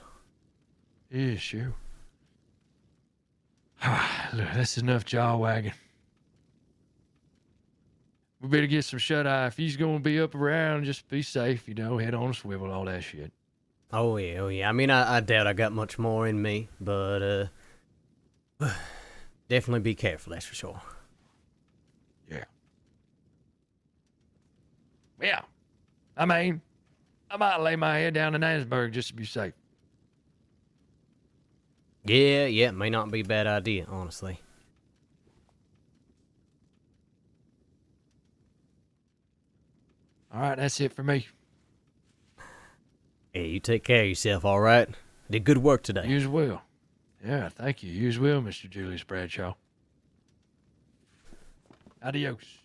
Yeah, sure. Look, that's enough jaw wagging. We better get some shut eye. If he's gonna be up around, just be safe, head on a swivel, all that shit. Oh yeah. I mean, I doubt I got much more in me, but definitely be careful, that's for sure. Yeah. I mean, I might lay my head down in Ansburg just to be safe. Yeah, it may not be a bad idea, honestly. All right, that's it for me. Hey, you take care of yourself, all right? Did good work today. You as well. Yeah, thank you. You as well, Mr. Julius Bradshaw. Adios.